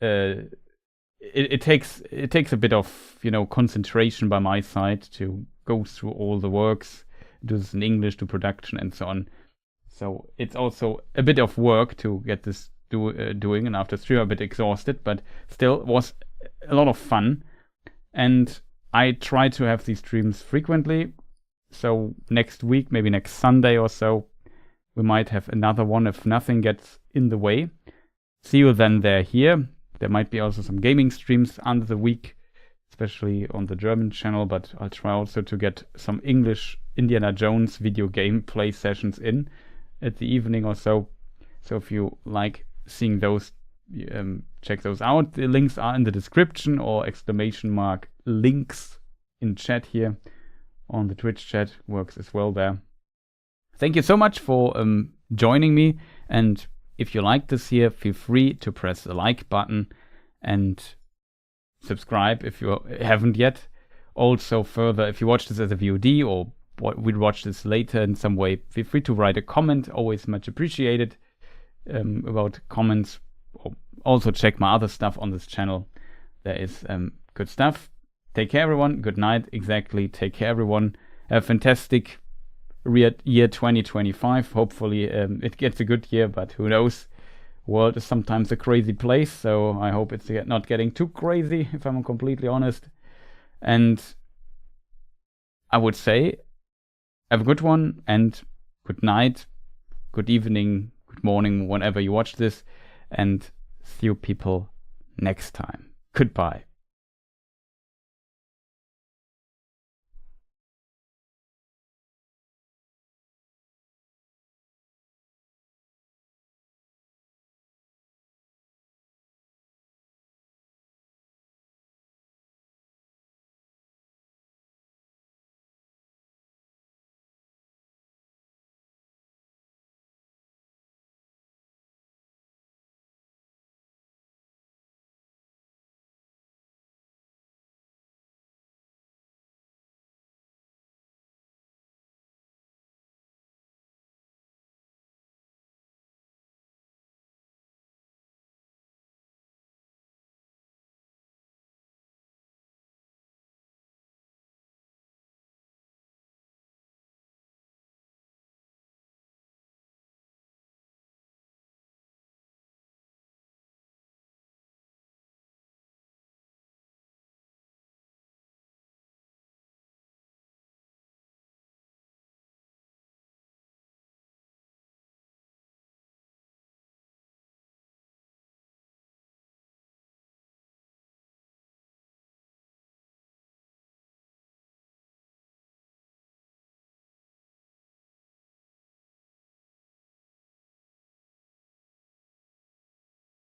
it takes a bit of, you know, concentration by my side to go through all the works, do this in English, do production and so on. So it's also a bit of work to get this doing, and after stream I'm a bit exhausted, but still was a lot of fun. And I try to have these streams frequently. So next week, maybe next Sunday or so, we might have another one if nothing gets in the way. See you then here. There might be also some gaming streams under the week, especially on the German channel, but I'll try also to get some English Indiana Jones video game play sessions in at the evening or so. So if you like seeing those, check those out. The links are in the description, or ! links in chat here on the Twitch chat, works as well there. Thank you so much for joining me, and if you like this here, feel free to press the like button and subscribe if you haven't yet. Also further, if you watch this as a VOD or we'll watch this later in some way, feel free to write a comment, always much appreciated. About comments, or also check my other stuff on this channel. There is good stuff. Take care everyone, good night, exactly, take care everyone. Have a fantastic year 2025. Hopefully it gets a good year, but who knows. World is sometimes a crazy place, so I hope it's not getting too crazy, if I'm completely honest. And I would say have a good one, and good night, good evening, good morning, whenever you watch this, and see you people next time. Goodbye.